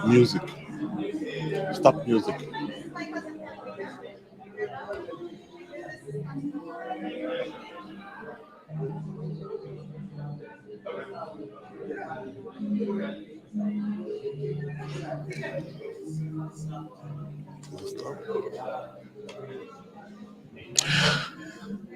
Music. Stop music.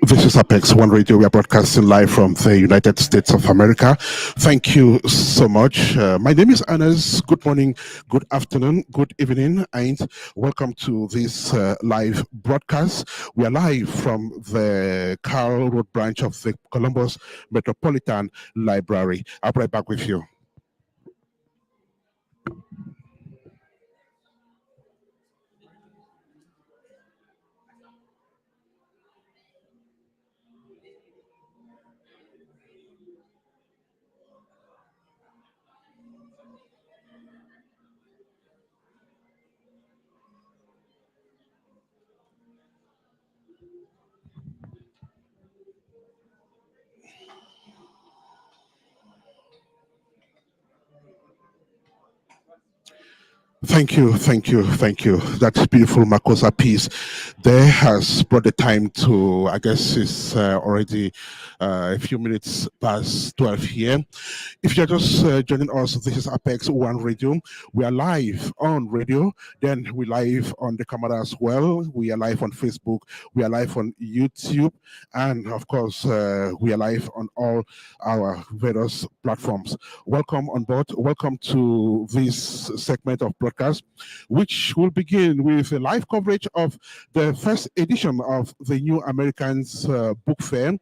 This is Apex One Radio. We are broadcasting live from the United States of America. Thank you so much. My name is Ernest. Good morning, good afternoon, good evening, and welcome to this live broadcast. We are live from the Carl Road branch of the Columbus Metropolitan Library. I'll be right back with you. Thank you, thank you, thank you. That beautiful Makosa piece there has brought the time to, I guess it's already a few minutes past 12 here. If you're just joining us, this is Apex One Radio. We are live on radio, then we live on the camera as well. We are live on Facebook, we are live on YouTube, and of course, we are live on all our various platforms. Welcome on board. Welcome to this segment of broadcast, which will begin with a live coverage of the first edition of the New Americans Book Fair,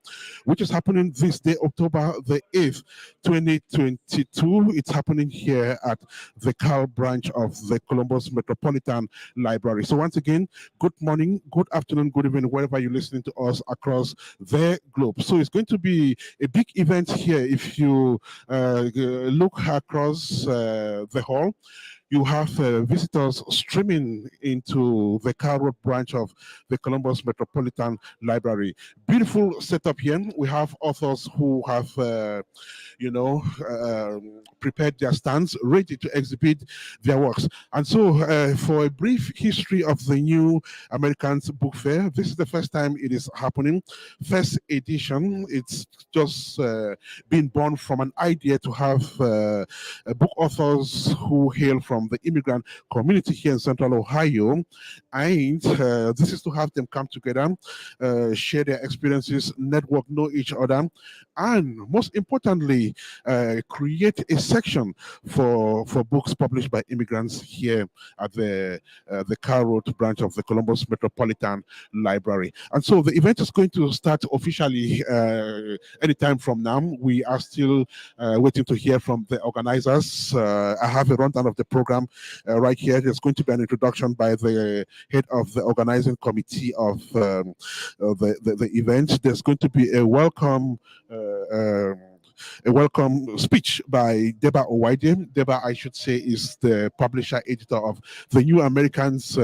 which is happening this day, October the 8th, 2022. It's happening here at the Cal branch of the Columbus Metropolitan Library. So once again, good morning, good afternoon, good evening, wherever you're listening to us across the globe. So it's going to be a big event here. If you look across the hall, you have visitors streaming into the Cal Road branch of the Columbus Metropolitan Library. Beautiful setup here. We have authors who have, prepared their stands, ready to exhibit their works. And so, for a brief history of the New Americans Book Fair, this is the first time it is happening. First edition. It's just been born from an idea to have book authors who hail from the immigrant community here in Central Ohio, and this is to have them come together, share their experiences, network, know each other, and most importantly, create a section for books published by immigrants here at the Cal Road branch of the Columbus Metropolitan Library. And so the event is going to start officially anytime from now. We are still waiting to hear from the organizers. I have a rundown of the program right here. There's going to be an introduction by the head of the organizing committee of the event. There's going to be a welcome speech by Deba Uwadiea. Deba, I should say, is the publisher editor of the New Americans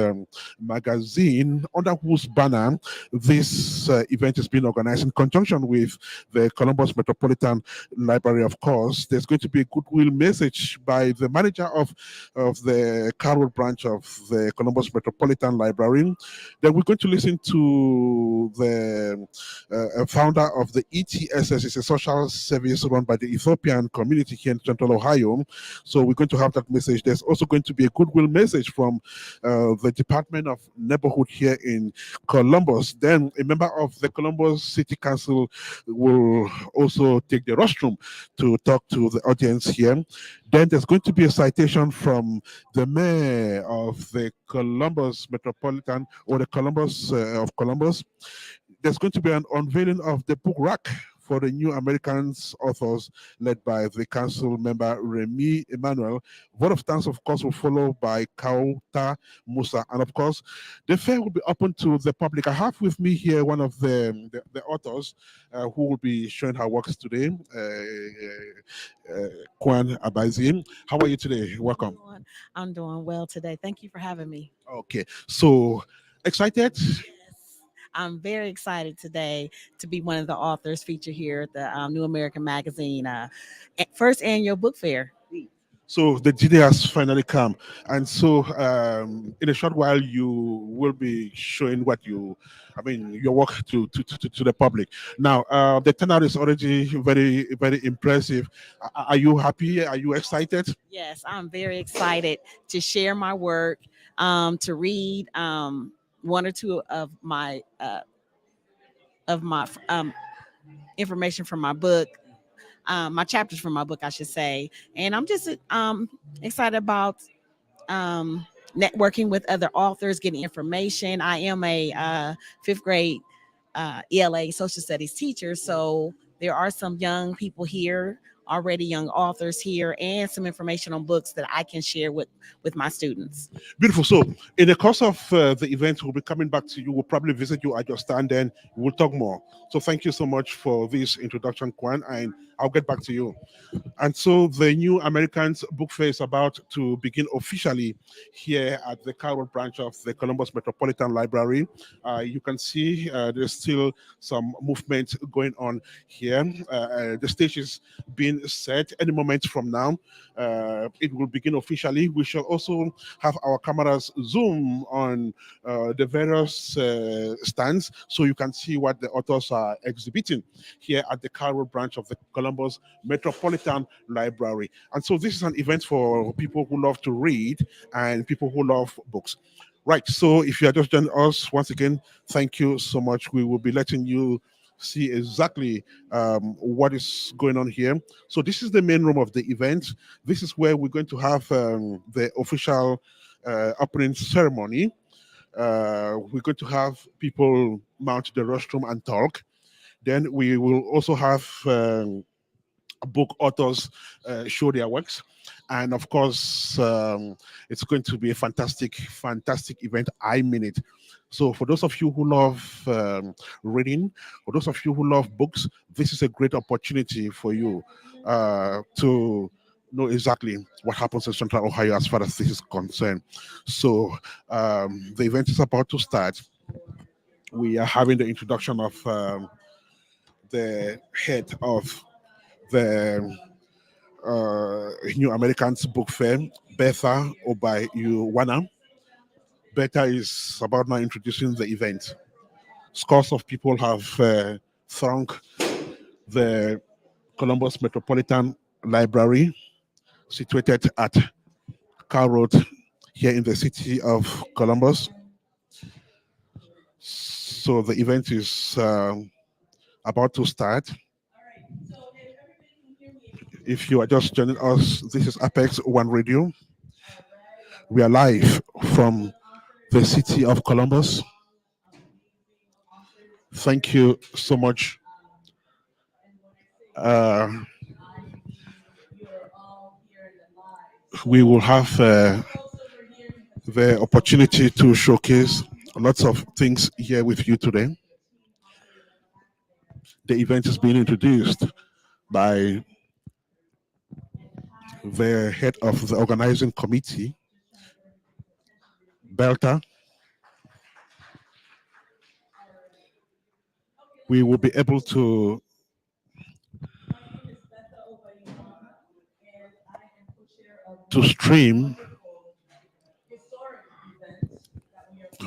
magazine, under whose banner this event is being organized in conjunction with the Columbus Metropolitan Library, of course. There's going to be a goodwill message by the manager of the Carroll branch of the Columbus Metropolitan Library. Then we're going to listen to the founder of the ETSS. It's a social service run by the Ethiopian community here in Central Ohio. So we're going to have that message. There's also going to be a goodwill message from the Department of Neighborhood here in Columbus. Then a member of the Columbus City Council will also take the rostrum to talk to the audience here. Then there's going to be a citation from the mayor of the Columbus Metropolitan, or the Columbus of Columbus. There's going to be an unveiling of the book rack for the New Americans authors, led by the council member Remy Emmanuel. Vote of thanks, of course, will follow by Kawther, Musa, and of course, the fair will be open to the public. I have with me here one of the authors who will be showing her works today, Kwan Abazi. How are you today? Welcome. I'm doing well today. Thank you for having me. Okay, so excited? I'm very excited today to be one of the authors featured here at the New American Magazine first annual book fair. So the day has finally come, and so in a short while you will be showing what you, I mean, your work to the public. Now the turnout is already very impressive. Are you happy? Are you excited? Yes, I'm very excited to share my work, to read one or two of my information from my book, my chapters from my book, I should say. And I'm just excited about um, networking with other authors, getting information. I am a fifth grade ELA social studies teacher, so there are some young people here already, young authors here, and some information on books that I can share with my students. Beautiful. So, in the course of the event, we'll be coming back to you. We'll probably visit you at your stand, and we'll talk more. So, thank you so much for this introduction, Kwan, and I'll get back to you. And so the New Americans Book Fair is about to begin officially here at the Carroll branch of the Columbus Metropolitan Library. You can see there's still some movement going on here. The stage is being set any moment from now. It will begin officially. We shall also have our cameras zoom on the various stands so you can see what the authors are exhibiting here at the Carroll branch of the Columbus Metropolitan Library. And so this is an event for people who love to read and people who love books. Right. So if you are just joining us, once again, thank you so much. We will be letting you see exactly what is going on here. So this is the main room of the event. This is where we're going to have the official opening ceremony. We're going to have people mount the rostrum and talk. Then we will also have book authors show their works, and of course it's going to be a fantastic event. I mean it. So for those of you who love reading, for those of you who love books, this is a great opportunity for you to know exactly what happens in Central Ohio as far as this is concerned. So the event is about to start. We are having the introduction of the head of the New Americans Book Fair, Beltha Obayuwana. Beltha is about now introducing the event. Scores of people have thronged the Columbus Metropolitan Library, situated at Car Road here in the city of Columbus. So the event is about to start. If you are just joining us, this is Apex One Radio. We are live from the city of Columbus. Thank you so much. Uh, we will have the opportunity to showcase lots of things here with you today. The event is being introduced by the head of the organizing committee, Beltha. We will be able to stream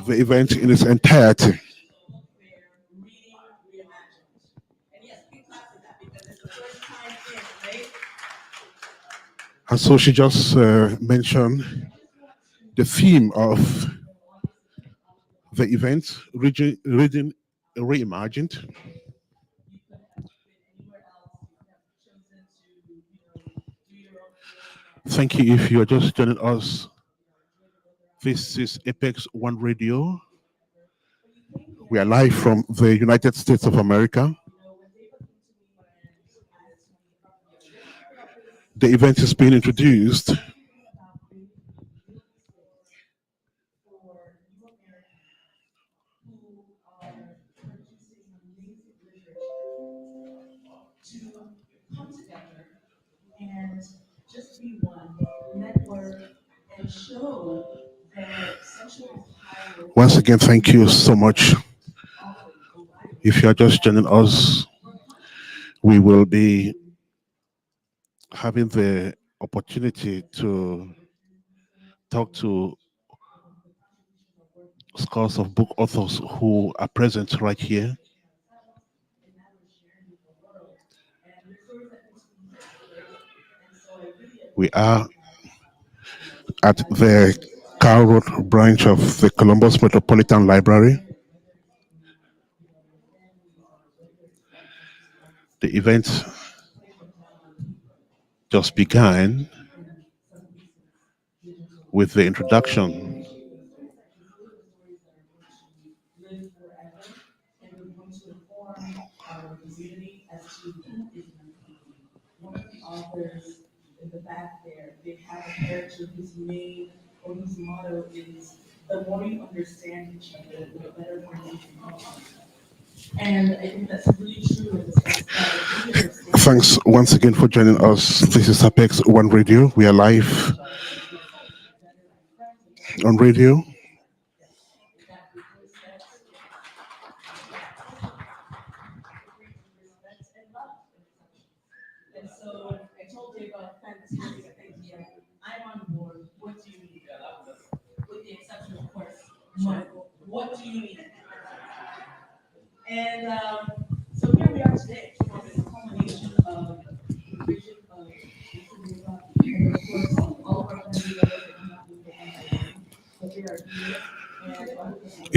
the event in its entirety. And so she just mentioned the theme of the event, reading reimagined. Thank you if you're just joining us. This is Apex One Radio. We are live from the United States of America. The event is being introduced once again. Thank you so much. If you are just joining us, we will be having the opportunity to talk to scores of book authors who are present right here. We are at the Car Road branch of the Columbus Metropolitan Library. The event just began with the introduction Thanks once again for joining us. This is Apex One Radio. We are live on radio.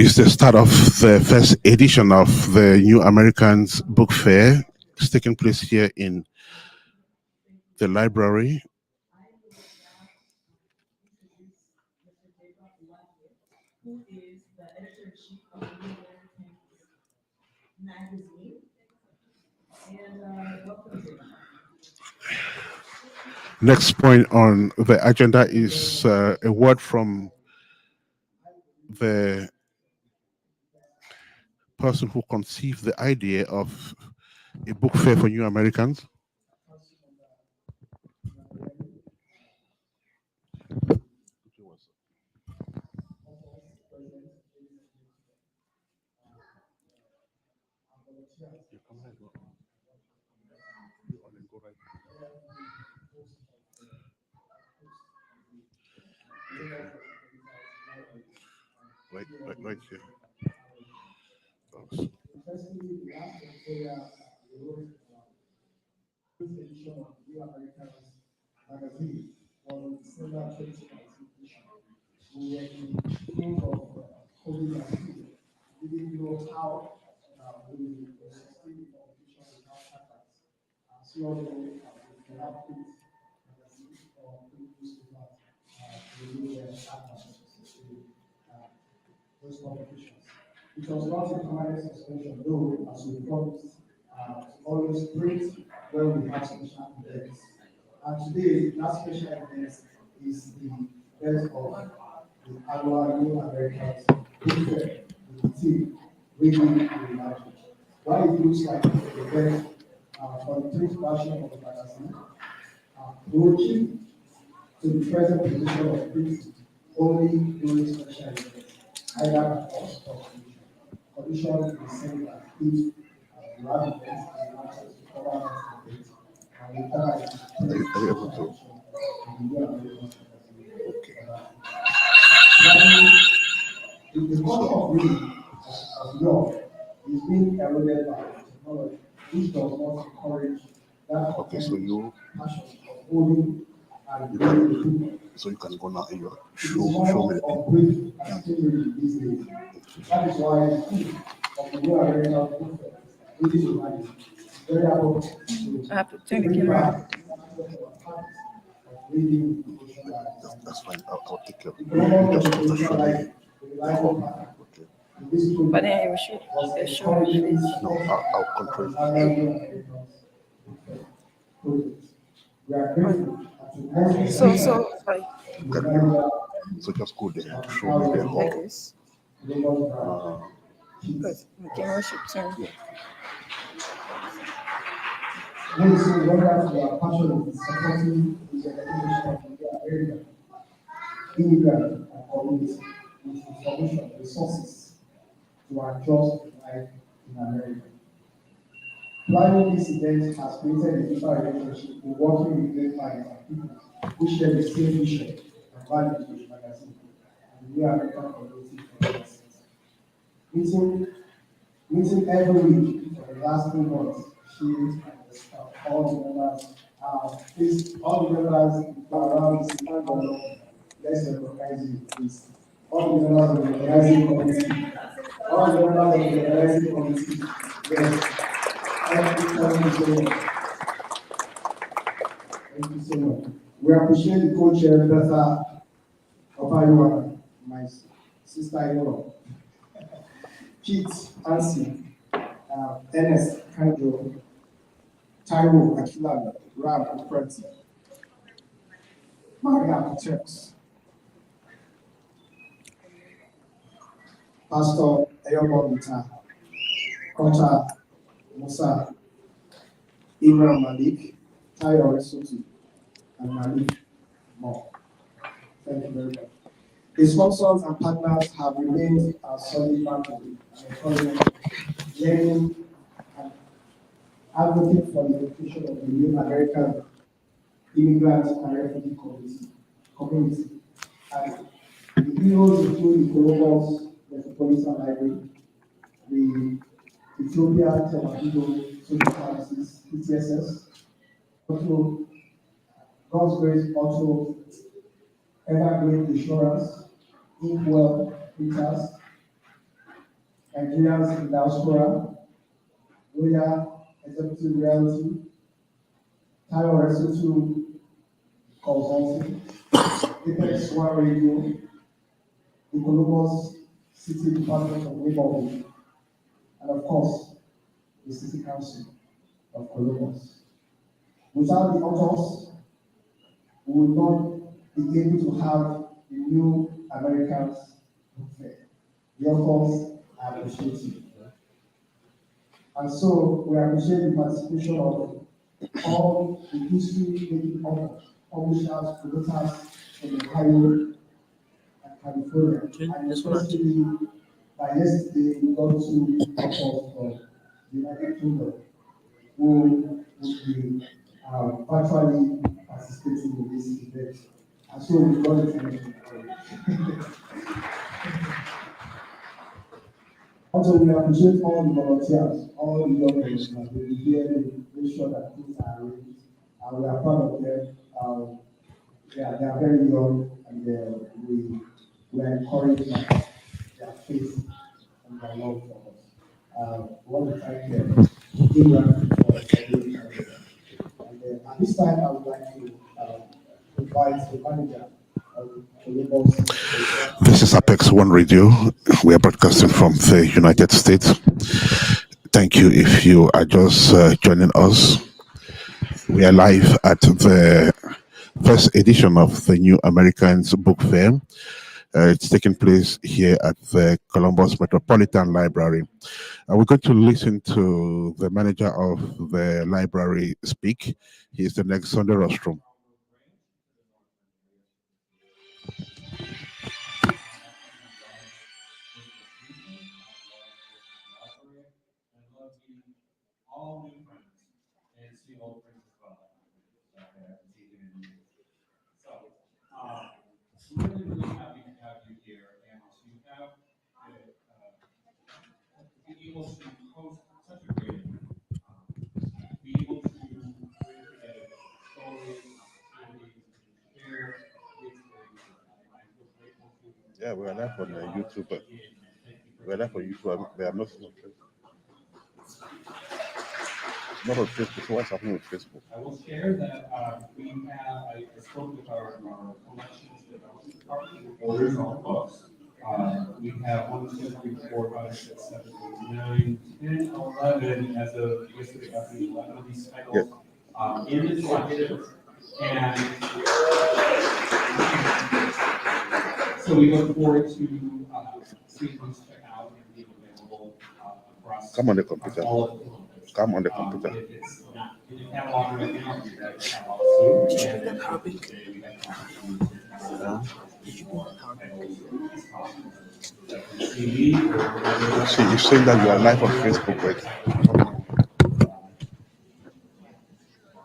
It's the start of the first edition of the New Americans Book Fair. It's taking place here in the library. Next point on the agenda is a word from the person who conceived the idea of a book fair for New Americans. Right here. It was not a permanent suspension, though, as we promised, to always print when we have special events. And today, that special event is the event of the annual New Americans Book Fair with the theme Reading Reimagined. While it looks like an event for the print version of the magazine, approaching to the present position of print only during special events, either at cost or commission. Commission is saying that if you have events and you want us to cover that event, and we cover it Are you able to? The culture of reading as young is being eroded by technology, which does not encourage that passion of holding and reading the book. So you can go now and you It is more of brief and still reading these days. That is why the theme of the New American Book Fair, Reading Reimagined, is very appropriate I have to turn the bring camera. back the habit of reading devotional That's fine. I'll take care of the it. phenomenon Just of put the devotional show life, me. the reliable pattern. Okay. In this But program then it will show was the show my encouraging face. No, I'll control of the it. annual New Americans Book Fair project. We are grateful and to most So especially like to the manager So just go there to show me the like hall. this. Global Brand. Because my camera should turn. Ladies and gentlemen, we are passionate in supporting the education of the American immigrant and community with information, resources to adjust life in in America. Planning this event has created a deeper relationship in working with great minds and people who share the same vision and values with the magazine and the New American Community for the Meeting every week for the last 2 months, she and the staff, all the members, please, all the members around the city, let's recognize you, please. All the members of the organizing committee, all the members of the organizing committee, yes. Thank you so much. Thank you so much. We appreciate the co-chair, Beltha, Obayuwana, my sister Eyobong, Pete, Hanson, Ernest, Kanjo, Taiwo, Akinlami, Uprettii, Cortez, Pastor Eyobong, Kawther, Musa, Imran, Malik, Taiwo, Oresota, and Malik more. Thank you very much. The sponsors and partners have remained a solid backbone and encouraging learning and advocate for the education of the new American immigrant and refugee community. And the heroes include the Columbus Metropolitan Library, the Ethiopia Television Social Services, ETSS, also God's Grace, also Evergreen Insurance, Inkwell Peters, Nigerians in Diaspora, Royal Executive Realty, Taiwo Oresota Consulting, Apex One Radio, the Columbus City Department of Neighborhood, and of course, the City Council of Columbus. Without the authors, we would not be able to have the new Americans book fair. The authors are appreciated. And so we appreciate the participation of all the history-making authors, publishers, promoters from Ohio and California. And especially by yesterday, we got two authors from the United Kingdom who will be virtually participating in this event. And so we got it from Also, we appreciate all the volunteers, all the young people that will be here to make sure that things are arranged. And we are proud of them. They are very young, and we are encouraged by their faith and their love for us. We want to thank them, Imran, for doing that. And at this time, I would like to invite the manager of Columbus. This is Apex One Radio. We are broadcasting from the United States. Thank you if you are just joining us. We are live at the first edition of the New Americans Book Fair. It's taking place here at the Columbus Metropolitan Library. We're going to listen to the manager of the library speak. He is the next Sunday rostrum. All new friends and see old friends as well. So, really happy to have you here and to have be able to host such a great event. Be able to bring together stories, opportunities, and share the experiences. I feel grateful to. Yeah, we are live on YouTube. But we are live on YouTube. They are not on Facebook. Not on Facebook. So what's happening with Facebook? I will share that I spoke with our collections development department, orders all books. We have 1, 2, 3, 4, 5, 6, 7, 8, 9, 10, 11 as of yesterday afternoon, 11 of these titles in the collection. And so we look forward to seeing these check out and being available across. Come on the computer. All of them. Come on the computer. If it's not in the catalog right now, we have a catalog soon. And then today we have an opportunity to TV or See, you're saying that you are live on Facebook, right?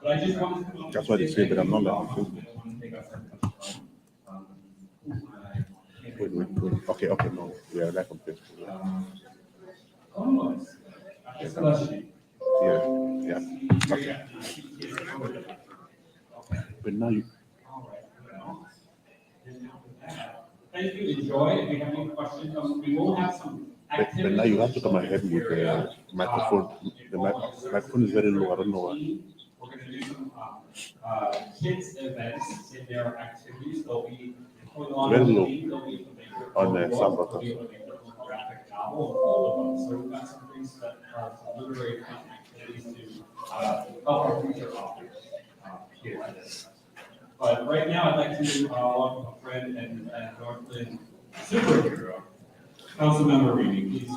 but I just wanted to come up. That's what they say, but I'm not live on Facebook. I want to take us Wait. Okay, no, we are live on Facebook. Yeah. Okay. But now you. Thank you. Enjoy. If you have any questions, we will have some But now you have to come ahead with the microphone. The microphone is very low. I don't know why. We're going to do some kids events in their activities. They'll be going on Very low. They'll be able to make their On own the book. sound They'll button. be able to make their own graphic novel and all of them. So we've got some things that are some literary activities to help our future authors here. But right now, I'd like to welcome a friend and Northland superhero, Councilmember Reedy, please.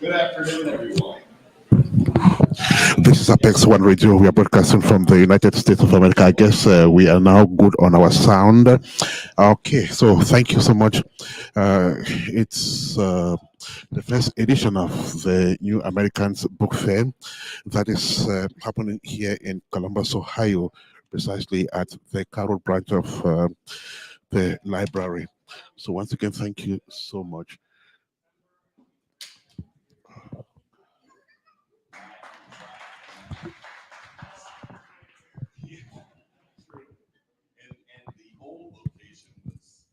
Good afternoon, everyone. This is Apex One Radio. We are broadcasting from the United States of America. I guess we are now good on our sound. Okay, so thank you so much. It's the first edition of the New Americans Book Fair that is happening here in Columbus, Ohio, precisely at the Carroll branch of the library. So once again, thank you so much. And the old location was,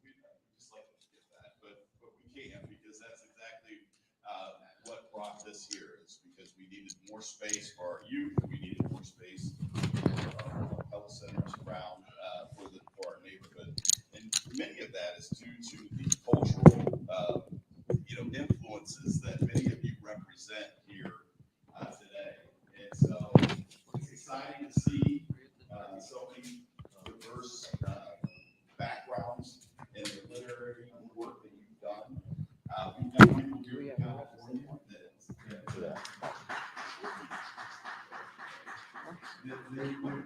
we'd just like to get that, but we can't because that's exactly what brought this here is because we needed more space for our youth, we needed more space for our health centers around for our neighborhood, and many of that is due to the cultural, influences that many of you represent here today, and so it's exciting to see so many diverse backgrounds in the literary work that you've done. We've got people here in California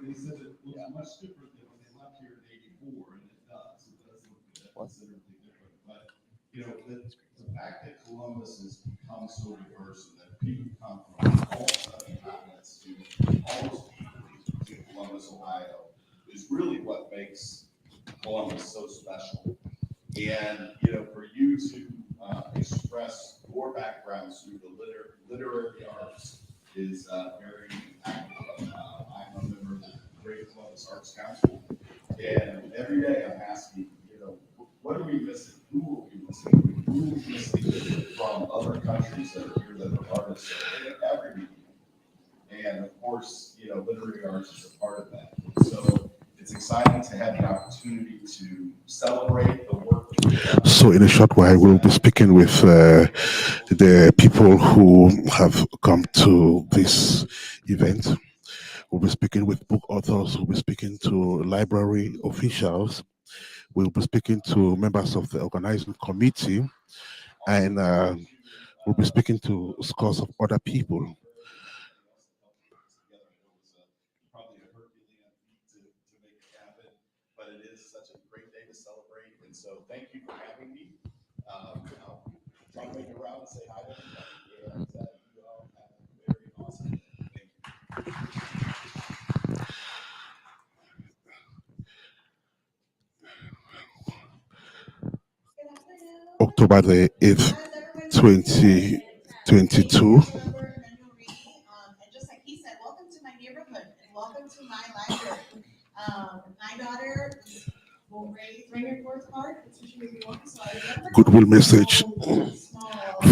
they said it looks much different than when they left here in '84, and it does. It does look considerably different. But the fact that Columbus has become so diverse and that people come from all 7 continents to almost equally to Columbus, Ohio, is really what makes Columbus so special. And for you to express your backgrounds through the literary arts is very impactful. I'm a member of the Greater Columbus Arts Council, and every day I'm asking, what are we missing? Who are we missing? Who are we missing from other countries that are here that are artists in every medium? And of course, literary arts is a part of that. So it's exciting to have the opportunity to celebrate the work. So in a short while, we'll be speaking with the people who have come to this event. We'll be speaking with book authors. We'll be speaking to library officials. We'll be speaking to members of the organizing committee. And we'll be speaking to scores of other people. Probably a Herculean feat to make it happen, but it is such a great day to celebrate. And so thank you for having me. I'll try to make it around and say hi to everybody. And you all have a very awesome day. Thank you. October the 8th, 2022. And just like he said, welcome to my neighborhood and welcome to my library. My daughter will bring her forth card. Goodwill message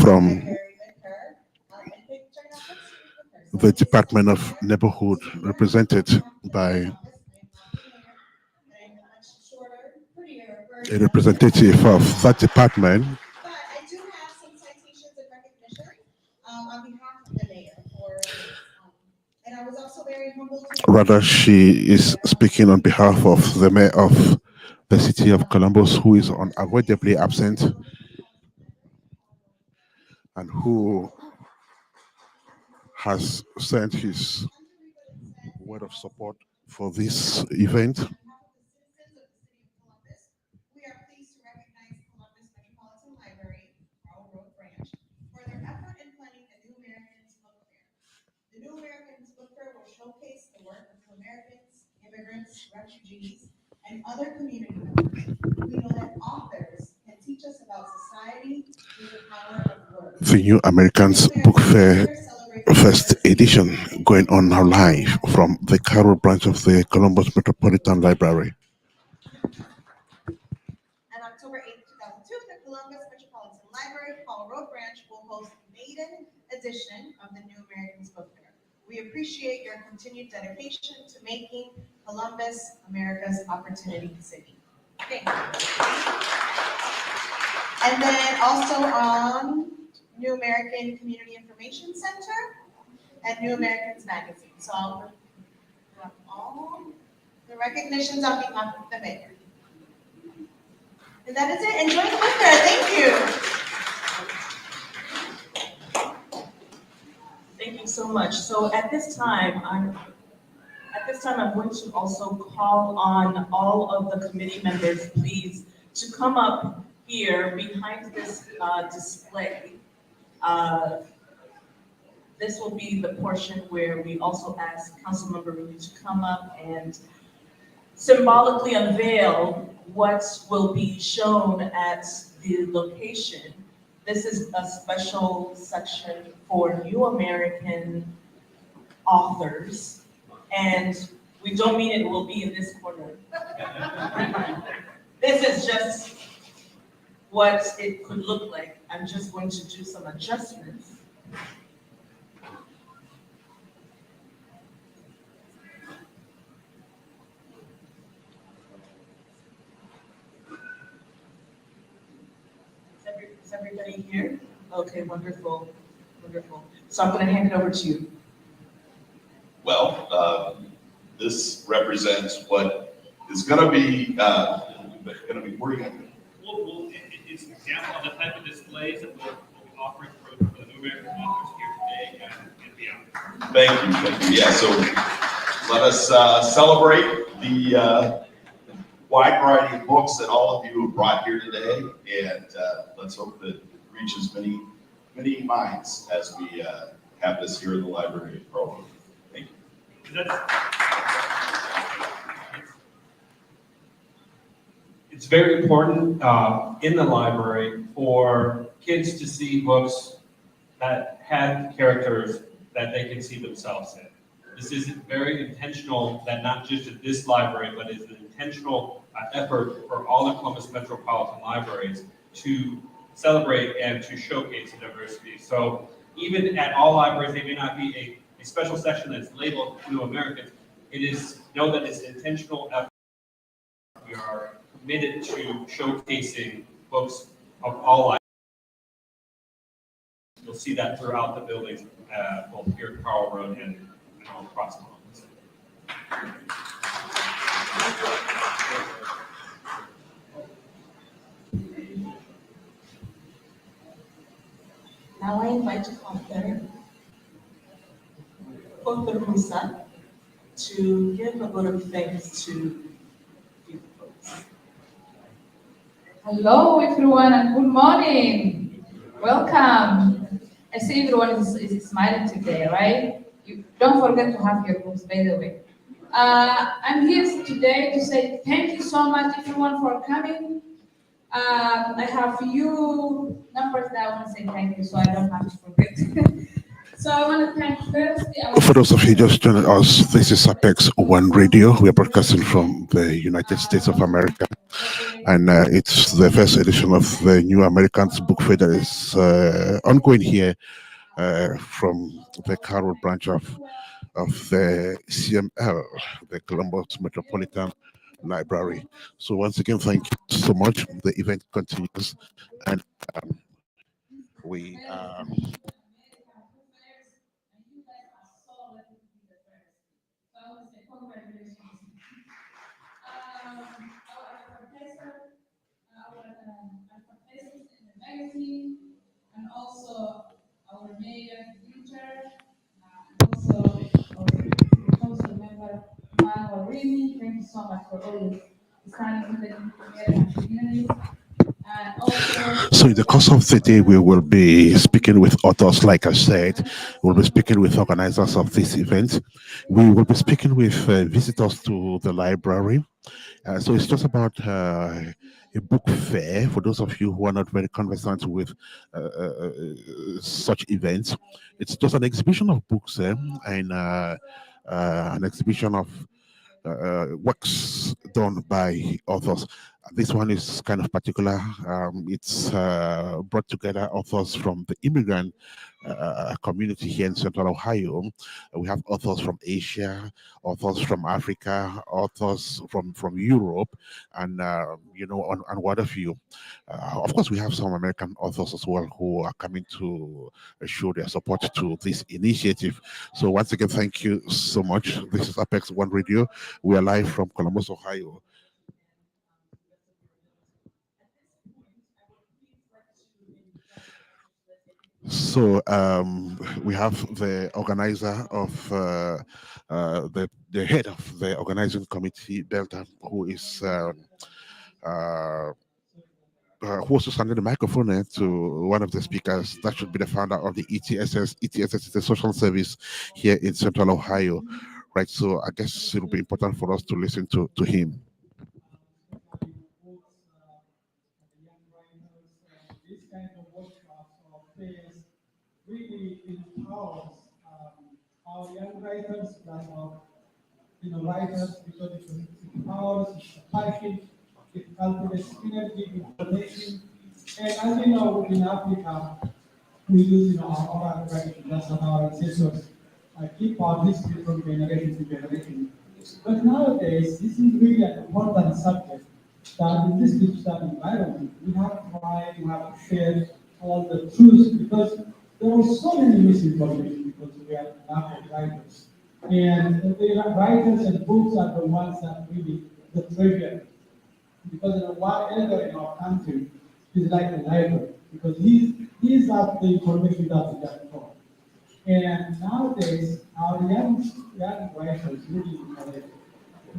from the Department of Neighborhood, represented by a representative of that department. But I do have some citations and recognition on behalf of the mayor and I was also very humbled. Rather, she is speaking on behalf of the mayor of the city of Columbus, who is unavoidably absent and who has sent his word of support for this event. The New Americans Book Fair will showcase the work of New Americans, immigrants, refugees, and other community members. We know that authors can teach us about society through the power of words. The New Americans Book Fair first edition going on now live from the Carroll branch of the Columbus Metropolitan Library. On October 8, 2002, the Columbus Metropolitan Library Hall Road branch will host Maiden edition of the New Americans Book Fair. We appreciate your continued dedication to making Columbus America's opportunity city. Thank you. And then also on New American Community Information Center and New Americans Magazine. So I'll have all the recognitions on behalf of the mayor. And that is it. Enjoy the book fair. Thank you. Thank you so much. So at this time, I'm going to also call on all of the committee members, please, to come up here behind this display. This will be the portion where we also ask Councilmember Rooney to come up and symbolically unveil what will be shown at the location. This is a special section for New American authors, and we don't mean it will be in this corner. This is just what it could look like. I'm just going to do some adjustments. Is everybody here? Okay, wonderful, wonderful. So I'm going to hand it over to you. Well, this represents what is going to be working. It's an example of the type of displays that we'll be offering for the New American authors here today and beyond. Thank you. Yeah, so let us celebrate the wide variety of books that all of you have brought here today, and let's hope that it reaches many minds as we have this here in the library program. Thank you. It's very important in the library for kids to see books that have characters that they can see themselves in. This is very intentional, that not just at this library, but is an intentional effort for all the Columbus Metropolitan Libraries to celebrate and to showcase diversity. So even at all libraries, they may not be a special section that's labeled New Americans. It is, know that it's an intentional effort. We are committed to showcasing books of all libraries. You'll see that throughout the buildings, both here at Carl Road and all across Columbus. Now I invite Kawther Musa to give a vote of thanks to you folks. Hello everyone and good morning. Welcome. I see everyone is smiling today, right? You don't forget to have your books, by the way. I'm here today to say thank you so much everyone for coming. I have few numbers that I want to say thank you, so I don't have to forget. So I want to thank first. For those of you just joining us, this is Apex One Radio. We are broadcasting from the United States of America, and it's the first edition of the New Americans Book Fair that is ongoing here from the Carroll branch of the CML, the Columbus Metropolitan Library. So once again, thank you so much. The event continues, and we magazine, and also our mayor, teacher, also our council member, Rini. Thank you so much for always standing with the American communities. And also, So in the course of the day, we will be speaking with authors, like I said. We'll be speaking with organizers of this event. We will be speaking with visitors to the library. So it's just about a book fair for those of you who are not very conversant with such events. It's just an exhibition of books and an exhibition of works done by authors. This one is kind of particular. It's brought together authors from the immigrant community here in Central Ohio. We have authors from Asia, authors from Africa, authors from Europe, and and what have you. Of course, we have some American authors as well who are coming to show their support to this initiative. So once again, thank you so much. This is Apex One Radio. We are live from Columbus, Ohio. So we have the organizer of the head of the organizing committee, Beltha, who is who was handing the microphone to one of the speakers. That should be the founder of the ETSS. ETSS is a social service here in Central Ohio, right? So I guess it will be important for us to listen to him. This kind of workshops or fairs really empowers our young writers plus our writers, because it empowers, it's passion, it cultivates synergy, information. And as you know, in Africa, we use our oral tradition, that's how our ancestors keep our history from generation to generation. But nowadays, this is really an important subject that in this digital environment, we have to try, we have to share all the truths, because there are so many misinformation because we are lack of writers. And the writers and books are the ones that really the treasure. Because one elder in our country is like a library, because he's got the information that we got from. And nowadays, our young writers really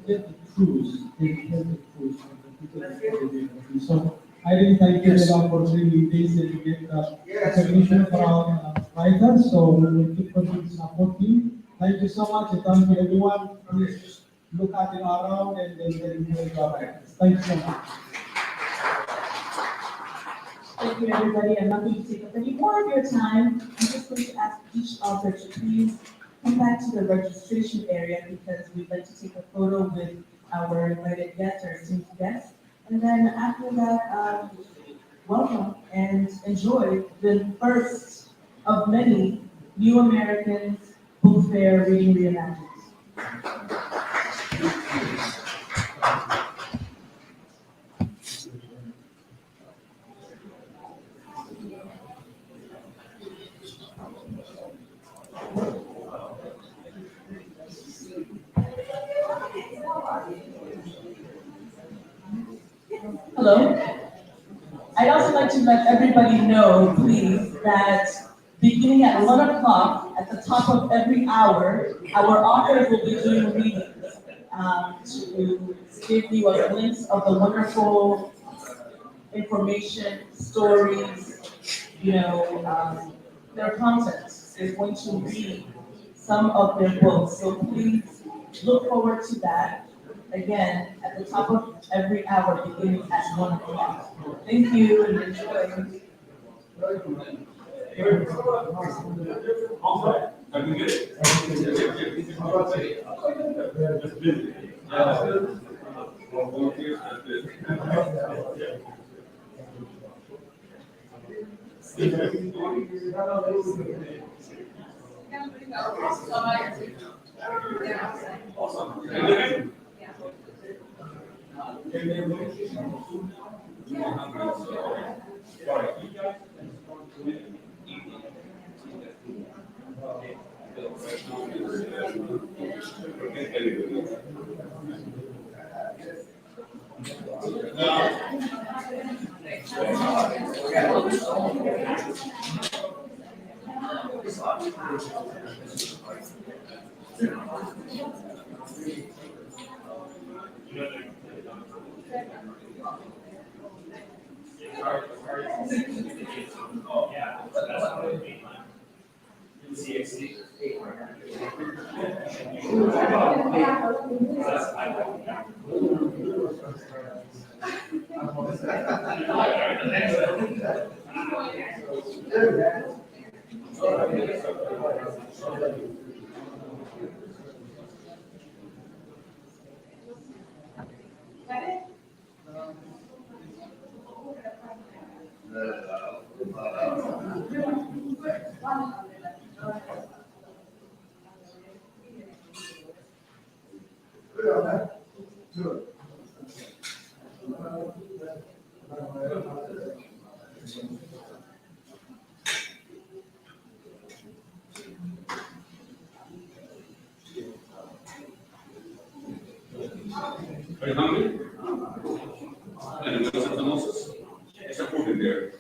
get the truth, they get the truth from the people that they live. So I really thank you a lot for bringing this and get the recognition for our writers. So we will keep continuing to support you. Thank you so much, and thank you everyone. Please look at it around and then enjoy your writers. Thank you so much. Thank you, everybody. I'm not going to take up any more of your time. I'm just going to ask each author to please come back to the registration area, because we'd like to take a photo with our invited guests, our esteemed guests. And then after that, welcome and enjoy the first of many New Americans Book Fair Reading Reimagined. Hello. I'd also like to let everybody know, please, that beginning at 1 o'clock, at the top of every hour, our authors will be doing readings to give you a glimpse of the wonderful information, stories, their content. They're going to read some of their books, so please look forward to that. Again, at the top of every hour, beginning at 1 o'clock. Thank you and enjoy. Are you hungry? And what's the noses? There's a food in there.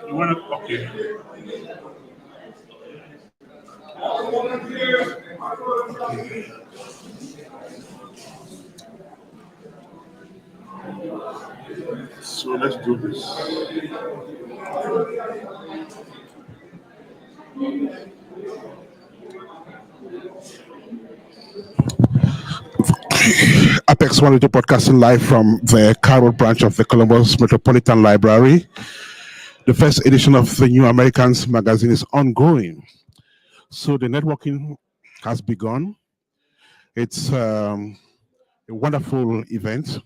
You want to? Okay. So let's do this. Apex 102 podcasting live from the Carroll branch of the Columbus Metropolitan Library. The first edition of the New Americans magazine is ongoing. So the networking has begun. It's a wonderful event.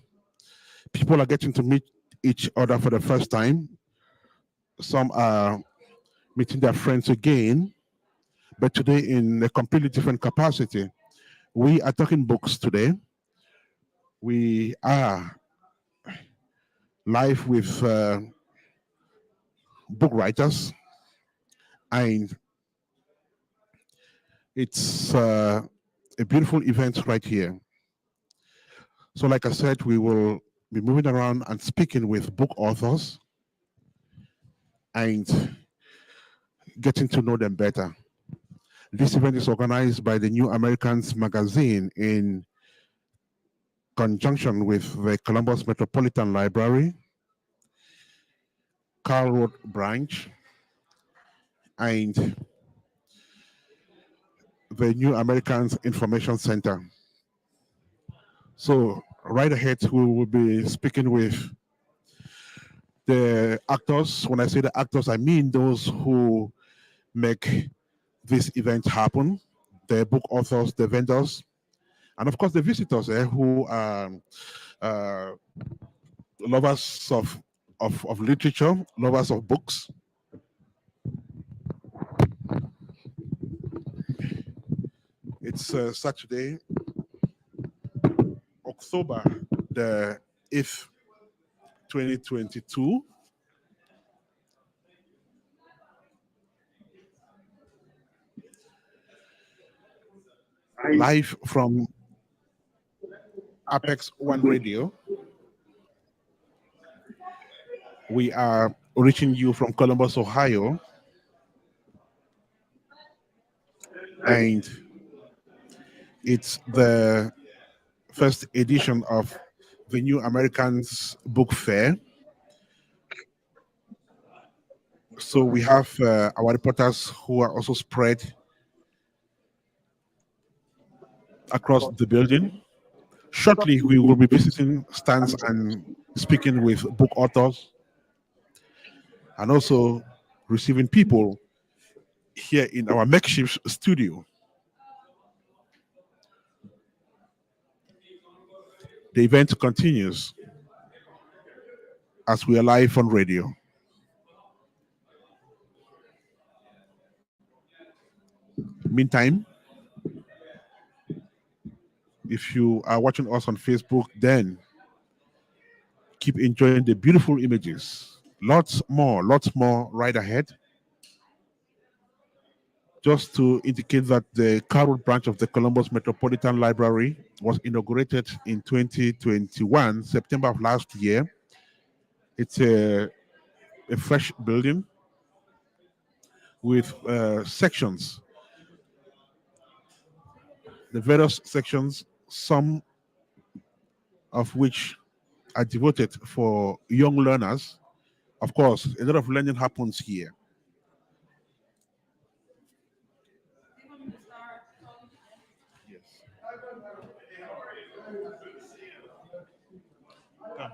People are getting to meet each other for the first time. Some are meeting their friends again, but today in a completely different capacity. We are talking books today. We are live with book writers, and it's a beautiful event right here. So, like I said, we will be moving around and speaking with book authors and getting to know them better. This event is organized by the New Americans magazine in conjunction with the Columbus Metropolitan Library, Carl Road branch, and the New Americans Information Center. So right ahead, we will be speaking with the actors. When I say the actors, I mean those who make this event happen, the book authors, the vendors, and of course the visitors who are uh, lovers of literature, lovers of books. It's Saturday, October the 8th, 2022. Live from Apex One Radio. We are reaching you from Columbus, Ohio. And it's the first edition of the New Americans Book Fair. So we have our reporters who are also spread across the building. Shortly, we will be visiting stands and speaking with book authors and also receiving people here in our makeshift studio. The event continues as we are live on radio. Meantime, if you are watching us on Facebook, then keep enjoying the beautiful images. Lots more right ahead. Just to indicate that the Carroll branch of the Columbus Metropolitan Library was inaugurated in 2021, September of last year. It's a fresh building with sections. The various sections, some of which are devoted for young learners. Of course, a lot of learning happens here. Yes. Come.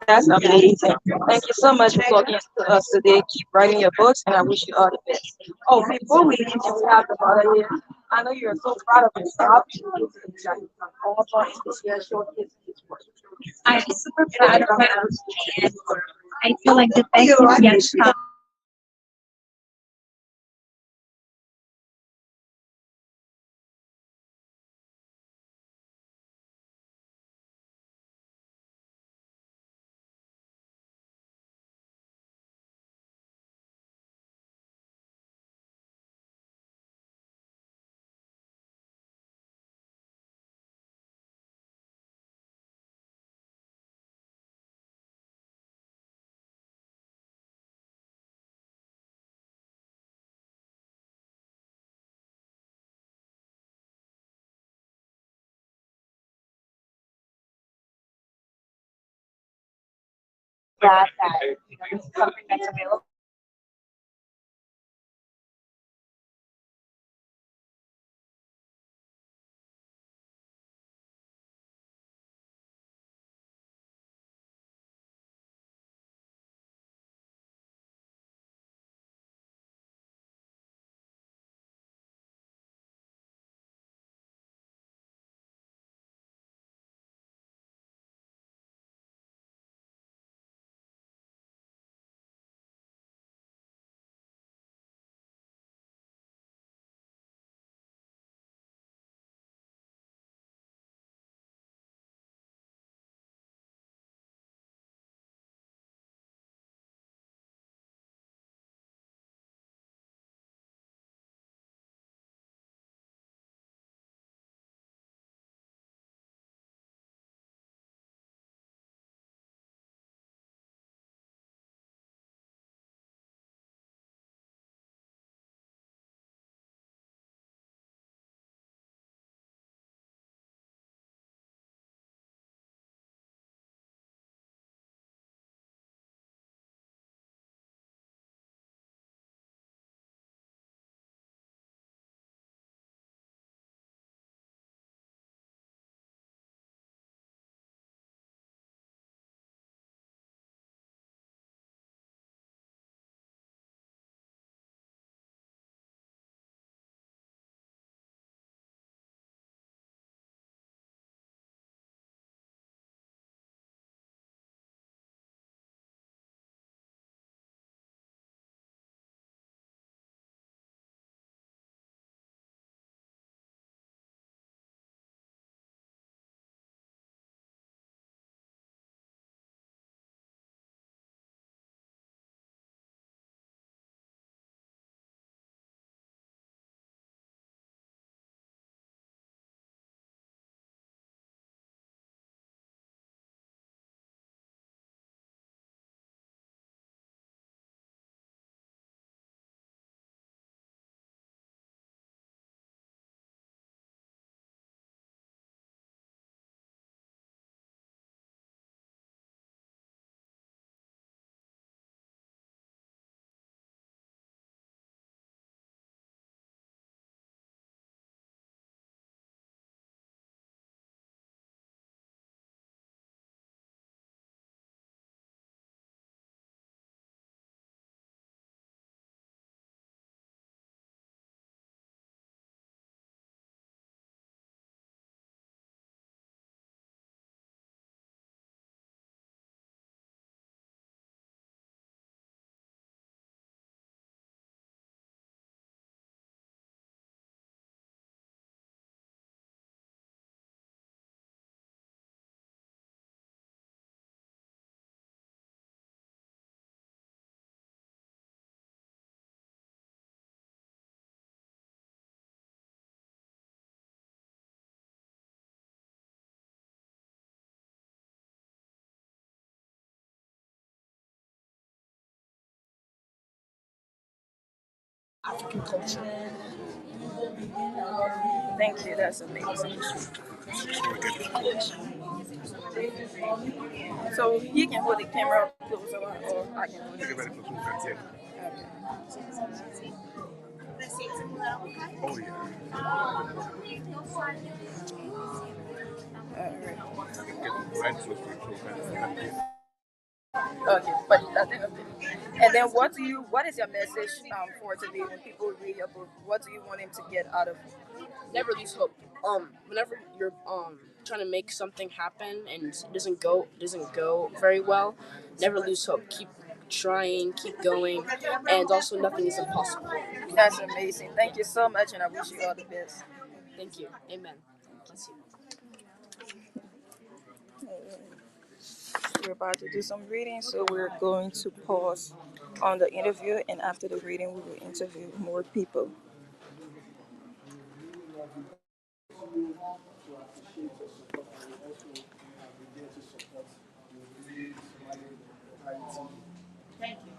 That's amazing. Thank you so much for talking to us today. Keep writing your books, and I wish you all the best. Oh, before we leave you, we have the mother here. I know you're so proud of yourself. I'm super proud of them, and I feel like the best is yet to come. That this is something that's available. African culture. Thank you. That's amazing. So he can hold the camera closer, or I can hold it. Okay. Oh yeah. Right close to the Okay, but nothing. Okay. And then what is your message for today when people read your book? What do you want them to get out of it? Never lose hope. Whenever you're trying to make something happen and it doesn't go very well, never lose hope. Keep trying, keep going, and also nothing is impossible. That's amazing. Thank you so much, and I wish you all the best. Thank you. Amen. Bless you. We're about to do some reading, so we're going to pause on the interview, and after the reading, we will interview more people. Thank you.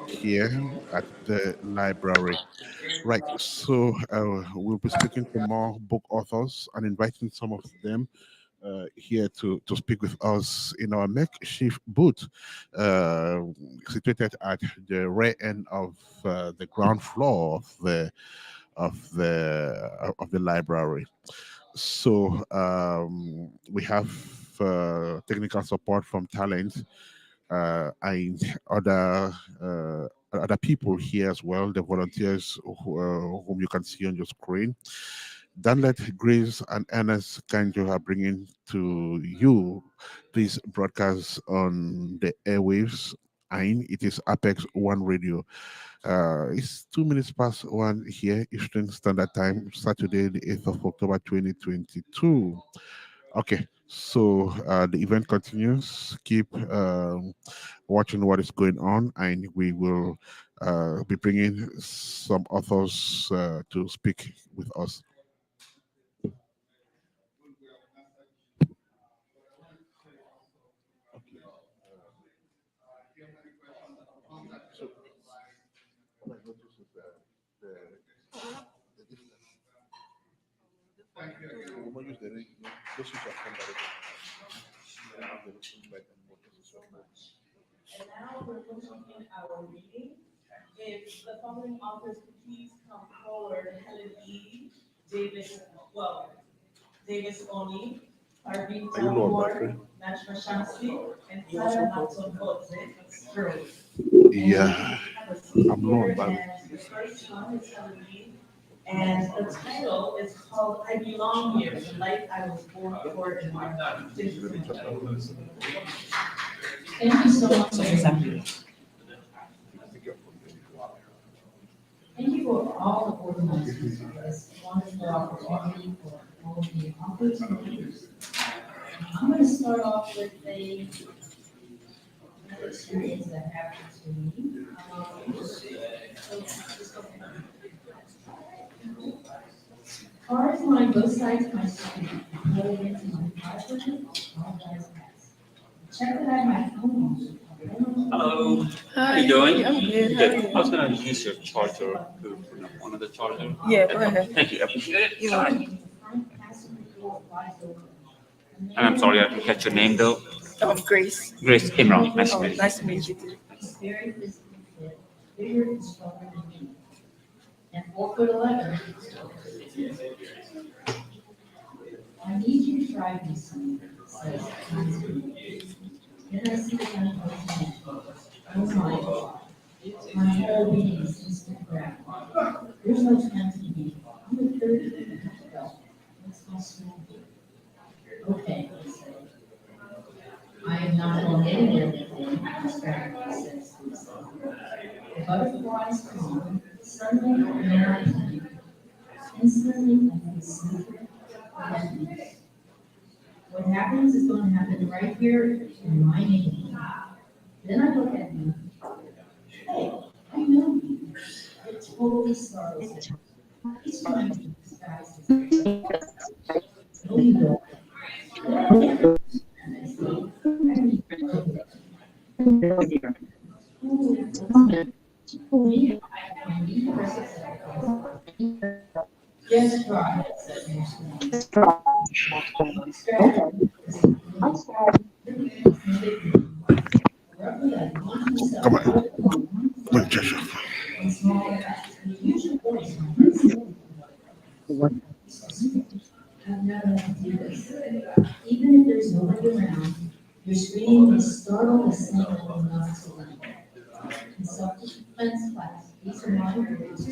here at the library. Right. So we'll be speaking to more book authors and inviting some of them here to speak with us in our makeshift booth, situated at the rear end of the ground floor of the library. So we have technical support from talent and other people here as well, the volunteers whom you can see on your screen. Danlette, Grace, and Ernest Kanjo are bringing to you this broadcast on the airwaves. And it is Apex One Radio. It's 2 minutes past 1 here, Eastern Standard Time, Saturday, the 8th of October, 2022. Okay, so the event continues. Keep watching what is going on, and we will be bringing some authors to speak with us. And now we're going to begin our reading. If the following authors could please come forward, Helen E. Davis, Davis Oni, Arvin Taiwo, Najma Shamsi, and Sarah Matson Boze. Yeah, I'm not about it. The first one is Helen E. And the title is called I Belong Here, the Life I Was Born For in My Life. Thank you so much. Thank you for all the organizers for this wonderful opportunity for all the authors and readers. I'm going to start off with another experience that happened to me. Cars line both sides of my street, heading into my driveway, all guys pass. Check that I have my phone on. Hello. How are you doing? I'm good. How are you? I was going to use your charger to bring up one of the chargers. Yeah, go ahead. Thank you. I appreciate it. You're welcome. And I'm sorry I didn't catch your name though. Grace. Grace Imran. Nice to meet you. Nice to meet you too. Very physically fit, bigger and stronger than me. And 4'11". I need you to try me something, says Hanson. Then I see the young person. Oh my God. My whole being seems to grab. There's no time to be. I'm a 30 go. Let's go small. Okay, I say. I am not on anything. Says Musa. The butterflies come. Suddenly, they're not playing. Instantly, I feel sleepy. What happens is going to happen right here in my neighborhood. Then I look at you. Hey, I know you. It totally startles me. Just try. Come on. Wait, Joshua. Even if there's nobody around, your screening may startle the signal of not to leave. In self-defense class, these are my words to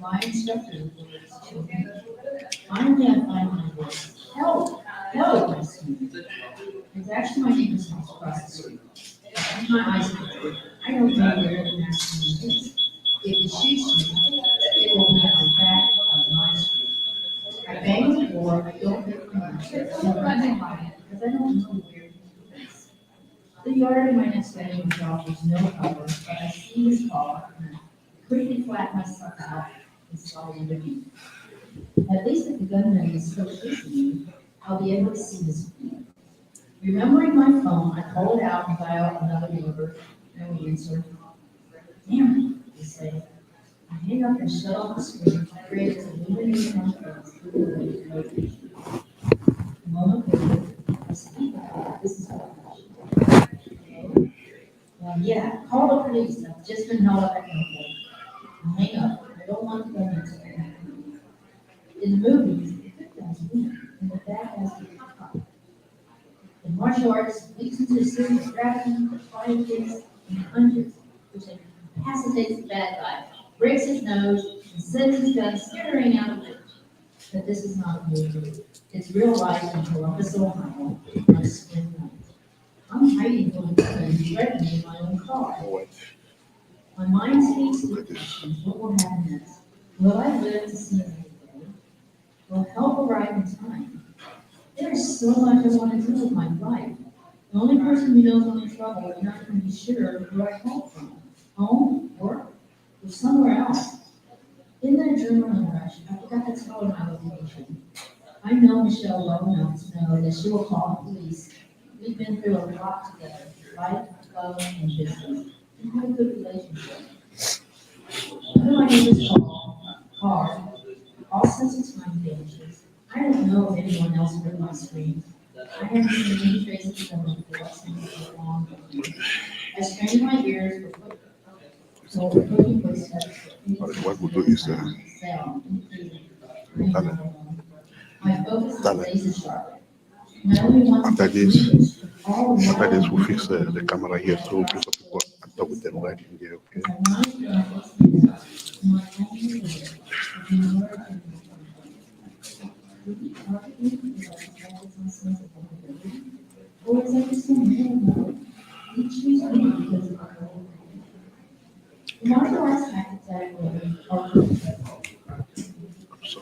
my instructor words to me. I'm gonna find my voice. Help! Help! My student. It's actually my neighbor's house across the street. Keep my eyes open. I don't know where the maximum is. If it shoots me, it will be on the back of my street. I bang the door, I don't make my mouth, I run behind it because I don't know where he is. The yard in my next bedroom offers no cover, but I see his car and I quickly flat myself out and slide underneath. At least if the gunman is still chasing me, I'll be able to see his feet. Remembering my phone, I pull it out and dial another number, and we answer. Damn it, they say. I hang up and shut off the screen, create a illuminating my face through the way notification. A moment later, I speak about this is what yeah, call the police. I've just been held up at gunpoint. I hang up. I don't want to go into it. In the movies, the victims win, and the bad guys get caught. In martial arts, leaps into a series of grabbing, flying kicks, and punches, which incapacitates the bad guy, breaks his nose, and sends his gun skittering out of reach. But this is not a movie. It's real life in Columbus, Ohio, on a spring night. I'm hiding from a gun threatening my own car. My mind speaks to the questions. What will happen next? Will I live to see another day? Will help arrive in time? There is so much I want to do with my life. The only person who knows I'm in trouble is not going to be sure where I come from. Home, work, or somewhere else. In that adrenaline rush, I forgot to tell her my location. I know Michelle well enough to know that she will call the police. We've been through a lot together, life, love, and business. We have a good relationship. Under my neighbor's car, all sense of time vanishes. I don't know if anyone else heard my screams. I haven't seen any traces of them for a long time. I strained my ears for cooking footsteps. What we'll do is My focus is laser sharp. after this, we'll fix the camera here so we can people and talk with them right in here, okay?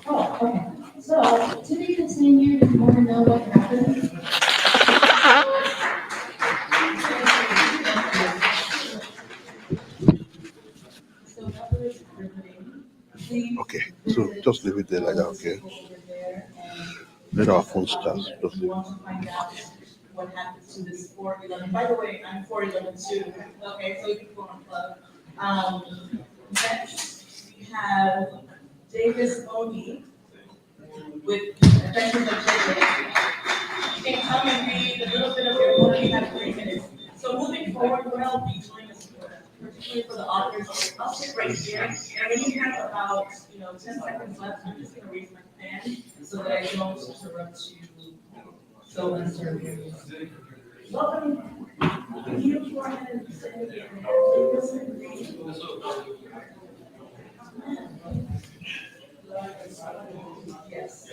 Oh, okay. So, to be continued, if you want to know what happened. Okay, so just leave it there like that, okay? Let our phone start. Just leave it. What happens to this 411? By the way, I'm 411 too. Okay, so you can go on plug. Next, we have Davis Oni with Adventures of Jacob. You can come and read a little bit of your book. You have 3 minutes. So moving forward, what I'll be doing is, particularly for the authors, I'll sit right here. And when you have about 10 seconds left, I'm just going to raise my hand so that I don't interrupt you. So uncertain. Welcome. Can you go ahead and say yes.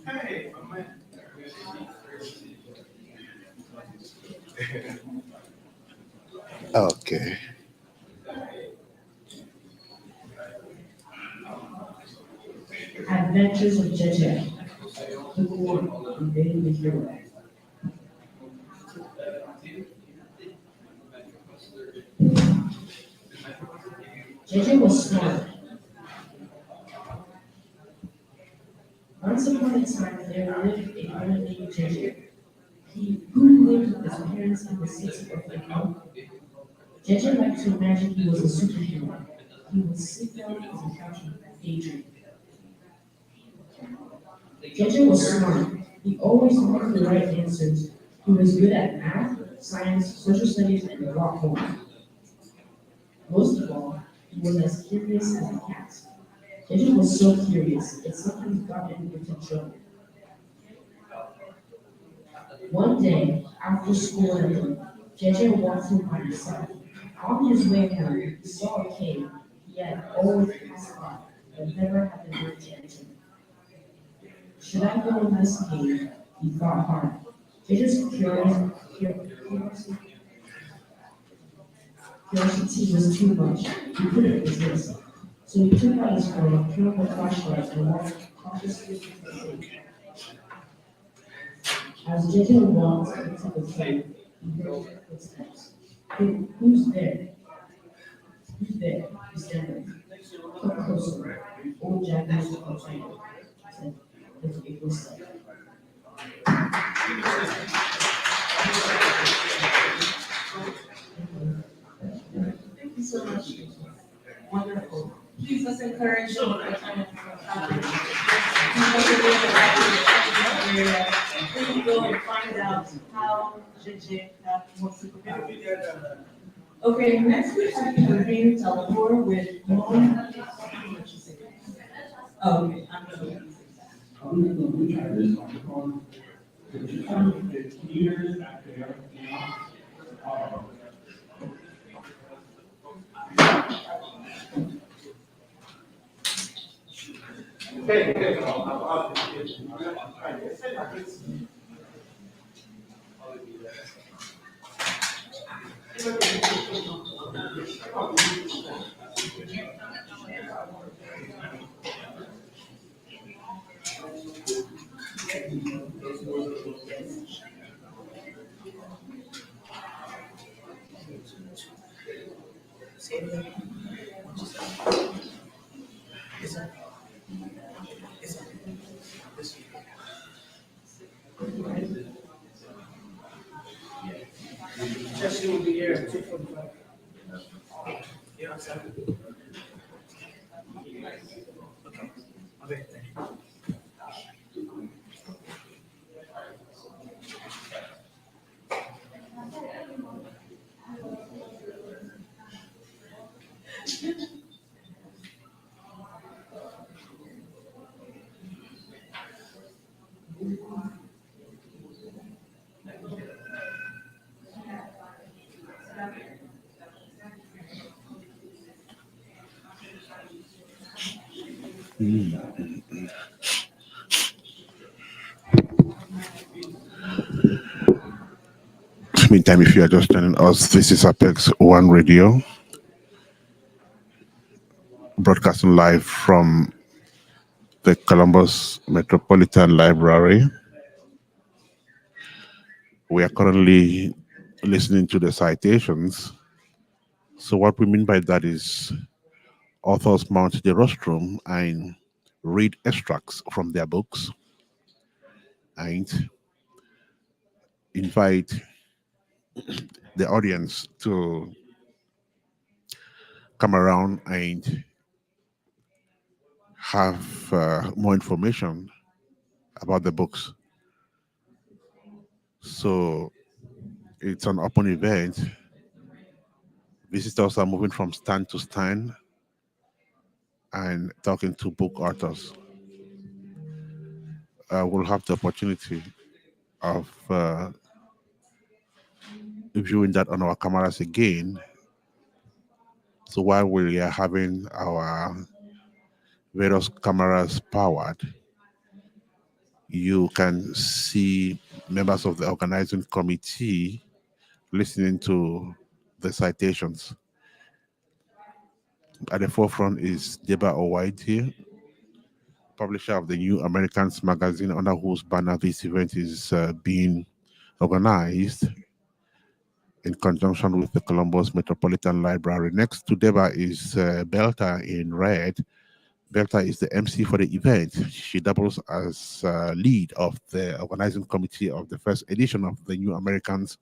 Hey, man. Okay. Adventures of Jeje, the Core, Invading the Hero. Jeje was smart. Once upon a time, there lived a boy named Jeje. Who lived with his parents in the city of Ekenyong. Jeje liked to imagine he was a superhero. He would sit down on the couch and daydream. Jeje was smart. He always knew the right answers. He was good at math, science, social studies, and a lot more. Most of all, he was as curious as a cat. Jeje was so curious that sometimes got him into trouble. One day, after school ended, Jeje walked home by himself. On his way home, he saw a cave he had always passed by, but never had the nerve to enter. Should I go investigate? He thought hard. Jeje's curiosity was too much. He couldn't resist. So he took out his phone, turned on the flashlight, and walked cautiously into the cave. As Jeje walked into the cave, he heard footsteps. Who's there? Who's there? He stammered. Come closer. Old Jack was outside. Said, "There's a footstep." Thank you so much. Wonderful. Please let's encourage people to go and find out how Jeje got more superpowers. Okay, next we have Green Teleport with Mon. Oh, okay, I'm going Jesse will be here at 2:45. Yeah, exactly. Okay, thank you. Meantime, if you are just joining us, this is Apex One Radio, broadcasting live from the Columbus Metropolitan Library. We are currently listening to the citations. So what we mean by that is authors mount the rostrum and read extracts from their books and invite the audience to come around and have more information about the books. So it's an open event. Visitors are moving from stand to stand and talking to book authors. We'll have the opportunity of viewing that on our cameras again. So while we are having our various cameras powered, you can see members of the organizing committee listening to the citations. At the forefront is Deba Uwadiea, publisher of the New Americans magazine, under whose banner this event is being organized in conjunction with the Columbus Metropolitan Library. Next to Deba is Beltha in red. Beltha is the MC for the event. She doubles as lead of the organizing committee of the first edition of the New Americans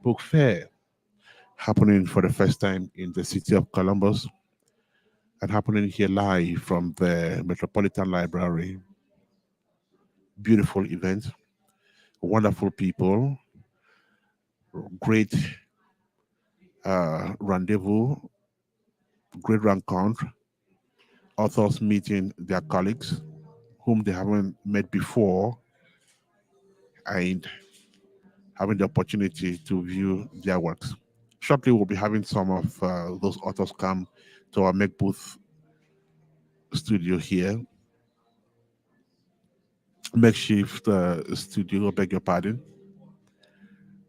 Book Fair, happening for the first time in the city of Columbus and happening here live from the Metropolitan Library. Beautiful event, wonderful people, great rendezvous, great rencontre, authors meeting their colleagues whom they haven't met before and having the opportunity to view their works. Shortly, we'll be having some of those authors come to our Make Booth studio here. Makeshift studio, I beg your pardon.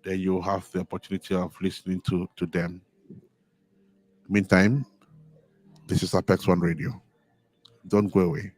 Then you'll have the opportunity of listening to them. Meantime, this is Apex One Radio. Don't go away.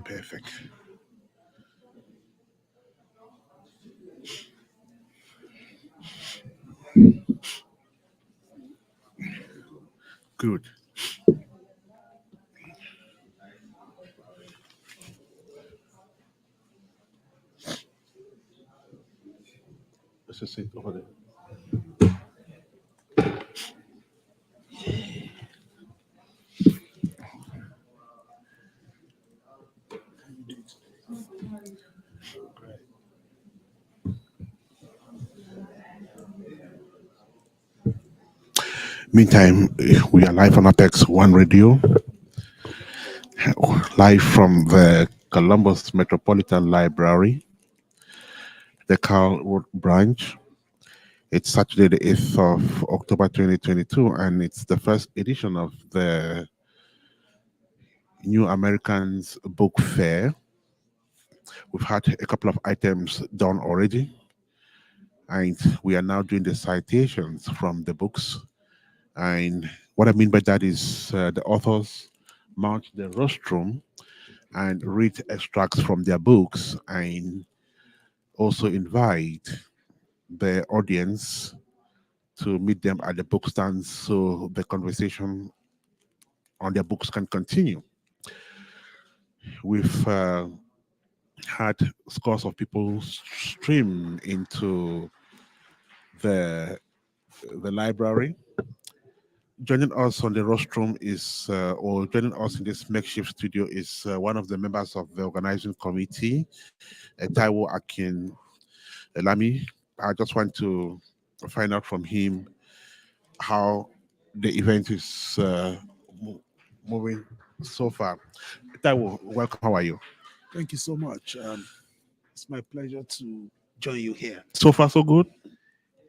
Perfect. Good. There's a seat over there. Meantime, we are live on Apex One Radio, live from the Columbus Metropolitan Library, the Carl Road branch. It's Saturday, the 8th of October 2022, and it's the first edition of the New Americans Book Fair. We've had a couple of items done already, and we are now doing the citations from the books. And what I mean by that is the authors mount the rostrum and read extracts from their books and also invite the audience to meet them at the book stands so the conversation on their books can continue. We've had scores of people stream into the library. Joining us on the rostrum is, or joining us in this makeshift studio is one of the members of the organizing committee, Taiwo Akinlami. I just want to find out from him how the event is moving so far. Taiwo, welcome. How are you? Thank you so much. It's my pleasure to join you here. So far, so good?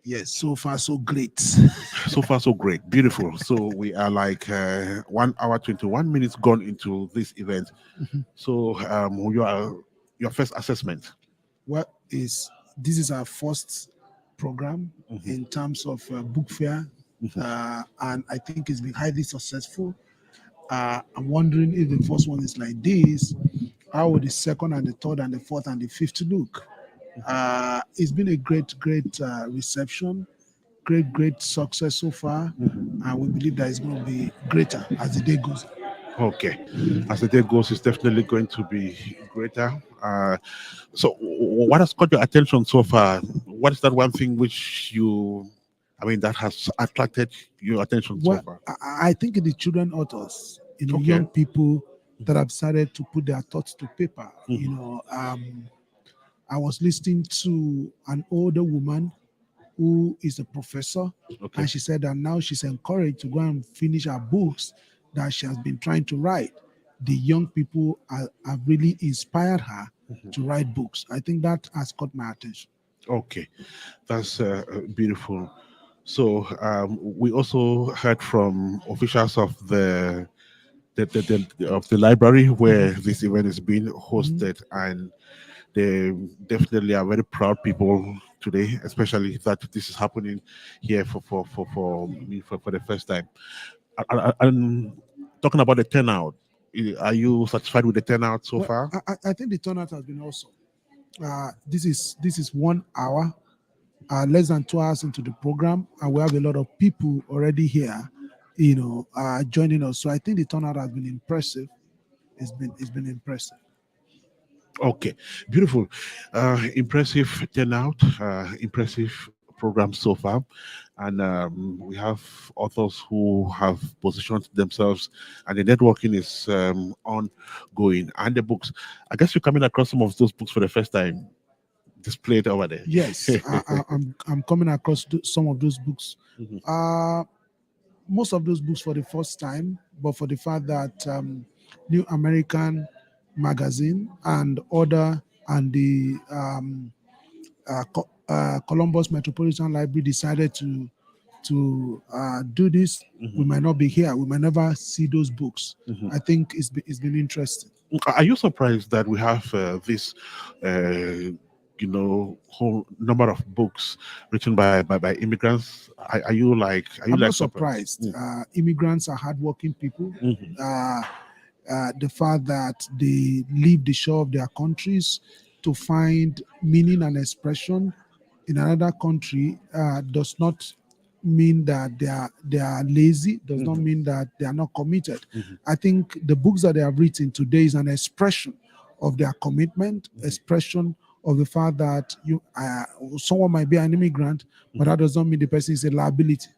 Yes, so far, so great. So far, so great. Beautiful. So we are like 1 hour, 21 minutes gone into this event. So your first assessment? This is our first program in terms of book fair, and I think it's been highly successful. I'm wondering if the first one is like this, how would the second and the third and the fourth and the fifth look? It's been a great reception, great success so far, and we believe that it's going to be greater as the day goes. Okay, as the day goes, it's definitely going to be greater. So, what has caught your attention so far? What is that one thing which that has attracted your attention so far? I think the children authors, young people that have started to put their thoughts to paper. I was listening to an older woman who is a professor, and she said that now she's encouraged to go and finish her books that she has been trying to write. The young people have really inspired her to write books. I think that has caught my attention. Okay, that's beautiful. So we also heard from officials of the library where this event is being hosted, and they definitely are very proud people today, especially that this is happening here for the first time. I'm talking about the turnout. Are you satisfied with the turnout so far? I think the turnout has been awesome. This is 1 hour, less than 2 hours into the program, and we have a lot of people already here, joining us. So I think the turnout has been impressive. It's been impressive. Okay, beautiful. Impressive turnout, impressive program so far. And we have authors who have positioned themselves, and the networking is ongoing. And the books, I guess you're coming across some of those books for the first time displayed over there. Yes, I'm coming across some of those books. Most of those books for the first time, but for the fact that New American Magazine and the Columbus Metropolitan Library decided to do this, we might not be here. We might never see those books. I think it's been interesting. Are you surprised that we have this whole number of books written by immigrants? I'm not surprised. Immigrants are hardworking people. The fact that they leave the shore of their countries to find meaning and expression in another country does not mean that they are lazy, does not mean that they are not committed. I think the books that they have written today is an expression of their commitment, expression of the fact that someone might be an immigrant, but that does not mean the person is a liability.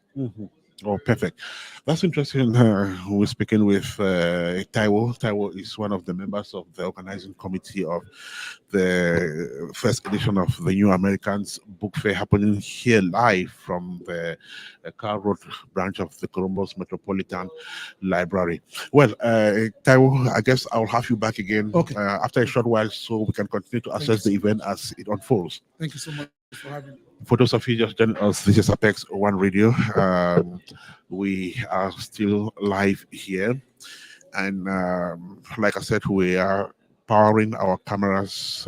Oh, perfect. That's interesting. We're speaking with Taiwo. Taiwo is one of the members of the organizing committee of the first edition of the New Americans Book Fair, happening here live from the Car Road branch of the Columbus Metropolitan Library. Well, Taiwo, I guess I'll have you back again after a short while so we can continue to assess the event as it unfolds. Thank you so much for having me. For those of you just joining us, this is Apex One Radio. We are still live here. And like I said, we are powering our cameras.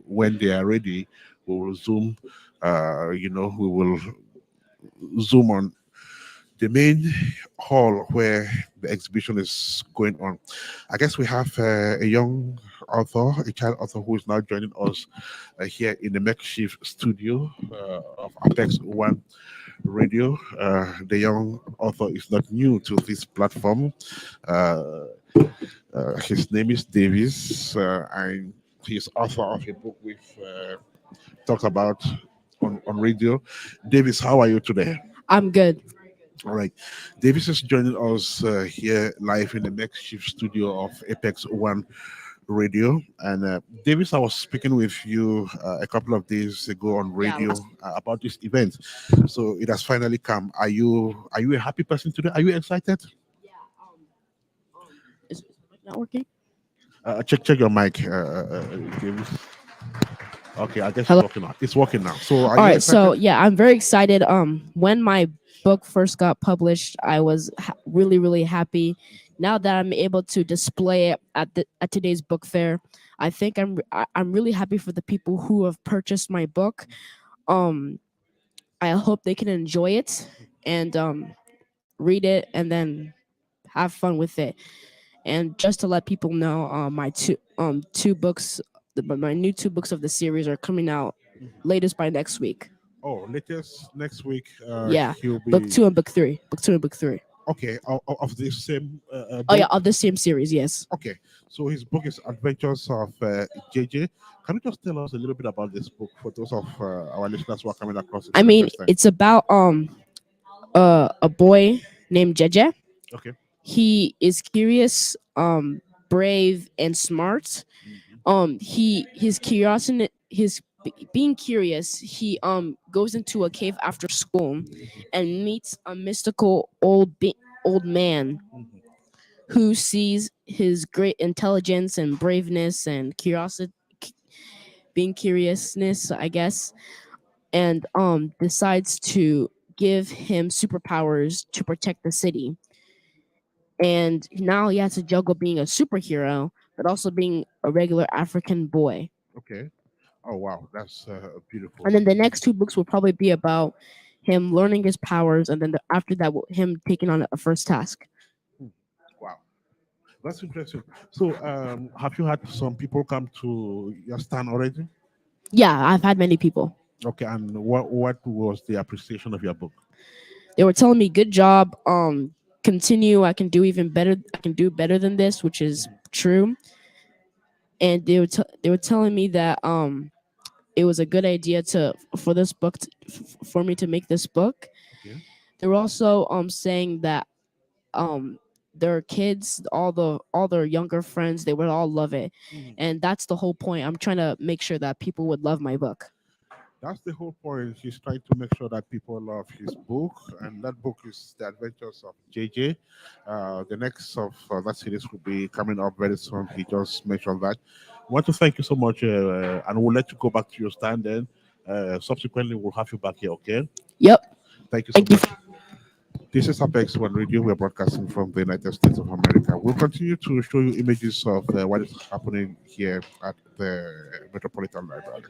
When they are ready, we will zoom. We will zoom on the main hall where the exhibition is going on. I guess we have a young author, a child author who is now joining us here in the makeshift studio of Apex One Radio. The young author is not new to this platform. His name is Davis, and he's author of a book we've talked about on radio. Davis, how are you today? I'm good. All right. Davis is joining us here live in the makeshift studio of Apex One Radio. And Davis, I was speaking with you a couple of days ago on radio about this event. So it has finally come. Are you a happy person today? Are you excited? Is it not working? Check your mic, Davis. Okay, I guess Hello? it's working now. It's working now. So All right, so yeah, I'm very excited. When my book first got published, I was really, really happy. Now that I'm able to display it at today's book fair, I think I'm really happy for the people who have purchased my book. I hope they can enjoy it and read it and then have fun with it. And just to let people know, my two books, my new two books of the series are coming out latest by next week. Oh, latest next week. Yeah, He'll be book 2 and book 3. Book 2 and book 3. Okay, of the same. Oh yeah, of the same series. Yes. Okay, so his book is Adventures of JJ. Can you just tell us a little bit about this book for those of our listeners who are coming across it? I mean, it's about a boy named JJ. Okay. He is curious, brave, and smart. His curiosity, being curious, he goes into a cave after school and meets a mystical old man who sees his great intelligence and braveness and curiosity, being curiousness, I guess, and decides to give him superpowers to protect the city. And now he has to juggle being a superhero, but also being a regular African boy. Okay. Oh wow, that's beautiful. And then the next two books will probably be about him learning his powers, and then after that, him taking on a first task. Wow, that's interesting. So, have you had some people come to your stand already? Yeah, I've had many people. Okay, and what was the appreciation of your book? They were telling me, "Good job. Continue. I can do even better. I can do better than this," which is true. And they were telling me that it was a good idea for this book for me to make this book. Okay. They were also saying that their kids, all their younger friends, they would all love it. And that's the whole point. I'm trying to make sure that people would love my book. That's the whole point. He's trying to make sure that people love his book, and that book is The Adventures of JJ. The next of that series will be coming up very soon. He just mentioned that. I want to thank you so much, and we'll let you go back to your stand then. Subsequently, we'll have you back here, okay? Yep. Thank you so much. This is Apex One Radio. We're broadcasting from the United States of America. We'll continue to show you images of what is happening here at the Metropolitan Library.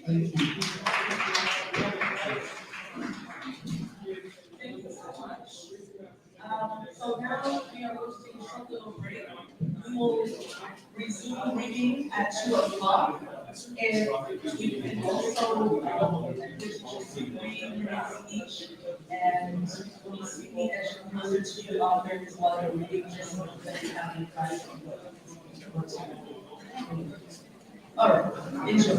Thank you so much. So now we are going to take a short little break. We will resume reading at 2 o'clock. And you can also just 3 minutes each. And we'll see me as you listen to the authors while they're reading just so that you have advice on what's happening. All right, enjoy.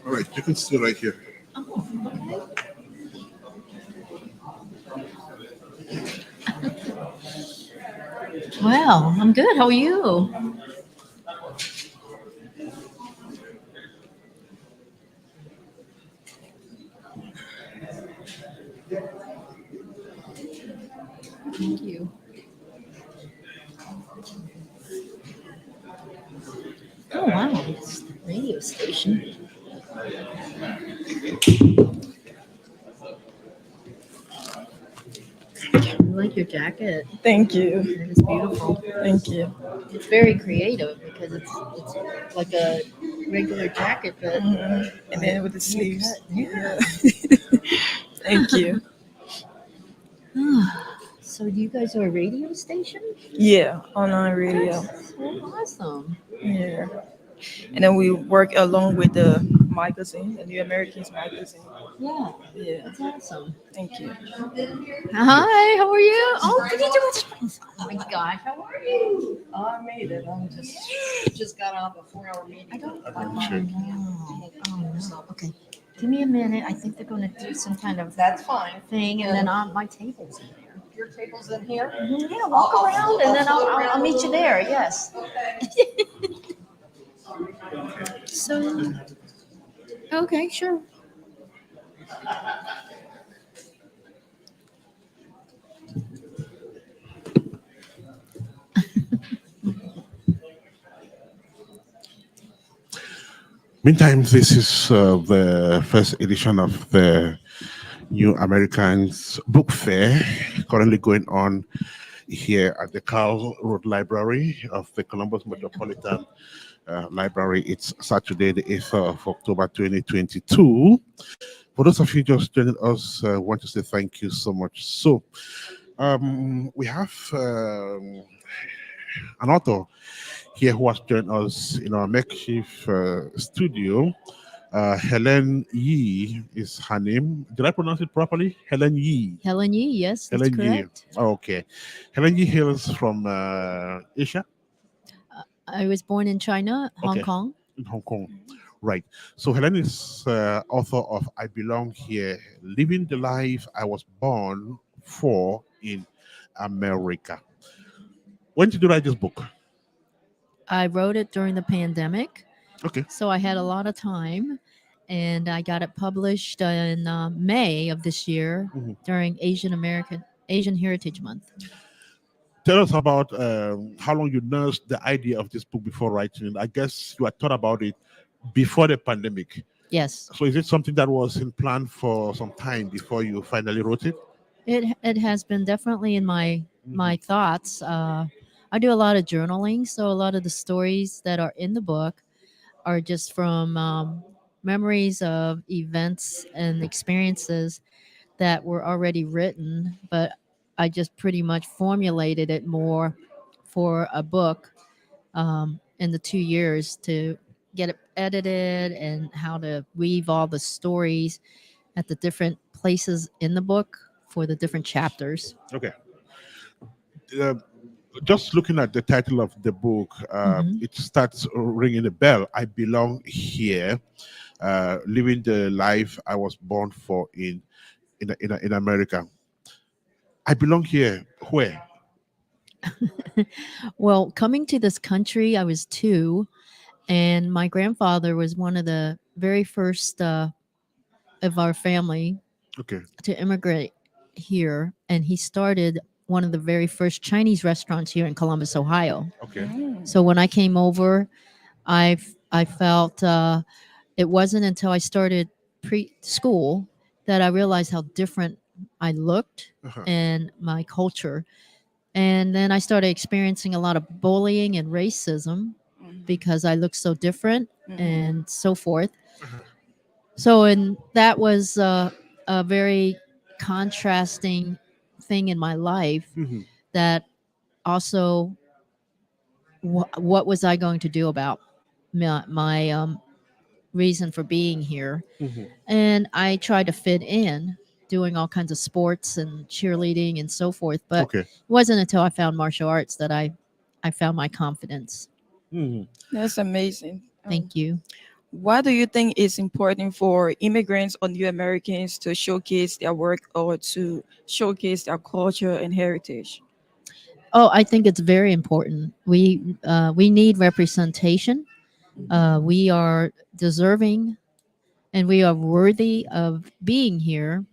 All right, you can stay right here. Well, I'm good. How are you? Thank you. Oh, wow. It's the radio station. I like your jacket. Thank you. It is beautiful. Thank you. It's very creative because it's like a regular jacket, but And then with the sleeves. Yeah. Thank you. So you guys are a radio station? Yeah, online radio. That's so awesome. Yeah. And then we work along with the magazine, the New Americans magazine. Yeah. Yeah. That's awesome. Thank you. Hi, how are you? Oh, did you do it? Oh my gosh, how are you? Oh, I made it. I'm just got off a 4-hour meeting. I don't. Oh no. Okay. Give me a minute. I think they're going to do some kind of That's fine. thing, and then my table's in there. Your table's in here? Yeah, walk around, and then I'll meet you there. Yes. So. Okay, sure. Meantime, this is the first edition of the New Americans Book Fair, currently going on here at the Carl Road Library of the Columbus Metropolitan Library. It's Saturday, the 8th of October, 2022. For those of you just joining us, I want to say thank you so much. So, we have an author here who has joined us in our makeshift studio. Helen Yee is her name. Did I pronounce it properly? Helen Yee. Helen Yee, yes, that's Helen Yee. correct. Okay. Helen Yee hails from Asia. I was born in China, Hong Kong. In Hong Kong. Right. So Helen is author of I Belong Here, Living the Life I Was Born For in America. When did you write this book? I wrote it during the pandemic. Okay. So I had a lot of time, and I got it published in May of this year during Asian Heritage Month. Tell us about how long you nursed the idea of this book before writing it. I guess you had thought about it before the pandemic. Yes. So is it something that was in plan for some time before you finally wrote it? It has been definitely in my thoughts. I do a lot of journaling, so a lot of the stories that are in the book are just from memories of events and experiences that were already written, but I just pretty much formulated it more for a book in the 2 years to get it edited and how to weave all the stories at the different places in the book for the different chapters. Okay. Just looking at the title of the book, it starts ringing a bell. I belong here, living the life I was born for in America. I belong here. Where? Well, coming to this country, I was 2, and my grandfather was one of the very first of our family to immigrate here, and he started one of the very first Chinese restaurants here in Columbus, Ohio. Okay. So when I came over, I felt it wasn't until I started preschool that I realized how different I looked and my culture. And then I started experiencing a lot of bullying and racism because I looked so different and so forth. So, and that was a very contrasting thing in my life that also, what was I going to do about my reason for being here? And I tried to fit in doing all kinds of sports and cheerleading and so forth. But Okay. it wasn't until I found martial arts that I found my confidence. That's amazing. Thank you. Why do you think it's important for immigrants or new Americans to showcase their work or to showcase their culture and heritage? Oh, I think it's very important. We need representation. We are deserving and we are worthy of being here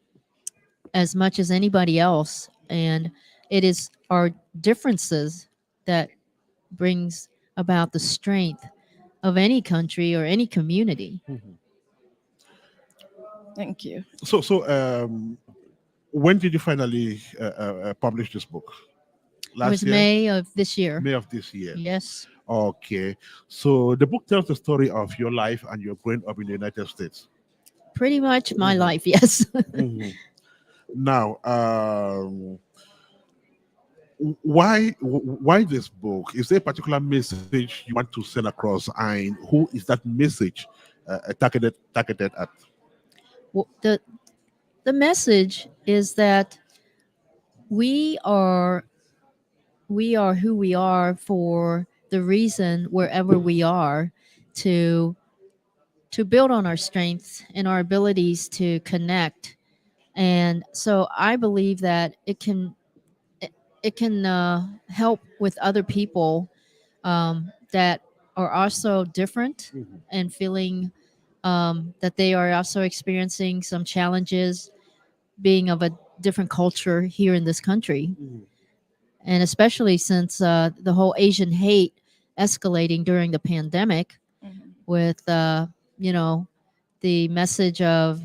as much as anybody else. And it is our differences that brings about the strength of any country or any community. Thank you. So, when did you finally publish this book? It was May of this year. May of this year. Yes. Okay. So the book tells the story of your life and your growing up in the United States. Pretty much my life, yes. Now, why this book? Is there a particular message you want to send across, and who is that message targeted at? Well, the message is that we are who we are for the reason wherever we are to build on our strengths and our abilities to connect. And so I believe that it can help with other people that are also different and feeling that they are also experiencing some challenges being of a different culture here in this country. And especially since the whole Asian hate escalating during the pandemic with, the message of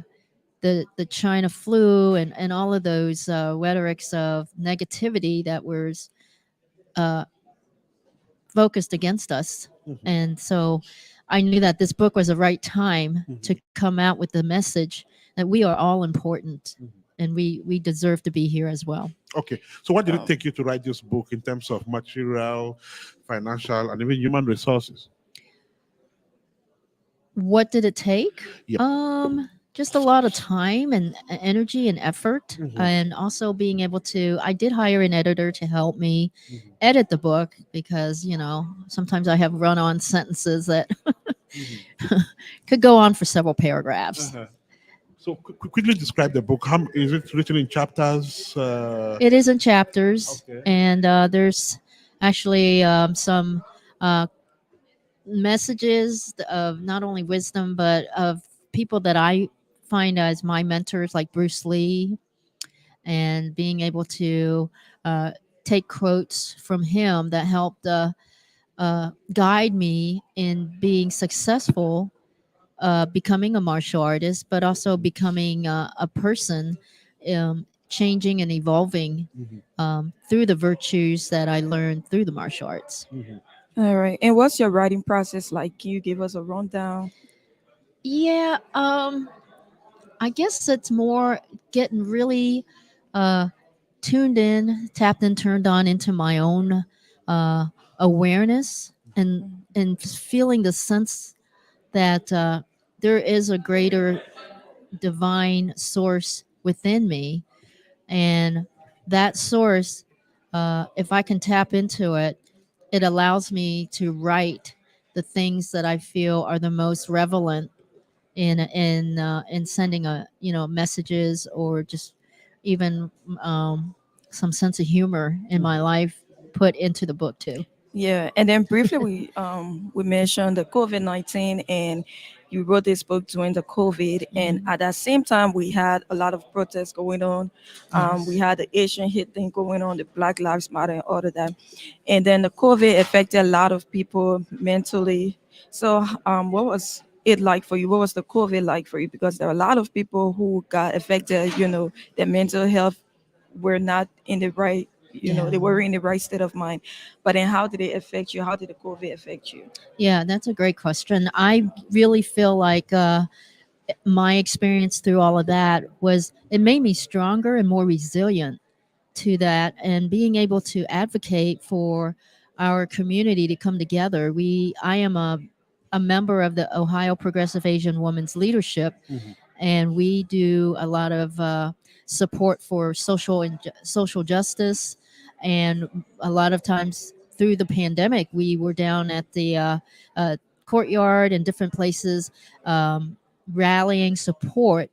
the China flu and all of those rhetorics of negativity that was focused against us. And so I knew that this book was the right time to come out with the message that we are all important and we deserve to be here as well. Okay. So what did it take you to write this book in terms of material, financial, and even human resources? What did it take? Yep. Just a lot of time and energy and effort, and also being able to. I did hire an editor to help me edit the book because sometimes I have run-on sentences that could go on for several paragraphs. So quickly describe the book. How is it written in chapters? It is in chapters, Okay. and there's actually some messages of not only wisdom but of people that I find as my mentors, like Bruce Lee, and being able to take quotes from him that helped guide me in being successful, becoming a martial artist, but also becoming a person, changing and evolving through the virtues that I learned through the martial arts. All right. And what's your writing process like? Can you give us a rundown? Yeah, I guess it's more getting really tuned in, tapped in, turned on into my own awareness and feeling the sense that there is a greater divine source within me, and that source, if I can tap into it, it allows me to write the things that I feel are the most relevant in sending messages, or just even some sense of humor in my life put into the book too. Yeah, and then briefly we mentioned the COVID-19, and you wrote this book during the COVID, and at that same time, we had a lot of protests going on. We had the Asian hate thing going on, the Black Lives Matter, and all of that. And then the COVID affected a lot of people mentally. So, what was it like for you? What was the COVID like for you? Because there are a lot of people who got affected. Their mental health were not in the right. They were in the right state of mind. But then, how did it affect you? How did the COVID affect you? Yeah, that's a great question. I really feel like my experience through all of that was it made me stronger and more resilient to that, and being able to advocate for our community to come together. I am a member of the Ohio Progressive Asian Women's Leadership, and we do a lot of support for social justice. And a lot of times through the pandemic, we were down at the courtyard and different places, rallying support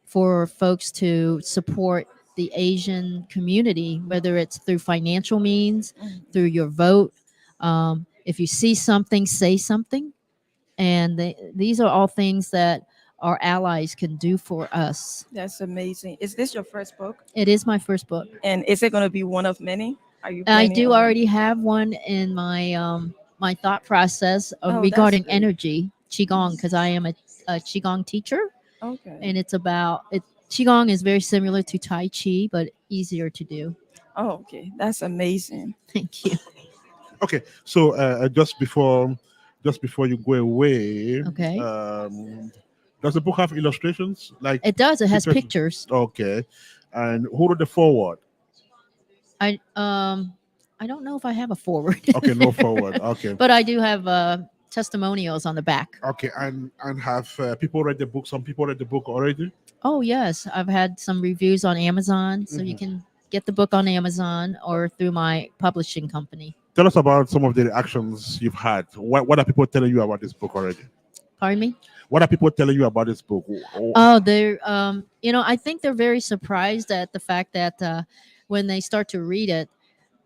for folks to support the Asian community, whether it's through financial means, through your vote. If you see something, say something. And these are all things that our allies can do for us. That's amazing. Is this your first book? It is my first book. And is it going to be one of many? Are you? I planning do on- already have one in my thought process Oh, regarding that's great. energy, qigong, because I am a qigong teacher, Okay. and it's about it. Qigong is very similar to Tai Chi, but easier to do. Oh, okay. That's amazing. Thank you. Okay, so just before you go away, Okay. does the book have illustrations? Like It does. It has pictures. Okay, and who wrote the foreword? I don't know if I have a forward. Okay, no forward. Okay, But I do have testimonials on the back. okay, and have people read the book? Some people read the book already. Oh yes, I've had some reviews on Amazon, so you can get the book on Amazon or through my publishing company. Tell us about some of the reactions you've had. What are people telling you about this book already? Pardon me? What are people telling you about this book? Oh, they're I think they're very surprised at the fact that when they start to read it,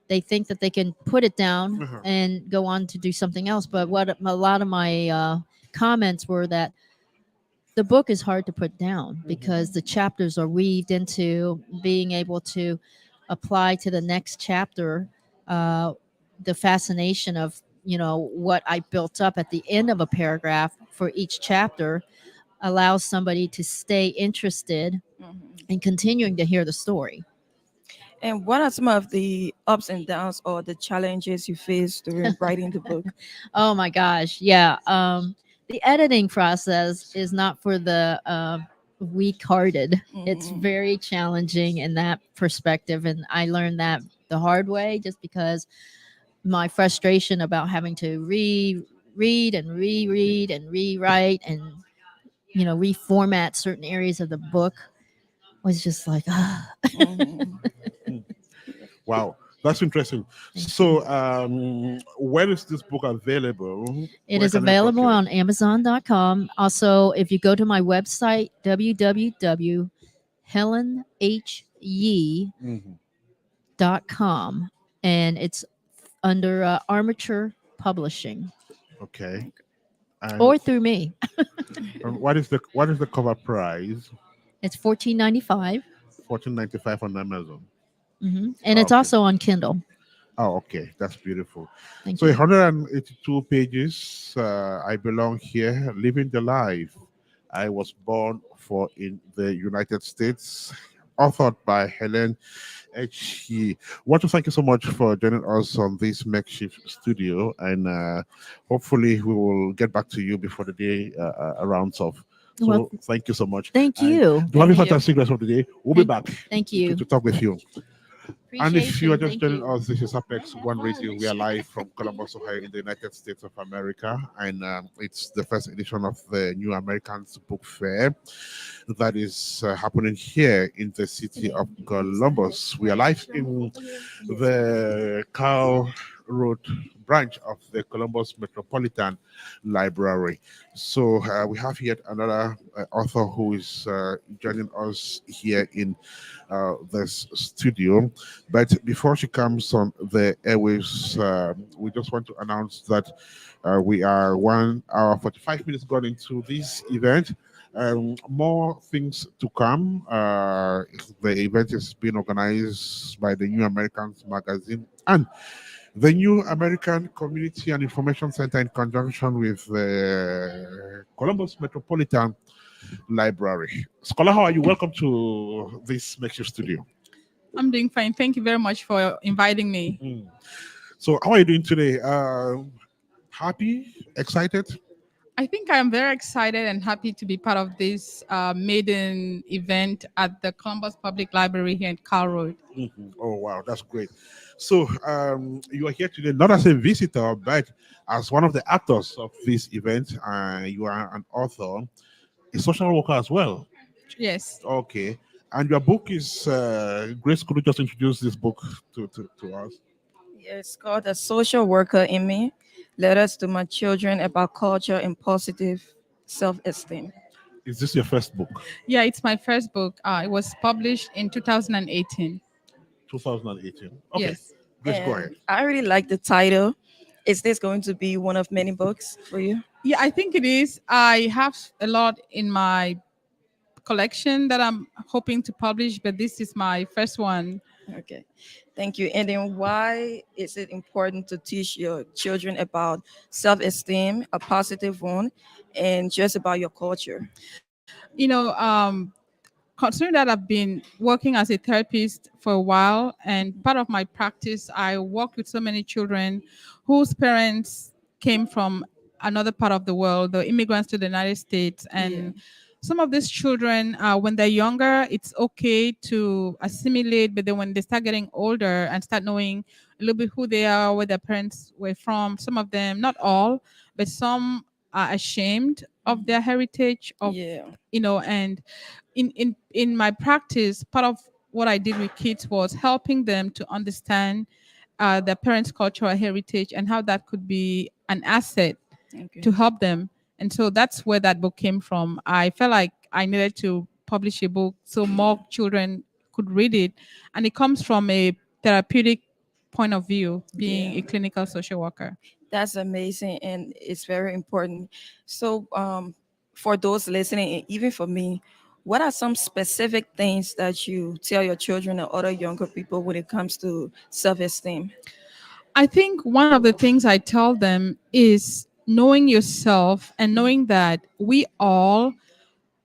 they think that they can put it down and go on to do something else. But what a lot of my comments were that the book is hard to put down because the chapters are weaved into being able to apply to the next chapter the fascination of what I built up at the end of a paragraph for each chapter allows somebody to stay interested in continuing to hear the story. And what are some of the ups and downs or the challenges you faced during writing the book? Oh my gosh, yeah. The editing process is not for the weak-hearted. It's very challenging in that perspective, and I learned that the hard way just because my frustration about having to reread and reread and rewrite and reformat certain areas of the book was just like Wow, that's interesting. So where is this book available? It Where is can I available procure? on Amazon.com. Also, if you go to my website, www.helenhye.com, and it's under Armature Publishing. Okay. Or through me. What is the cover price? It's $14.95. $14.95 on Amazon. And it's Okay. also on Kindle. Oh, okay, that's beautiful. Thank So you. 182 pages. I belong here, living the life I was born for in the United States. Authored by Helen H. Want to thank you so much for joining us on this makeshift studio, and hopefully we will get back to you before the day rounds off. So Well, thank you so much. Thank And you. do have a Thank you. fantastic rest of the day. We'll be back. Thank you. To talk with you. And if you are just Appreciation, joining us, this is Apex One Radio. We are live from Columbus, Ohio, in the United States of America, and it's the first edition of the New Americans Book Fair that is happening here in the city of Columbus. We are live in the Road branch of the Columbus Metropolitan Library. So we have yet another author who is joining us here in this studio. But before she comes on the airwaves, we just want to announce that we are 1 hour 45 minutes gone into this event. More things to come. The event is being organized by the New Americans magazine and the New American Community and Information Center in conjunction with the Columbus Metropolitan Library. Scholar, how are you? Welcome to this makeshift studio. I'm doing fine. Thank you very much for inviting me. So, how are you doing today? Happy? Excited? I think I am very excited and happy to be part of this Maiden event at the Columbus Public Library here in Cal Road. Oh, wow, that's great. So, you are here today not as a visitor, but as one of the actors of this event. You are an author, a social worker as well. Yes. Okay. And your book is, Grace, could you just introduce this book to us? Yeah, it's called A Social Worker in Me, Letters to My Children About Culture and Positive Self-Esteem. Is this your first book? Yeah, it's my first book. It was published in 2018. 2018. Okay. Yes. Grace, go ahead. I really like the title. Is this going to be one of many books for you? Yeah, I think it is. I have a lot in my collection that I'm hoping to publish, but this is my first one. Okay, thank you. And then why is it important to teach your children about self-esteem, a positive one, and just about your culture? You know, considering that I've been working as a therapist for a while, and part of my practice, I work with so many children whose parents came from another part of the world, the immigrants to the United States. And some of these children, when they're younger, it's okay to assimilate, but then when they start getting older and start knowing a little bit who they are, where their parents were from, some of them, not all, but some are ashamed of their heritage, of and in my practice, part of what I did with kids was helping them to understand their parents' cultural heritage and how that could be an asset to help them. And so that's where that book came from. I felt like I needed to publish a book so more children could read it. And it comes from a therapeutic point of view, being a clinical social worker. That's amazing, and it's very important. So, for those listening, and even for me, what are some specific things that you tell your children or other younger people when it comes to self-esteem? I think one of the things I tell them is knowing yourself and knowing that we all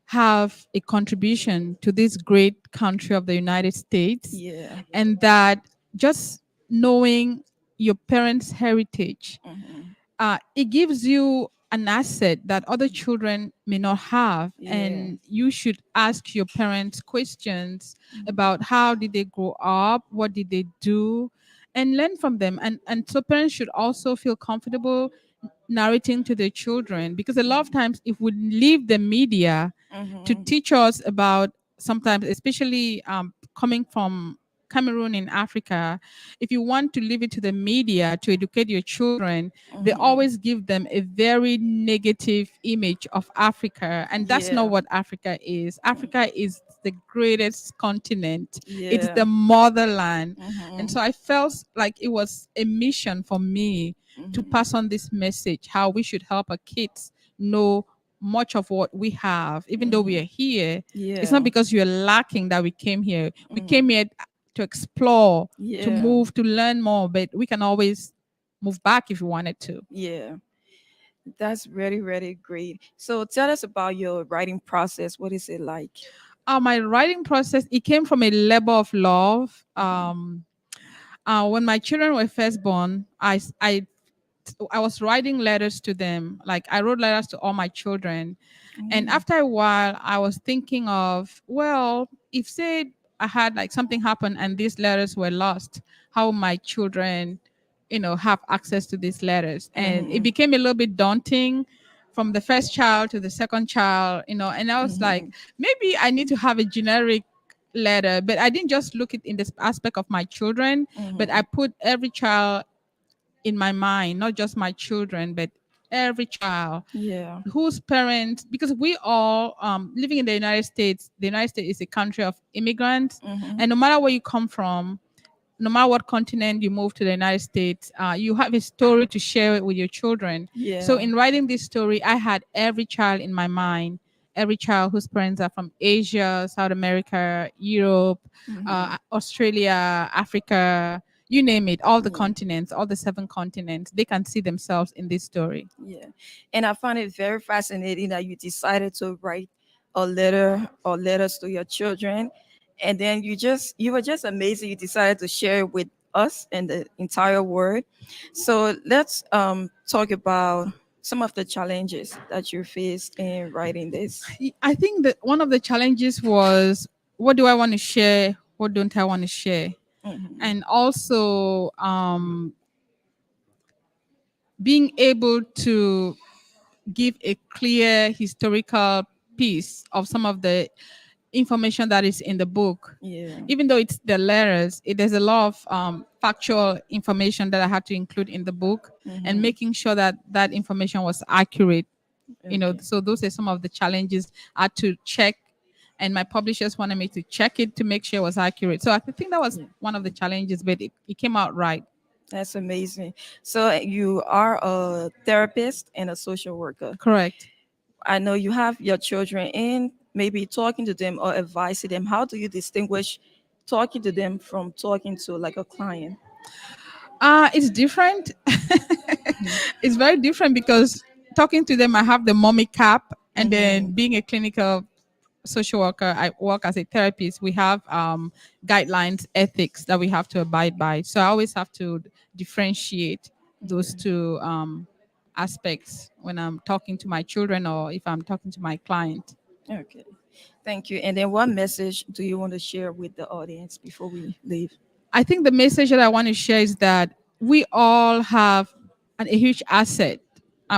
have a contribution to this great country of the United States. Yeah. And that just knowing your parents' heritage, it gives you an asset that other children may not have. And you should ask your parents questions about how did they grow up, what did they do, and learn from them. And so parents should also feel comfortable narrating to their children, because a lot of times if we leave the media to teach us about, sometimes especially coming from Cameroon in Africa, if you want to leave it to the media to educate your children, they always give them a very negative image of Africa. And that's not what Africa is. Africa is the greatest continent. It's the motherland. And so I felt like it was a mission for me to pass on this message, how we should help our kids know much of what we have, even though we are here. It's not because you're lacking that we came here. We came here to explore, to move, to learn more, but we can always move back if we wanted to. Yeah, that's really, really great. So tell us about your writing process. What is it like? My writing process, it came from a labor of love. When my children were first born, I was writing letters to them. Like I wrote letters to all my children. And after a while, I was thinking of, well, if say I had like something happen and these letters were lost, how my children, have access to these letters. And it became a little bit daunting from the first child to the second child, and I was like, maybe I need to have a generic letter, but I didn't just look at in this aspect of my children, but I put every child in my mind, not just my children, but every child whose parents, because we all living in the United States is a country of immigrants, and no matter where you come from, no matter what continent you move to the United States, you have a story to share with your children. So in writing this story, I had every child in my mind, every child whose parents are from Asia, South America, Europe, Australia, Africa, you name it, all the continents, all the 7 continents, they can see themselves in this story. Yeah. And I find it very fascinating that you decided to write a letter or letters to your children. And then you were just amazing. You decided to share it with us and the entire world. So let's talk about some of the challenges that you faced in writing this. I think that one of the challenges was, what do I want to share? What don't I want to share? And also being able to give a clear historical piece of some of the information that is in the book. Even though it's the letters, there's a lot of factual information that I had to include in the book, and making sure that that information was accurate. So those are some of the challenges I had to check, and my publishers wanted me to check it to make sure it was accurate. So I think that was one of the challenges, but it came out right. That's amazing. So you are a therapist and a social worker. Correct. I know you have your children in, maybe talking to them or advising them. How do you distinguish talking to them from talking to like a client? It's different. It's very different because talking to them, I have the mommy cap, and then being a clinical social worker, I work as a therapist. We have guidelines, ethics that we have to abide by. So I always have to differentiate those two aspects when I'm talking to my children or if I'm talking to my client. Okay, thank you. And then what message do you want to share with the audience before we leave? I think the message that I want to share is that we all have a huge asset.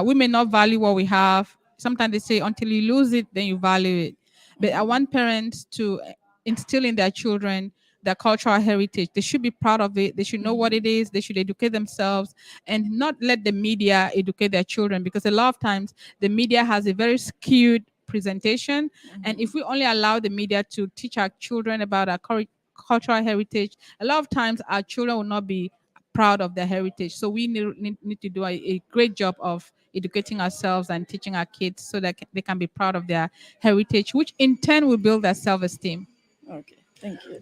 We may not value what we have. Sometimes they say until you lose it, then you value it. But I want parents to instill in their children their cultural heritage. They should be proud of it. They should know what it is. They should educate themselves and not let the media educate their children, because a lot of times the media has a very skewed presentation. And if we only allow the media to teach our children about our cultural heritage, a lot of times our children will not be proud of their heritage. So we need to do a great job of educating ourselves and teaching our kids so that they can be proud of their heritage, which in turn will build their self-esteem. Okay, thank you.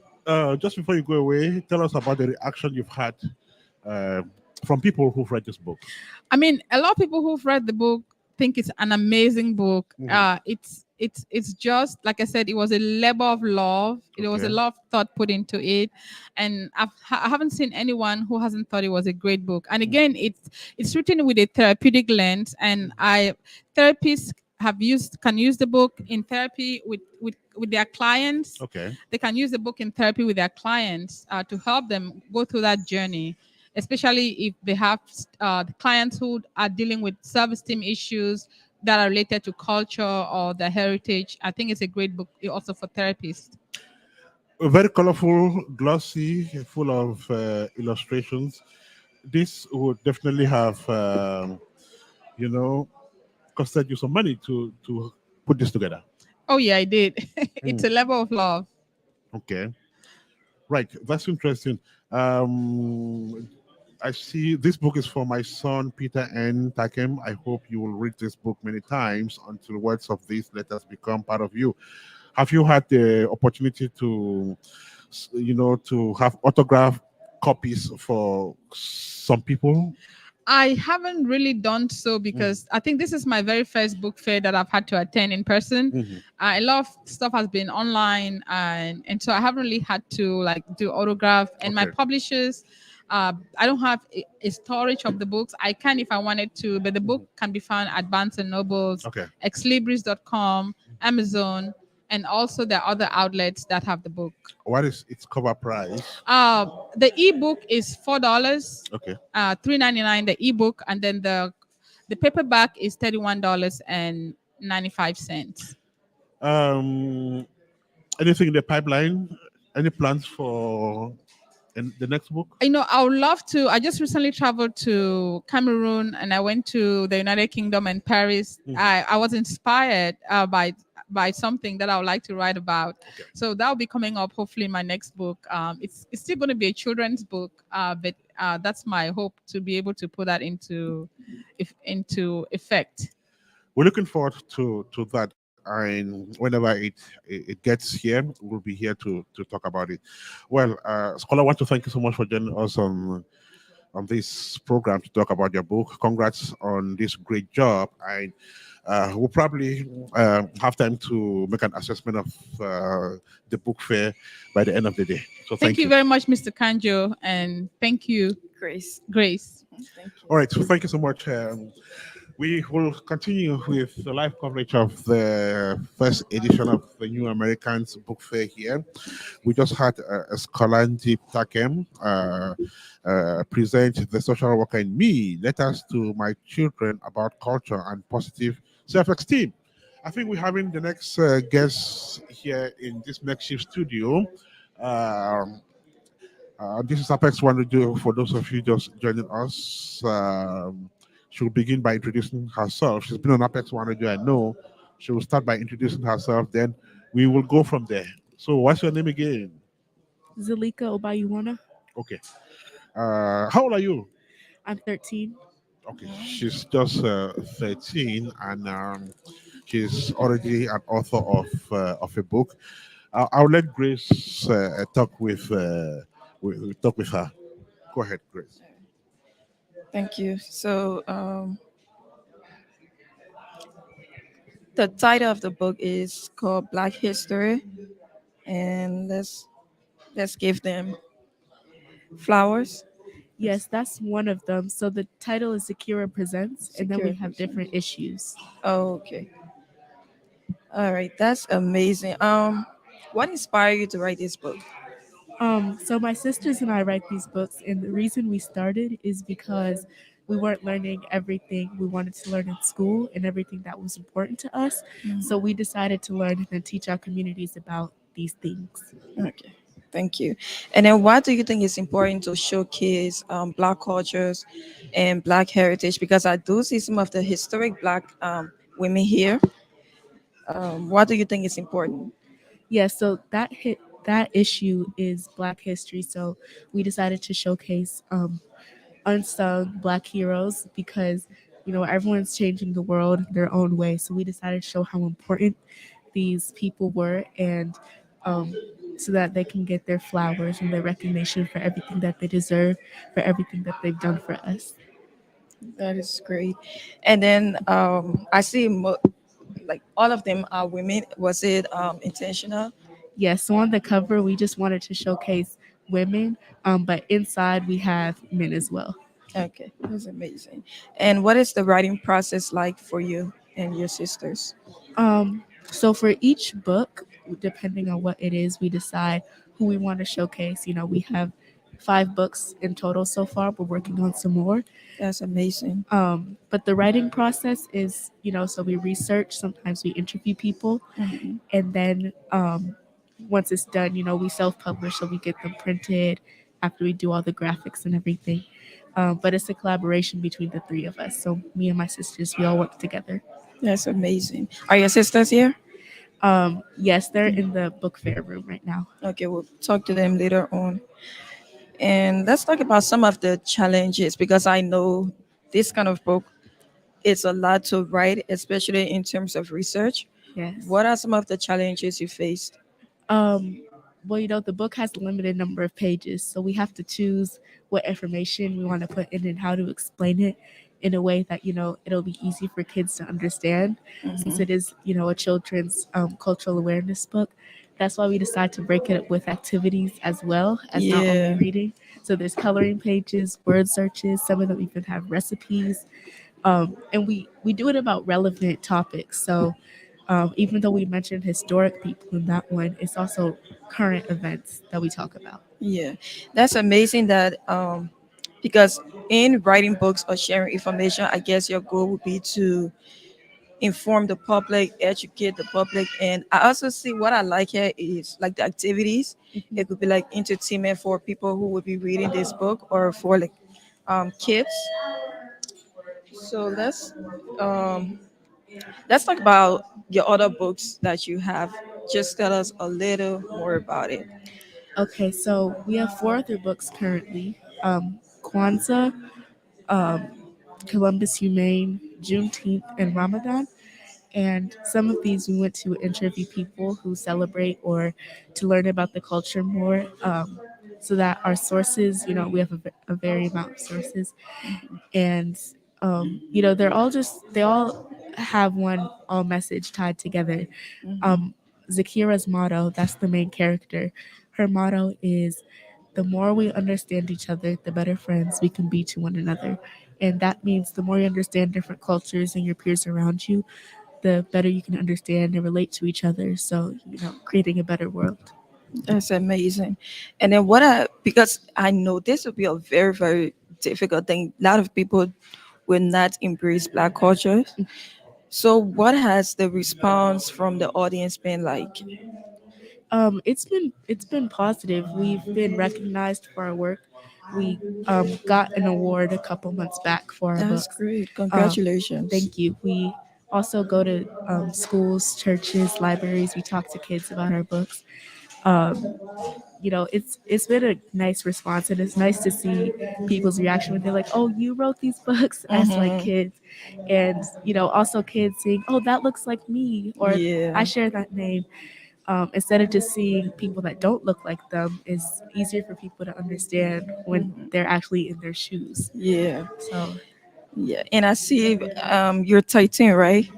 Just before you go away, tell us about the reaction you've had from people who've read this book. I mean, a lot of people who've read the book think it's an amazing book. It's just, like I said, it was a labor of love. There was a lot of thought put into it, and I haven't seen anyone who hasn't thought it was a great book. And again, it's written with a therapeutic lens, and therapists can use the book in therapy with their clients. Okay. They can use the book in therapy with their clients to help them go through that journey, especially if they have clients who are dealing with self-esteem issues that are related to culture or their heritage. I think it's a great book also for therapists. Very colorful, glossy, full of illustrations. This would definitely have, costed you some money to put this together. Oh yeah, I did. It's a level of love. Okay. Right. That's interesting. I see this book is for my son, Peter N. Takem. I hope you will read this book many times until words of these letters become part of you. Have you had the opportunity to have autograph copies for some people? I haven't really done so because I think this is my very first book fair that I've had to attend in person. A lot of stuff has been online, and so I haven't really had to do autograph. And my publishers, I don't have a storage of the books. I can if I wanted to, but the book can be found at Barnes and Nobles, exlibris.com, Amazon, and also there are other outlets that have the book. What is its cover price? The ebook is $4. Okay. $3.99 the ebook, and then the paperback is $31.95. Anything in the pipeline? Any plans for And the next book? I would love to. I just recently traveled to Cameroon and I went to the United Kingdom and Paris. I was inspired by something that I would like to write about. So that will be coming up hopefully in my next book. It's still going to be a children's book, but that's my hope to be able to put that into effect. We're looking forward to that, and whenever it gets here, we'll be here to talk about it. Well, Scholar, I want to thank you so much for joining us on this program to talk about your book. Congrats on this great job, and we'll probably have time to make an assessment of the book fair by the end of the day. So Thank you very much, Mr. Kanjo, and thank you, Grace. Grace. All right, so thank you so much. We will continue with the live coverage of the first edition of the New Americans Book Fair here. We just had a scholar, Deep Takem, present The Social Worker in Me, Letters to My Children About Culture and Positive Self-Esteem. I think we're having the next guest here in this makeshift studio. This is Apex One Radio for those of you just joining us. She'll begin by introducing herself. She's been on Apex One Radio, I know. She will start by introducing herself, then we will go from there. So, what's your name again? Zalika Obayuwana. Okay. How old are you? I'm 13. Okay, she's just 13, and she's already an author of a book. I'll let Grace talk with her. Go ahead, Grace. Thank you. So, the title of the book is called Black History, and let's give them flowers. Yes, that's one of them. So the title is Sakura Presents, and then we Sakura have different issues. Oh, okay. All right, that's amazing. What inspired you to write this book? So my sisters and I write these books, and the reason we started is because we weren't learning everything we wanted to learn in school and everything that was important to us. So we decided to learn and then teach our communities about these things. Okay, thank you. And then, why do you think it's important to showcase Black cultures and Black heritage? Because I do see some of the historic Black women here. Why do you think it's important? Yeah, so that issue is Black history. So we decided to showcase unsung Black heroes because everyone's changing the world their own way. So we decided to show how important these people were, and so that they can get their flowers and their recognition for everything that they deserve, for everything that they've done for us. That is great. And then I see like all of them are women. Was it intentional? Yes, so on the cover, we just wanted to showcase women, but inside we have men as well. Okay, that's amazing. And what is the writing process like for you and your sisters? So for each book, depending on what it is, we decide who we want to showcase. We have 5 books in total so far. We're working on some more. That's amazing. But the writing process is, so we research. Sometimes we interview people, and then once it's done, we self-publish, so we get them printed after we do all the graphics and everything. But it's a collaboration between the 3 of us. So me and my sisters, we all work together. That's amazing. Are your sisters here? Yes, they're in the book fair room right now. Okay, we'll talk to them later on. And let's talk about some of the challenges, because I know this kind of book, it's a lot to write, especially in terms of research. Yes. What are some of the challenges you faced? Well, the book has a limited number of pages, so we have to choose what information we want to put in and how to explain it in a way that, it'll be easy for kids to understand, since it is, a children's cultural awareness book. That's why we decide to break it up with activities as well as not only reading. So there's coloring pages, word searches, some of them even have recipes. And we do it about relevant topics. So even though we mentioned historic people in that one, it's also current events that we talk about. Yeah, that's amazing that because in writing books or sharing information, I guess your goal would be to inform the public, educate the public. And I also see what I like here is like the activities. It could be like entertainment for people who would be reading this book, or for like kids. So let's talk about your other books that you have. Just tell us a little more about it. Okay, so we have four other books currently. Kwanzaa, um, Columbus Humane, Juneteenth, and Ramadan. And some of these we went to interview people who celebrate, or to learn about the culture more, so that our sources, we have a very amount of sources. And, they all have one all message tied together. Zakira's motto, that's the main character. Her motto is, the more we understand each other, the better friends we can be to one another. And that means the more you understand different cultures and your peers around you, the better you can understand and relate to each other. So, creating a better world. That's amazing. And then because I know this will be a very, very difficult thing. A lot of people will not embrace Black culture. So, what has the response from the audience been like? It's been positive. We've been recognized for our work. We got an award a couple months back for our That's books. great. Congratulations. Thank you. We also go to schools, churches, libraries. We talk to kids about our books. It's been a nice response, and it's nice to see people's reaction when they're like, "Oh, you wrote these books," as like kids, and also kids saying, "Oh, that looks like me," or Yeah. "I share that name." Instead of just seeing people that don't look like them, is easier for people to understand when they're actually in their shoes. Yeah. So Yeah. And I see you're 13, right?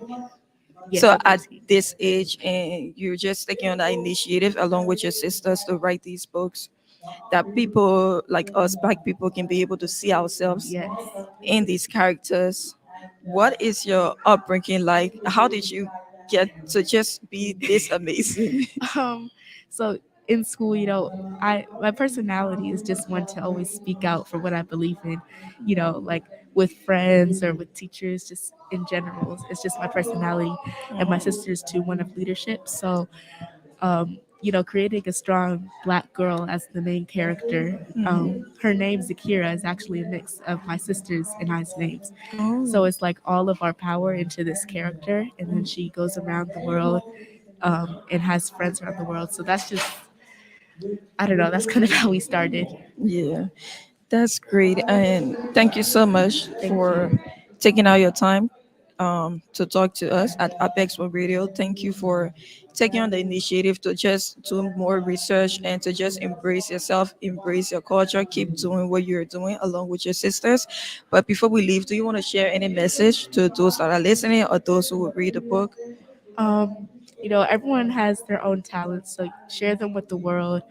yes, So I'm at 13. this age, and you're just taking on that initiative along with your sisters to write these books, that people like us, Black people, can be able to see ourselves Yes. in these characters. What is your upbringing like? How did you get to just be this amazing? um so in school, I my personality is just one to always speak out for what I believe in, like with friends or with teachers, just in general. It's just my personality. And my sisters too, one of leadership. So creating a strong Black girl as the main character. Her name Zakira is actually a mix of my sister's and I's names. So it's like all of our power into this character, and then she goes around the world and has friends around the world. So that's just, I don't know, that's kind of how we started. Yeah, that's great. And thank you so much for taking out your time to talk to us at Apex Web Radio. Thank you for taking on the initiative to just do more research and to just embrace yourself, embrace your culture, keep doing what you're doing along with your sisters. But before we leave, do you want to share any message to those that are listening or those who will read the book? Everyone has their own talents, so share them with the world.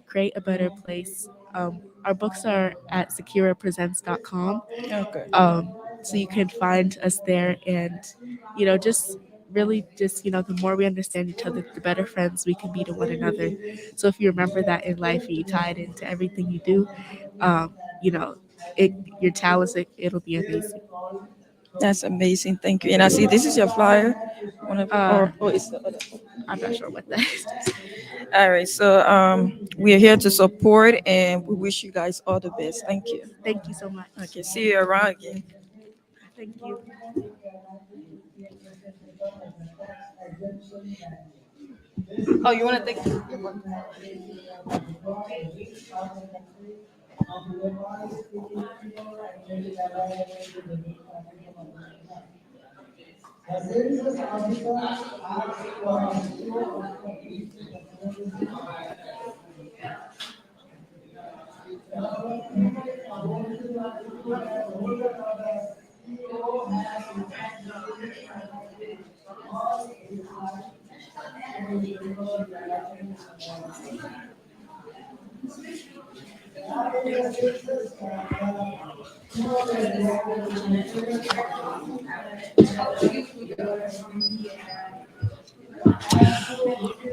Create a better place. Our books are at sekirapresents.com. Okay. So you can find us there, and just really just the more we understand each other, the better friends we can be to one another. So if you remember that in life and you tie it into everything you do, you know your talents, it'll be amazing. That's amazing. Thank you. And I see this is your flyer. It's the other. I'm not sure what that is. All right. So we are here to support, and we wish you guys all the best. Thank you. Thank you so much. Okay. See you around again. Thank you. Oh, you want to take?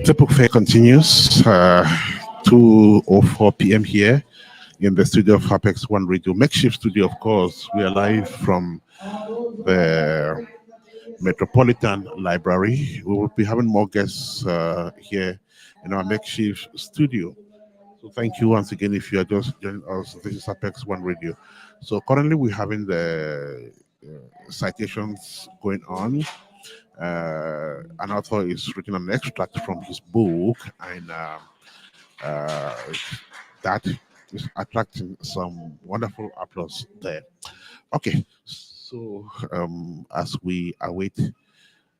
The book fair continues 2:04 p.m. here in the studio of Apex One Radio, makeshift studio, of course. We are live from the Metropolitan Library. We will be having more guests here in our makeshift studio. So thank you once again if you are just joining us. This is Apex One Radio. So currently we're having the citations going on. An author is reading an extract from his book, and uh, that is attracting some wonderful applause there. Okay, so as we await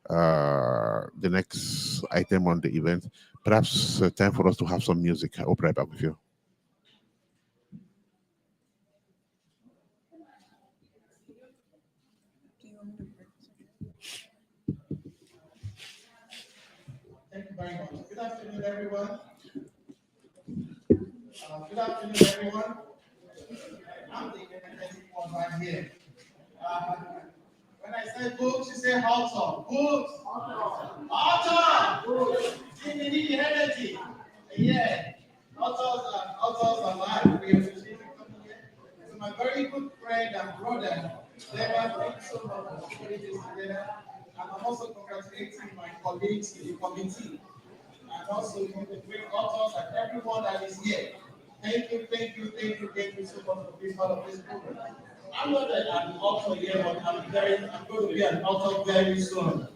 the next item on the event, perhaps time for us to have some music. I'll be right back with you. Thank you very much. Good afternoon, everyone. Good afternoon, everyone. I'm the energetic one right here. When I say books, you say author. Books. Author. See, we need the energy. Yeah. Authors are live. We appreciate you coming here. So my very good friend and brother, Deba, thank you so much for putting this together. And I'm also congratulating my colleagues in the committee, and also the great authors and everyone that is here. Thank you so much for being part of this program. I'm not an author yet, but I'm going to be an author very soon.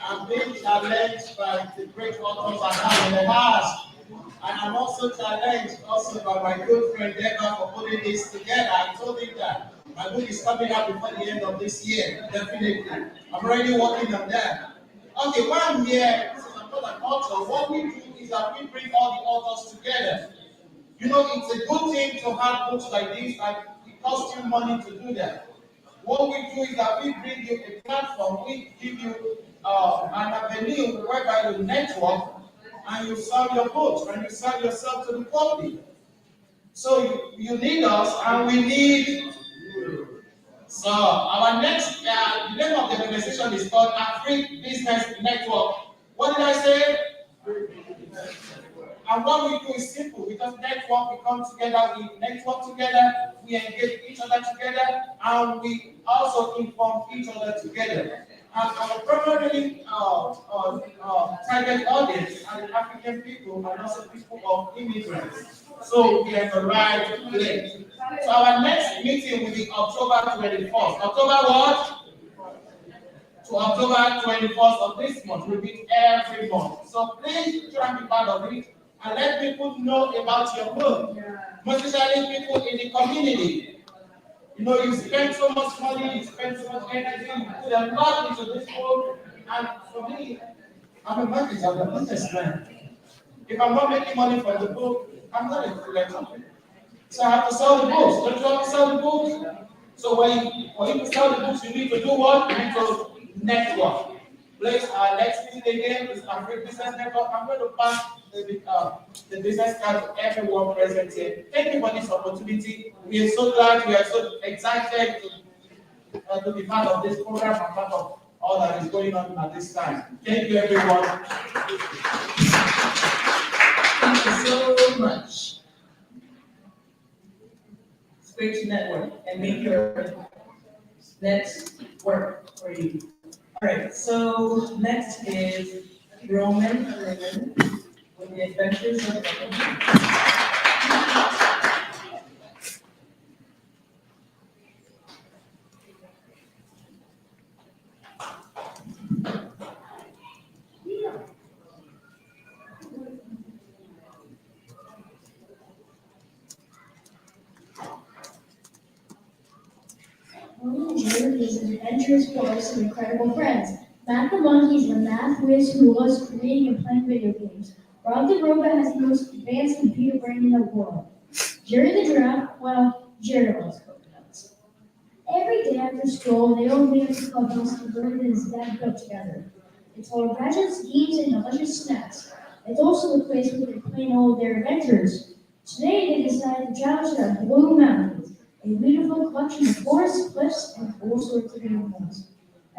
I'm being challenged by the great authors I have in the past. And I'm also challenged by my good friend Deba for putting this together. I told him that my book is coming out before the end of this year, definitely. I'm already working on that. Okay, while I'm here, since I'm not an author, what we do is that we bring all the authors together. You know, it's a good thing to have books like this, and it costs you money to do that. What we do is that we bring you a platform, we give you an avenue whereby you network and you sell your books and you sell yourself to the public. So you need us and we need you. So our next, the name of the organization is called African Business Network. What did I say? And what we do is simple. We just network, we come together, we network together, we engage each other together, and we also inform each other together. And our primary target audience are the African people and also people of immigrants. So we are in the right place. So our next meeting will be October 21st. October what? To October 21st of this month. We meet every month. So please try and be part of it and let people know about your book. Most especially people in the community. You know, you spend so much money, you spend so much energy, you put a lot into this book. And for me, I'm a marketer, I'm a businessman. If I'm not making money from the book, I'm not a collector. So I have to sell the books. Don't you have to sell the books? So for you to sell the books, you need to do what? You need to network. Please, our next meeting again is African Business Network. I'm going to pass the business card to everyone present here. Thank you for this opportunity. We are so glad, we are so excited to be part of this program and part of all that is going on at this time. Thank you, everyone. Thank you so much. It's great to network and make your next work for you. All right, so next is Roman with the Adventures of Ekenyong. Jerry is an adventurous boy with some incredible friends. Matt the monkey is a math whiz who loves creating and playing video games. Rob the robot has the most advanced computer brain in the world. Jerry the giraffe, well, Jerry loves coconuts. Every day after school, they all meet at the clubhouse to learn and his dad put together. It's full of gadgets, games, and delicious snacks. It's also the place where they plan all of their adventures. Today, they decided to travel to the Blue Mountains, a beautiful collection of forests, cliffs, and all sorts of animals.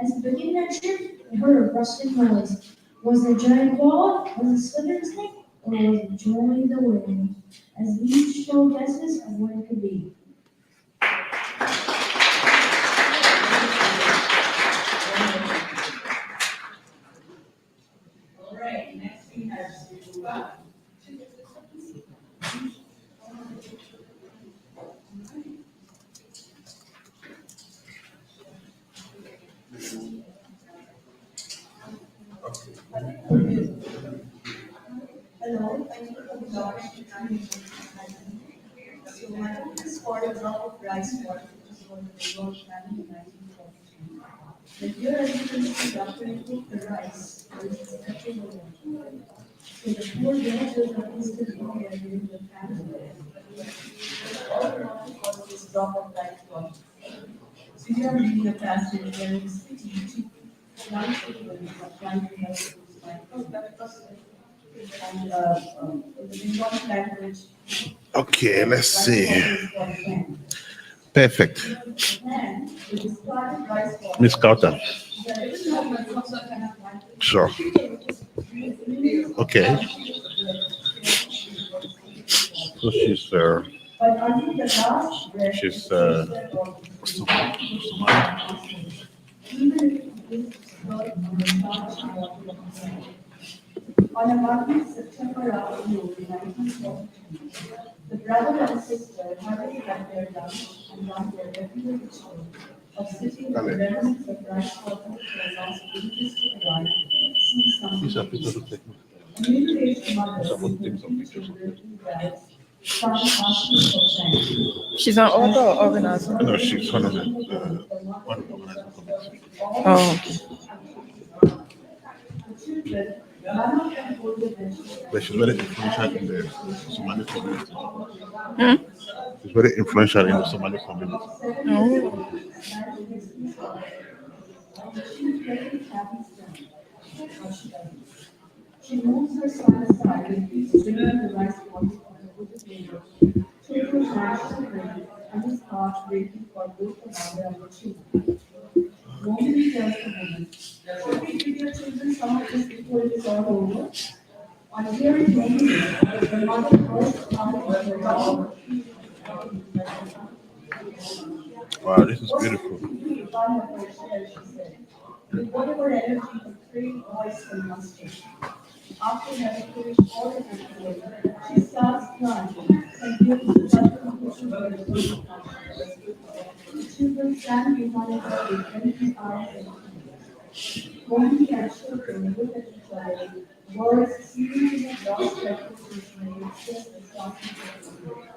As they began their trip, they heard a rustling noise. Was it a giant claw? Was it slithering snake? Or was it joy the wind? As these show guesses of what it could be. So I took this for a drop of rice water, which is what they wrote back in 1942. The here as you can see, after you cook the rice, there is a special water. So the poor villagers of Eastern India during the famine, all the water was this drop of rice water. So here I'm reading a passage where in the city, young children are trying to help those and in the Bengali language. Okay, let's see. Perfect. Miss Kawther. Sure. Okay. So she's On a monthly September afternoon in 1942, the brother and sister having had their lunch and done their regular ritual of sitting in the remnants of rice water for the last ages to arrive, see something. A middle-aged mother with her three children in bags found asking for thanks. She's an author or organizer? No, she's one of the organizing committee. Oh, okay. The children, none of them older than But she's very influential in the Somali community. Hmm? She's very influential in the Somali community. Oh. She moves her son aside and keeps bringing the rice water on the wooden table. Children dash to bring and his heart breaking for both the mother and the children. Nobody tells the woman, should we give your children some of this before it is all over? On hearing this, the mother bursts out of her mouth. Wow, this is beautiful. With whatever energy the trained voice can muster. After having finished all the ritual, she starts crying and gives the children the children stand behind her with empty eyes and tears. Women and children look at each other, words seemingly lost their position and express the starting of the spirit.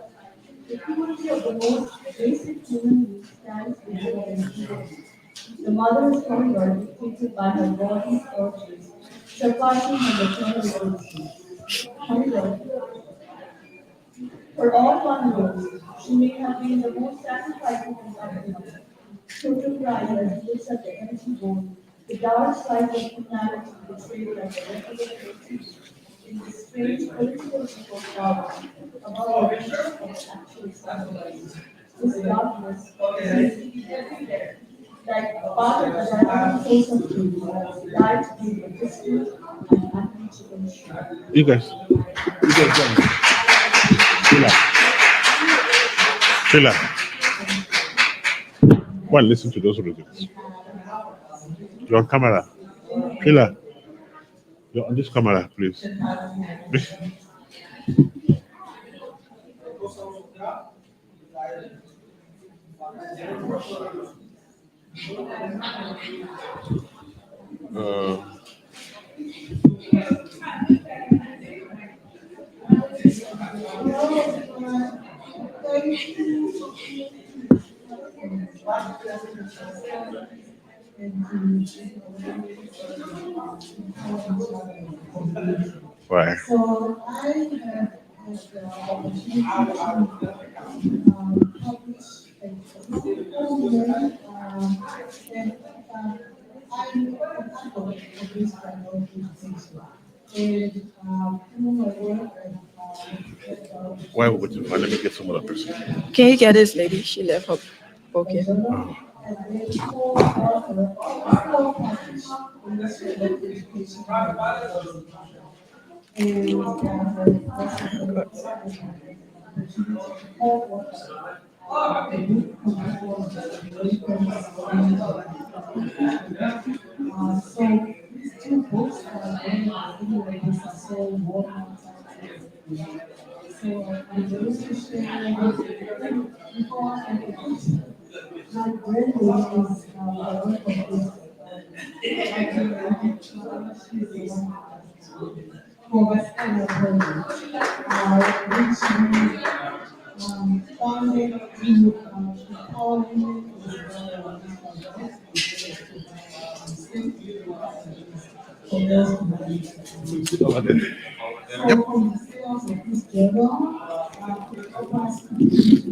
The purity of the most basic human need stands before them today. The mother is hunger dictated by her body's urges, surpassing her maternal instincts. Hunger, for all one knows, she may have been the most sacrificing companion. Toto cries as he looks at the empty bone, the dark side of humanity betrayed by the regular proceeds in this strange political eco power above the reach of actual sacrifice. This darkness is everywhere. Like part of the dynamic force of truth, light in the distant and unreachable shore. You guys go. Sheila. Go and listen to those rhythms. You're on camera. Sheila. You're on this camera, please. Why? So I have had the opportunity to publish a poem, and I'm responsible for this kind of presentation. And through my work, Why would you? Let me get some other person. Can you get this lady? She left her. Okay. So these two books are very so warm. So I'm going to share before I begin. My grandmother is one of this. For what kind of which founded empowering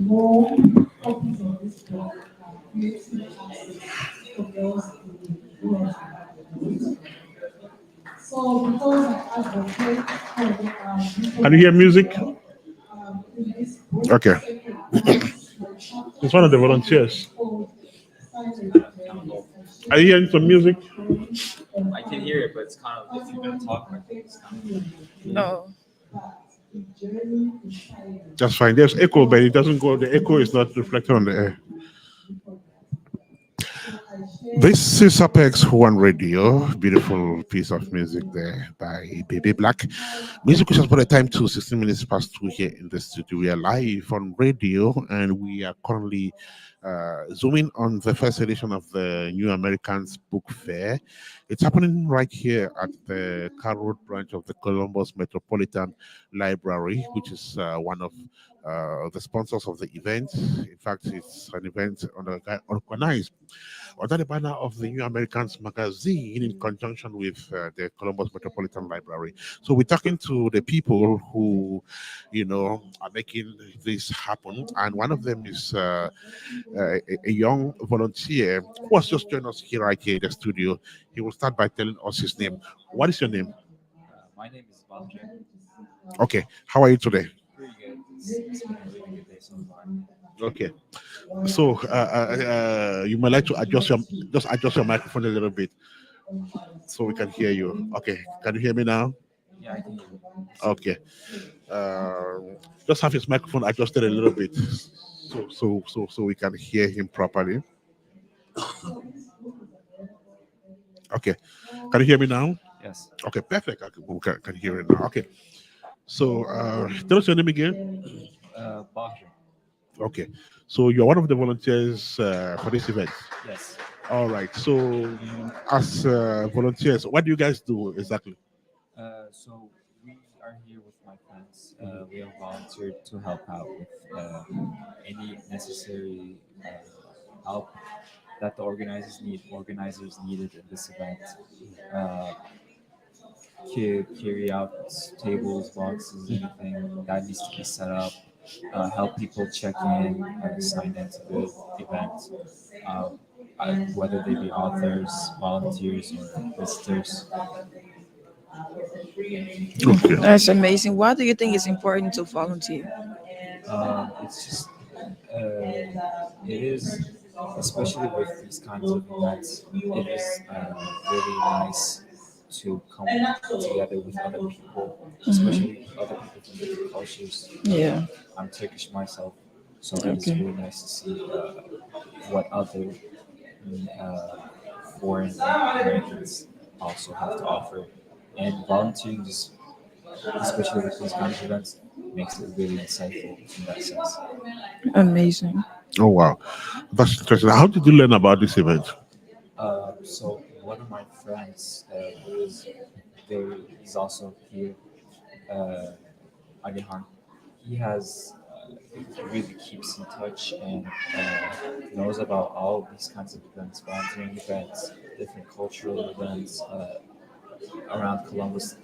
more copies of this book, creating access for girls who are so because I advocate for Can you hear music? Okay. It's one of the volunteers. Are you hearing some music? I can hear it, but it's kind of, if you're going to talk, I think it's kind of. No. That's fine. There's echo, but it doesn't go. The echo is not reflected on the air. This is Apex One Radio. Beautiful piece of music there by Baby Black. Music was for the time to 16 minutes past 2 here in the studio. We are live on radio and we are currently zooming on the first edition of the New Americans Book Fair. It's happening right here at the Car Road branch of the Columbus Metropolitan Library, which is one of the sponsors of the event. In fact, it's an event organized under the banner of the New Americans magazine in conjunction with the Columbus Metropolitan Library. So we're talking to the people who, are making this happen. And one of them is a young volunteer who has just joined us here right here in the studio. He will start by telling us his name. What is your name? My name is Wanye. Okay. How are you today? Pretty good. It's been a really good day so far. Okay. So you might like to adjust your microphone a little bit so we can hear you. Okay. Can you hear me now? Yeah, I can hear you. Okay. Just have his microphone adjusted a little bit so we can hear him properly. Okay. Can you hear me now? Yes. Okay, perfect. Okay, we can hear it now. Okay. So tell us your name again. Bahri. Okay. So you're one of the volunteers for this event. Yes. All right. So as volunteers, what do you guys do exactly? So we are here with my friends. We have volunteered to help out with any necessary help that the organizers needed in this event. Carry out tables, boxes, anything that needs to be set up. Help people check in, sign into the event, whether they be authors, volunteers, or visitors. Okay. That's amazing. Why do you think it's important to volunteer? It's just, it is, especially with these kinds of events, it is really nice to come together with other people, especially other people from different cultures. Yeah. I'm Turkish myself, so it is really nice to see what other foreign Americans also have to offer. And volunteering, just especially with these kind of events, makes it really insightful in that sense. Amazing. Oh wow, that's interesting. How did you learn about this event? So one of my friends who is there, he's also here, Alihan. He has he really keeps in touch and knows about all these kinds of events, volunteering events, different cultural events around Columbus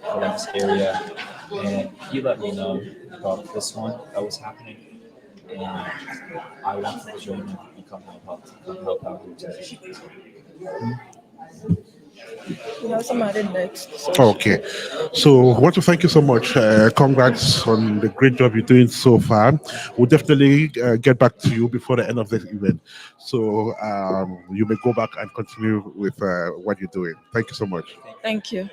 area, and he let me know about this one that was happening, and I wanted to join him and come help out here today. We have somebody next. Okay, so I want to thank you so much. Congrats on the great job you're doing so far. We'll definitely get back to you before the end of the event. So you may go back and continue with what you're doing. Thank you so much. Thank you.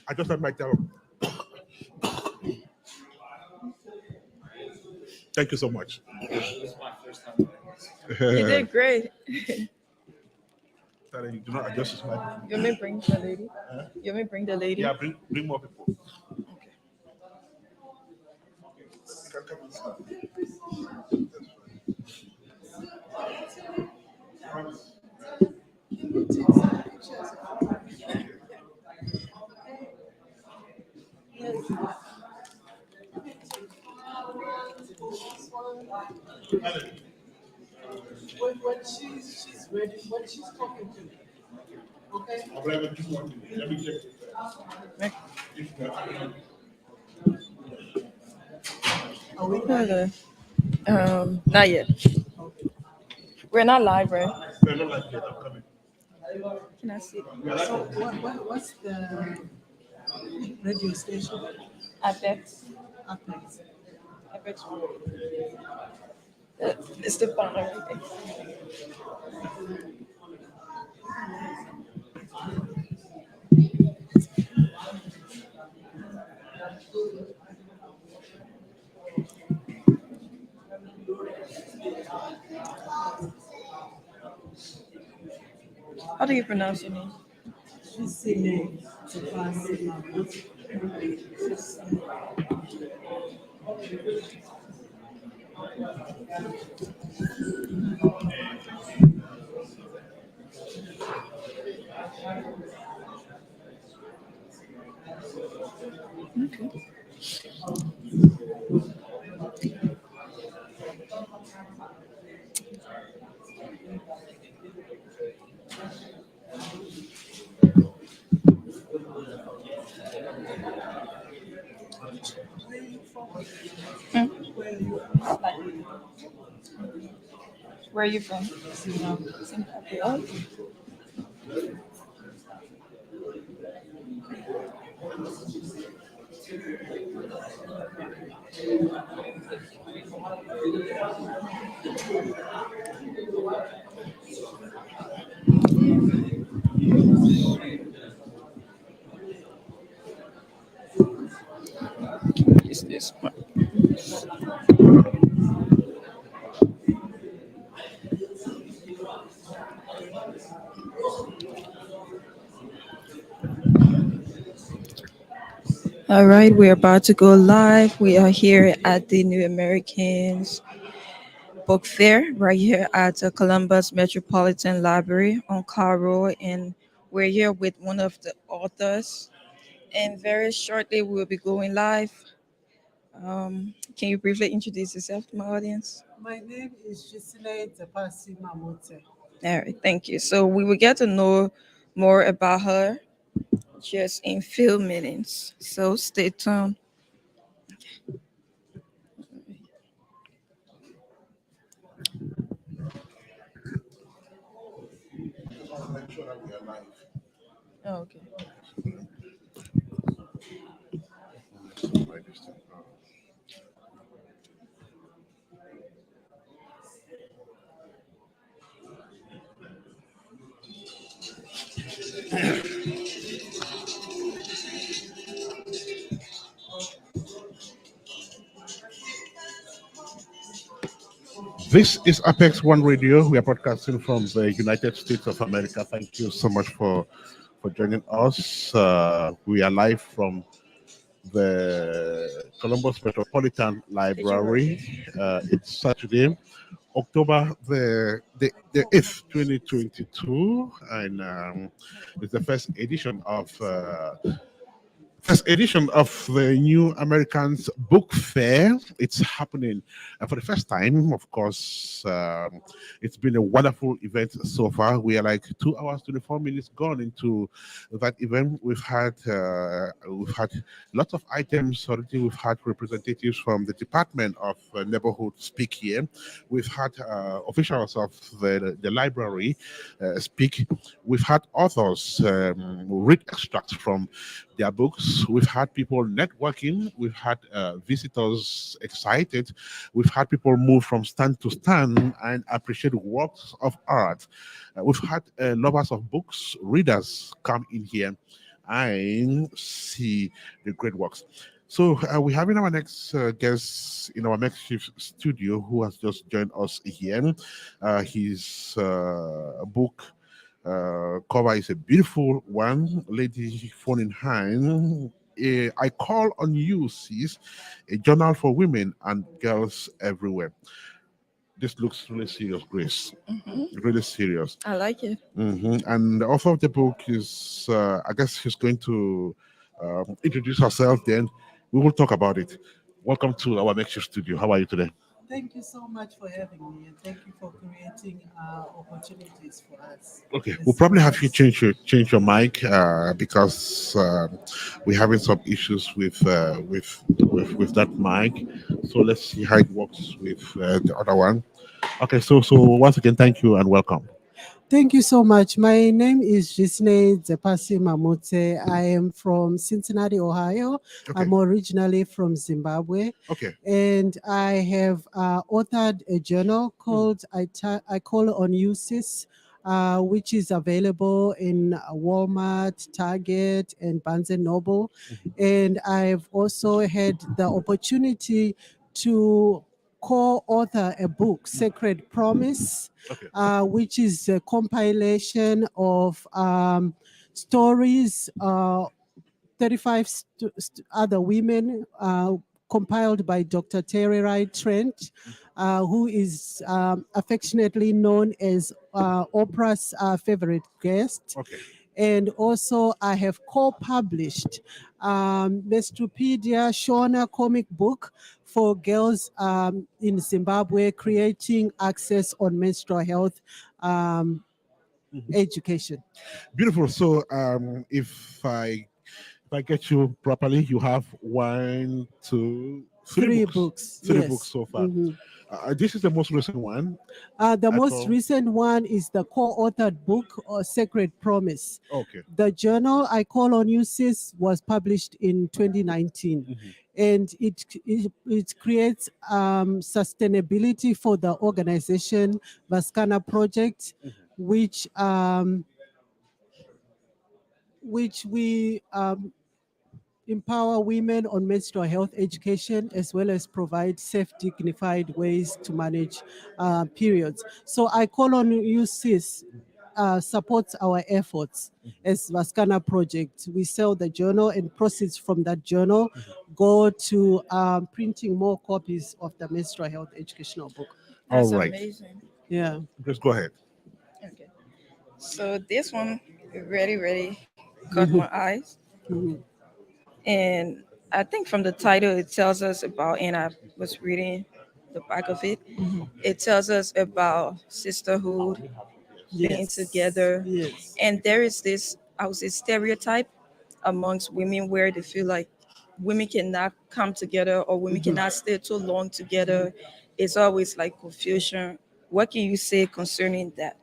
I just had my down. Thank you so much. This is my first time. You did great. Sorry, you do not adjust his microphone. You may bring the lady. You may bring the lady. Yeah, bring more people. Okay. You can come inside. When she's ready, when she's talking to me, okay? Let me check. Are we Okay. Not yet. We're not live, right? We're not like that. I'm coming. Can I see? So what's the radio station? Apex. Apex. Apex. It's the partner. How do you pronounce your name? Okay. Hmm? Where are you from? Zimbabwe. Oh. Is this one? All right, we're about to go live. We are here at the New Americans Book Fair, right here at the Columbus Metropolitan Library on Caro, and we're here with one of the authors. And very shortly, we'll be going live. Can you briefly introduce yourself to my audience? My name is Gisile Tepasi Mamote. All right, thank you. So we will get to know more about her just in few minutes. So stay tuned. Make sure that we are live. Oh, okay. This is Apex One Radio. We are broadcasting from the United States of America. Thank you so much for joining us. We are live from the Columbus Metropolitan Library. It's Saturday, October the 8th, 2022, and it's the first edition of the New Americans Book Fair. It's happening for the first time, of course. It's been a wonderful event so far. We are like 2 hours, 24 minutes gone into that event. We've had lots of items already. We've had representatives from the Department of Neighborhood speak here. We've had officials of the library speak. We've had authors read extracts from their books. We've had people networking. We've had visitors excited. We've had people move from stand to stand and appreciate works of art. We've had lovers of books, readers come in here and see the great works. So we're having our next guest in our makeshift studio who has just joined us here. His book cover is a beautiful one, lady phone in hand. I call on you, sis, a journal for women and girls everywhere. This looks really serious, Grace. Really serious. I like it. And the author of the book is, I guess she's going to introduce herself, then we will talk about it. Welcome to our makeshift studio. How are you today? Thank you so much for having me, and thank you for creating opportunities for us. Okay, we'll probably have you change your mic because we're having some issues with that mic. So let's see how it works with the other one. Okay, so once again, thank you and welcome. Thank you so much. My name is Jisne Zepasi Mamute. I am from Cincinnati, Ohio. Okay. I'm originally from Zimbabwe. Okay. And I have authored a journal called I Call on USIS, which is available in Walmart, Target, and Barnes and Noble. And I've also had the opportunity to co-author a book, Sacred Promise, Okay. which is a compilation of stories, 35 other women compiled by Dr. Terry Wright Trent, who is affectionately known as Oprah's favorite guest. Okay. And also I have co-published Mestropedia Shona comic book for girls in Zimbabwe, creating access on menstrual health education. Beautiful. So if I get you properly, you have one, two, Three books. Three Yes. books so far. Mhm. This is the most recent one. The I most call- recent one is the co-authored book, Sacred Promise. Okay. The journal I Call on USIS was published in 2019. And it creates sustainability for the organization Vaskana Project, which we empower women on menstrual health education, as well as provide safe, dignified ways to manage periods. So I Call on you, sis, supports our efforts as Vaskana Project. We sell the journal, and proceeds from that journal go to printing more copies of the menstrual health educational book. All That's right. amazing. Yeah. Just go ahead. Okay. So this one really caught my eyes. And I think from the title, it tells us about, and I was reading the back of it, it tells us about sisterhood, being Yes. together. Yes. And there is this, I would say, stereotype amongst women where they feel like women cannot come together or women cannot stay too long together. It's always like confusion. What can you say concerning that?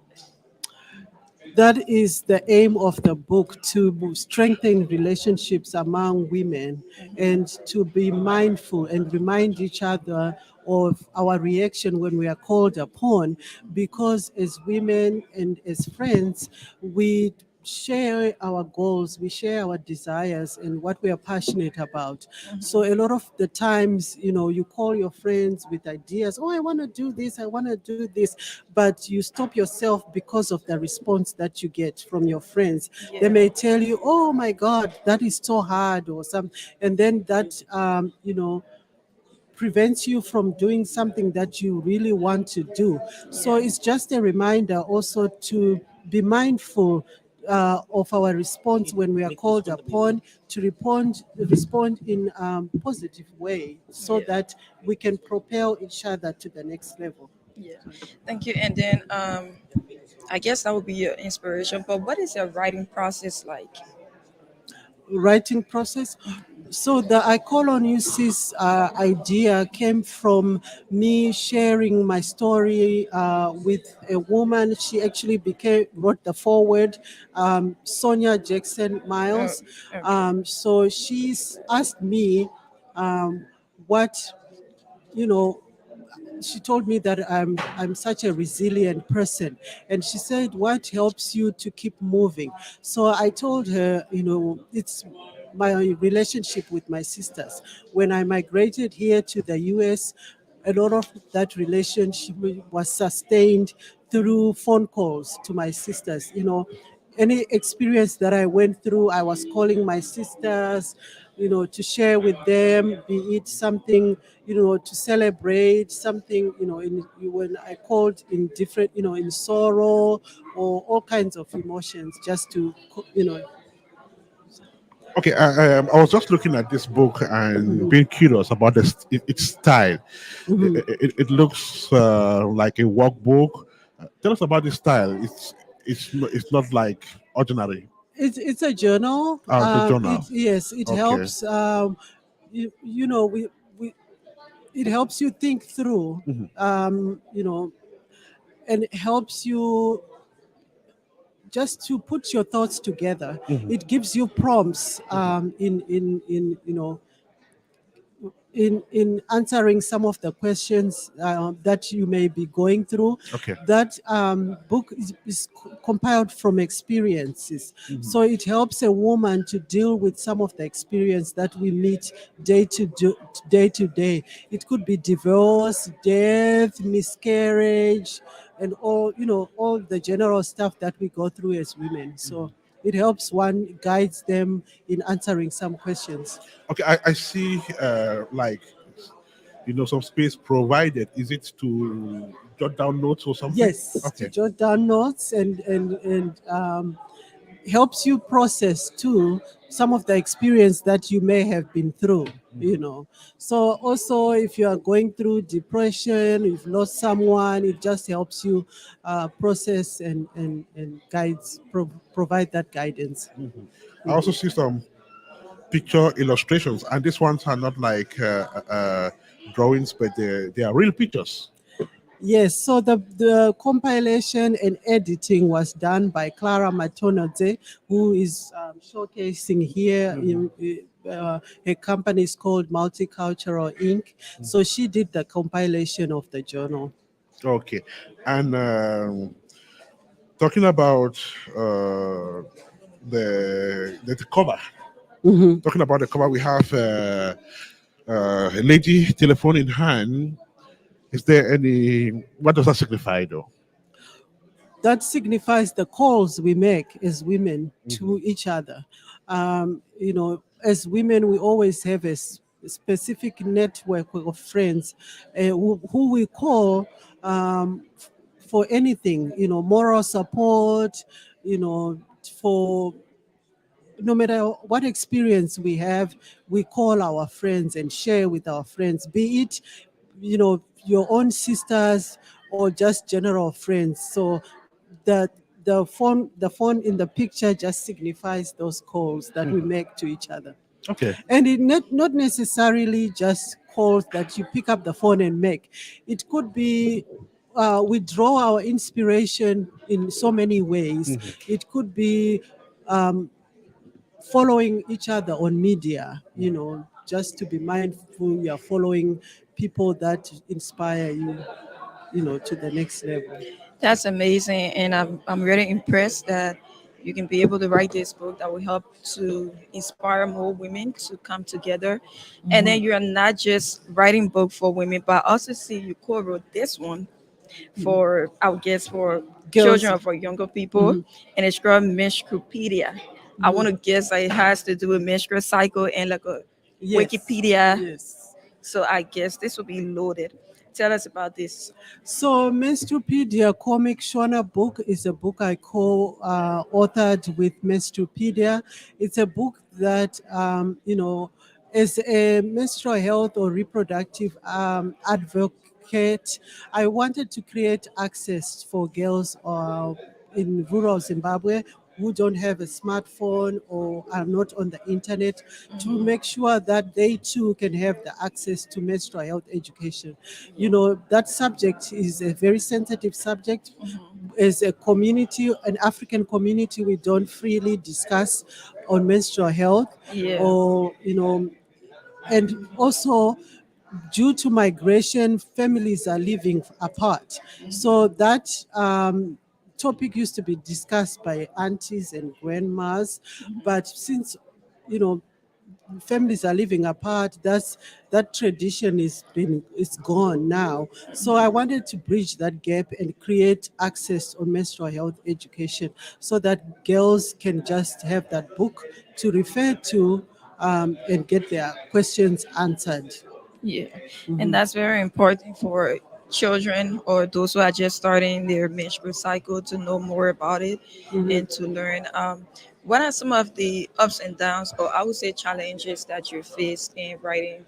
That is the aim of the book, to strengthen relationships among women and to be mindful and remind each other of our reaction when we are called upon, because as women and as friends, we share our goals, we share our desires and what we are passionate about. So a lot of the times, you call your friends with ideas, oh, I want to do this, I want to do this, but you stop yourself because of the response that you get from your friends. They may tell you, oh my God, that is so hard or something. And then that, prevents you from doing something that you really want to do. So it's just a reminder also to be mindful of our response when we are called upon, to respond in a positive way, so that we can propel each other to the next level. Yeah. Thank you. And then I guess that would be your inspiration. But what is your writing process like? Writing process. So the I Call on You Sis idea came from me sharing my story with a woman. She actually wrote the foreword, Sonia Jackson Miles. So she's asked me what, she told me that I'm such a resilient person, and she said, what helps you to keep moving? So I told her, it's my relationship with my sisters. When I migrated here to the US, a lot of that relationship was sustained through phone calls to my sisters. Any experience that I went through, I was calling my sisters, to share with them, be it something, to celebrate something, when I called in different, in sorrow or all kinds of emotions, just to, Okay, I was just looking at this book and being curious about its style. It looks like a workbook. Tell us about the style. It's not like ordinary. It's a journal. The journal. Yes, it Okay. helps. You know, we it helps you think through. You know, and it helps you just to put your thoughts together. It gives you prompts in you know in answering some of the questions that you may be going through. Okay. That book is compiled from experiences, so it helps a woman to deal with some of the experience that we meet day to day. It could be divorce, death, miscarriage, and all, you know, all the general stuff that we go through as women. So it helps one, guides them in answering some questions. Okay, I see like some space provided. Is it to jot down notes or something? Yes, to Okay. jot down notes and helps you process too some of the experience that you may have been through. You know, so also if you are going through depression, you've lost someone, it just helps you process and provide that guidance. I also see some picture illustrations, and these ones are not like drawings, but they are real pictures. Yes, so the compilation and editing was done by Clara Matonodze, who is showcasing here. Her company is called Multicultural Inc. So she did the compilation of the journal. Okay, and talking about the cover. Talking about the cover, we have a lady telephone in hand. Is there any? What does that signify, though? That signifies the calls we make as women to each other. You know, as women, we always have a specific network of friends who we call for anything, you know, moral support, you know, for no matter what experience we have, we call our friends and share with our friends, be it, you know, your own sisters or just general friends. So the the phone in the picture just signifies those calls that we make to each other. Okay. And it not necessarily just calls that you pick up the phone and make. It could be we draw our inspiration in so many ways. It could be following each other on media, you know, just to be mindful you're following people that inspire you, you know, to the next level. That's amazing, and I'm really impressed that you can be able to write this book that will help to inspire more women to come together. And then you are not just writing book for women, but I also see you co-wrote this one for, I would guess, for Girls. children or for younger people, and it's called Menstrupedia. I want to guess that it has to do with menstrual cycle and like a Yes. Wikipedia. Yes. So I guess this will be loaded. Tell us about this. So, Menstrupedia Comic Shona book is a book I co-authored with Menstrupedia. It's a book that, you know, as a menstrual health or reproductive advocate, I wanted to create access for girls in rural Zimbabwe who don't have a smartphone or are not on the internet, to make sure that they too can have the access to menstrual health education. You know, that subject is a very sensitive subject. As a community, an African community, we don't freely discuss on menstrual health. Yeah. Or, you know, and also due to migration, families are living apart. So that topic used to be discussed by aunties and grandmas, but since, you know, families are living apart, that tradition is gone now. So I wanted to bridge that gap and create access on menstrual health education so that girls can just have that book to refer to and get their questions answered. Yeah, and that's very important for children or those who are just starting their menstrual cycle to know more about it and to learn What are some of the ups and downs, or I would say challenges that you faced in writing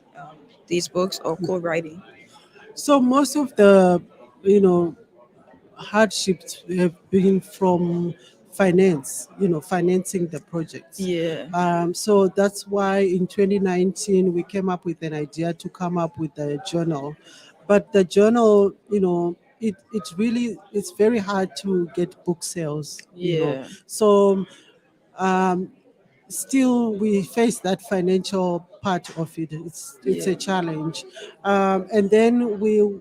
these books or co-writing? So most of the, you know, hardships have been from finance, financing the projects. Yeah. So that's why in 2019 we came up with an idea to come up with a journal, but the journal, it's very hard to get book sales. Yeah. So um, still we face that financial part of it. It's a Yeah. challenge, and then we're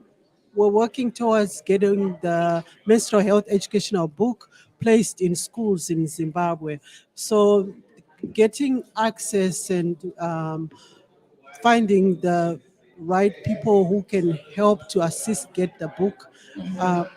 working towards getting the menstrual health educational book placed in schools in Zimbabwe. So getting access and finding the right people who can help to assist get the book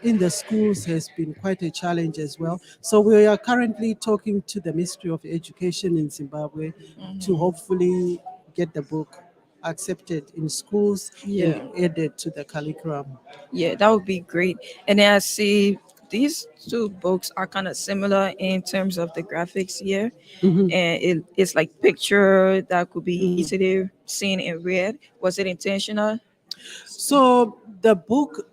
in the schools has been quite a challenge as well. So we are currently talking to the Ministry of Education in Zimbabwe to hopefully get the book accepted in schools and Yeah. added to the curriculum. Yeah, that would be great. And then I see these two books are kind of similar in terms of the graphics here. Mhm. And it's like picture that could be easily seen and read. Was it intentional? So the book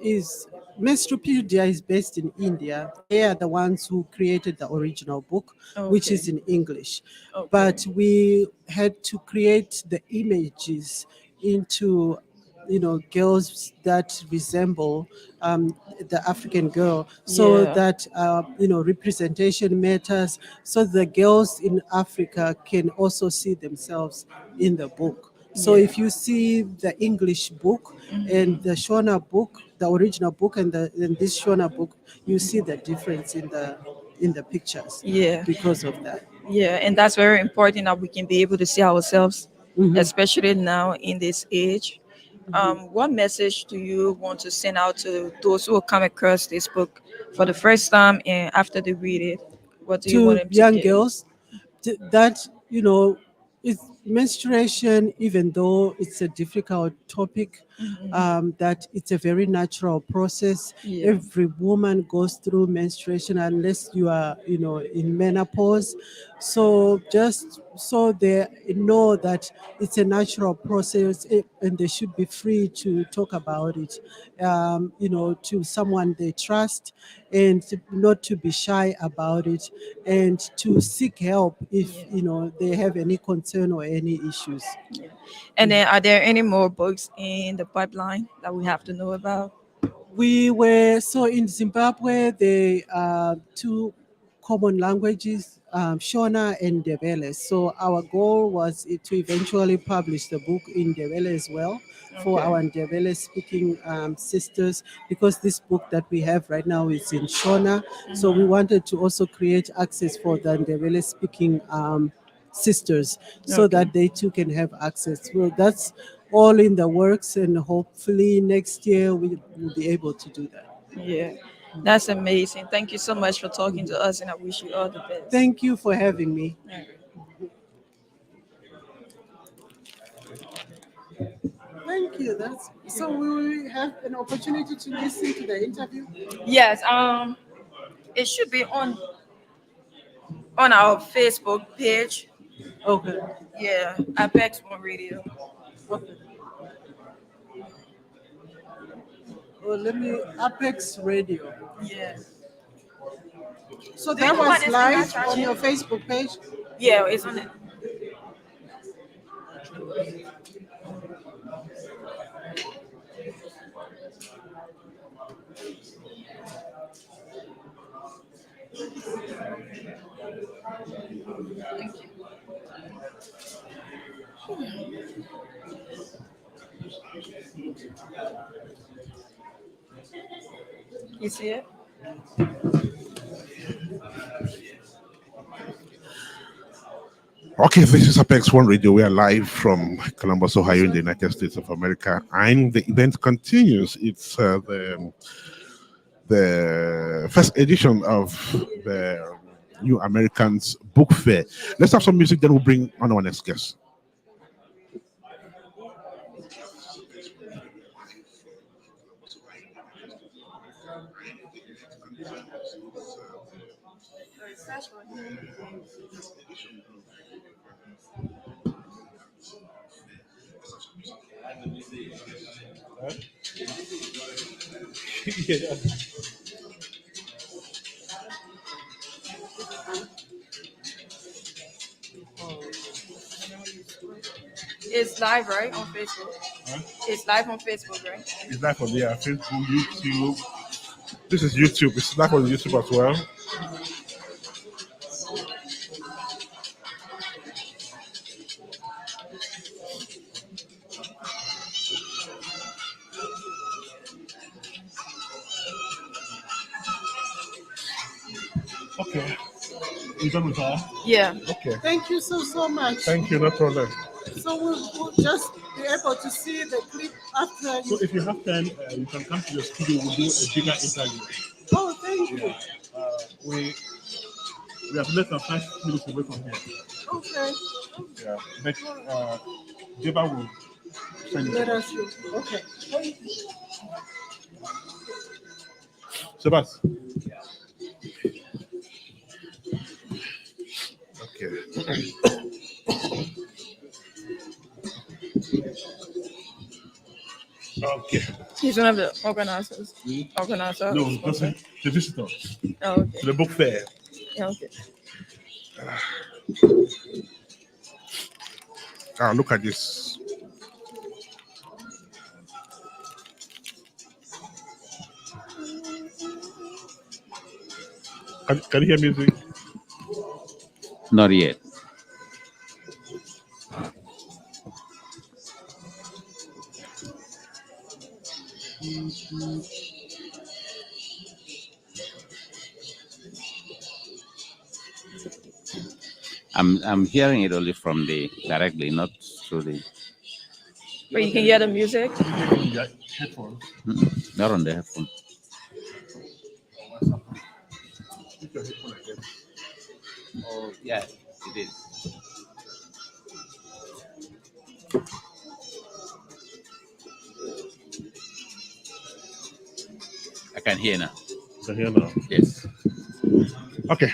is Mestrupedia is based in India. They are the ones who created the original book, which is Okay. in English. Okay. But we had to create the images into girls that resemble the African girl, so Yeah. that representation matters, so the girls in Africa can also see themselves in the book. So Yeah. if you see the English book and the Shona book, the original book, and this Shona book, you see the difference in the pictures. Yeah. Because of that. Yeah, and that's very important that we can be able to see ourselves, especially now in this age. What message do you want to send out to those who come across this book for the first time and after they read it? What do you want To them to young get? girls, that it's menstruation, even though it's a difficult topic, that it's a very natural process. Yeah. Every woman goes through menstruation unless you are in menopause. So just so they know that it's a natural process, and they should be free to talk about it, to someone they trust, and not to be shy about it, and to seek help if they have any concern or any issues. And then, are there any more books in the pipeline that we have to know about? We were so in Zimbabwe, the two common languages, Shona and Ndebele. So our goal was to eventually publish the book in Ndebele as well for Okay. our Ndebele speaking sisters, because this book that we have right now is in Shona. So we wanted to also create access for the Ndebele speaking sisters, so Okay. that they too can have access. Well, that's all in the works, and hopefully next year we will be able to do that. Yeah, that's amazing. Thank you so much for talking to us, and I wish you all the best. Thank you for having me. Thank you. That's so. We will have an opportunity to listen to the interview. Yes, it should be on our Facebook page. Okay. Yeah, Apex One Radio. Okay. Well, let me Apex Radio. Yeah. So Do you that know what was is live Imran on your charging? Facebook page. Yeah, it's on it. You see it? Okay, this is Apex One Radio. We are live from Columbus, Ohio, in the United States of America, and the event continues. It's the first edition of the New Americans Book Fair. Let's have some music, then we'll bring on our next guest. It's live, right, on Facebook? Huh? It's live on Facebook, right? It's live on there, Facebook, YouTube. This is YouTube. It's live on YouTube as well. Okay. You done with her? Yeah. Okay. Thank you so much. Thank you, no problem. So we'll just be able to see the clip after. So if you have time, you can come to the studio. We'll do a bigger interview. Oh, thank you. We have less than 5 minutes away from here. Okay. Yeah, but Deba will send Let it. us know. Okay. Thank you. Sebastian. Okay. Okay. He's one of the organizers. Organizers. No, that's the visitor. Oh, okay. To the book fair. Yeah, okay. Look at this. Can you hear music? Not yet. I'm hearing it only from the directly, not through the. But you can hear the music. Headphones. Not on the headphone. Oh yeah, it is. I can hear now. Can hear now? Yes. Okay.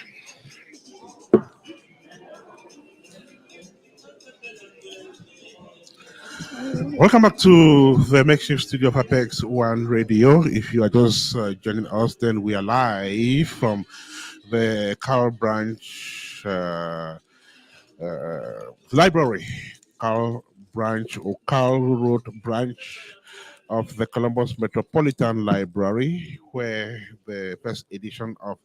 Welcome back to the makeshift studio of Apex One Radio. If you are just joining us, then we are live from the Carl Branch Library, Carl Branch or Carl Road branch of the Columbus Metropolitan Library, where the first edition of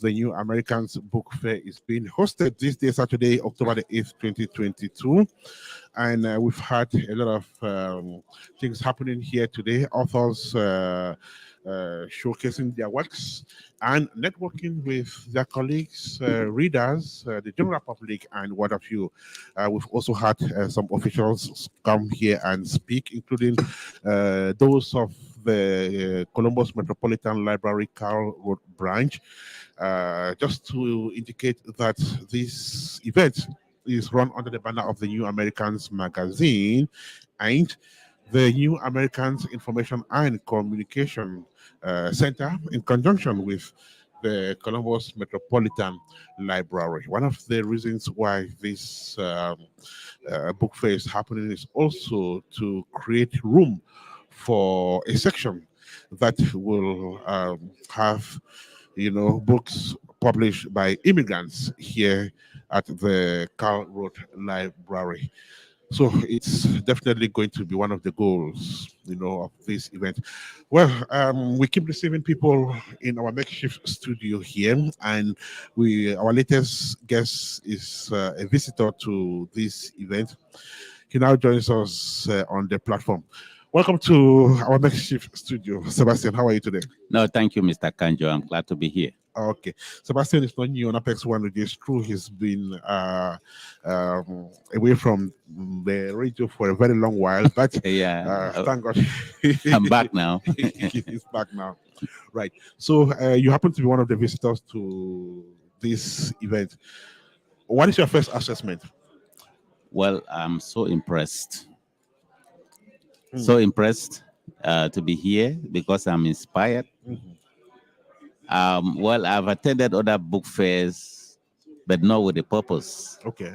the New Americans Book Fair is being hosted this day, Saturday, October the 8th, 2022. And we've had a lot of things happening here today. Authors showcasing their works and networking with their colleagues, readers, the general public, and what have you. We've also had some officials come here and speak, including those of the Columbus Metropolitan Library Carl Road branch, just to indicate that this event is run under the banner of the New Americans magazine and the New Americans Information and Communication Center in conjunction with the Columbus Metropolitan Library. One of the reasons why this book fair is happening is also to create room for a section that will have, books published by immigrants here at the Carl Road Library. So it's definitely going to be one of the goals, of this event. Well, we keep receiving people in our makeshift studio here, and our latest guest is a visitor to this event. He now joins us on the platform. Welcome to our makeshift studio. Sebastian, how are you today? No, thank you, Mr. Kanjo. I'm glad to be here. Okay. Sebastian is not new on Apex One. It is true. He's been away from the radio for a very long while, but thank God. I'm back now. He's back now. Right. So you happen to be one of the visitors to this event. What is your first assessment? Well, I'm so impressed. So impressed to be here because I'm inspired. Well, I've attended other book fairs, but not with a purpose. Okay.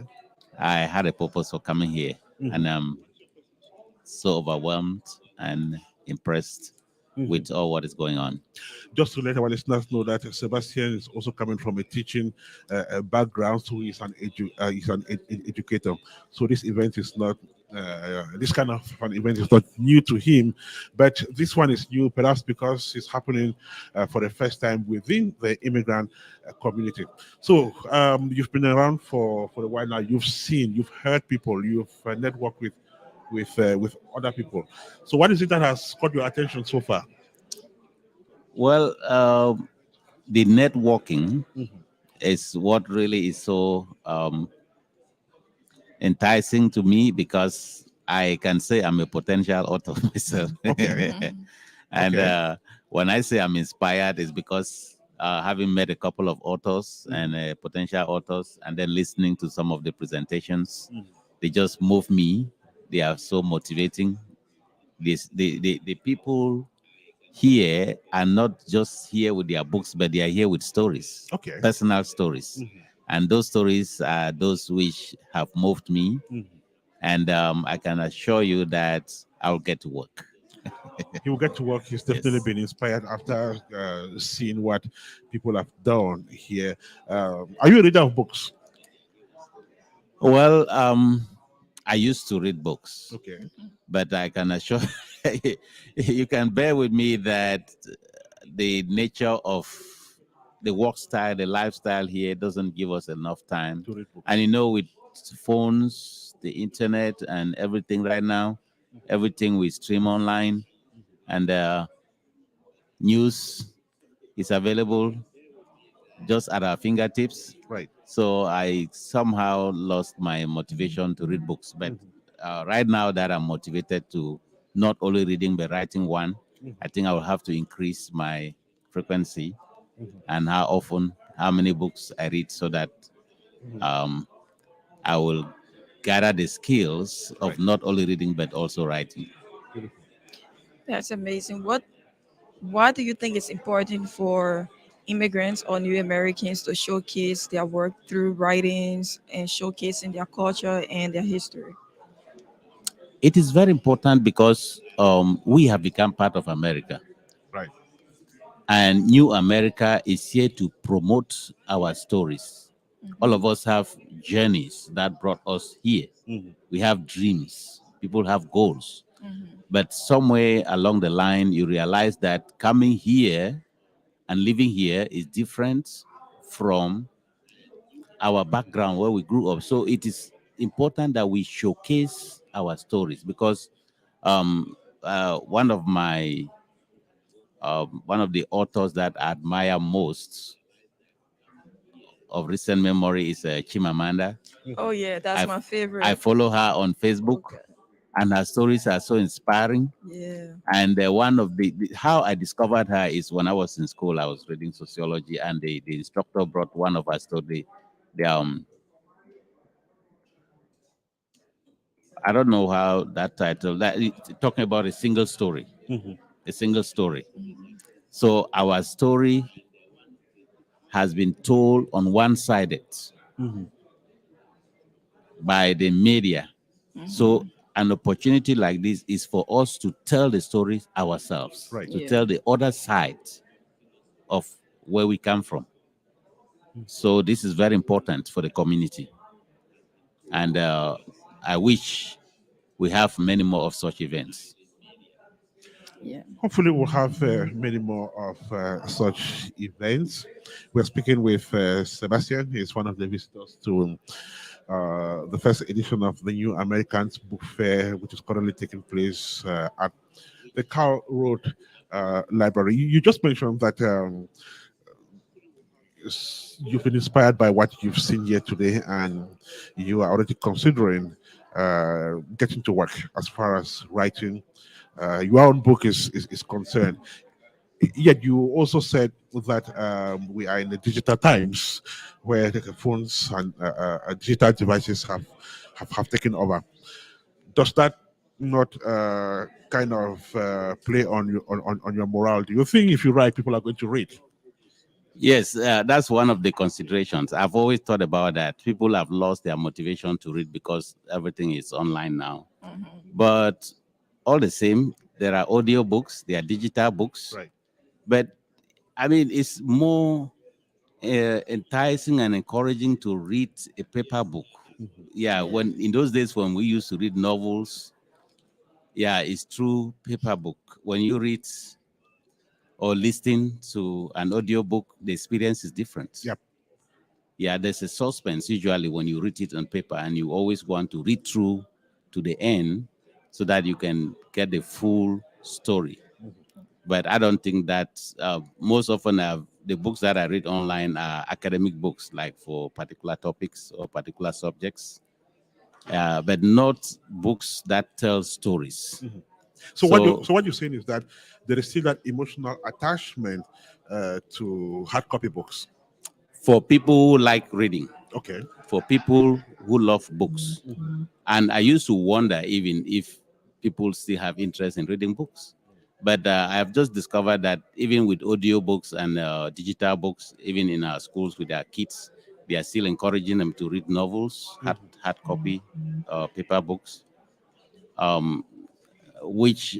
I had a purpose for coming here, and I'm so overwhelmed and impressed with all what is going on. Just to let our listeners know that Sebastian is also coming from a teaching background, so he's an educator. So this event is not this kind of an event is not new to him, but this one is new, perhaps because it's happening for the first time within the immigrant community. So you've been around for a while now. You've seen, you've heard people, you've networked with other people. So what is it that has caught your attention so far? Well, the networking is what really is so enticing to me, because I can say I'm a potential author myself. Okay. And Okay. when I say I'm inspired, it's because having met a couple of authors and potential authors, and then listening to some of the presentations, they just move me. They are so motivating. The people here are not just here with their books, but they are here with stories, Okay. personal stories. And those stories are those which have moved me. And I can assure you that I'll get to work. He will get to work. He's definitely been inspired after seeing what people have done here. Are you a reader of books? Well, I used to read books. Okay. But I can assure you can bear with me that the nature of the work style, the lifestyle here doesn't give us enough time. To read books. And you know, with phones, the internet, and everything right now, everything we stream online, and news is available just at our fingertips. Right. So I somehow lost my motivation to read books. But right now that I'm motivated to not only reading but writing one, I think I will have to increase my frequency and how often, how many books I read, so that I will gather the skills of not only reading but also writing. That's amazing. Why do you think it's important for immigrants or new Americans to showcase their work through writings and showcasing their culture and their history? It is very important because we have become part of America. Right. And New America is here to promote our stories. All of us have journeys that brought us here. We have dreams. People have goals. But somewhere along the line, you realize that coming here and living here is different from our background where we grew up. So it is important that we showcase our stories, because one of the authors that I admire most of recent memory is Chimamanda. Oh yeah, that's my favorite. I follow her on Facebook, and her stories are so inspiring. Yeah. And one of how I discovered her is when I was in school. I was reading sociology, and the instructor brought one of her stories. I don't know how that title, talking about a single story. A single story. So our story has been told on one-sided by the media. So an opportunity like this is for us to tell the stories ourselves, Right. to tell the other side of where we come from. So this is very important for the community. And I wish we have many more of such events. Yeah. Hopefully, we'll have many more of such events. We're speaking with Sebastian. He's one of the visitors to the first edition of the New Americans Book Fair, which is currently taking place at the Cow Road Library. You just mentioned that you've been inspired by what you've seen here today, and you are already considering getting to work as far as writing your own book is concerned. Yet you also said that we are in the digital times where the phones and digital devices have taken over. Does that not kind of play on your morale? Do you think if you write, people are going to read? Yes, that's one of the considerations. I've always thought about that. People have lost their motivation to read because everything is online now. But all the same, there are audio books, there are digital books. Right. But I mean, it's more enticing and encouraging to read a paper book. Yeah, when in those days when we used to read novels, yeah, it's true paper book. When you read or listen to an audio book, the experience is different. Yep. Yeah, there's a suspense usually when you read it on paper, and you always want to read through to the end so that you can get the full story. But I don't think that most often the books that I read online are academic books, like for particular topics or particular subjects, but not books that tell stories. So what you're saying is that there is still that emotional attachment to hard copy books. For people who like reading, Okay. for people who love books, and I used to wonder even if people still have interest in reading books. But I have just discovered that even with audio books and digital books, even in our schools with our kids, they are still encouraging them to read novels, hard copy, paper books, which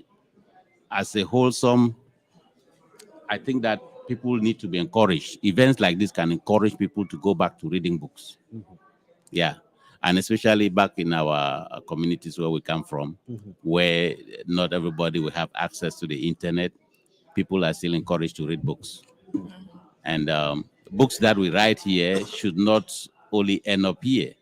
as a wholesome, I think that people need to be encouraged. Events like this can encourage people to go back to reading books. Yeah. And especially back in our communities where we come from, where not everybody will have access to the internet, people are still encouraged to read books. And books that we write here should not only end up here.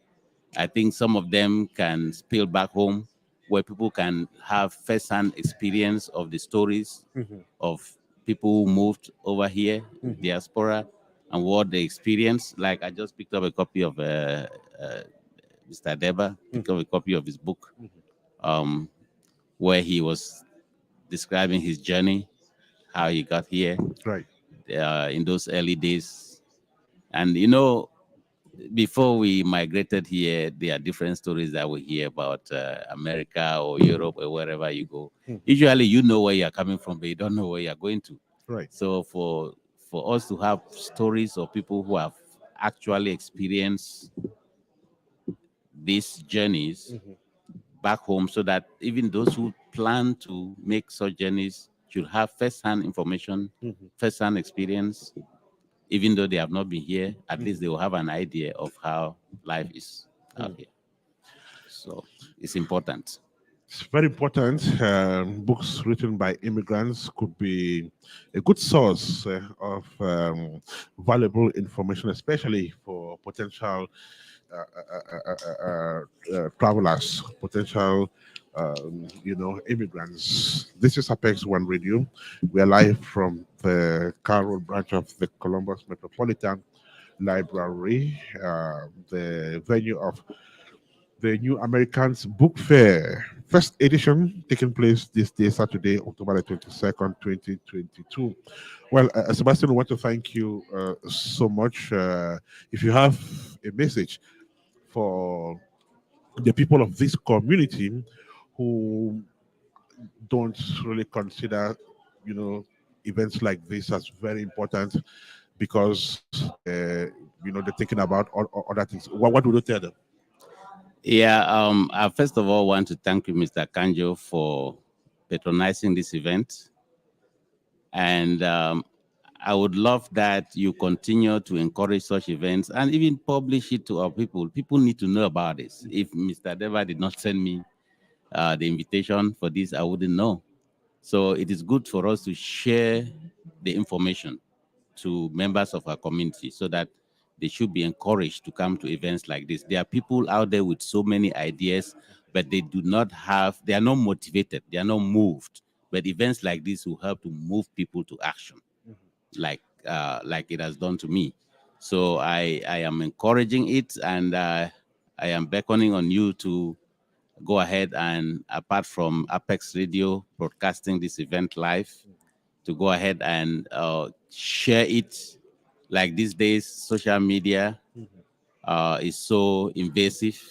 I think some of them can spill back home, where people can have first-hand experience of the stories of people who moved over here, diaspora, and what they experienced. Like I just picked up a copy of Mr. Deba, picked up a copy of his book, where he was describing his journey, how he got here, right, in those early days. And you know, before we migrated here, there are different stories that we hear about America or Europe or wherever you go. Usually, you know where you're coming from, but you don't know where you're going to. Right. So for us to have stories of people who have actually experienced these journeys back home, so that even those who plan to make such journeys should have first-hand information, first-hand experience, even though they have not been here, at least they will have an idea of how life is out here. So it's important. It's very important. Books written by immigrants could be a good source of valuable information, especially for potential travelers, potential immigrants. This is Apex One Radio. We are live from the Carroll branch of the Columbus Metropolitan Library, the venue of the New Americans Book Fair, first edition taking place this day, Saturday, October 22nd, 2022. Well, Sebastian, we want to thank you so much. If you have a message for the people of this community who don't really consider, events like this as very important because, they're thinking about other things, what would you tell them? Yeah, I first of all want to thank you, Mr. Kanjo, for patronizing this event. And I would love that you continue to encourage such events and even publish it to our people. People need to know about this. If Mr. Deba did not send me the invitation for this, I wouldn't know. So it is good for us to share the information to members of our community so that they should be encouraged to come to events like this. There are people out there with so many ideas, but they are not motivated, they are not moved. But events like this will help to move people to action, like it has done to me. So I am encouraging it, and I am beckoning on you to go ahead and, apart from Apex Radio broadcasting this event live, to go ahead and share it. Like these days, social media is so invasive.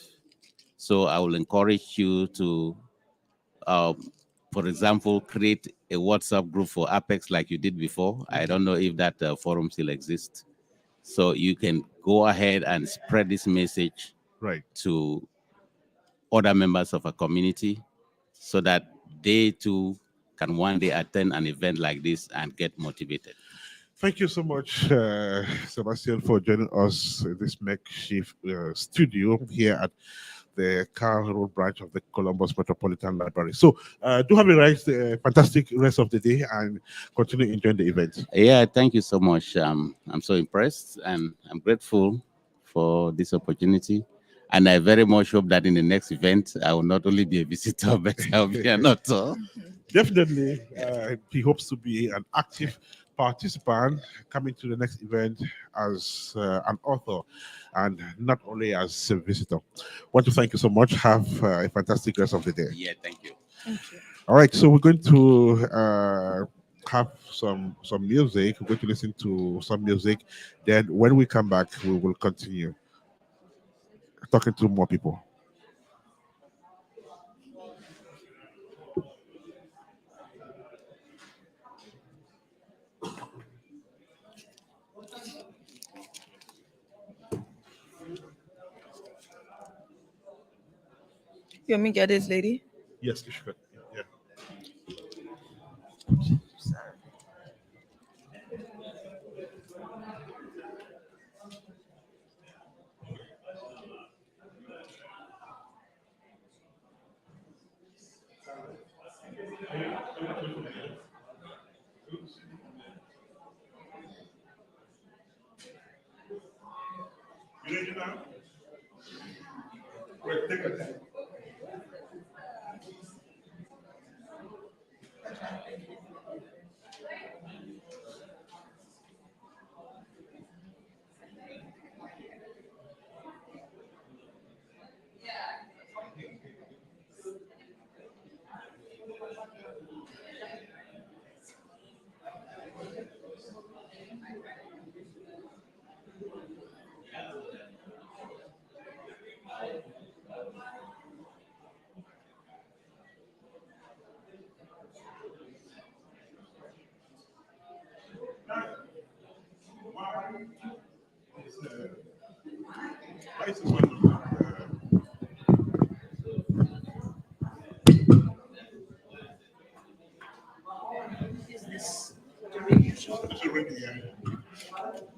So I will encourage you to, for example, create a WhatsApp group for Apex like you did before. I don't know if that forum still exists. So you can go ahead and spread this message to other members of a community so that they too can one day attend an event like this and get motivated. Thank you so much, Sebastian, for joining us in this makeshift studio here at the Car Road branch of the Columbus Metropolitan Library. So do have a fantastic rest of the day and continue enjoying the event. Yeah, thank you so much. I'm so impressed and I'm grateful for this opportunity. And I very much hope that in the next event, I will not only be a visitor, but I'll be an author. Definitely, he hopes to be an active participant coming to the next event as an author and not only as a visitor. Want to thank you so much. Have a fantastic rest of the day. Yeah, thank you. Thank you. All right, so we're going to have some music. We're going to listen to some music. Then when we come back, we will continue talking to more people. You want me to get this lady? Yes, you should. Yeah. You ready now? Wait, take a time.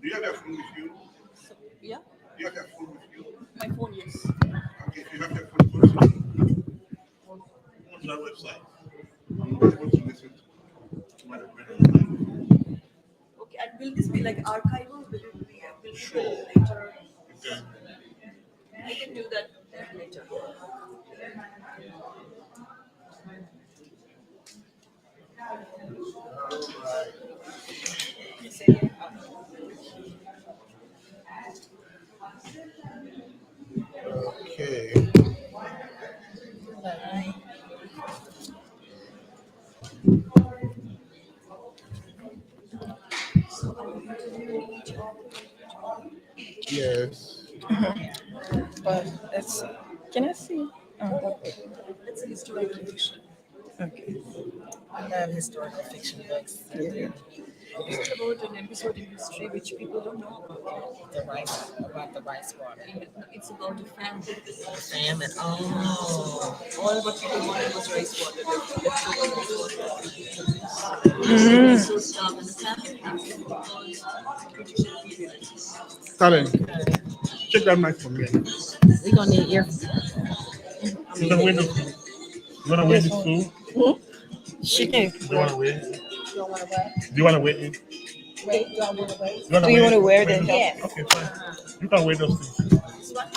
Do you have that phone with you? Yeah. Do you have that phone with you? My phone, yes. Okay, if you have that phone, go to our website. You want to listen to my Okay, and will this be like archival? Will it be Sure. later? Okay. I can do that later. Okay. Yes. But let's see. Can I see? Oh, It's a historical fiction. okay. I have historical fiction books. Yeah. It's about an episode in history which people don't know about. The rice water. It's about a famine. A famine. Oh. All what people wanted was rice water. Mhm. So starved and the famine happened because British imperialists. Karen, check that mic for me. We're gonna need ear. You can wait. You want to wait this too? Chicken. You want to wait? You don't want to wait? Do you want to wait? Wait, do I want to wait? Do you want to wear them? Yes. Okay, fine. You can wait those things. This one?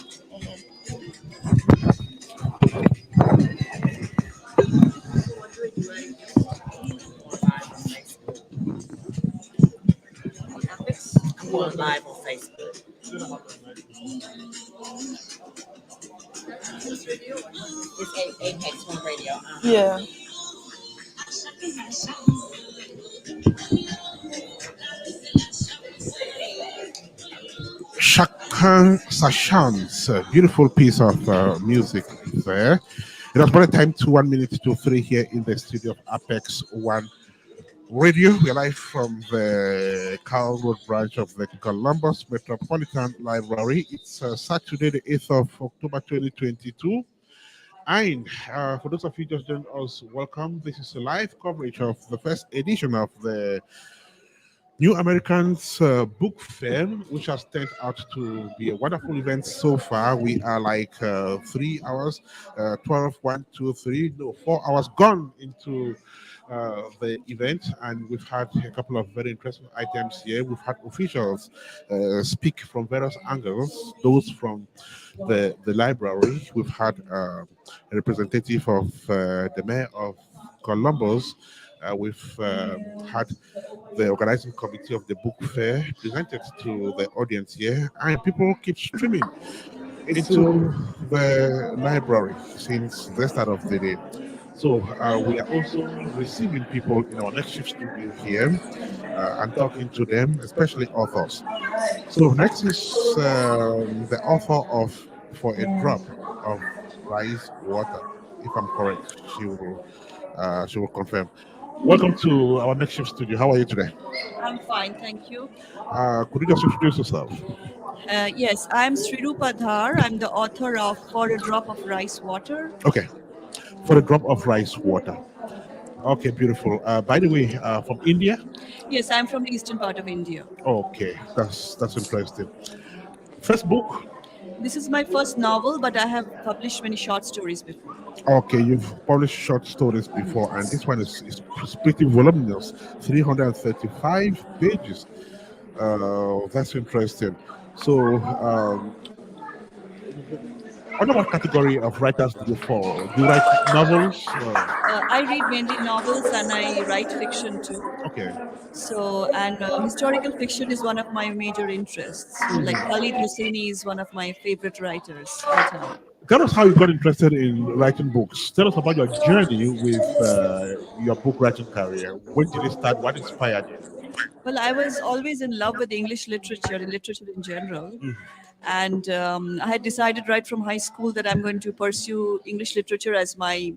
I'm going live on Facebook. It's Apex One Radio. Yeah. Shakan Sashan's beautiful piece of music there. It was by the time to 1 minute to 3 here in the studio of Apex One Radio. We are live from the Carl Road branch of the Columbus Metropolitan Library. It's Saturday, the 8th of October 2022. And for those of you just joined us, welcome. This is a live coverage of the first edition of the New Americans Book Fair, which has turned out to be a wonderful event so far. We are like 3 hours, 12, 1, 2, 3, no, 4 hours gone into the event, and we've had a couple of very interesting items here. We've had officials speak from various angles, those from the library. We've had a representative of the mayor of Columbus. We've had the organizing committee of the book fair presented to the audience here, and people keep streaming into the library since the start of the day. So we are also receiving people in our next shift studio here and talking to them, especially authors. So next is the author of For a Drop of Rice Water, if I'm correct. She will confirm. Welcome to our next shift studio. How are you today? I'm fine, thank you. Could you just introduce yourself? Yes, I'm Srirupa Dhar. I'm the author of For a Drop of Rice Water. Okay. For a Drop of Rice Water. Okay, beautiful. By the way, from India? Yes, I'm from the eastern part of India. Okay, that's interesting. First book? This is my first novel, but I have published many short stories before. Okay, you've published short stories before, and this one is pretty voluminous, 335 pages. That's interesting. So, under what category of writers do you fall? Do you write novels? I read mainly novels and I write fiction too. Okay. So, and historical fiction is one of my major interests. Like Khalid Hosseini is one of my favorite writers. Tell us how you got interested in writing books. Tell us about your journey with your book writing career. When did it start? What inspired you? Well, I was always in love with English literature and literature in general. And I had decided right from high school that I'm going to pursue English literature as my,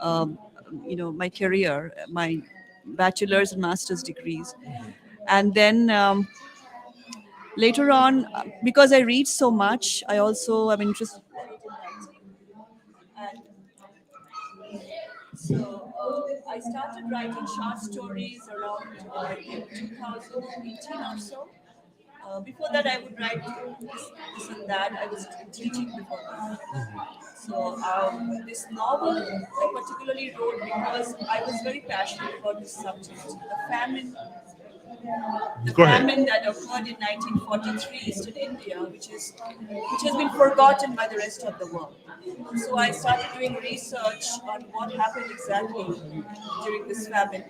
my career, my bachelor's and master's degrees. And then later on, because I read so much, I also am interested in creative writing. So I started writing short stories around 2018 or so. Before that, I would write this and that. I was teaching before that. So this novel I particularly wrote because I was very passionate about this subject. The famine that occurred in 1943 Eastern India, which has been forgotten by the rest of the world. So I started doing research on what happened exactly during this famine.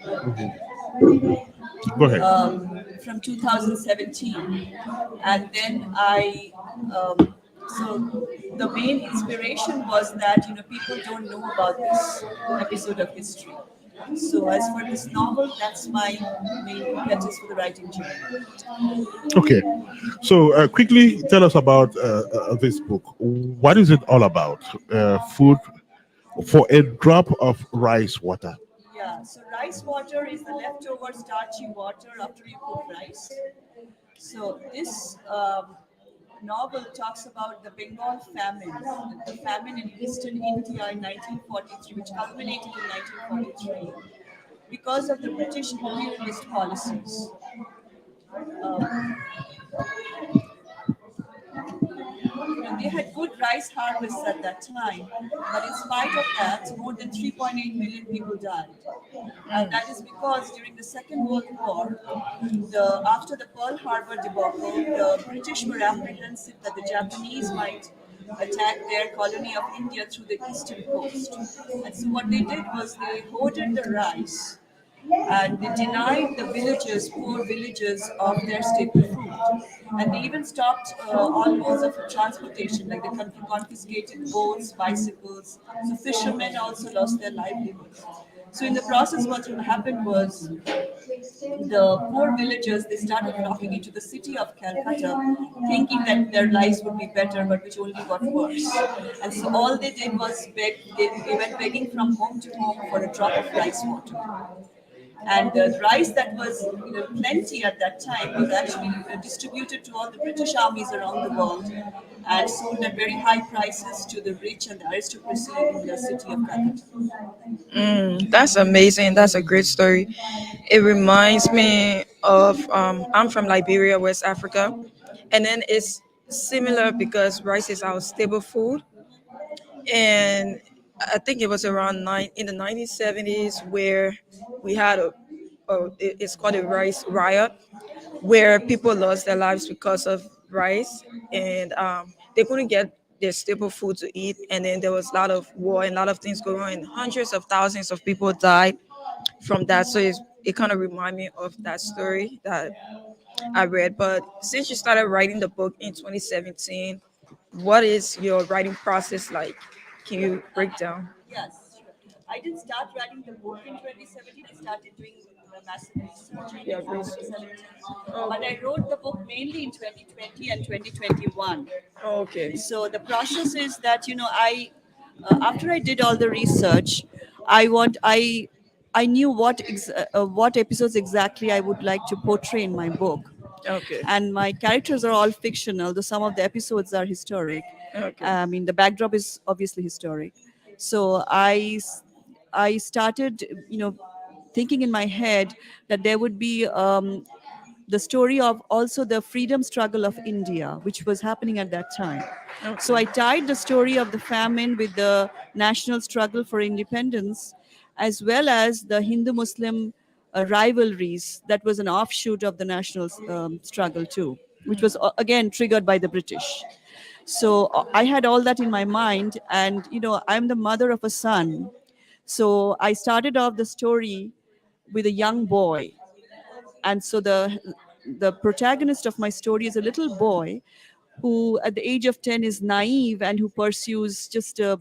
Go ahead. From 2017, and then so the main inspiration was that people don't know about this episode of history. So as for this novel, that's my main impetus for the writing journey. Okay, so quickly tell us about this book. What is it all about? Food for a drop of rice water. Yeah, so rice water is the leftover starchy water after you cook rice. So this novel talks about the Bengal famine, the famine in eastern India in 1943, which culminated in 1943 because of the British imperialist policies. They had good rice harvests at that time, but in spite of that, more than 3.8 million people died. And that is because during the Second World War, after the Pearl Harbor debacle, the British were apprehensive that the Japanese might attack their colony of India through the eastern coast. And so what they did was they hoarded the rice and they denied the villagers, poor villagers, of their staple food. And they even stopped all modes of transportation, like they confiscated boats, bicycles. So fishermen also lost their livelihoods. So in the process, what happened was the poor villagers, they started flocking into the city of Calcutta, thinking that their lives would be better, but which only got worse. And so all they did was beg. They went begging from home to home for a drop of rice water. And the rice that was plenty at that time was actually distributed to all the British armies around the world and sold at very high prices to the rich and the aristocracy in the city of Calcutta. That's amazing. That's a great story. It reminds me of I'm from Liberia, West Africa, and then it's similar because rice is our staple food. And I think it was around in the 1970s where we had it's called a rice riot, where people lost their lives because of rice, and they couldn't get their staple food to eat, and then there was a lot of war and a lot of things going on, and hundreds of thousands of people died from that. So it kind of reminded me of that story that I read. But since you started writing the book in 2017, what is your writing process like? Can you break down? Yes, sure. I didn't start writing the book in 2017. I started doing massive research in 2017. But I wrote the book mainly in 2020 and 2021. Okay. So the process is that I after I did all the research, I knew what episodes exactly I would like to portray in my book. Okay. And my characters are all fictional, though some of the episodes are historic. Okay. I mean, the backdrop is obviously historic. So I started, thinking in my head that there would be the story of also the freedom struggle of India, which was happening at that time. So I tied the story of the famine with the national struggle for independence, as well as the Hindu-Muslim rivalries that was an offshoot of the national struggle too, which was again triggered by the British. So I had all that in my mind, and I'm the mother of a son. So I started off the story with a young boy, and so the protagonist of my story is a little boy who at the age of 10 is naive and who pursues just a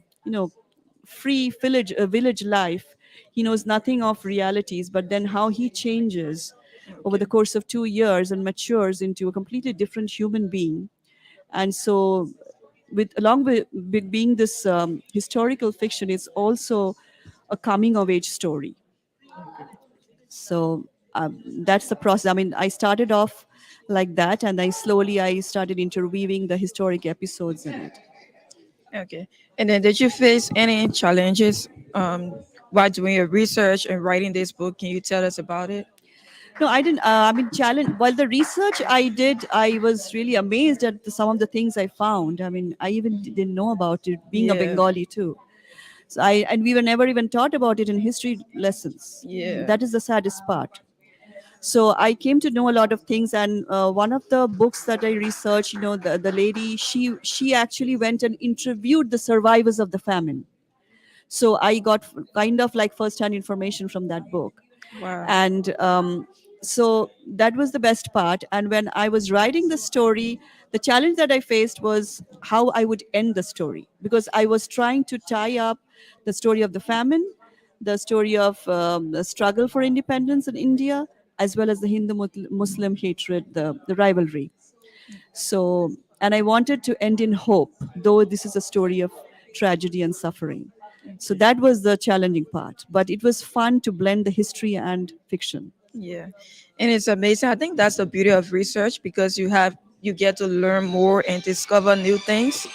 free village life. He knows nothing of realities, but then how he changes over the course of 2 years and matures into a completely different human being. And so along with being this historical fiction, it's also a coming of age story. So that's the process. I mean, I started off like that, and I started interweaving the historic episodes in it. Okay. And then did you face any challenges while doing your research and writing this book? Can you tell us about it? No, I didn't. I mean, challenge. While the research I did, I was really amazed at some of the things I found. I mean, I even didn't know about it, being a Yeah. Bengali too. So and we were never even taught about it in history lessons. Yeah. That is the saddest part. So I came to know a lot of things, and one of the books that I researched, the lady, she actually went and interviewed the survivors of the famine. So I got kind of like first-hand information from that book. Wow. And so that was the best part. And when I was writing the story, the challenge that I faced was how I would end the story, because I was trying to tie up the story of the famine, the story of the struggle for independence in India, as well as the Hindu-Muslim hatred, the rivalry. So, and I wanted to end in hope, though this is a story of tragedy and suffering. So that was the challenging part, but it was fun to blend the history and fiction. Yeah. And it's amazing. I think that's the beauty of research, because you get to learn more and discover new things.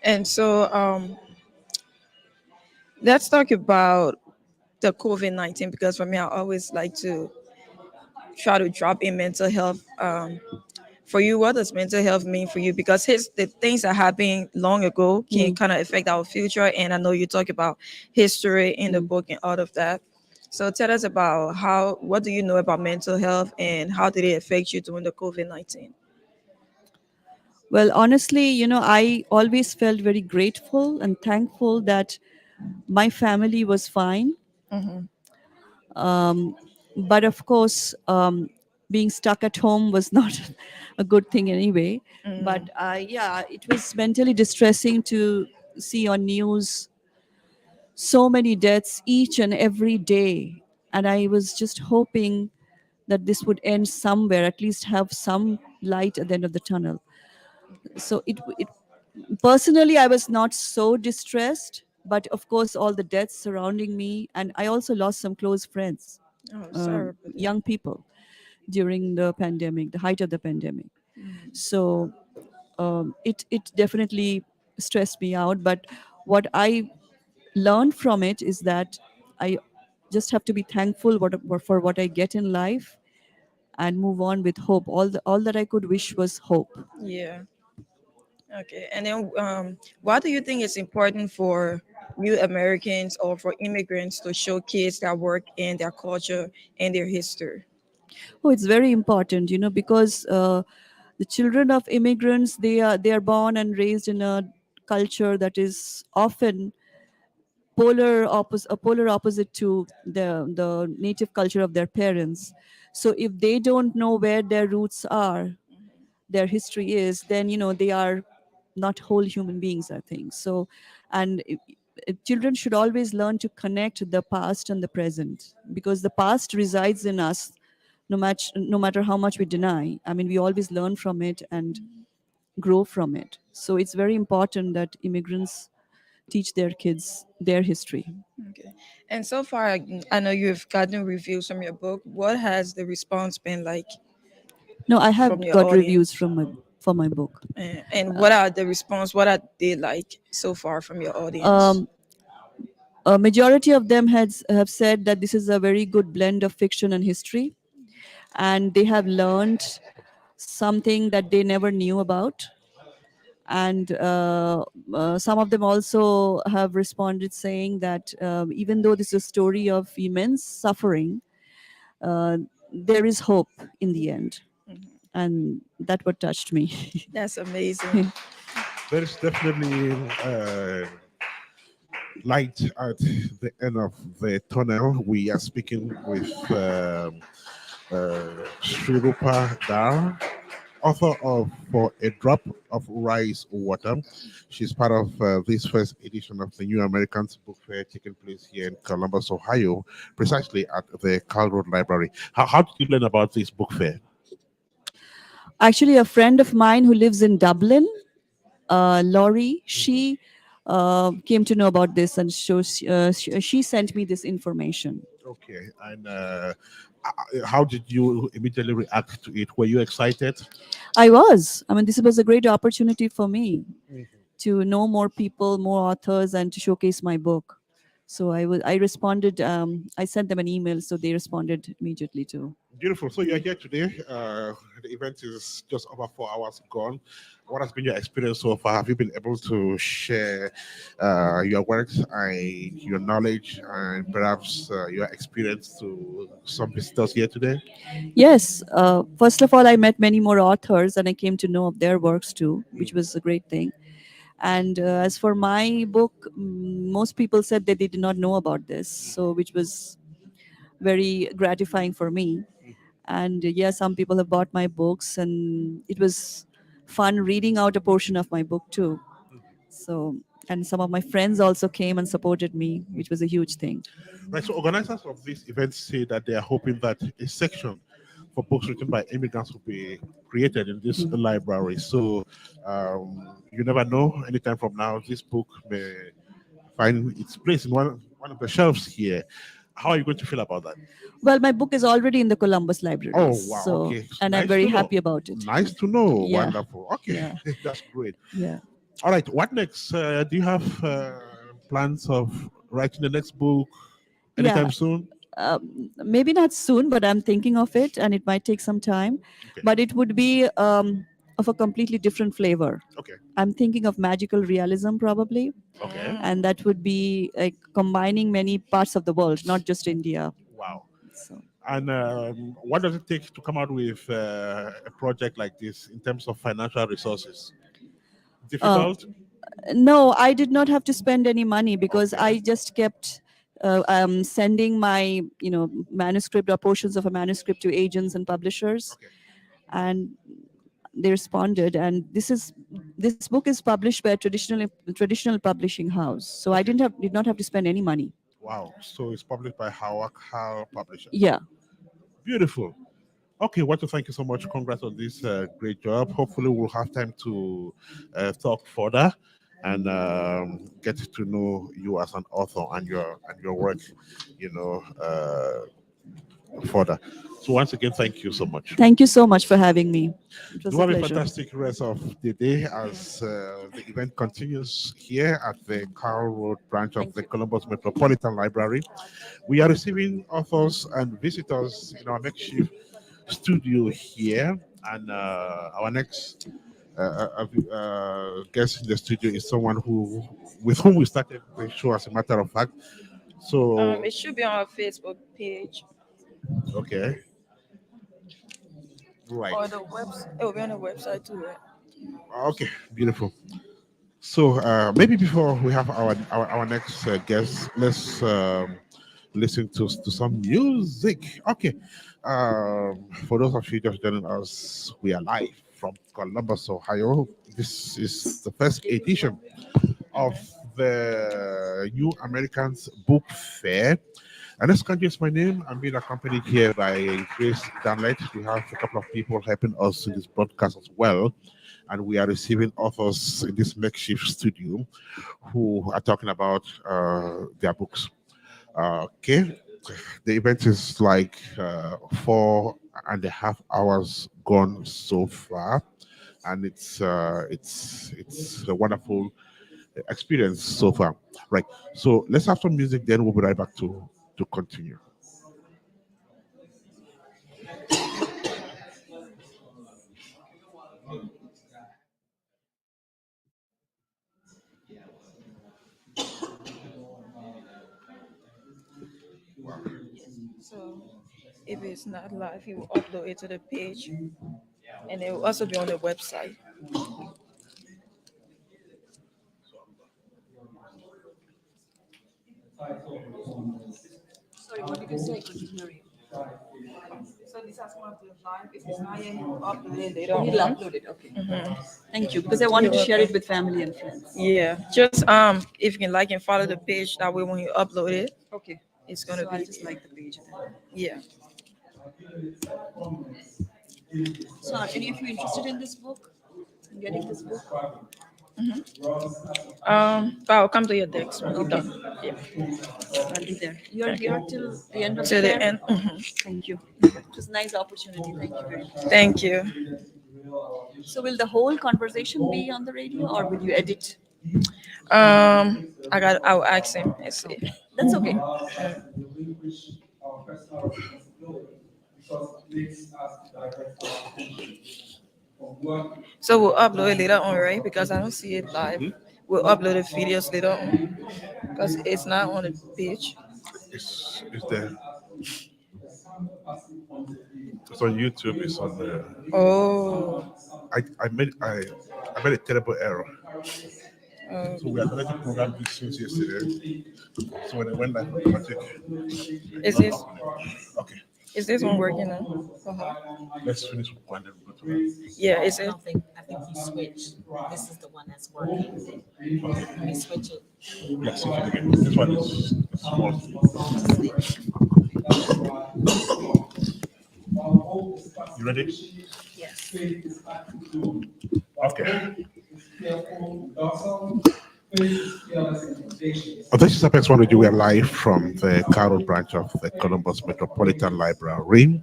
And so let's talk about the COVID-19, because for me, I always like to try to drop in mental health. For you, what does mental health mean for you? Because the things that happened long ago can kind of affect our future. And I know you talk about history in the book and all of that. So tell us about what do you know about mental health and how did it affect you during the COVID-19? Well, honestly, I always felt very grateful and thankful that my family was fine. Um, but of course, being stuck at home was not a good thing anyway. But yeah, it was mentally distressing to see on news so many deaths each and every day. And I was just hoping that this would end somewhere, at least have some light at the end of the tunnel. So it personally, I was not so distressed, but of course, all the deaths surrounding me, and I also lost some close friends, Oh, sorry about that. young people during the pandemic, the height of the pandemic. So it definitely stressed me out. But what I learned from it is that I just have to be thankful for what I get in life and move on with hope. All that I could wish was hope. Yeah. Okay. And then, why do you think it's important for new Americans or for immigrants to showcase their work and their culture and their history? Oh, it's very important, because the children of immigrants, they are born and raised in a culture that is often a polar opposite to the native culture of their parents. So if they don't know where their roots are, their history is, then they are not whole human beings, I think. So, and children should always learn to connect the past and the present, because the past resides in us, no matter how much we deny. I mean, we always learn from it and grow from it. So it's very important that immigrants teach their kids their history. Okay. And so far, I know you've gotten reviews from your book. What has the response been like No, I from have your got reviews audience? for my book. And what are the response? What are they like so far from your audience? A majority of them have said that this is a very good blend of fiction and history, and they have learned something that they never knew about. And some of them also have responded saying that even though this is a story of immense suffering, there is hope in the end. And that what touched me. That's amazing. There is definitely light at the end of the tunnel. We are speaking with Shrirupa Dar, author of For a Drop of Rice Water. She's part of this first edition of the New Americans Book Fair taking place here in Columbus, Ohio, precisely at the Carl Road Library. How did you learn about this book fair? Actually, a friend of mine who lives in Dublin, Laurie, she came to know about this, and so she sent me this information. Okay, and how did you immediately react to it? Were you excited? I was. I mean, this was a great opportunity for me to know more people, more authors, and to showcase my book. So I responded. I sent them an email, so they responded immediately too. Beautiful. So you're here today. The event is just over 4 hours gone. What has been your experience so far? Have you been able to share your works and your knowledge and perhaps your experience to some visitors here today? Yes. First of all, I met many more authors, and I came to know of their works too, which was a great thing. And as for my book, most people said that they did not know about this, so which was very gratifying for me. And yeah, some people have bought my books, and it was fun reading out a portion of my book too. So, and some of my friends also came and supported me, which was a huge thing. Right. So organizers of this event say that they are hoping that a section for books written by immigrants will be created in this library. So you never know. Anytime from now, this book may find its place in one of the shelves here. How are you going to feel about that? Well, my book is already in the Columbus Library. Oh, wow. So, Okay. and Nice I'm very to know. happy about it. Nice to know. Yeah. Wonderful. Okay. Yeah. That's great. Yeah. All right. What next? Do you have plans of writing the next book anytime soon? Maybe not soon, but I'm thinking of it, and it might take some time. Okay. But it would be of a completely different flavor. Okay. I'm thinking of magical realism, probably. Okay. And that would be like combining many parts of the world, not just India. Wow. So. And what does it take to come out with a project like this in terms of financial resources? Difficult? No, I did not have to spend any money because I just kept sending my manuscript or portions of a manuscript to agents and publishers, and they responded. And this book is published by a traditional publishing house, so I did not have to spend any money. Wow. So it's published by Hawak Publishers. Yeah. Beautiful. Okay, want to thank you so much. Congrats on this great job. Hopefully, we'll have time to talk further. and get to know you as an author and your work, further. So once again, thank you so much. Thank you so much for having me. It was Do a have a pleasure. fantastic rest of the day as the event continues here at the Carl Road branch of the Columbus Metropolitan Library. We are receiving authors and visitors in our makeshift studio here, and our next guest in the studio is someone with whom we started the show, as a matter of fact. So, It should be on our Facebook page okay, right. or the website. It will be on the website too, right? Okay, beautiful. So maybe before we have our next guest, let's listen to some music. Okay. For those of you just joining us, we are live from Columbus, Ohio. This is the first edition of the New Americans Book Fair. Ernest Kanjo is my name. I'm being accompanied here by Grace Danlette. We have a couple of people helping us in this broadcast as well. And we are receiving authors in this makeshift studio who are talking about their books. Okay. The event is like 4.5 hours gone so far. And it's a wonderful experience so far. Right. So let's have some music, then we'll be right back to continue. So if it's not live, you will upload it to the page, and it will also be on the website. Sorry, what did you say? I couldn't hear you. So this has come up to live. If it's not yet, you will upload it later on. He'll upload it. Okay. Mhm. Thank you, because I wanted to share it with family and friends. Yeah, just if you can like and follow the page, that way when you upload it, Okay. it's gonna So be I'll just like the page then. yeah. So are any of you interested in this book? In getting this book? I'll come to your decks when we're done. Yeah. I'll be there. You're here till the end of Till the the fair? end. Thank you. It was a nice opportunity. Thank you very much. Thank you. So will the whole conversation be on the radio or will you edit? I'll ask him and see. That's okay. So we'll upload it later on, right? Because I don't see it live. We'll upload the videos later on because it's not on the page. It's there. It's on YouTube. It's on the. Oh. I made a terrible error. So we are letting program this since yesterday. So when I went like automatic. Is this okay? Is this one working now? Let's finish with one. Then we'll go to that. Yeah, is it? I think he switched. This is the one that's working. Let me switch it. Yeah, switch it again. This one is small. You ready? Yes. Okay. This is Apex One Radio. We are live from the Carroll branch of the Columbus Metropolitan Library.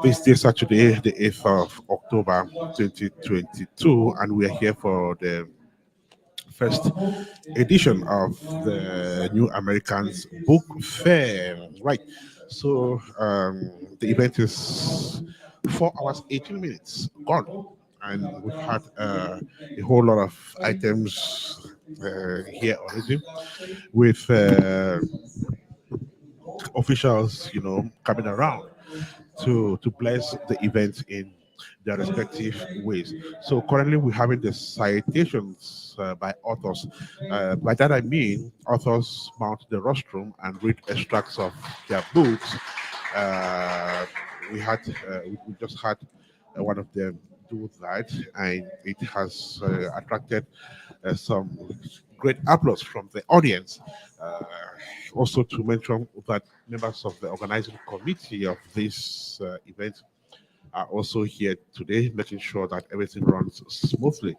This day, Saturday, the 8th of October 2022, and we are here for the first edition of the New Americans Book Fair. Right. So the event is 4 hours, 18 minutes gone. And we've had a whole lot of items here already with officials, coming around to bless the event in their respective ways. So currently we're having the citations by authors. By that I mean authors mount the rostrum and read extracts of their books. We just had one of them do that, and it has attracted some great applause from the audience. Also to mention that members of the organizing committee of this event are also here today, making sure that everything runs smoothly.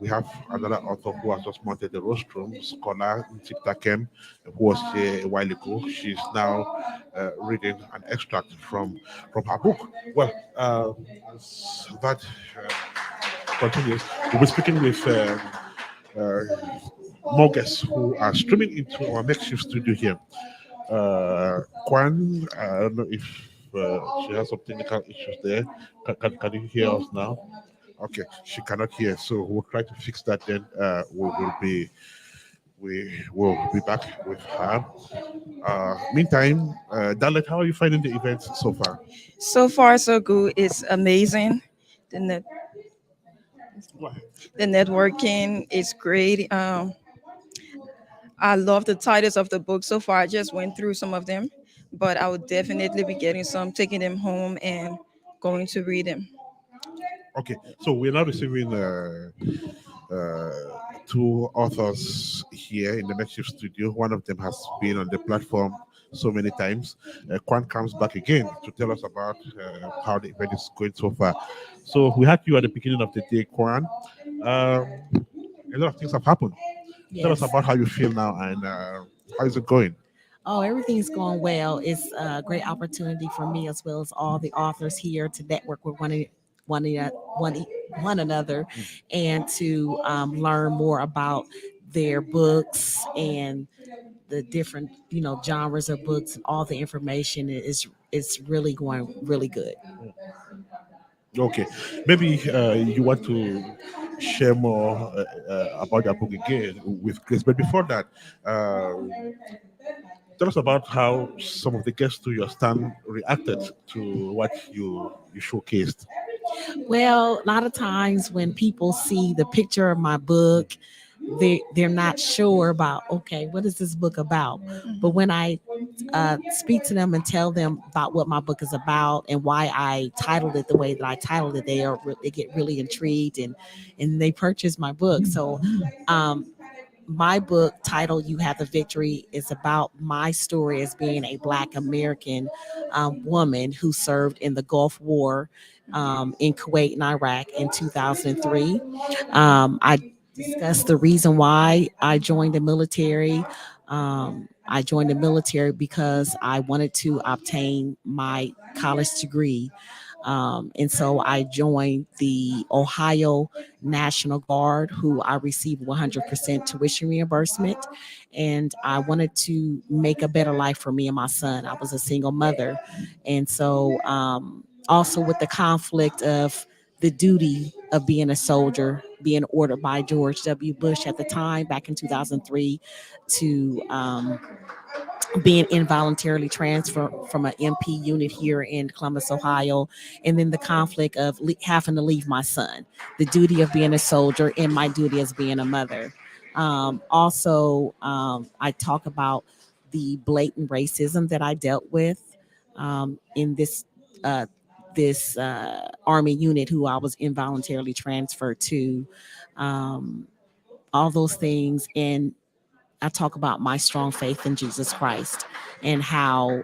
We have another author who has just mounted the rostrum, Scholar Ntiptakem, who was here a while ago. She's now reading an extract from her book. Well, as that continues, we'll be speaking with uh, more guests who are streaming into our makeshift studio here. Kwan, I don't know if she has some technical issues there. Can you hear us now? Okay, she cannot hear, so we'll try to fix that. Then we will be back with her. Meantime, Danlette, how are you finding the events so far? So far, so good. It's amazing. The net, the networking is great. I love the titles of the book so far. I just went through some of them, but I would definitely be getting some, taking them home and going to read them. Okay, so we're now receiving two authors here in the makeshift studio. One of them has been on the platform so many times. Kwan comes back again to tell us about how the event is going so far. So we had you at the beginning of the day, Kwan. A lot of things have happened. Tell us Yes. about how you feel now and how is it going? Oh, everything's going well. It's a great opportunity for me as well as all the authors here to network with one, e- one, e- one another and to learn more about their books and the different, genres of books and all the information is really going really good. Okay, maybe you want to share more about that book again with Chris. But before that, tell us about how some of the guests to your stand reacted to what you showcased. Well, a lot of times when people see the picture of my book, they're not sure about, okay, what is this book about? But when I speak to them and tell them about what my book is about and why I titled it the way that I titled it, they get really intrigued and they purchase my book. So um, my book titled "You Have the Victory" is about my story as being a Black American woman who served in the Gulf War in Kuwait and Iraq in 2003. I discussed the reason why I joined the military. I joined the military because I wanted to obtain my college degree. And so I joined the Ohio National Guard, who I received 100% tuition reimbursement. And I wanted to make a better life for me and my son. I was a single mother. And so, also with the conflict of the duty of being a soldier, being ordered by George W. Bush at the time, back in 2003, to being involuntarily transferred from an MP unit here in Columbus, Ohio, and then the conflict of having to leave my son, the duty of being a soldier, and my duty as being a mother. I talk about the blatant racism that I dealt with in uh, this army unit who I was involuntarily transferred to. Um, all those things, and I talk about my strong faith in Jesus Christ and how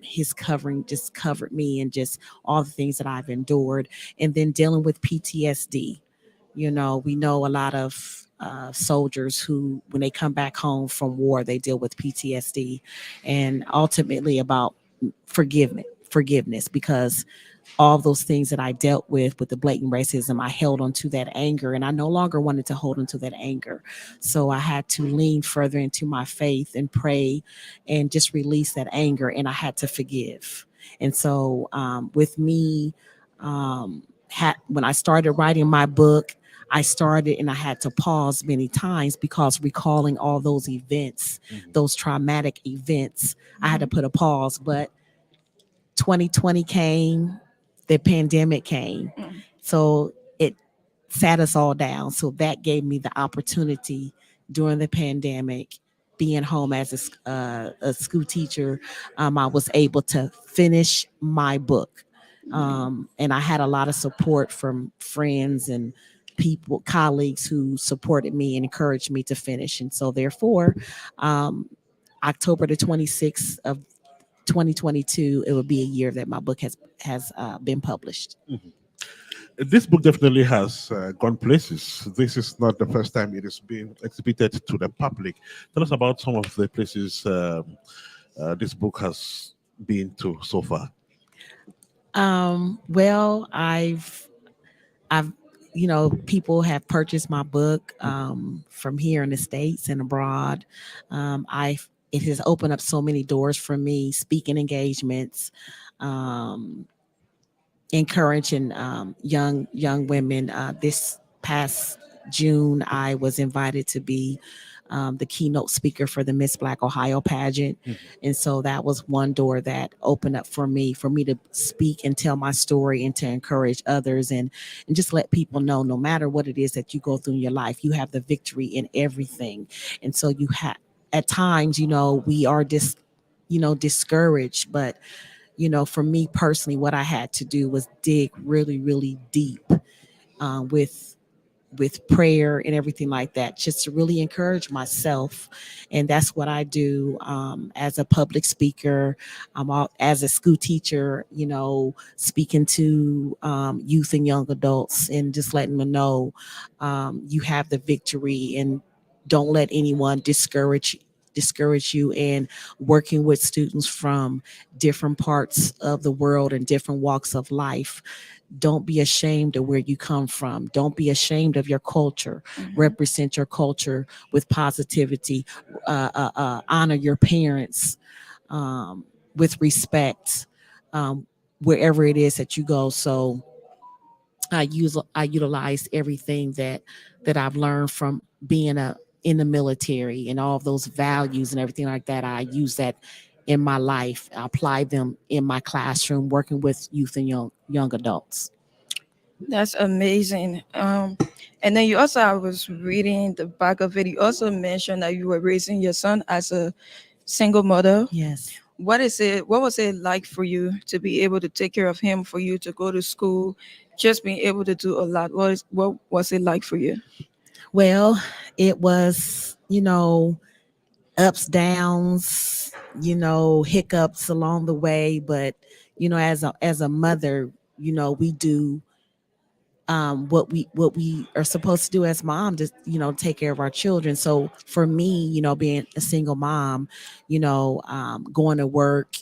his covering just covered me and just all the things that I've endured. And then dealing with PTSD. We know a lot of soldiers who, when they come back home from war, they deal with PTSD and ultimately about forgiveness because all those things that I dealt with the blatant racism, I held onto that anger and I no longer wanted to hold onto that anger. So I had to lean further into my faith and pray and just release that anger. And I had to forgive. And so with me, when I started writing my book, I started and I had to pause many times because recalling all those events, those traumatic events, I had to put a pause. But 2020 came, the pandemic came. So it sat us all down. So that gave me the opportunity during the pandemic, being home as a school teacher, I was able to finish my book. And I had a lot of support from friends and people, colleagues who supported me and encouraged me to finish. And so therefore, October the 26th of 2022, it will be a year that my book has been published. This book definitely has gone places. This is not the first time it is being exhibited to the public. Tell us about some of the places this book has been to so far. Well, I've people have purchased my book from here in the States and abroad. It has opened up so many doors for me, speaking engagements, encouraging young women. This past June, I was invited to be the keynote speaker for the Miss Black Ohio pageant. And so that was one door that opened up for me to speak and tell my story and to encourage others and just let people know, no matter what it is that you go through in your life, you have the victory in everything. And so you have, at times, we are discouraged, but for me personally, what I had to do was dig really, really deep with prayer and everything like that, just to really encourage myself. And that's what I do as a public speaker, as a school teacher, speaking to youth and young adults and just letting them know you have the victory, and don't let anyone discourage you, and working with students from different parts of the world and different walks of life. Don't be ashamed of where you come from. Don't be ashamed of your culture. Represent your culture with positivity. Honor your parents with respect wherever it is that you go. So I utilize everything that I've learned from being in the military, and all of those values and everything like that. I use that in my life. I apply them in my classroom, working with youth and young adults. That's amazing. And then you also, I was reading the back of it, you also mentioned that you were raising your son as a single mother. Yes. What was it like for you to be able to take care of him, for you to go to school, just being able to do a lot? What was it like for you? Well, it was, ups, downs, hiccups along the way. But, as a mother, we do what we are supposed to do as mom, to take care of our children. So for me, being a single mom, going to work,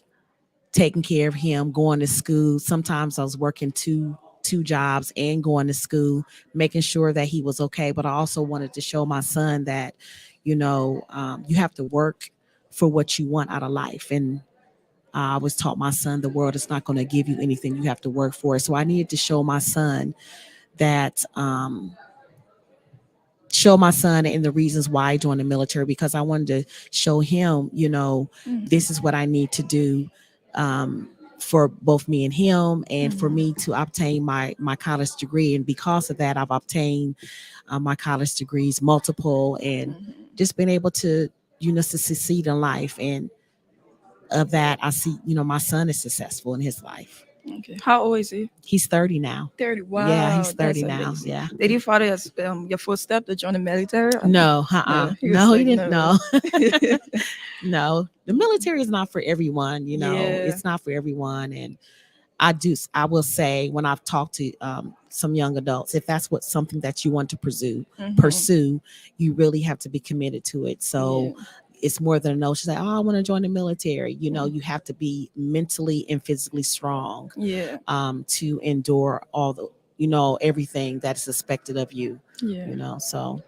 taking care of him, going to school. Sometimes I was working two jobs and going to school, making sure that he was okay. But I also wanted to show my son that you have to work for what you want out of life. And I was taught my son, the world is not going to give you anything, you have to work for it. So I needed to show my son that and the reasons why I joined the military, because I wanted to show him, this is what I need to do for both me and him, and for me to obtain my college degree. And because of that, I've obtained my college degrees, multiple, and just been able to, to succeed in life. And of that, I see, my son is successful in his life. Okay. How old is he? He's 30 now. 30. Wow. Yeah, he's 30 that's now. amazing. Yeah. Did you follow your footsteps to join the military? No, no, he didn't. No. No, the military is not for everyone. Yeah. It's not for everyone. And I will say, when I've talked to some young adults, if that's something that you want to pursue, you really have to be committed to it. So it's more than a notion that, I want to join the military. You have to be mentally and physically strong to endure all the, everything that is expected of you. So.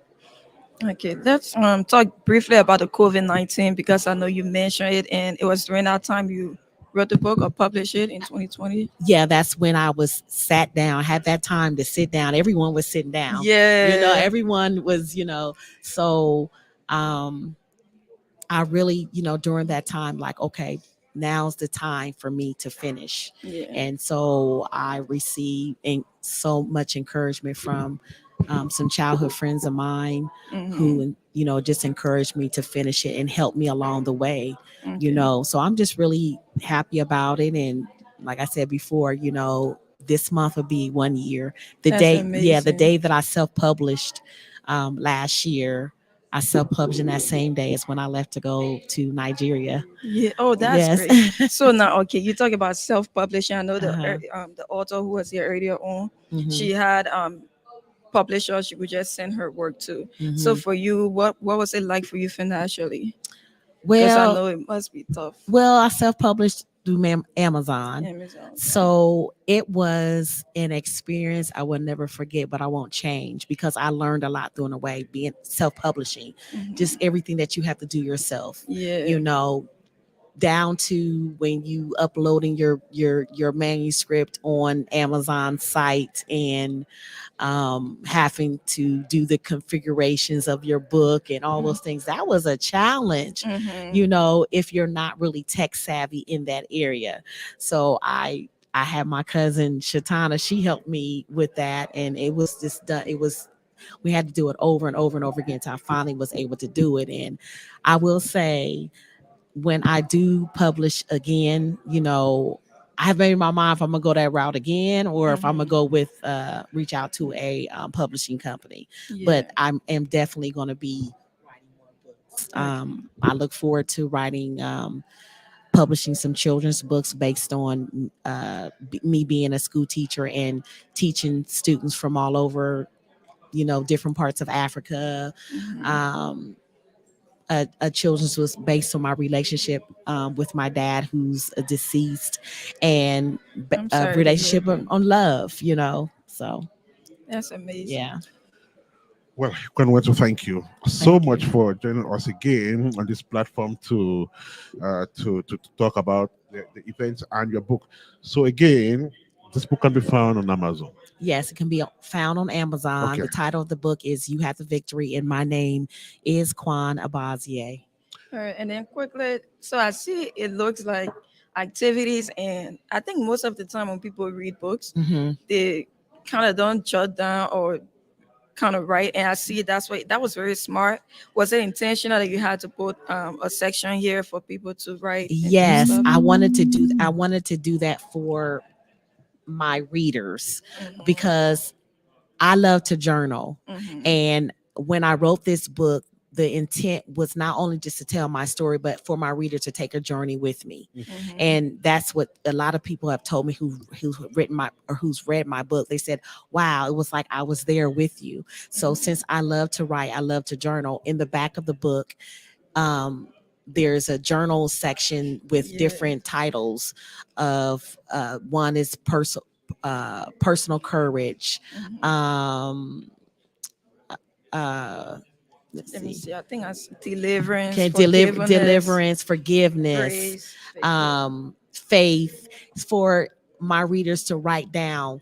Okay, let's talk briefly about the COVID-19, because I know you mentioned it, and it was during that time you wrote the book or published it in 2020. Yeah, that's when I was sat down, had that time to sit down. Everyone was sitting down. Yeah. Everyone was, so I really, during that time, like, okay, now's the time for me to finish. Yeah. And so I received so much encouragement from some childhood friends of mine who, just encouraged me to finish it and helped me along the way, so I'm just really happy about it. And like I said before, this month will be 1 year. The That's day, amazing. the day that I self-published last year, I self-published in that same day as when I left to go to Nigeria. Yeah. Oh, that's Yes. great. So now, okay, you talk about self-publishing. I know Uh-huh. the author who was here earlier on, Mhm. she had publishers she would just send her work to. So for you, what was it like for you financially? Because I Well, know it must be tough. well, I self-published through Amazon. Amazon. So it was an experience I will never forget, but I won't change because I learned a lot through the way being self-publishing. Just everything that you have to do yourself. Yeah. You know, down to when you uploading your manuscript on Amazon site and having to do the configurations of your book and all those things. That was a challenge, you know, if you're not really tech savvy in that area. So I had my cousin Shatana, she helped me with that, and it was just done. We had to do it over and over and over again until I finally was able to do it. And I will say, when I do publish again, you know, I have made my mind if I'm gonna go that route again or if I'm gonna go with reach out to a publishing company. But I am definitely gonna be writing more books. I look forward to writing publishing some children's books based on me being a school teacher and teaching students from all over, you know, different parts of Africa. A children's was based on my relationship with my dad, who's a deceased, and a relationship on love, you know. So that's amazing. Yeah. Well, I want to thank you so much for joining us again on this platform to talk about the events and your book. So again, this book can be found on Amazon. Yes, it can be found on Amazon. Okay. The title of the book is "You Have the Victory," and my name is Kwan Abazie. All right, and then quickly, so I see it looks like activities, and I think most of the time when people read books, they kind of don't jot down or kind of write, and I see that's why that was very smart. Was it intentional that you had to put a section here for people to write? Yes, I wanted to do that for my readers because I love to journal. And when I wrote this book, the intent was not only just to tell my story, but for my reader to take a journey with me. And that's what a lot of people have told me who's read my book. They said, wow, it was like I was there with you. So since I love to write, I love to journal. In the back of the book, there's a journal section with different titles of one is personal courage. Let me see. I think I deliverance, Okay, deliverance, forgiveness, grace, faith. For my readers to write down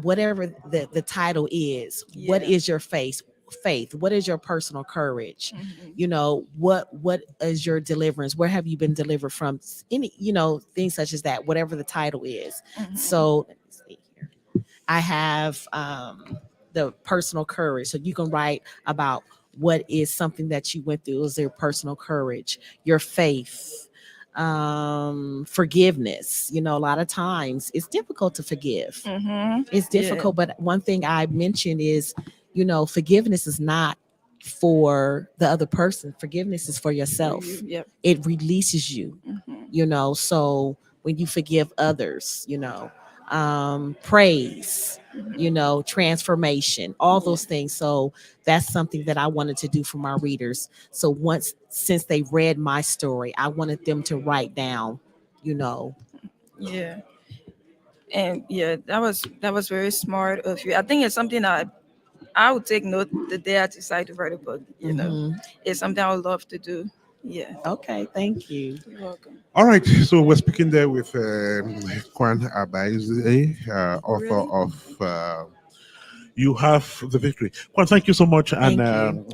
whatever the title is. What is your faith? What is your personal courage? You know, what is your deliverance? Where have you been delivered from? Any, you know, things such as that, whatever the title is. So let me see here. I have the personal courage. So you can write about what is something that you went through. Is your personal courage, your faith, forgiveness. You know, a lot of times it's difficult to forgive. It's difficult, but one thing I mentioned is, you know, forgiveness is not for the other person. Forgiveness is for yourself. It releases you, you know. So when you forgive others, you know, praise, you know, transformation, all those things. So that's something that I wanted to do for my readers. So since they read my story, I wanted them to write down, you know. And that was very smart of you. I think it's something that I would take note the day I decide to write a book. You know, it's something I would love to do. Yeah. Okay. Thank you. You're welcome. All right, so we're speaking there with Kwan Abazie, author of You Have the Victory. Kwan, thank you so much, and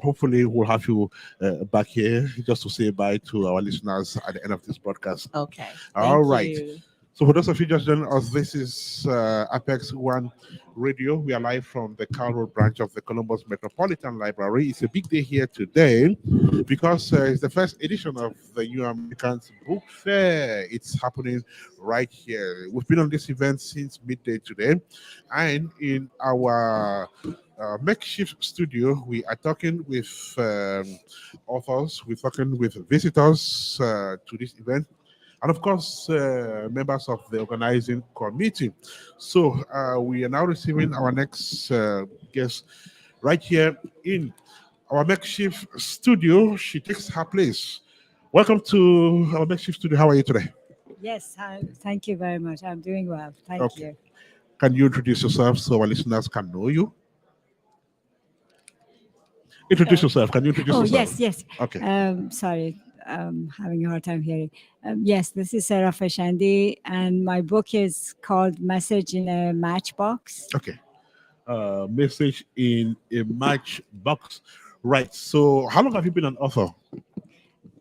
hopefully we'll have you back here just to say bye to our listeners at the end of this broadcast. Okay. All right. You. So for those of you just joining us, this is Apex One Radio. We are live from the Carroll branch of the Columbus Metropolitan Library. It's a big day here today because it's the first edition of the New Americans Book Fair. It's happening right here. We've been on this event since midday today, and in our makeshift studio, we are talking with authors, we're talking with visitors to this event, and of course, members of the organizing committee. So we are now receiving our next guest right here in our makeshift studio. She takes her place. Welcome to our makeshift studio. How are you today? Yes, thank you very much. I'm doing well. Thank Okay. you. Can you introduce yourself so our listeners can know you? Introduce yourself. Can you introduce Oh, yourself? yes. Okay. Sorry, having a hard time hearing. Yes, this is Sarah Fashandi, and my book is called Message in a Matchbox. Okay. Message in a matchbox. Right. So, how long have you been an author?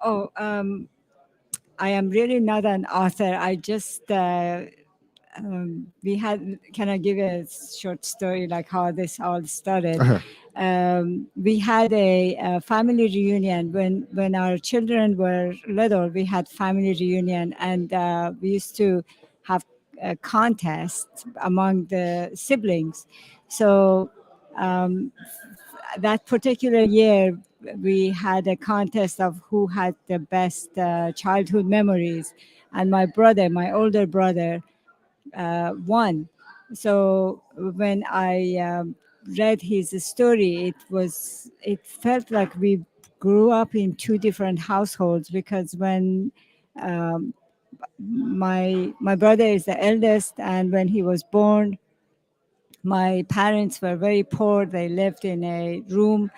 Oh, I am really not an author. I just we had. Can I give a short story like how this all started? We had a family reunion when our children were little. We had family reunion, and we used to have a contest among the siblings. So that particular year, we had a contest of who had the best childhood memories, and my brother, my older brother, won. So when I read his story, it felt like we grew up in two different households, because when my brother is the eldest, and when he was born, my parents were very poor. They lived in a room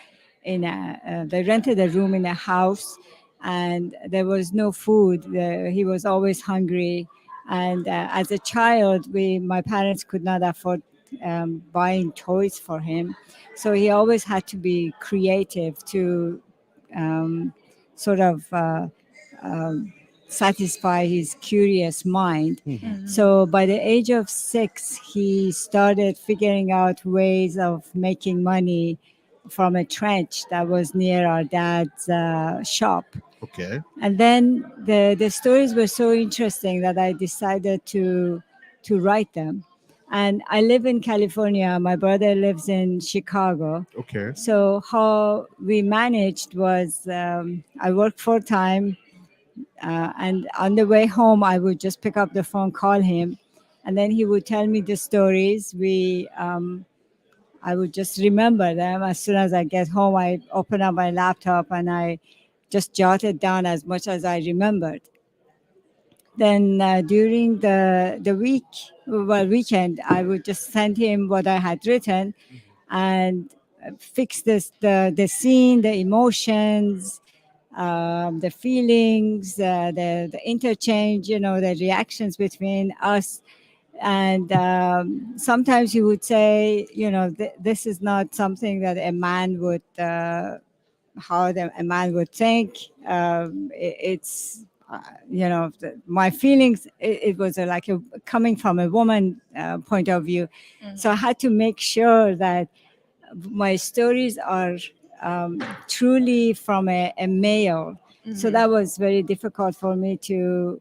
they rented a room in a house, and there was no food. He was always hungry, and as a child, my parents could not afford buying toys for him, so he always had to be creative to sort of satisfy his curious mind. So by the age of 6, he started figuring out ways of making money from a trench that was near our dad's shop. Okay. And then the stories were so interesting that I decided to write them. And I live in California. My brother lives in Chicago. Okay. So how we managed was I worked full time. And on the way home, I would just pick up the phone, call him, and then he would tell me the stories. I would just remember them. As soon as I get home, I open up my laptop and I just jotted down as much as I remembered. Then during the weekend, I would just send him what I had written and fix the scene, the emotions, the feelings, the interchange, the reactions between us. And sometimes you would say, this is not something that a man would, a man would think. It's, my feelings, it was like coming from a woman point of view. So I had to make sure that my stories are truly from a male. So that was very difficult for me to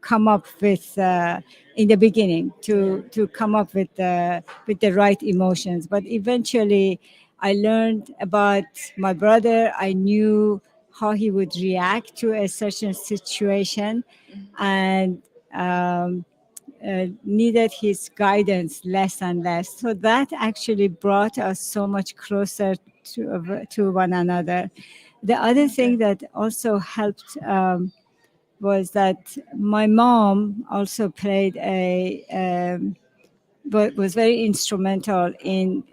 come up with in the beginning, to come up with the right emotions. But eventually I learned about my brother. I knew how he would react to a certain situation, and needed his guidance less and less. So that actually brought us so much closer to one another. The other thing that also helped was that my mom also played but was very instrumental in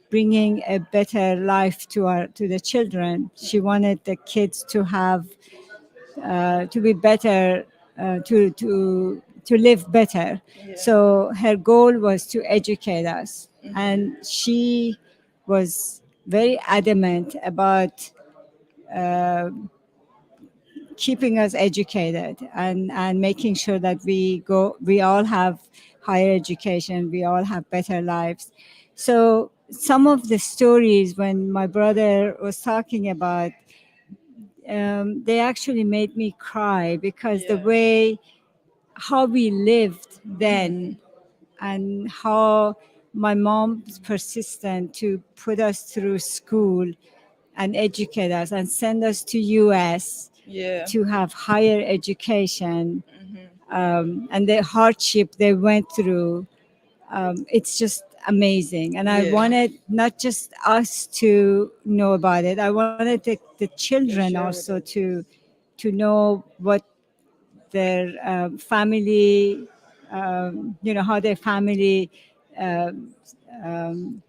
bringing a better life to the children. She wanted the kids to have to be better, to live better. Yeah. So her goal was to educate us, and she was very adamant about keeping us educated and making sure that we all have higher education, we all have better lives. So some of the stories when my brother was talking about, they actually made me cry because the way how we lived then and how my mom's persistent to put us through school and educate us and send us to US to have higher education, and the hardship they went through. It's just amazing. And I wanted not just us to know about it, I wanted the children also to know what their family, how their family um, um,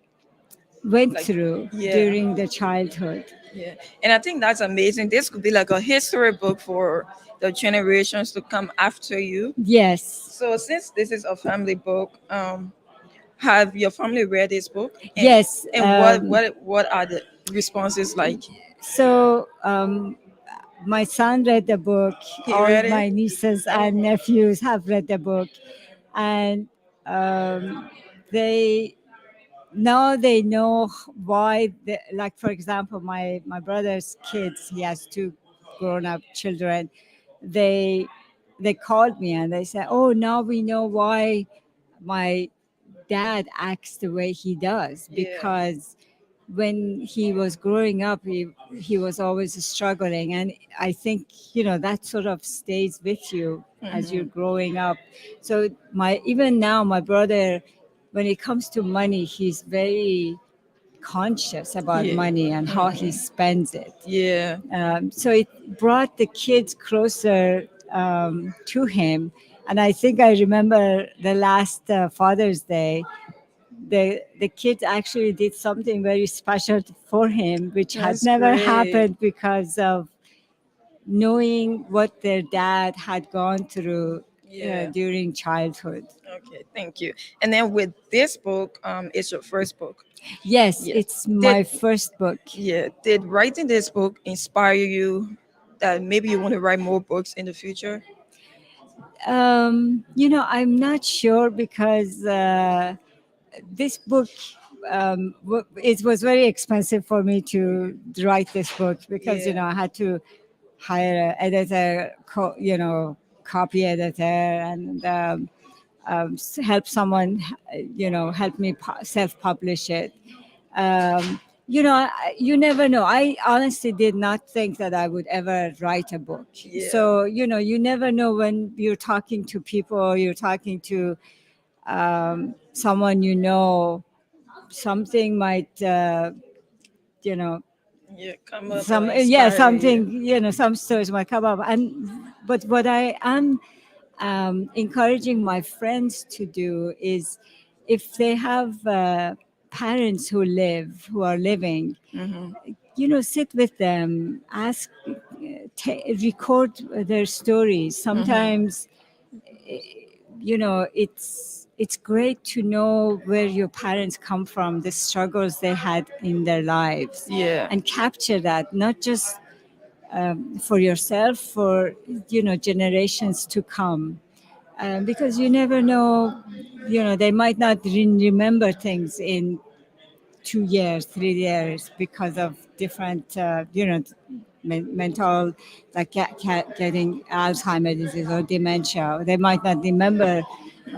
went through during their childhood. Yeah, and I think that's amazing. This could be like a history book for the generations to come after you. Yes. So since this is a family book, have your family read this book? And, Yes. And what are the responses like? So my son read the book. He All read it? my nieces and nephews have read the book, and they now they know why. Like for example, my brother's kids. He has two grown-up children. They called me and they said, "Oh, now we know why my dad acts the way he does, because when he was growing up he was always struggling." And I think that sort of stays with you as you're growing up. So even now my brother, when it comes to money, he's very conscious about money and how he spends it. So it brought the kids closer to him. And I think I remember the last Father's Day, the kids actually did something very special for him, which had That's never great. happened because of knowing what their dad had gone through during childhood. Okay, thank you. And then with this book, it's your first book. Yes, it's my first book. Yeah. Did writing this book inspire you that maybe you want to write more books in the future? I'm not sure because this book, it was very expensive for me to write this book because I had to hire an editor, copy editor, and help someone, help me self-publish it. You never know. I honestly did not think that I would ever write a book. So, you never know when you're talking to people, or you're talking to someone, something might, Come up some and inspire something, some stories might come up. But what I am encouraging my friends to do is, if they have parents who are living, sit with them, ask, record their stories. Sometimes it's great to know where your parents come from, the struggles they had in their lives, and capture that, not just for yourself, for generations to come, because you never know, they might not remember things in 2 years, 3 years, because of different mental, like getting Alzheimer's disease or dementia. They might not remember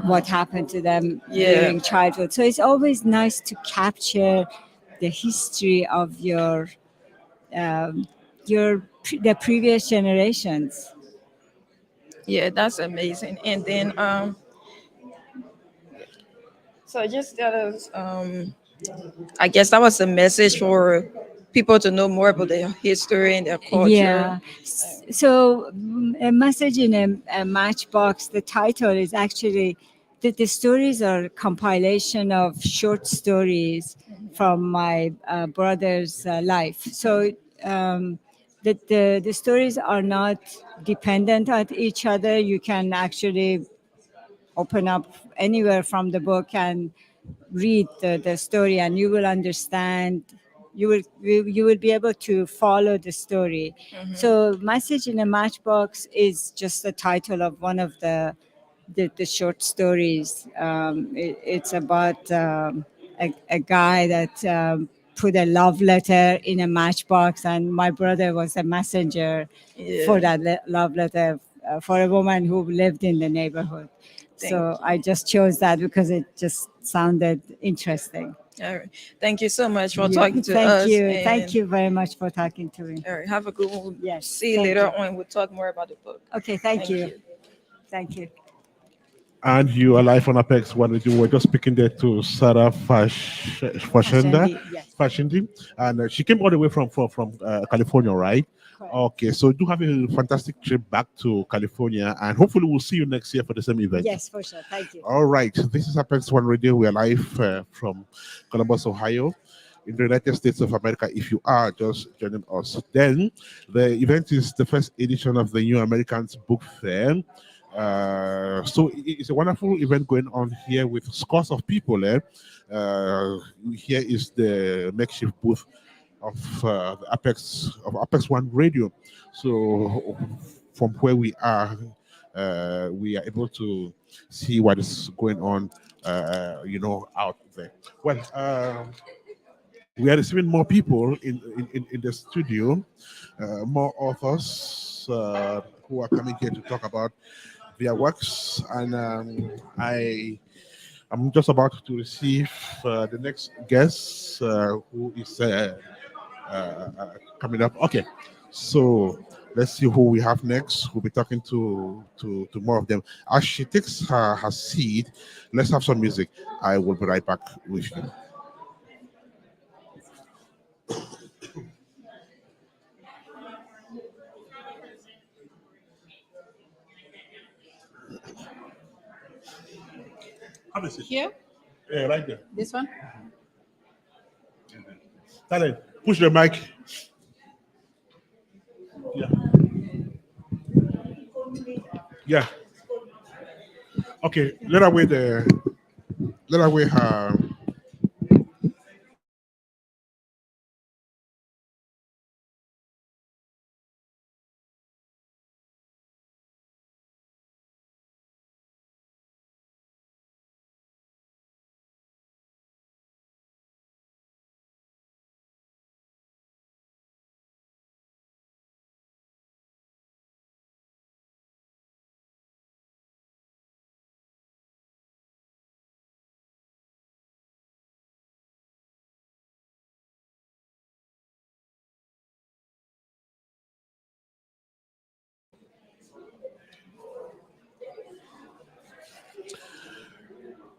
what happened to them during childhood. So it's always nice to capture the history of the previous generations. Yeah, that's amazing. And then so just tell us, I guess that was a message for people to know more about their history and their culture. Yeah. So a message in a matchbox. The title is actually that the stories are a compilation of short stories from my brother's life. So the stories are not dependent on each other. You can actually open up anywhere from the book and read the story, and you will understand you will be able to follow the story. So, Message in a Matchbox is just the title of one of the short stories. It's about a guy that put a love letter in a matchbox, and my brother was a messenger for that love letter for a woman who lived in the neighborhood. So I just chose that because it just sounded interesting. All right. Thank you so much for Yeah, talking to thank us. you. and- Thank you very much for talking to me. All right. Have a good one. Yes. See you thank later on. We'll talk more about the book. Okay, thank you. Thank you. And you are live on Apex. What we do? We're just speaking there to Sarah Fashenda, yes. Fashindi, and she came all the way from California, right? Correct. Okay, so do have a fantastic trip back to California, and hopefully we'll see you next year for the same event. Yes, for sure. Thank you. All right, this is Apex One Radio. We are live from Columbus, Ohio, in the United States of America. If you are just joining us, then the event is the first edition of the New Americans Book Fair. So it's a wonderful event going on here with scores of people. Here is the makeshift booth of the Apex One Radio. So from where we are able to see what is going on, out there. Well, we are receiving more people in the studio, more authors who are coming here to talk about their works, and I'm just about to receive the next guest who is coming up. Okay, so let's see who we have next. We'll be talking to more of them. As she takes her seat, let's have some music. I will be right back with you. Have a seat. Here? Yeah, right there. This one? Danlette, push the mic. Yeah. Yeah. Okay, let her wait there. Let her wait her.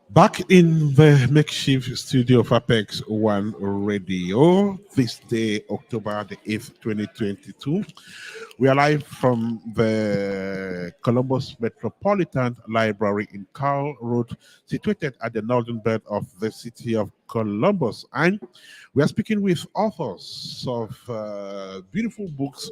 Back in the makeshift studio of Apex One Radio, this day, October the 8th, 2022. We are live from the Columbus Metropolitan Library in Carl Road, situated at the northern belt of the city of Columbus. And we are speaking with authors of beautiful books,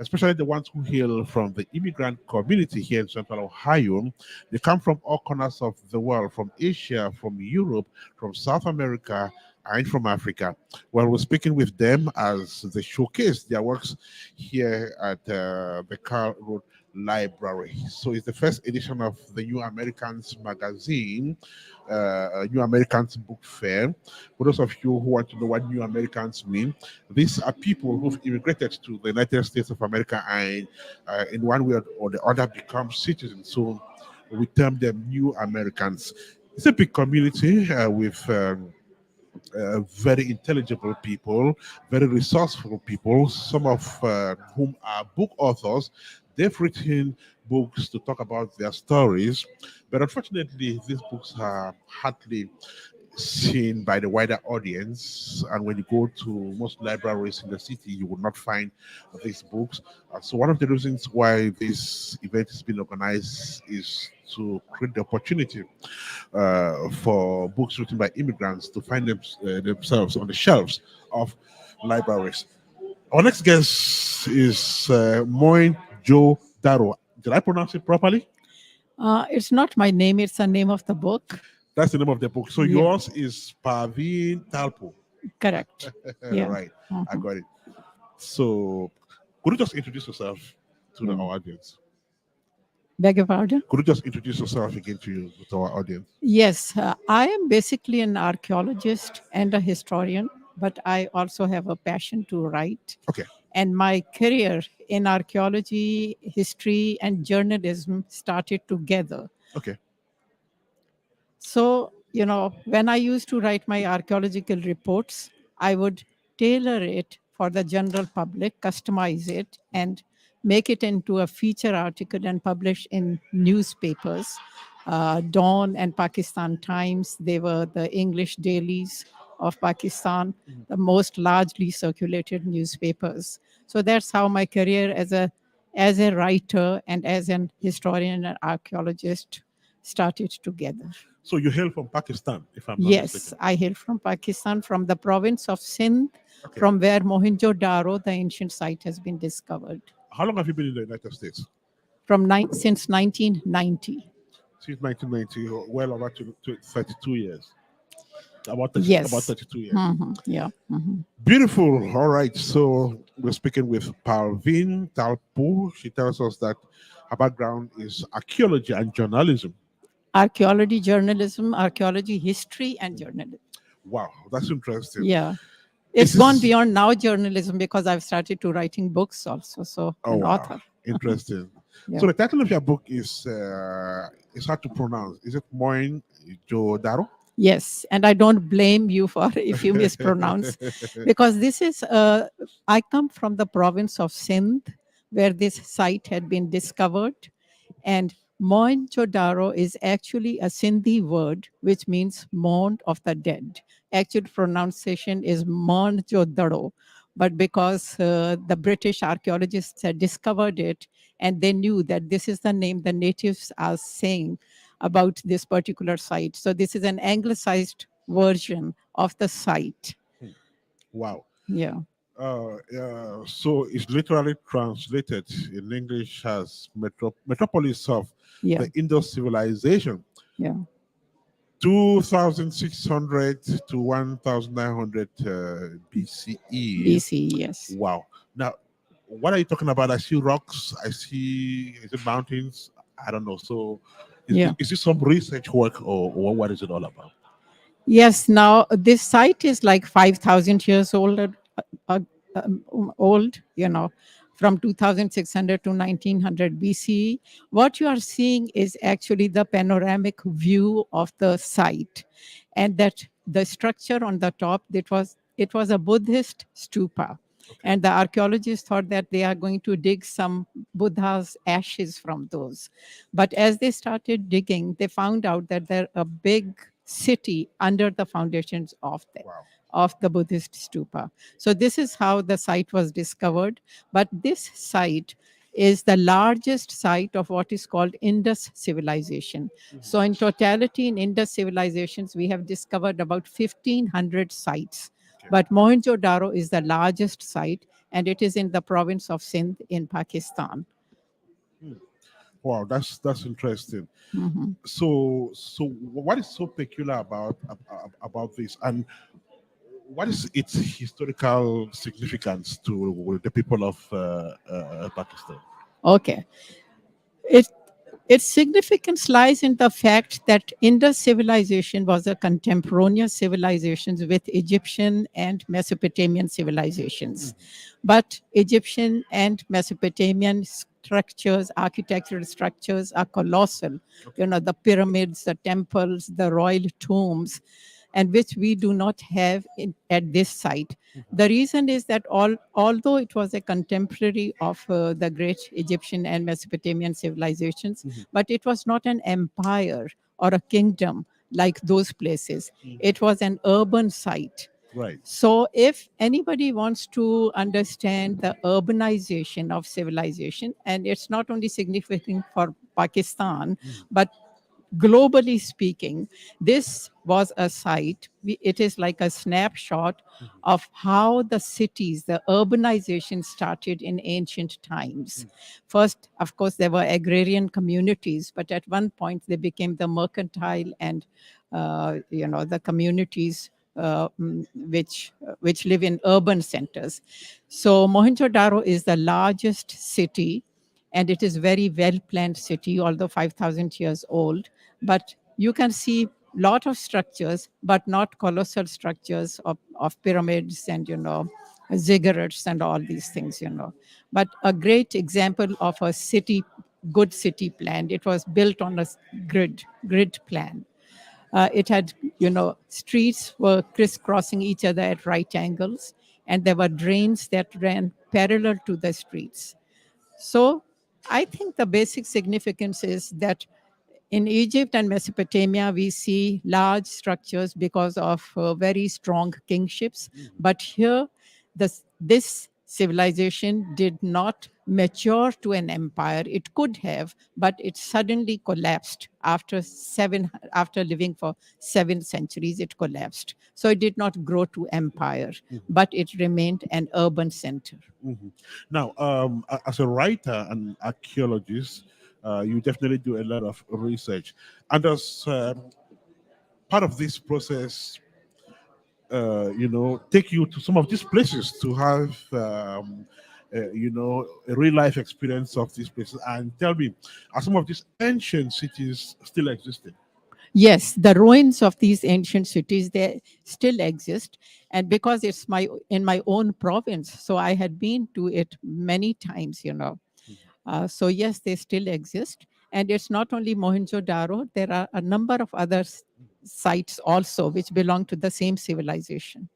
especially the ones who hail from the immigrant community here in Central Ohio. They come from all corners of the world, from Asia, from Europe, from South America, and from Africa. Well, we're speaking with them as they showcase their works here at the Carl Road Library. So it's the first edition of the New Americans magazine, New Americans Book Fair. For those of you who want to know what New Americans mean, these are people who've immigrated to the United States of America and in one way or the other become citizens. So we term them New Americans. It's a big community with very intelligible people, very resourceful people, some of whom are book authors. They've written books to talk about their stories, but unfortunately, these books are hardly seen by the wider audience. And when you go to most libraries in the city, you will not find these books. So one of the reasons why this event has been organized is to create the opportunity for books written by immigrants to find themselves on the shelves of libraries. Our next guest is Moin Joe Daro. Did I pronounce it properly? It's not my name, it's the name of the book. That's the name of the book. So Yeah. yours is Pavin Talpo. Correct. Yeah. Right. I Mhm. got it. So, could you just introduce yourself to the, Mm. our audience? Beg your pardon? Could you just introduce yourself again to our audience? Yes, I am basically an archaeologist and a historian, but I also have a passion to write. Okay. And my career in archaeology, history, and journalism started together. Okay. So, when I used to write my archaeological reports, I would tailor it for the general public, customize it, and make it into a feature article and publish in newspapers. Dawn and Pakistan Times, they were the English dailies of Pakistan, the most largely circulated newspapers. So that's how my career as a writer and as an historian and archaeologist started together. So you hail from Pakistan, if I'm not Yes, mistaken. I hail from Pakistan, from the province of Sindh, from where Mohenjo-Daro, the ancient site, has been discovered. How long have you been in the United States? Since 1990. Since 1990, well over 32 years. About Yes. 32 years. Yeah. Mhm. Beautiful. All right. So we're speaking with Parveen Talpu. She tells us that her background is archaeology and journalism. Archaeology, journalism, archaeology, history, and journalism. Wow, that's interesting. Yeah. It's gone beyond now journalism because I've started to writing books also. So an author. Interesting. Yeah. So the title of your book is it's hard to pronounce. Is it Moin Jodaro? Yes, and I don't blame you for if you mispronounce, because this is, I come from the province of Sindh, where this site had been discovered. And Mohenjo-daro is actually a Sindhi word, which means mound of the dead. Actual pronunciation is Mohenjo-daro. But because the British archaeologists had discovered it, and they knew that this is the name the natives are saying about this particular site. So this is an anglicized version of the site. Wow. Yeah. So it's literally translated in English as metropolis of Yeah. the Indus civilization. Yeah. 2600 to 1900 BCE. BCE, yes. Wow. Now, what are you talking about? I see rocks. I see, is it mountains? I don't know. So, is this some research work or what is it all about? Yes, now this site is like 5,000 years old, from 2600 to 1900 BCE. What you are seeing is actually the panoramic view of the site, and that the structure on the top, it was a Buddhist stupa. And the archaeologists thought that they are going to dig some Buddha's ashes from those. But as they started digging, they found out that there a big city under the foundations of the Buddhist stupa. So this is how the site was discovered. But this site is the largest site of what is called Indus civilization. So in totality, in Indus civilizations, we have discovered about 1,500 sites. But Mohenjo-daro is the largest site, and it is in the province of Sindh in Pakistan. Wow, that's interesting. Mhm. So what is so peculiar about this, and what is its historical significance to the people of Pakistan? Okay. Its significance lies in the fact that Indus civilization was a contemporaneous civilization with Egyptian and Mesopotamian civilizations. But Egyptian and Mesopotamian structures, architectural structures are colossal. The pyramids, the temples, the royal tombs, and which we do not have at this site. The reason is that although it was a contemporary of the great Egyptian and Mesopotamian civilizations, but it was not an empire or a kingdom like those places. It was an urban site. Right. So if anybody wants to understand the urbanization of civilization, and it's not only significant for Pakistan, but globally speaking, this was a site, it is like a snapshot of how the cities, the urbanization started in ancient times. First, of course, there were agrarian communities, but at one point they became the mercantile and, the communities which live in urban centers. So Mohenjo-daro is the largest city, and it is very well-planned city, although 5,000 years old. But you can see lot of structures, but not colossal structures of pyramids and, ziggurats and all these things, But a great example of a good city plan. It was built on a grid plan. It had, streets were crisscrossing each other at right angles, and there were drains that ran parallel to the streets. So I think the basic significance is that in Egypt and Mesopotamia, we see large structures because of very strong kingships. But here, this civilization did not mature to an empire. It could have, but it suddenly collapsed after living for 7 centuries. It collapsed. So it did not grow to empire, but it remained an urban center. Now, as a writer and archaeologist, you definitely do a lot of research. And as part of this process, take you to some of these places to have, a real life experience of these places. And tell me, are some of these ancient cities still existing? Yes, the ruins of these ancient cities, they still exist. And because it's in my own province, so I had been to it many times, So yes, they still exist. And it's not only Mohenjo-daro, there are a number of other sites also which belong to the same civilization.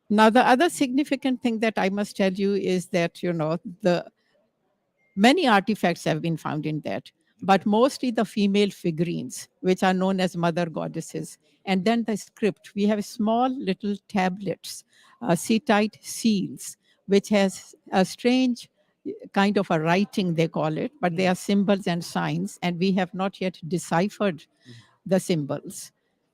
Now, the other significant thing that I must tell you is that, the many artifacts have been found in that, but mostly the female figurines, which are known as mother goddesses. And then the script, we have small little tablets, Sethite seals, which has a strange kind of a writing, they call it, but they are symbols and signs, and we have not yet deciphered the symbols.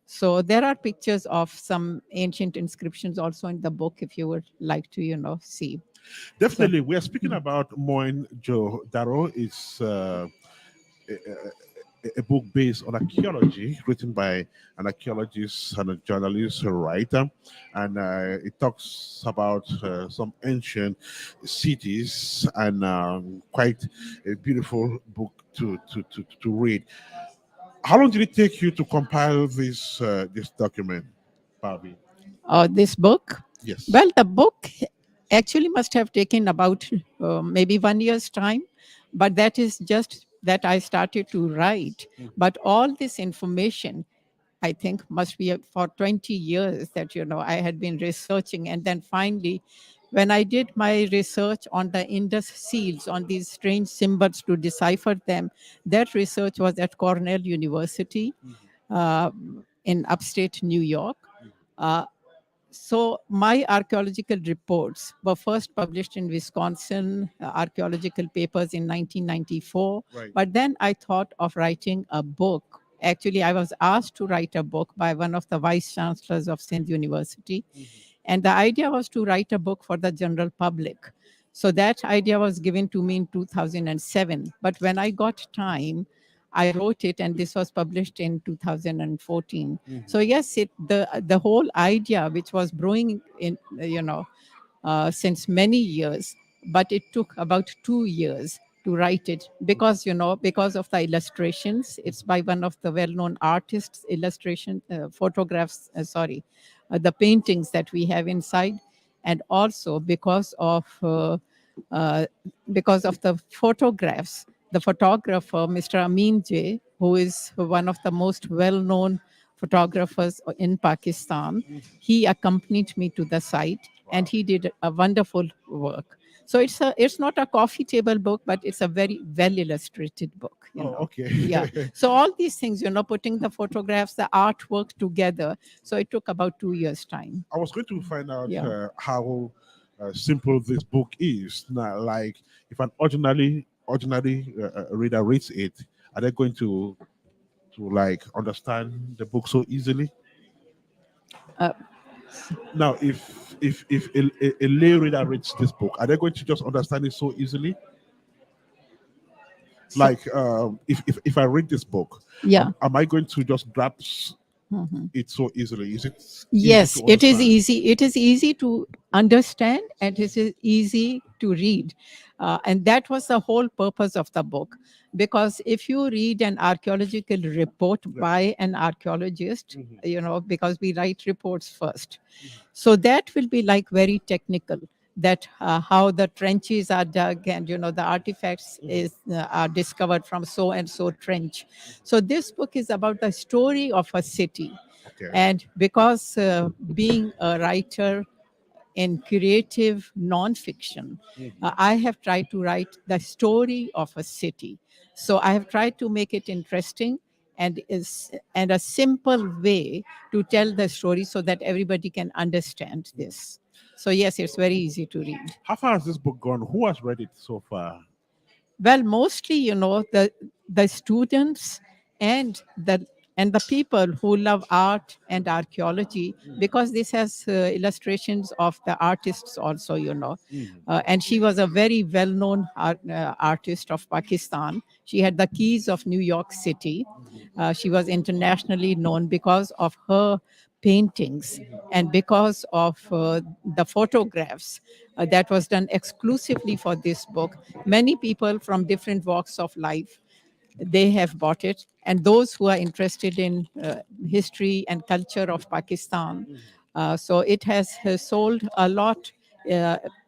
So there are pictures of some ancient inscriptions also in the book, if you would like to, see. Definitely. We are speaking about Mohenjo-daro. It's a book based on archaeology, written by an archaeologist and a journalist, a writer, and it talks about some ancient cities, and quite a beautiful book to read. How long did it take you to compile this document, Bobby? This book? Yes. Well, the book actually must have taken about maybe 1 year's time, but that is just that I started to write. But all this information, I think, must be for 20 years that, I had been researching. And then finally, when I did my research on the Indus seals, on these strange symbols to decipher them, that research was at Cornell University in upstate New York. So my archaeological reports were first published in Wisconsin archaeological papers in 1994. Right. But then I thought of writing a book. Actually, I was asked to write a book by one of the vice chancellors of Sindh University. And the idea was to write a book for the general public. So that idea was given to me in 2007. But when I got time, I wrote it, and this was published in 2014. So yes, the whole idea, which was brewing in, since many years, but it took about 2 years to write it because of the illustrations. It's by one of the well-known artists, photographs, the paintings that we have inside, and also because of the photographs. The photographer, Mr. Amin J, who is one of the most well-known photographers in Pakistan, he accompanied me to the site, and he did a wonderful work. So it's not a coffee table book, but it's a very well-illustrated book. Okay. Yeah. So all these things, putting the photographs, the artwork together. So it took about 2 years' time. I was going to find out Yeah. how simple this book is. Now, like if an ordinary reader reads it, are they going to like understand the book so easily? Now, if a lay reader reads this book, are they going to just understand it so easily? Like, if I read this book, Yeah. am I going to just grab it so easily? Is it Yes, easy to it is understand? easy. It is easy to understand and it is easy to read. And that was the whole purpose of the book. Because if you read an archaeological report by an archaeologist, because we write reports first. So that will be like very technical, that how the trenches are dug and, the artifacts are discovered from so and so trench. So this book is about the story of a city. And because being a writer in creative nonfiction, I have tried to write the story of a city. So I have tried to make it interesting and a simple way to tell the story so that everybody can understand this. So yes, it's very easy to read. How far has this book gone? Who has read it so far? Well, mostly, the students and the people who love art and archaeology, because this has illustrations of the artists also, and she was a very well-known artist of Pakistan. She had the keys of New York City. She was internationally known because of her paintings and because of the photographs that was done exclusively for this book. Many people from different walks of life, they have bought it. And those who are interested in history and culture of Pakistan. So it has sold a lot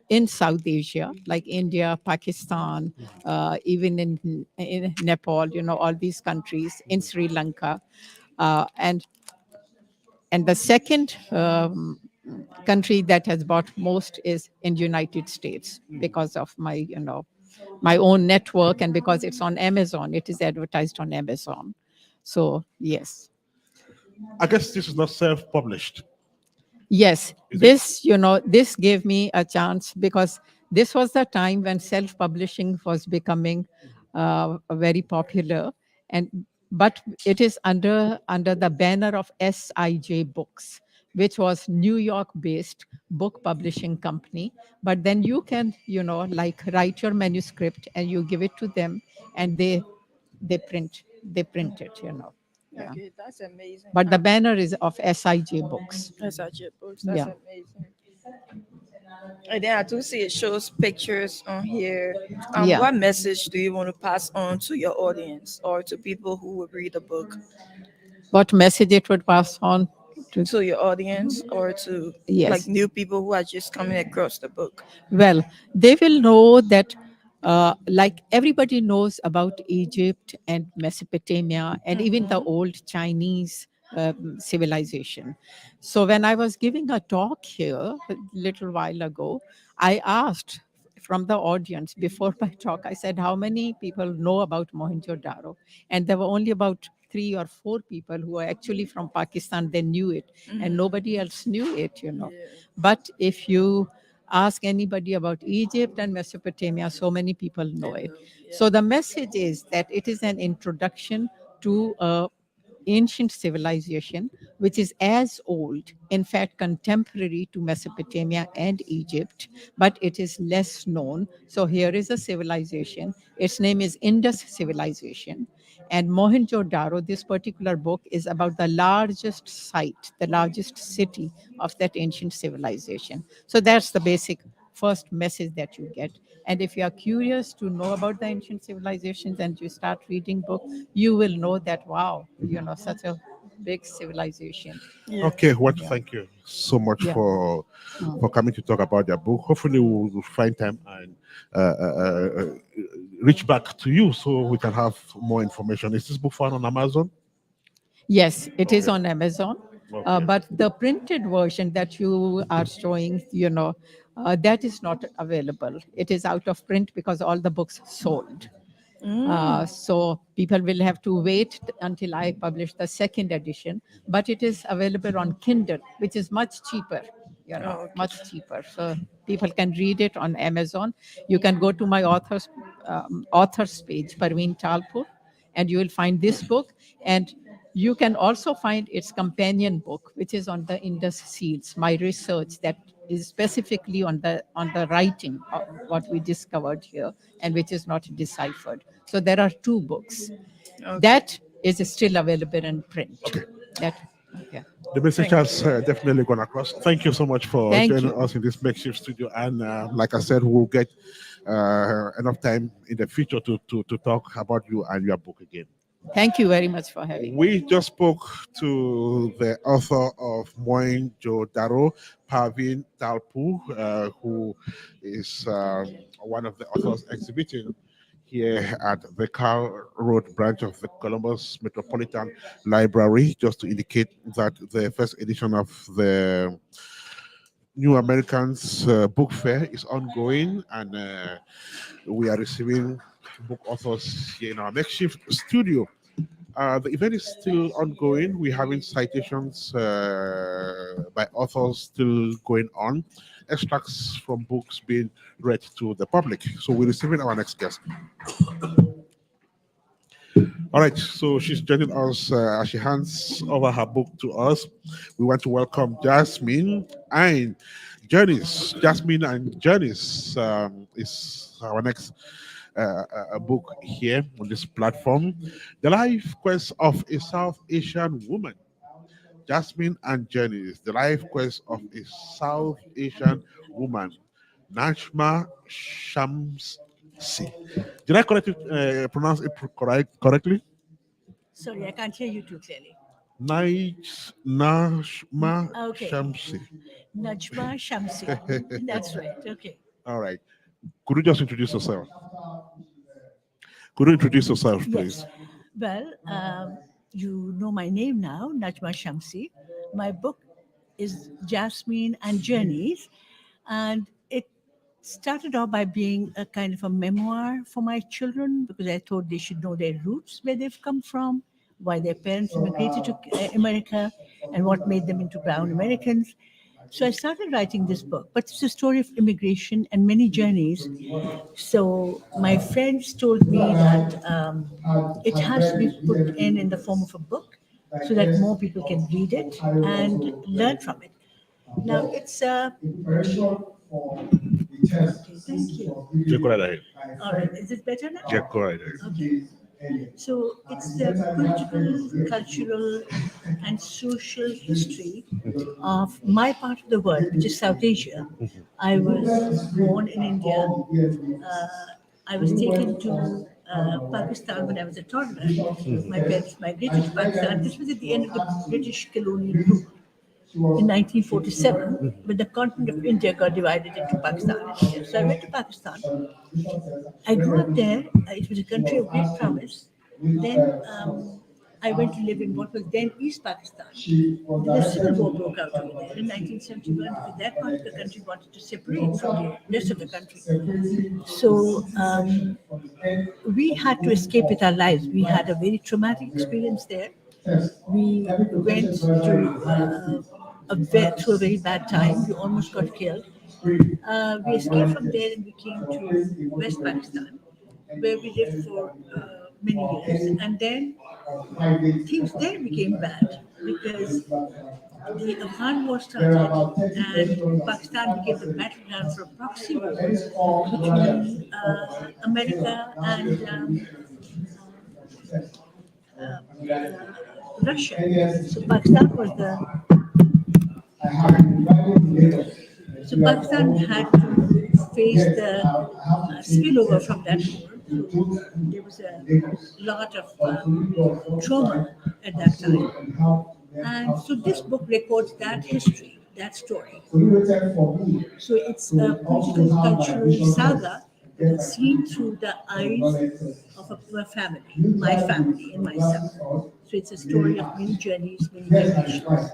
in South Asia, like India, Pakistan, even in Nepal, all these countries, in Sri Lanka. And the second country that has bought most is in United States because of my, my own network and because it's on Amazon. It is advertised on Amazon. So, yes. I guess this is not self-published. Yes, this gave me a chance because this was the time when self-publishing was becoming very popular, but it is under the banner of SIJ Books, which was New York-based book publishing company. But then you can, like write your manuscript and you give it to them, and they print it. Yeah. Okay, that's amazing. But the banner is of SIJ Books. SIJ Books, that's Yeah. amazing. And then I do see it shows pictures on here. Yeah. What message do you want to pass on to your audience or to people who will read the book? What message it would pass on to your audience or to Yes. like new people who are just coming across the book? Well, they will know that, like everybody knows about Egypt and Mesopotamia and even the old Chinese civilization. So when I was giving a talk here a little while ago, I asked from the audience before my talk, I said, how many people know about Mohenjo-Daro? And there were only about 3 or 4 people who are actually from Pakistan. They knew it, and nobody else knew it, But if you ask anybody about Egypt and Mesopotamia, so many people know it. So the message is that it is an introduction to a ancient civilization which is as old, in fact contemporary to Mesopotamia and Egypt, but it is less known. So here is a civilization. Its name is Indus civilization. And Mohenjo-Daro, this particular book, is about the largest site, the largest city of that ancient civilization. So that's the basic first message that you get. And if you are curious to know about the ancient civilizations and you start reading book, you will know that, wow, such a big civilization. Okay, well, thank you so much Yeah. for coming to talk about your book. Hopefully, we'll find time and reach back to you so we can have more information. Is this book found on Amazon? Yes, it is on Amazon. But the printed version that you are showing, that is not available. It is out of print because all the books sold. So people will have to wait until I publish the second edition, but it is available on Kindle, which is much cheaper, much cheaper. So people can read it on Amazon. You can go to my author's page, Parveen Talpur, and you will find this book. And you can also find its companion book, which is on the Indus seals, my research that is specifically on the writing of what we discovered here and which is not deciphered. So there are 2 books. That is still available in print. That Okay. The message Thank has definitely gone across. Thank you so much for Thank joining you. us in this makeshift studio. And like I said, we'll get enough time in the future to talk about you and your book again. Thank you very much for having me. We just spoke to the author of Moinjo Daro, Pavin Talpu, who is one of the authors exhibiting here at the Car Road branch of the Columbus Metropolitan Library, just to indicate that the first edition of the New Americans Book Fair is ongoing, and we are receiving book authors here in our makeshift studio. The event is still ongoing. We're having citations by authors still going on, extracts from books being read to the public. So we're receiving our next guest. All right, so she's joining us as she hands over her book to us. We want to welcome Jasmine and Janice. Jasmine and Janice is our next book here on this platform. The Life Quest of a South Asian Woman. Jasmine and Janice, The Life Quest of a South Asian Woman. Najma Shamsi. Did I pronounce it correctly? Sorry, I can't hear you too clearly. Najma Okay. Shamsi. Najma Shamsi. That's right. Okay. All right. Could you just introduce yourself? Could you introduce yourself, please? Yes. Well, you know my name now, Najma Shamsi. My book is Jasmine and Journeys, and it started off by being a kind of a memoir for my children because I thought they should know their roots, where they've come from, why their parents immigrated to America, and what made them into brown Americans. So I started writing this book, but it's a story of immigration and many journeys. So my friends told me that it has to be put in the form of a book so that more people can read it and learn from it. Now it's a... Thank you. Check right ahead. All right, is it better now? Check right ahead. Okay. So it's the political, cultural, and social history of my part of the world, which is South Asia. I was born in India. I was taken to Pakistan when I was a toddler. My parents migrated to Pakistan. This was at the end of the British colonial rule in 1947, when the continent of India got divided into Pakistan and India. So I went to Pakistan. I grew up there. It was a country of great promise. Then I went to live in what was then East Pakistan. Then the Civil War broke out over there in 1971 because that part of the country wanted to separate from the rest of the country. So we had to escape with our lives. We had a very traumatic experience there. We went through a very bad time. We almost got killed. We escaped from there and we came to West Pakistan, where we lived for many years. And then things there became bad because the Afghan war started and Pakistan became the battleground for a proxy war between America and Russia. So Pakistan was So Pakistan had to face the spillover from that war. So there was a lot of trauma at that time. And so this book records that history, that story. So it's a political cultural saga that is seen through the eyes of a family, my family and myself. So it's a story of many journeys, many generations.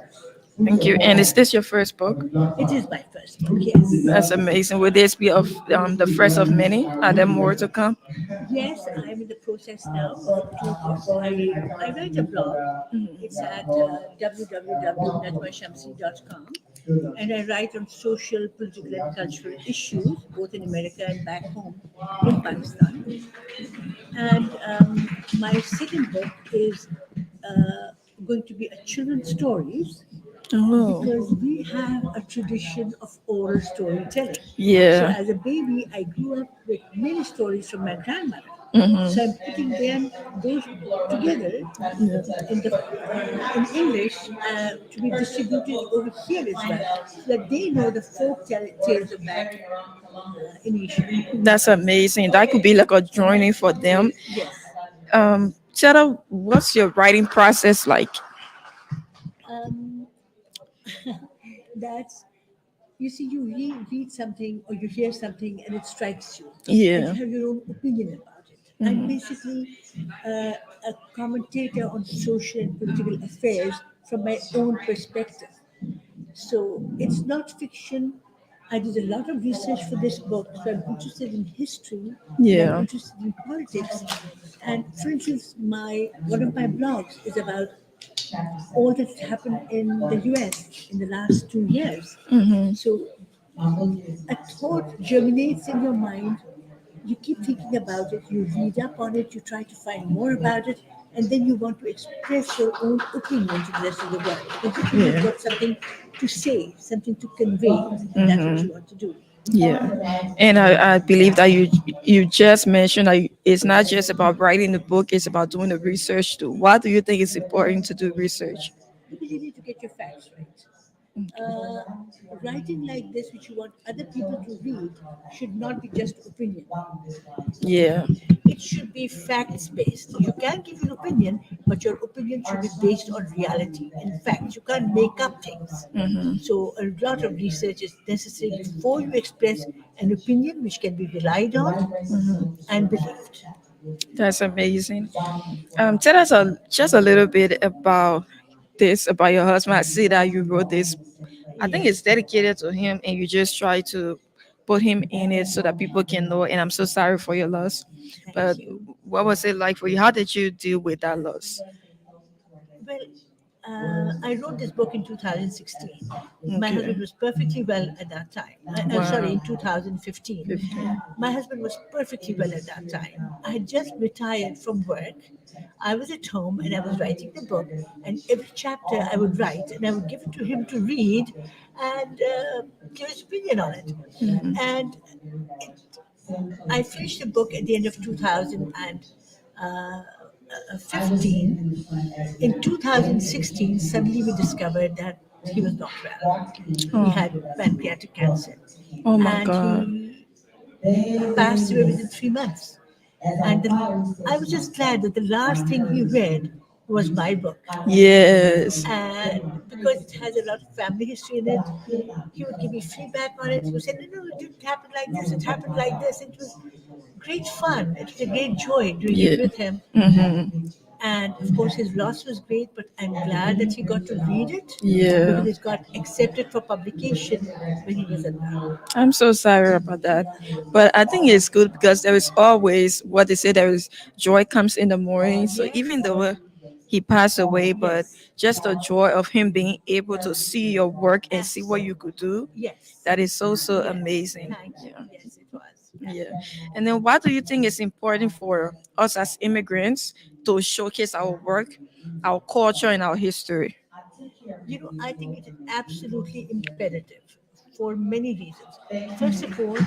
Thank you. And is this your first book? It is my first book, yes. That's amazing. Will this be of the first of many? Are there more to come? Yes, I'm in the process now of 2 books. I write a blog. It's at www.najmashamsi.com. And I write on social, political, and cultural issues, both in America and back home in Pakistan. And my second book is going to be a children's stories. Oh. Because we have a tradition of oral storytelling. Yeah. So as a baby, I grew up with many stories from my grandmother. So I'm putting them those together in English to be distributed over here as well, so that they know the tales of that in Asia. That's amazing. That could be like a journey for them. Yes. Chetta, what's your writing process like? Um, that's you see, you read something or you hear something and it strikes you. Yeah. And you have your own opinion about it. I'm basically a commentator on social and political affairs from my own perspective. So it's not fiction. I did a lot of research for this book, so I'm interested in history. Yeah. I'm interested in politics. And for instance, my one of my blogs is about all that's happened in the US in the last 2 years. So a thought germinates in your mind. You keep thinking about it, you read up on it, you try to find more about it, and then you want to express your own opinion to the rest of the world. Because you've got something to say, something to convey, and that's what you want to do. Yeah, and I believe that you just mentioned that it's not just about writing the book; it's about doing the research too. Why do you think it's important to do research? Because you need to get your facts right. Writing like this, which you want other people to read, should not be just opinion. Yeah. It should be facts based. You can give your opinion, but your opinion should be based on reality. In fact, you can't make up things. So a lot of research is necessary before you express an opinion which can be relied on and believed. That's amazing. Tell us just a little bit about this, about your husband. I see that you wrote this. I think it's dedicated to him, and you just try to put him in it so that people can know. And I'm so sorry for your loss. But what was it like for you? How did you deal with that loss? Well, I wrote this book in 2016. My Okay. husband was perfectly well at that time. I'm sorry, in 2015. My husband was perfectly well at that time. I had just retired from work. I was at home and I was writing the book. And every chapter I would write and I would give it to him to read and give his opinion on it. And I finished the book at the end of 2015. In 2016, suddenly we discovered that he was not well. Oh. He had pancreatic cancer. Oh my And God. he passed away within 3 months. And I was just glad that the last thing he read was my book. Yes. And because it has a lot of family history in it, he would give me feedback on it. He would say, no, it didn't happen like this, it happened like this. It was great fun. It was a great joy doing it with him. And of course, his loss was great, but I'm glad that he got to read it. Yeah. Because it got accepted for publication when he was alive. I'm so sorry about that. But I think it's good because there is always what they say, there is joy comes in the morning. So even though he passed away, but just the joy of him being able to see your work and see what you could do, Yes. that is so amazing. Thank you. Yes, it was. Yeah. And then what do you think is important for us as immigrants to showcase our work, our culture, and our history? I think it is absolutely imperative for many reasons. First of all,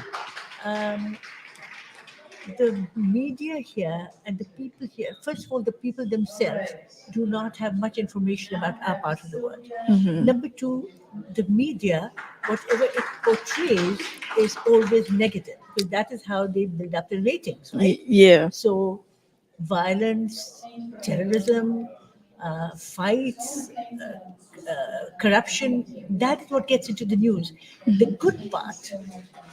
the media here and the people here, first of all, the people themselves do not have much information about our part of the world. Number two, the media, whatever it portrays, is always negative because that is how they build up the ratings, right? Yeah. So, violence, terrorism, fights, corruption, that is what gets into the news. The good part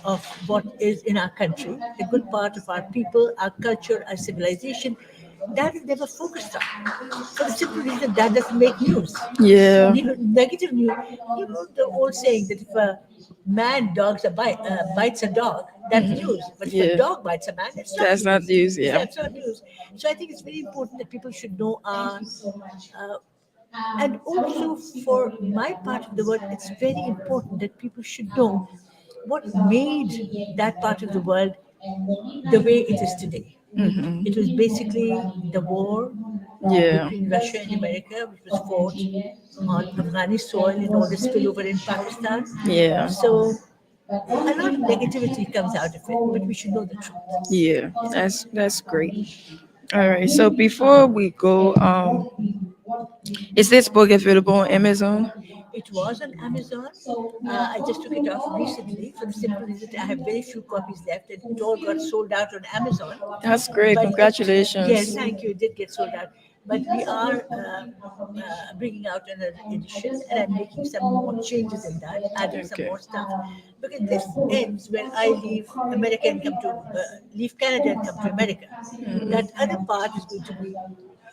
of what is in our country, the good part of our people, our culture, our civilization, that is never focused on. For the simple reason that doesn't make news. Yeah. Negative news. The old saying that if a man bites a dog, that's news. But if a dog bites a man, That's not news, yeah. That's not news. So I think it's very important that people should know our and also for my part of the world, it's very important that people should know what made that part of the world the way it is today. It was basically the war between Russia and America, which was fought on Afghani soil in order to spill over in Pakistan. Yeah. So A lot of negativity comes out of it, but we should know the truth. Yeah, that's great. All right. So before we go, is this book available on Amazon? It was on Amazon. I just took it off recently for the simple reason I have very few copies left, and it all got sold out on Amazon. That's great. But Congratulations. yes, thank you. It did get sold out. But we are bringing out another edition, and I'm making some more changes in that, adding some more stuff. Because this ends when I leave America and come to leave Canada and come to America. That other part is going to be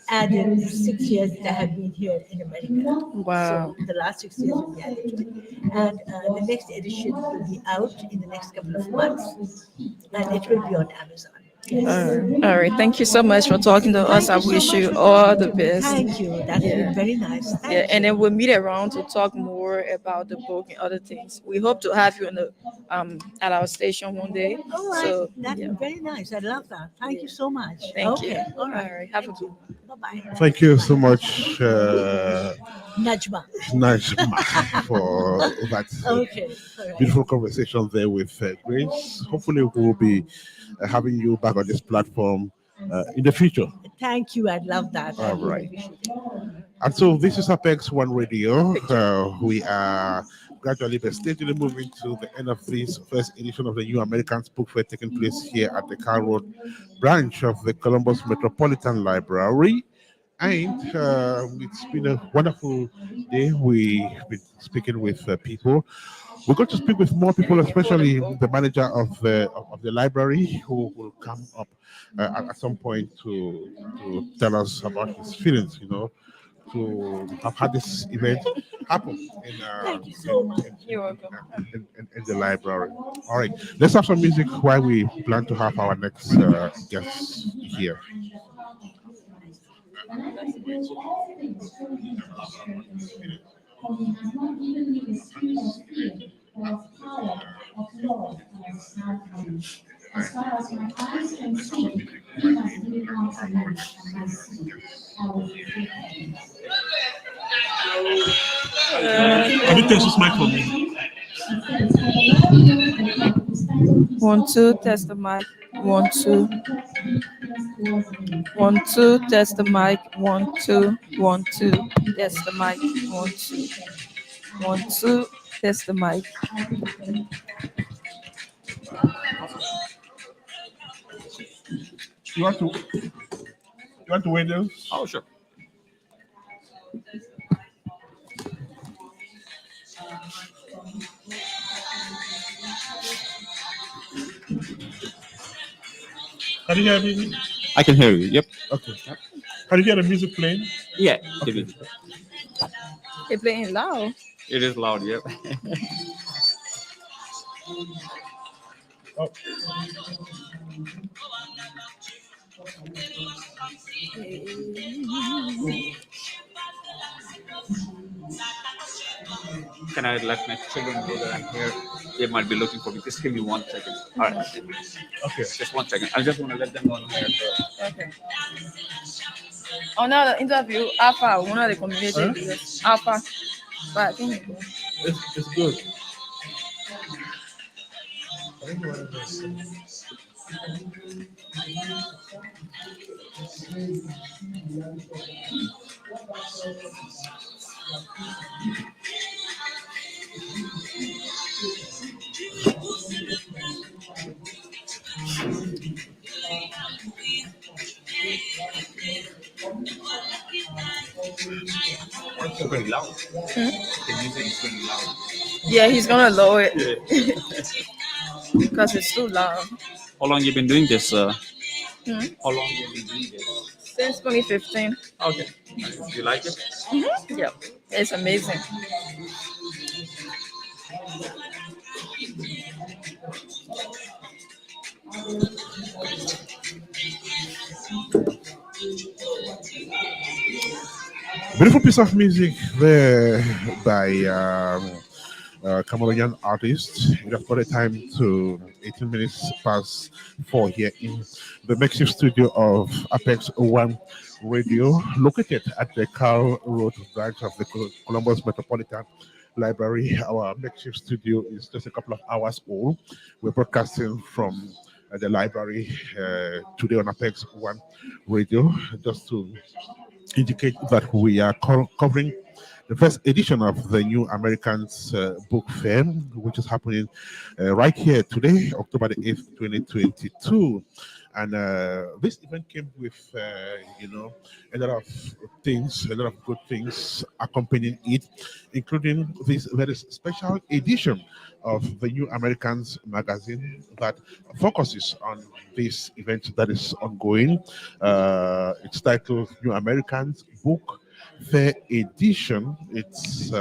added in 6 years that I have been here in America. Wow. So the last 6 years will be added to it. And the next edition will be out in the next couple of months, and it will be on Amazon. All right. Thank you so much for talking to us. I wish you all the best. Thank you. That's been very nice. Thank Yeah, you. and then we'll meet around to talk more about the book and other things. We hope to have you in the at our station one day. All right. So That's yeah. very nice. I love that. Thank you so much. Thank you. Okay. All right. All right. Have a good one. Bye-bye. Thank you so much, Najma. Najma, for that Okay. All right. beautiful conversation there with Grace. Hopefully, we'll be having you back on this platform in the future. Thank you. I'd love that. I All really right. appreciate it. And so this is Apex One Radio. We are gradually but steadily moving to the end of this first edition of the New Americans Book Fair taking place here at the Car Road branch of the Columbus Metropolitan Library. And it's been a wonderful day. We've been speaking with people. We're going to speak with more people, especially the manager of the library, who will come up at some point to tell us about his feelings. To have had this event happen Thank you so much. You're welcome. in the library. All right, let's have some music while we plan to have our next guest here. As far as my eyes can see, he has given unto me and my seed. I will fulfill him. Can you test this mic for me? 1 2 test the mic. 1 2 1 2 test the mic. 1 2 1 2 test the mic. 1 2 1 2 test the mic. You want to wait those? Oh, sure. Can you hear me? I can hear you. Yep. Okay. Can you hear the music playing? Yeah. Okay. They're playing loud. It is loud. Yep. Oh. Can I let my children know that I'm here? They might be looking for me. Just give me 1 second. All right. Okay. Just 1 second. I just want to let them know I'm here. Okay. On the interview, Alpha, one of the community leaders. Alpha. But I think It's good. It's very loud. The music is very loud. yeah, he's gonna lower it because it's too loud. How long you been doing this? Hmm? How long you been doing this? Since 2015. Okay. Do you like it? Yep, it's amazing. Beautiful piece of music there by Cameroonian artist. We have got the time to 18 minutes past 4 here in the makeshift studio of Apex One Radio, located at the Carl Road branch of the Columbus Metropolitan Library. Our makeshift studio is just a couple of hours old. We're broadcasting from the library today on Apex One Radio, just to indicate that we are covering the first edition of the New Americans Book Fair, which is happening right here today, October the 8th, 2022. And this event came with, a lot of things, a lot of good things accompanying it, including this very special edition of the New Americans magazine that focuses on this event that is ongoing. It's titled New Americans Book Fair Edition. It's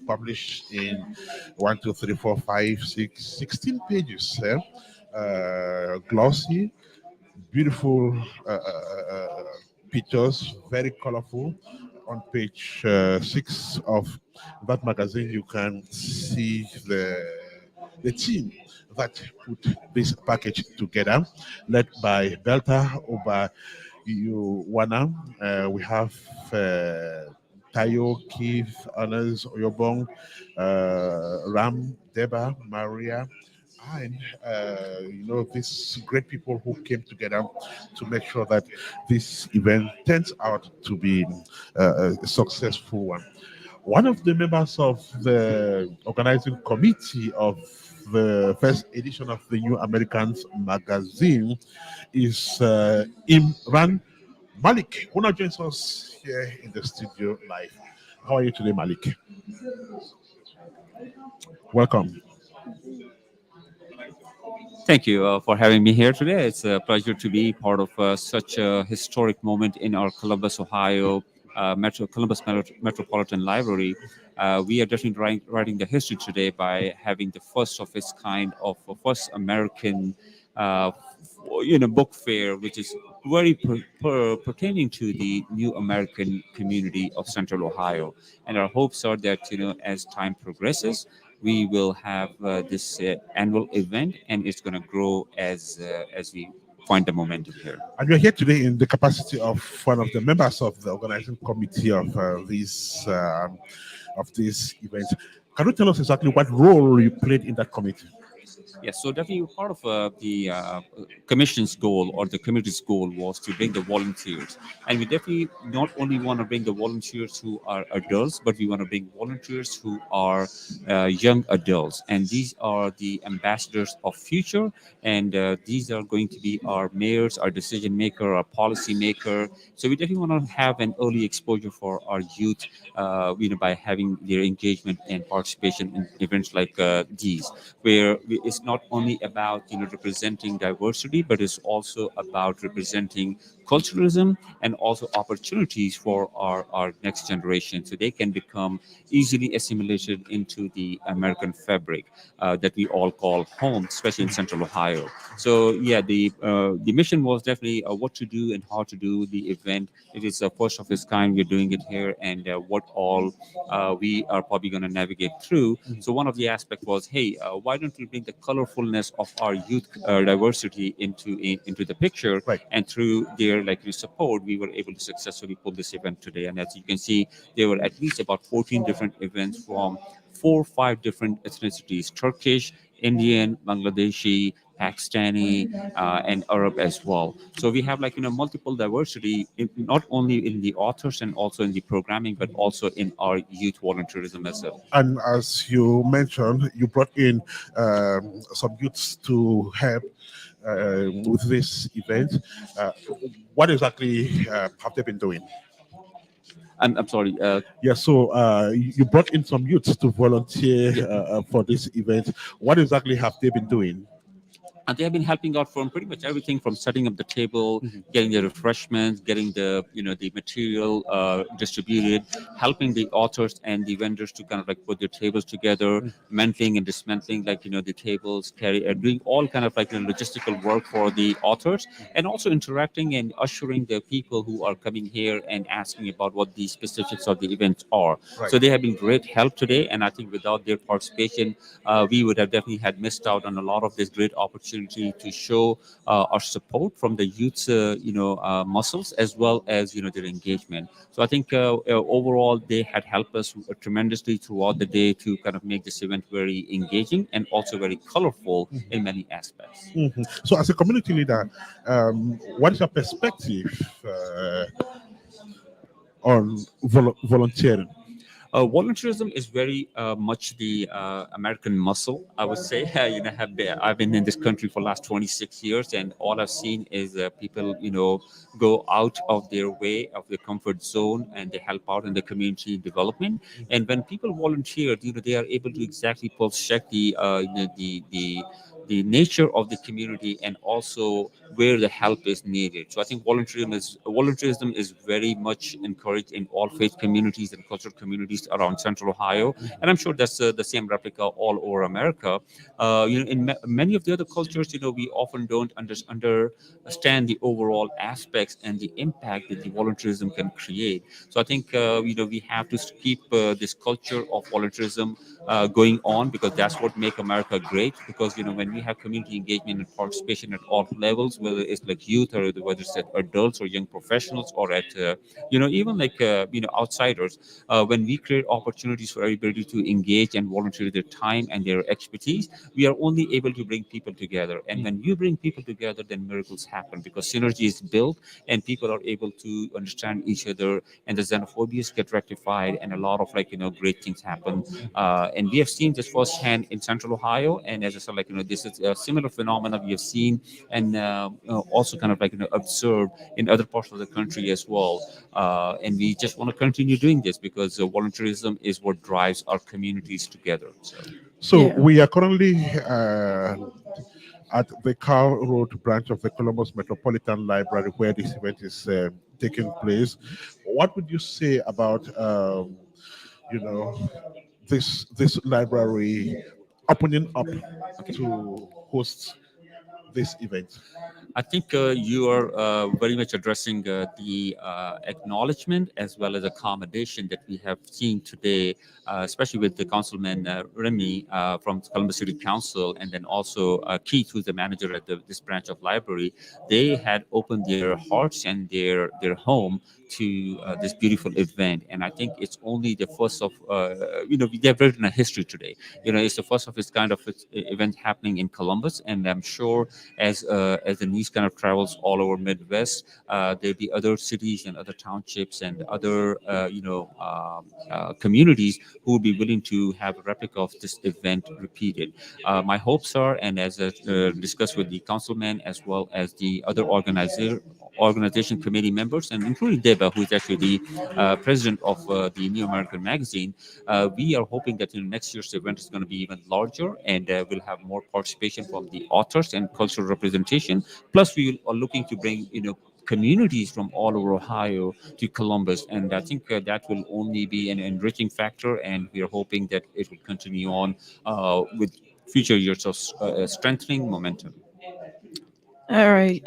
published in 1, 2, 3, 4, 5, 6, 16 pages. Glossy, beautiful pictures, very colorful. On page 6 of that magazine, you can see the team that put this package together, led by Beltha, Obayuwana. We have Taiwo, Keith, Ernest, Eyobong, Ram, Deba, Maria, and these great people who came together to make sure that this event turns out to be a successful one. One of the members of the organizing committee of the first edition of the New Americans magazine is Imran. Malik, who now joins us here in the studio live. How are you today, Malik? Welcome. Thank you for having me here today. It's a pleasure to be part of such a historic moment in our Columbus, Ohio Metropolitan Library. We are definitely writing the history today by having the first of its kind of first American book fair, which is very pertaining to the New American community of Central Ohio. And our hopes are that as time progresses, we will have this annual event, and it's going to grow as we find the momentum here. And you're here today in the capacity of one of the members of the organizing committee of this event. Can you tell us exactly what role you played in that committee? Yes, so definitely part of the commission's goal or the committee's goal was to bring the volunteers. And we definitely not only want to bring the volunteers who are adults, but we want to bring volunteers who are young adults. And these are the ambassadors of future. And these are going to be our mayors, our decision maker, our policy maker. So we definitely want to have an early exposure for our youth, by having their engagement and participation in events like these, where it's not only about representing diversity, but it's also about representing culturalism and also opportunities for our next generation, so they can become easily assimilated into the American fabric that we all call home, especially in Central Ohio. So yeah, the mission was definitely what to do and how to do the event. It is the first of its kind. We're doing it here, and what all we are probably going to navigate through. So one of the aspects was, hey, why don't we bring the colorfulness of our youth diversity into the picture, right? And through their support, we were able to successfully pull this event today. And as you can see, there were at least about 14 different events from 4 or 5 different ethnicities: Turkish, Indian, Bangladeshi, Pakistani, and Arab as well. So we have multiple diversity, not only in the authors and also in the programming, but also in our youth volunteerism as well. And as you mentioned, you brought in some youths to help with this event. What exactly have they been doing? I'm sorry. Yeah, so you brought in some youths to volunteer for this event. What exactly have they been doing? And they have been helping out from pretty much everything from setting up the table, getting the refreshments, getting the the material distributed, helping the authors and the vendors to kind of put their tables together, mantling and dismantling the tables, doing all kind of logistical work for the authors, and also interacting and ushering the people who are coming here and asking about what the specifics of the events are. Right. So they have been great help today, and I think without their participation, we would have definitely had missed out on a lot of this great opportunity opportunity to show our support from the youth, muscles, as well as their engagement. So I think overall they had helped us tremendously throughout the day to kind of make this event very engaging and also very colorful in many aspects. So, as a community leader, what is your perspective on volunteering? Volunteerism is very much the American muscle, I would say. I've been in this country for the last 26 years, and all I've seen is people, go out of their way, of their comfort zone, and they help out in the community development. And when people volunteer, they are able to exactly pulse check the nature of the community and also where the help is needed. So I think volunteerism is very much encouraged in all faith communities and cultural communities around Central Ohio, and I'm sure that's the same replica all over America. In many of the other cultures, we often don't understand the overall aspects and the impact that the volunteerism can create. So I think we have to keep this culture of volunteerism going on, because that's what make America great. Because when we have community engagement and participation at all levels, whether it's like youth or whether it's at adults or young professionals or at even like outsiders, when we create opportunities for everybody to engage and volunteer their time and their expertise, we are only able to bring people together. And when you bring people together, then miracles happen, because synergy is built and people are able to understand each other, and the xenophobias get rectified, and a lot of great things happen. And we have seen this firsthand in Central Ohio, and as I said, this is a similar phenomenon we have seen and also kind of observed in other parts of the country as well. And we just want to continue doing this, because volunteerism is what drives our communities together. So we are currently at the Carl Road branch of the Columbus Metropolitan Library, where this event is taking place. What would you say about this library opening up to host this event? I think you are very much addressing the acknowledgement as well as accommodation that we have seen today, especially with the Councilman Remy from Columbus City Council, and then also Keith, who's the manager at this branch of library. They had opened their hearts and their home to this beautiful event, and I think it's only the first of they've written a history today. It's the first of its kind of event happening in Columbus, and I'm sure as the news kind of travels all over Midwest, there'll be other cities and other townships and other communities who will be willing to have a replica of this event repeated. My hopes are, and as discussed with the councilman as well as the other organization committee members, and including Deba, who is actually the president of the New American Magazine, we are hoping that next year's event is going to be even larger, and we'll have more participation from the authors and cultural representation. Plus, we are looking to bring communities from all over Ohio to Columbus, and I think that will only be an enriching factor, and we are hoping that it will continue on with future years of strengthening momentum. All right.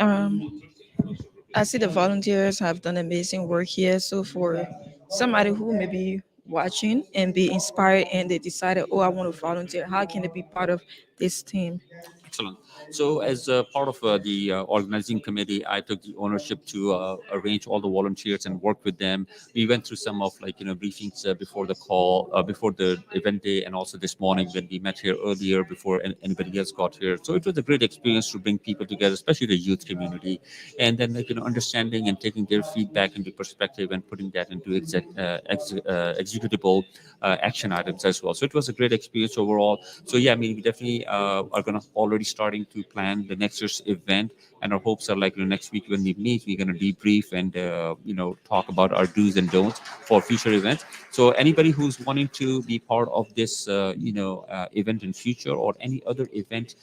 I see the volunteers have done amazing work here. So for somebody who may be watching and be inspired and they decided, oh, I want to volunteer, how can they be part of this team? Excellent. So, as part of the organizing committee, I took the ownership to arrange all the volunteers and work with them. We went through some of briefings before the call, before the event day, and also this morning when we met here earlier before anybody else got here. So it was a great experience to bring people together, especially the youth community, and then understanding and taking their feedback into perspective and putting that into executable action items as well. So it was a great experience overall. So yeah, I mean, we definitely are going to already starting to plan the next year's event, and our hopes are next week when we meet, we're going to debrief and talk about our do's and don'ts for future events. So anybody who's wanting to be part of this event in future, or any other event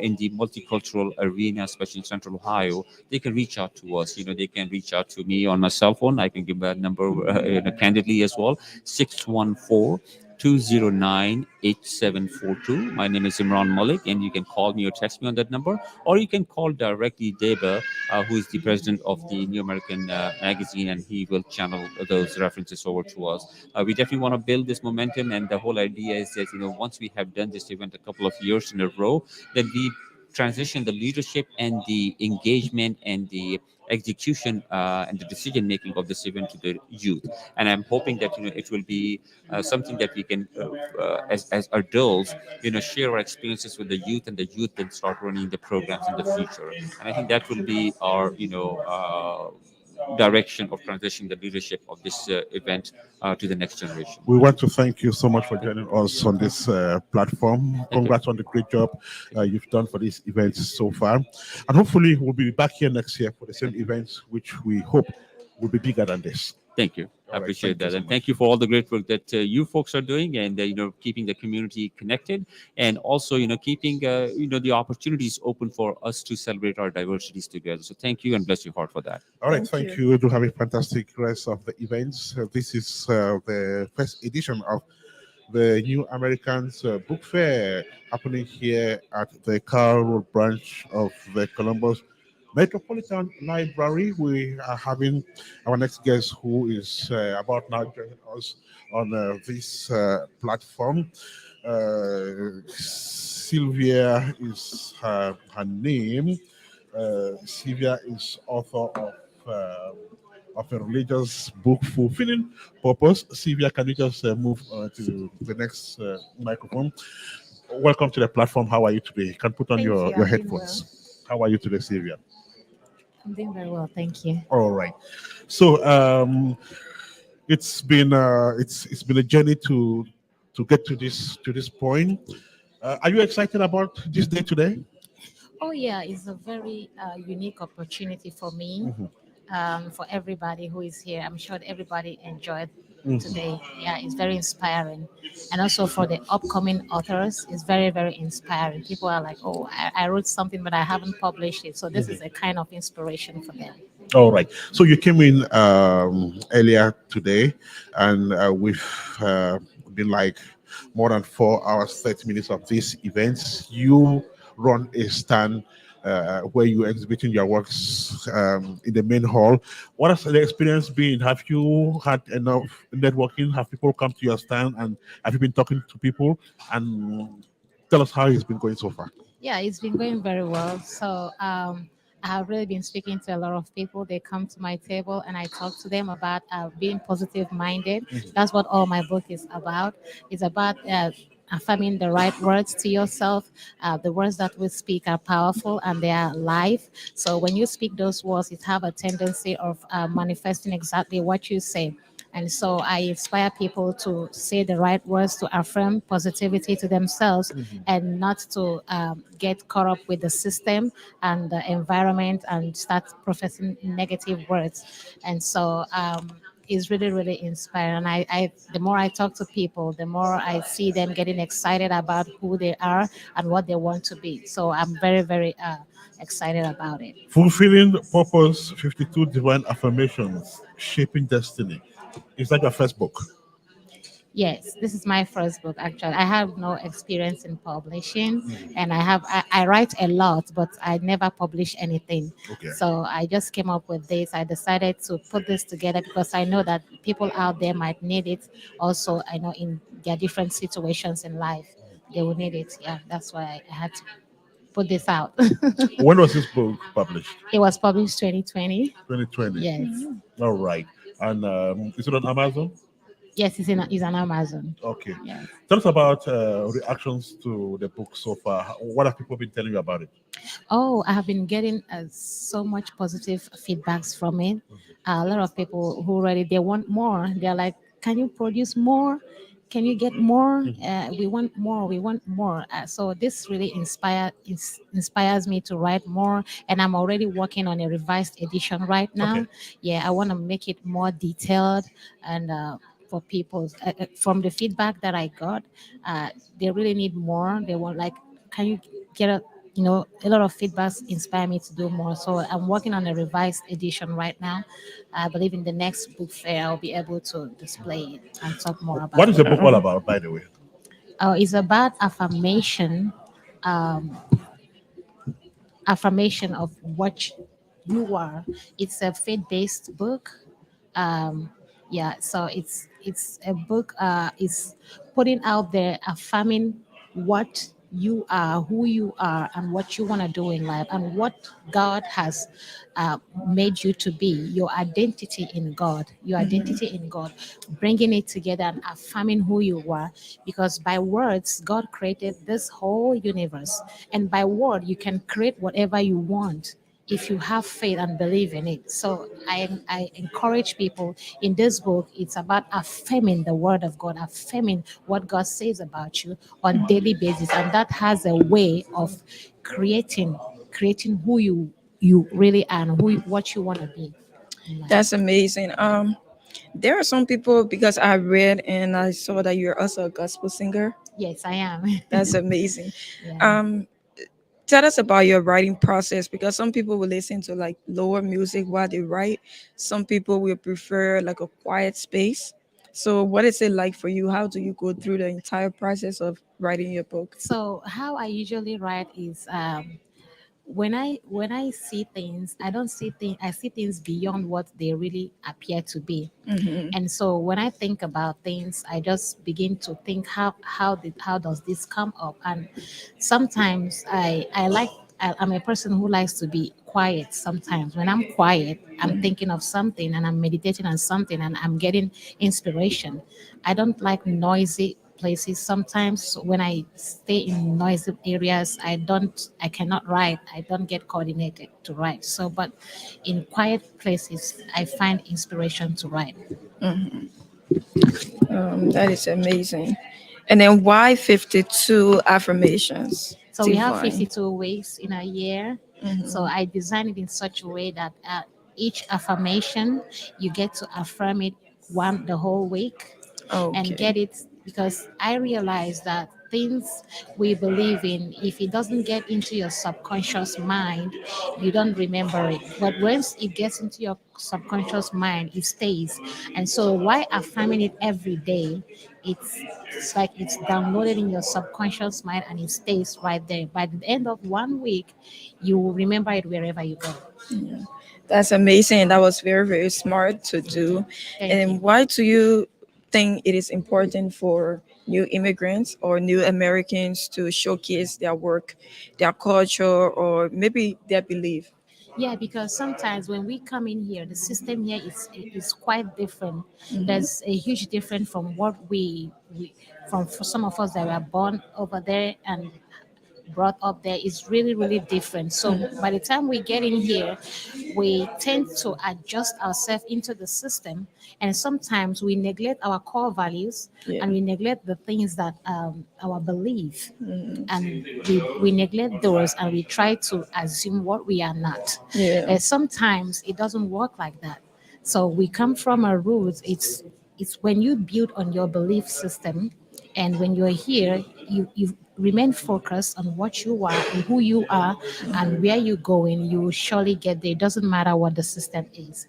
in the multicultural arena, especially in Central Ohio, they can reach out to us. They can reach out to me on my cell phone. I can give that number candidly as well: 614-209-8742. My name is Imran Malik, and you can call me or text me on that number, or you can call directly Deba, who is the president of the New American Magazine, and he will channel those references over to us. We definitely want to build this momentum, and the whole idea is that once we have done this event a couple of years in a row, then we transition the leadership and the engagement and the execution and the decision making of this event to the youth. And I'm hoping that it will be something that we can, as adults, share our experiences with the youth, and the youth then start running the programs in the future. And I think that will be our direction of transitioning the leadership of this event to the next generation. We want to thank you so much for joining us on this platform. Congrats on the great job you've done for this event so far. And hopefully we'll be back here next year for the same events, which we hope will be bigger than this. Thank you. I right, appreciate thank you that. so And thank you for all the great work that you folks are doing, and keeping the community connected, and also keeping the opportunities open for us to celebrate our diversities together. So thank you, and bless your heart for that. All right, thank you. Do have a fantastic rest of the events. This is the first edition of the New Americans Book Fair happening here at the Carl Road branch of the Columbus Metropolitan Library. We are having our next guest, who is about now joining us on this platform. Sylvia is her name. Sylvia is author of a religious book, Fulfilling Purpose. Sylvia, can you just move to the next microphone? Welcome to the platform. How are you today? You can put on Thank your you. I'm doing headphones. How are you today, Sylvia? I'm doing very well, thank you. All right. So it's been a journey to get to this point. Are you excited about this day today? Oh yeah, it's a very unique opportunity for me, for everybody who is here. I'm sure everybody enjoyed today. Yeah, it's very inspiring, and also for the upcoming authors, it's very very inspiring. People are like, oh, I wrote something but I haven't published it, so this is a kind of inspiration for them. All right. So you came in earlier today, and we've been like more than 4 hours, 30 minutes of this event. You run a stand where you're exhibiting your works in the main hall. What has the experience been? Have you had enough networking? Have people come to your stand, and have you been talking to people? And tell us how it's been going so far. Yeah, it's been going very well. So I have really been speaking to a lot of people. They come to my table and I talk to them about being positive minded. That's what all my book is about. It's about affirming the right words to yourself. The words that we speak are powerful and they are life. So when you speak those words, it have a tendency of manifesting exactly what you say. And so I inspire people to say the right words, to affirm positivity to themselves, and not to get caught up with the system and the environment and start professing negative words. And so it's really, really inspiring. And the more I talk to people, the more I see them getting excited about who they are and what they want to be. So I'm very, very excited about it. Fulfilling Purpose, 52 Divine Affirmations, Shaping Destiny. Is that your first book? Yes, this is my first book actually. I have no experience in publishing, and I write a lot, but I never publish anything. Okay. So I just came up with this. I decided to put this together because I know that people out there might need it. Also, I know in their different situations in life, they will need it. Yeah, that's why I had to put this out. When was this book published? It was published 2020. 2020. Yes. All right. And is it on Amazon? Yes, it's on Amazon. Okay. Yes. Tell us about reactions to the book so far. What have people been telling you about it? Oh, I have been getting so much positive feedbacks from it. A lot of people who already they want more. They're like, "Can you produce more? Can you get more? We want more. We want more." So this really inspires me to write more. And I'm already working on a revised edition right now. Okay. Yeah, I want to make it more detailed and. For people, from the feedback that I got, they really need more. They want like, can you get a lot of feedbacks inspire me to do more. So I'm working on a revised edition right now. I believe in the next book fair I'll be able to display it and talk more about What is the it. book all about, by the way? It's about affirmation, um, affirmation of what you are. It's a faith-based book. Um, yeah, so it's a book. Is putting out there affirming what you are, who you are, and what you want to do in life, and what God has uh, made you to be, your identity in God, your identity in God, bringing it together and affirming who you are. Because by words, God created this whole universe, and by word, you can create whatever you want if you have faith and believe in it. So I encourage people in this book, it's about affirming the word of God, affirming what God says about you on daily basis. And that has a way of creating who you really are and what you want to be. That's amazing. There are some people, because I read and I saw that you're also a gospel singer. Yes, I am. That's amazing. Yeah. Tell us about your writing process, because some people will listen to like lower music while they write. Some people will prefer like a quiet space. So what is it like for you? How do you go through the entire process of writing your book? So how I usually write is when I see things, I don't see things. I see things beyond what they really appear to be. Mhm. And so when I think about things, I just begin to think how does this come up? And sometimes I'm a person who likes to be quiet. Sometimes when I'm quiet, I'm thinking of something and I'm meditating on something and I'm getting inspiration. I don't like noisy places. Sometimes when I stay in noisy areas, I cannot write. I don't get coordinated to write. So but in quiet places I find inspiration to write. Mhm. That is amazing. And then why 52 affirmations? So we have Divine. 52 weeks in a year. So Mhm. I designed it in such a way that each affirmation, you get to affirm it the whole week and Okay. get it, because I realize that things we believe in, if it doesn't get into your subconscious mind, you don't remember it. But once it gets into your subconscious mind, it stays. And so why affirming it every day, it's it's like it's downloaded in your subconscious mind and it stays right there. By the end of 1 week, you will remember it wherever you go. Yeah. That's amazing. That was very, very smart to do. Thank And you. why do you think it is important for new immigrants or new Americans to showcase their work, their culture, or maybe their belief? Yeah, because sometimes when we come in here, the system here is quite different. Mhm. There's a huge difference from what we from for some of us that were born over there and brought up there is really really different. So by the time we get in here, we tend to adjust ourselves into the system, and sometimes we neglect our core values, Yeah. and we neglect the things that our belief, Mhm. and we neglect those and we try to assume what we are not. Yeah. Sometimes it doesn't work like that. So we come from a roots. It's when you build on your belief system, and when you're here, you remain focused on what you are and who you are and where you're going. You will surely get there. It doesn't matter what the system is.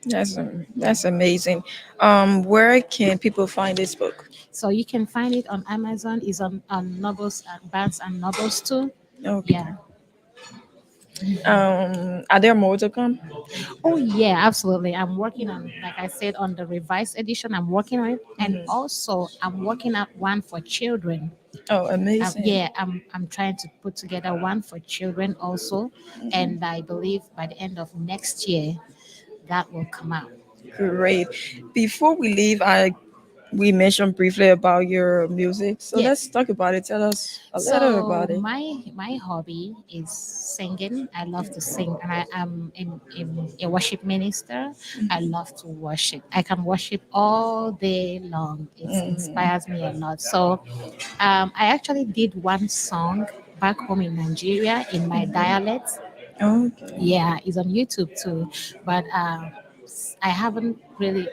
That's amazing. Where can people find this book? So you can find it on Amazon. It's on Novels, Barnes and Nobles too. Okay. Yeah. Are there more to come? Oh yeah, absolutely. I'm working on, like I said, on the revised edition. I'm working on it, and also I'm working out one for children. Oh, amazing. Yeah, I'm trying to put together one for children also, and I believe by the end of next year that will come out. Great. Before we leave, we mentioned briefly about your music. So let's Yes. talk about it. Tell us a little So about it. my hobby is singing. I love to sing, and I am in a worship minister. I love to worship. I can worship all day long. It inspires me a lot. So I actually did one song back home in Nigeria in my dialect. Okay. Yeah, it's on YouTube too, but I haven't really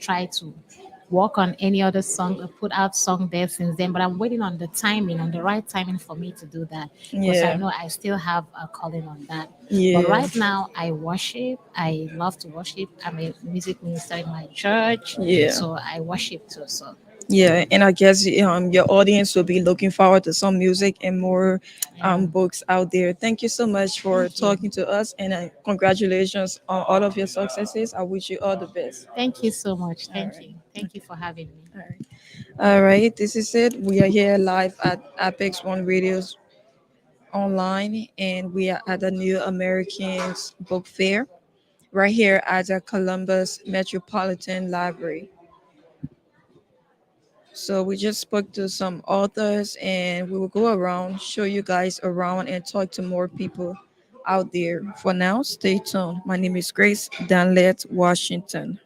try to work on any other song or put out song there since then, but I'm waiting on the timing, on the right timing for me to do that, because I Yeah. know I still have a calling on that. Yeah. But right now I worship. I love to worship. I'm a music minister in my church, Yeah. so I worship too. So Yeah, and I guess your audience will be looking forward to some music and more books out there. Thank you so much for talking to us, and congratulations on all of your successes. I wish you all the best. thank you so much. Thank you. Thank you for having me. All right, this is it. We are here live at Apex One Radios online, and we are at the New Americans Book Fair right here at the Columbus Metropolitan Library. So we just spoke to some authors, and we will go around, show you guys around, and talk to more people out there. For now, stay tuned. My name is Grace Danlette, Washington.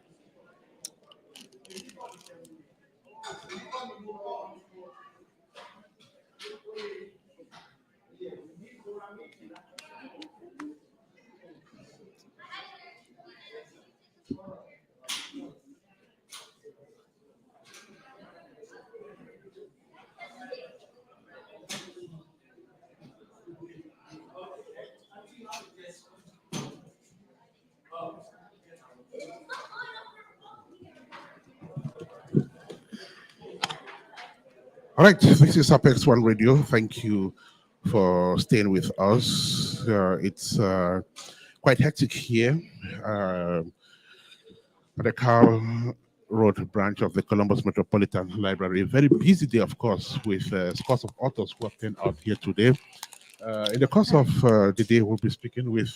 All right, this is Apex One Radio. Thank you for staying with us. It's quite hectic here at the Carl Road branch of the Columbus Metropolitan Library. A very busy day, of course, with scores of authors who have turned out here today. In the course of the day, we'll be speaking with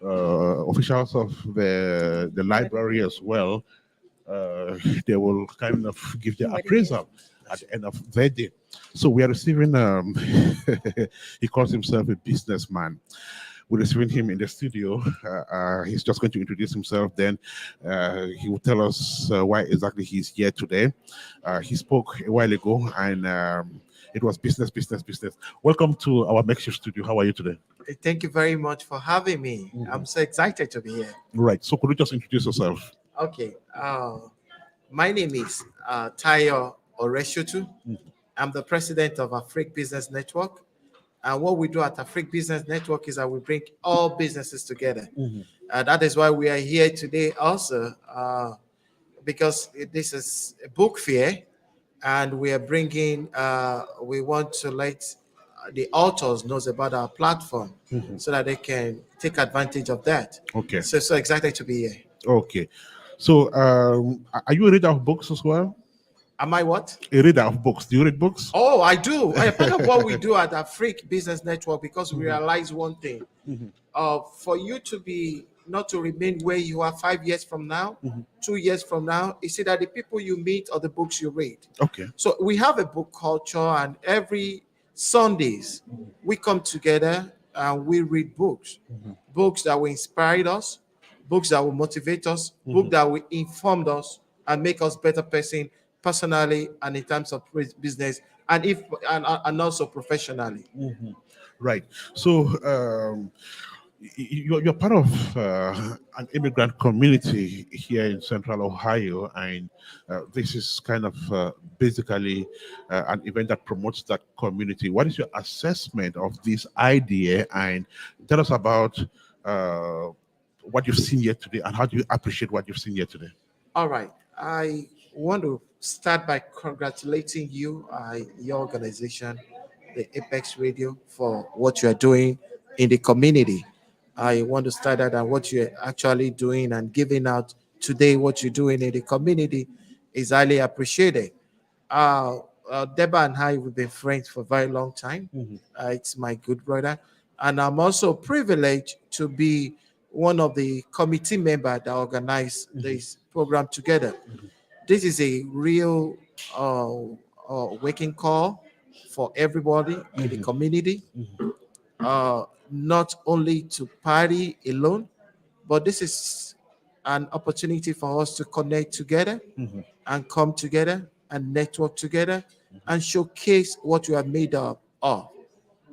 officials of the library as well. They will kind of give their appraisal at the end of their day. So we are receiving, he calls himself a businessman. We're receiving him in the studio. He's just going to introduce himself. Then he will tell us why exactly he's here today. He spoke a while ago, and it was business, business, business. Welcome to our makeshift studio. How are you today? Thank you very much for having me. I'm so excited to be here. Right. So could you just introduce yourself? Okay. My name is Taiwo Oresota. I'm the president of Afrik Business Network. And what we do at Afrik Business Network is that we bring all businesses together. That is why we are here today also, because this is a book fair, and we are bringing, we want to let the authors knows about our platform so that they can take advantage of that. Okay. So excited to be here. Okay. So are you a reader of books as well? Am I what? A reader of books. Do you read books? Oh, I do. Part of what we do at Afrik Business Network, because we realize one thing. For you to be, not to remain where you are 5 years from now, 2 years from now, is it that the people you meet or the books you read? Okay. So we have a book culture, and every Sundays we come together and we read books. Books that will inspire us, books that will motivate us, books that will inform us and make us better person personally and in terms of business, and also professionally. Right. So you're part of an immigrant community here in Central Ohio, and this is kind of basically an event that promotes that community. What is your assessment of this idea, and tell us about what you've seen here today, and how do you appreciate what you've seen here today? All right. I want to start by congratulating you, your organization, the Apex Radio, for what you are doing in the community. I want to start out on what you're actually doing and giving out today. What you're doing in the community is highly appreciated. Deba and I, we've been friends for a very long time. It's my good brother. And I'm also privileged to be one of the committee members that organized this program together. This is a real waking call for everybody in the community, not only to party alone, but this is an opportunity for us to connect together and come together and network together and showcase what we are made up of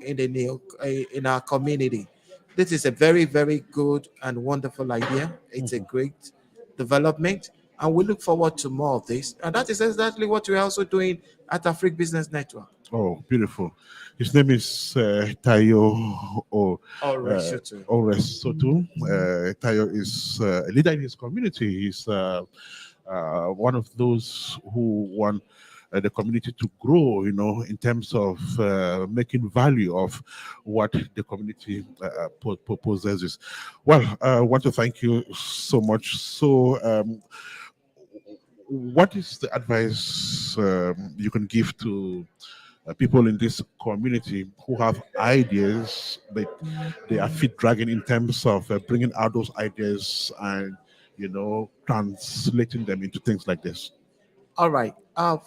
in our community. This is a very, very good and wonderful idea. It's a great development, and we look forward to more of this. And that is exactly what we're also doing at Afrik Business Network. Oh, beautiful. His name is Taiwo Oresota. Oresota. Taiwo is a leader in his community. He's one of those who want the community to grow, in terms of making value of what the community possesses. Well, I want to thank you so much. So, what is the advice you can give to people in this community who have ideas, but they are feet dragging in terms of bringing out those ideas and, translating them into things like this? All right.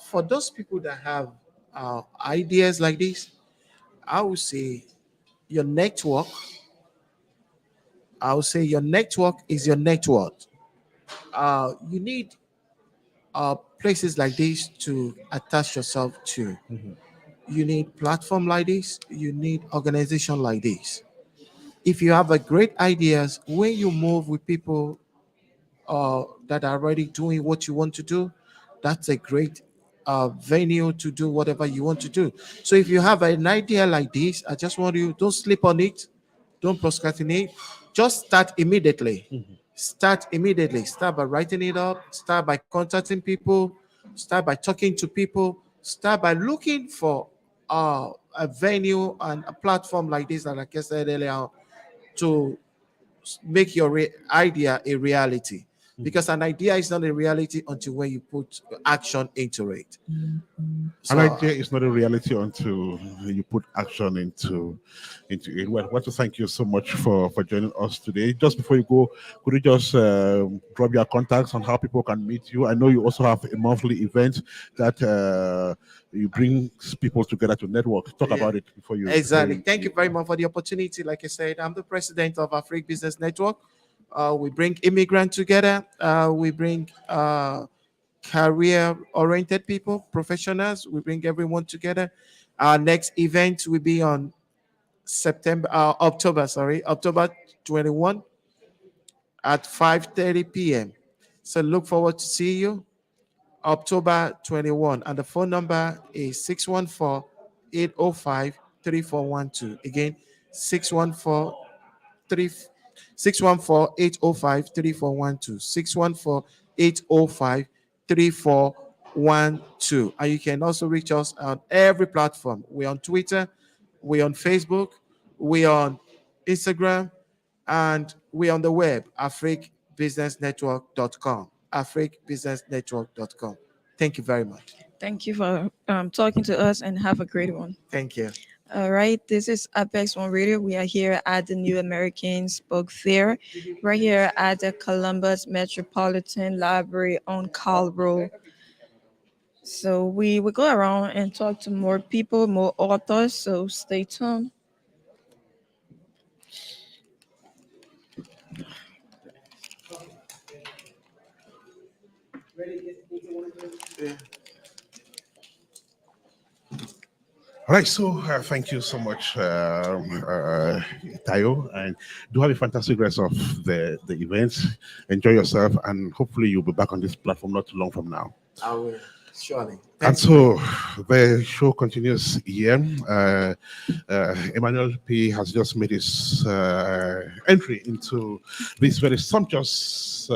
For those people that have ideas like this, I would say your network. I would say your network is your net worth. You need places like this to attach yourself to. You need platform like this. You need organization like this. If you have a great ideas, when you move with people that are already doing what you want to do, that's a great venue to do whatever you want to do. So if you have an idea like this, I just want you, don't sleep on it, don't procrastinate, just start immediately. Start immediately. Start by writing it up, start by contacting people, start by talking to people, start by looking for a venue and a platform like this, that, like I said earlier, to make your idea a reality, because an idea is not a reality until when you put action into it. An idea is not a reality until you put action into it. Well, I want to thank you so much for joining us today. Just before you go, could you just drop your contacts on how people can meet you? I know you also have a monthly event that you bring people together to network. Talk about it before you. Exactly. Thank you very much for the opportunity. Like I said, I'm the president of Afrique Business Network. We bring immigrants together. We bring career-oriented people, professionals. We bring everyone together. Our next event will be on October 21 at 5:30 p.m. So look forward to see you. October 21, and the phone number is 614-805-3412. Again, 614-805-3412. 614-805-3412. And you can also reach us on every platform. We're on Twitter, we're on Facebook, we're on Instagram, and we're on the web, afriquebusinessnetwork.com. afriquebusinessnetwork.com. Thank you very much. Thank you for talking to us, and have a great one. Thank you. All right, this is Apex One Radio. We are here at the New Americans Book Fair. We're here at the Columbus Metropolitan Library on Carl Road. So we will go around and talk to more people, more authors. So stay tuned. All right, so thank you so much, Taiwo, and do have a fantastic rest of the event. Enjoy yourself, and hopefully you'll be back on this platform not too long from now. I will, surely. And so the show continues here. Emmanuel P. has just made his entry into this very sumptuous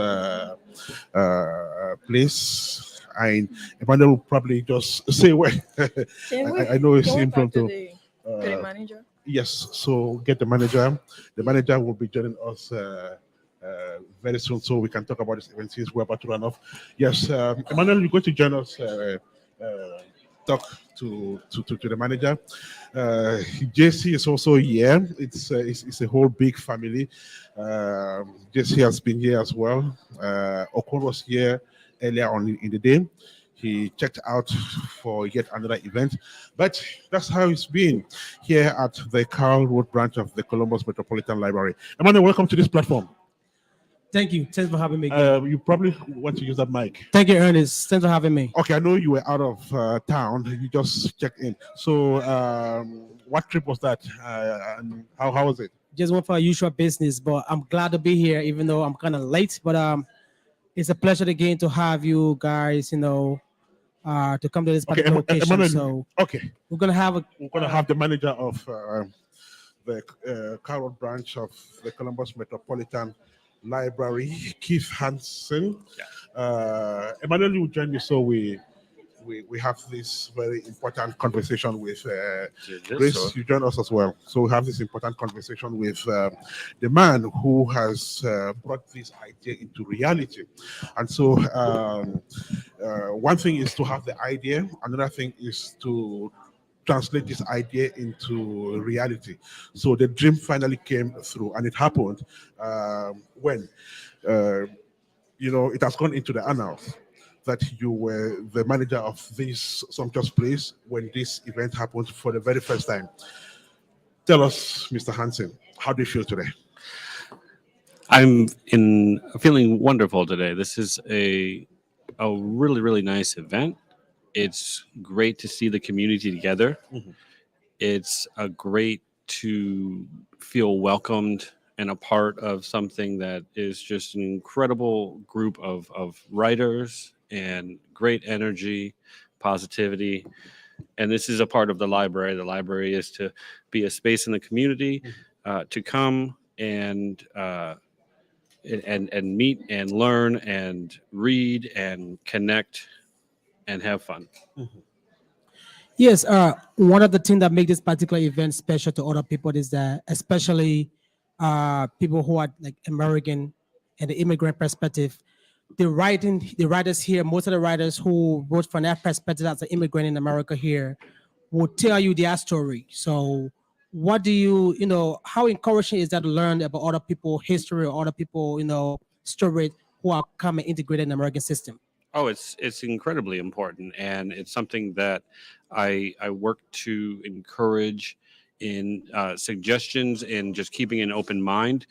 place. And Emmanuel will probably just say where. I know it's impromptu. The manager? Yes, so get the manager. The manager will be joining us very soon, so we can talk about this event since we're about to run off. Yes, Emmanuel, you're going to join us. Talk to the manager. JC is also here. It's a whole big family. JC has been here as well. Okon was here earlier on in the day. He checked out for yet another event, but that's how it's been here at the Carl Road branch of the Columbus Metropolitan Library. Emmanuel, welcome to this platform. Thank you. Thanks for having me. You probably want to use that mic. Thank you, Ernest. Thanks for having me. Okay, I know you were out of town. You just checked in. So, what trip was that? And how was it? Just went for our usual business, but I'm glad to be here, even though I'm kind of late. But it's a pleasure again to have you guys, to come to this particular location. So okay, we're gonna have the manager of the Carroll branch of the Columbus Metropolitan Library, Keith Hanson. Emmanuel, you join me so we we have this very important conversation with Yes, Grace. sir. You join us as well. So we have this important conversation with the man who has brought this idea into reality. And so one thing is to have the idea. Another thing is to translate this idea into reality. So the dream finally came through, and it happened when, it has gone into the annals that you were the manager of this sumptuous place when this event happened for the very first time. Tell us, Mr. Hanson, how do you feel today? I'm feeling wonderful today. This is a really, really nice event. It's great to see the community together. Mhm. It's great to feel welcomed and a part of something that is just an incredible group of writers and great energy, positivity. And this is a part of the library. The library is to be a space in the community to come and meet and learn and read and connect and have fun. Yes, one of the things that make this particular event special to other people is that, especially people who are like American and the immigrant perspective, the writers here, most of the writers who wrote from that perspective as an immigrant in America here, will tell you their story. So, what do how encouraging is that to learn about other people's history or other people, story who are come and integrated in the American system? Oh, it's incredibly important, and it's something that I work to encourage in suggestions and just keeping an open mind.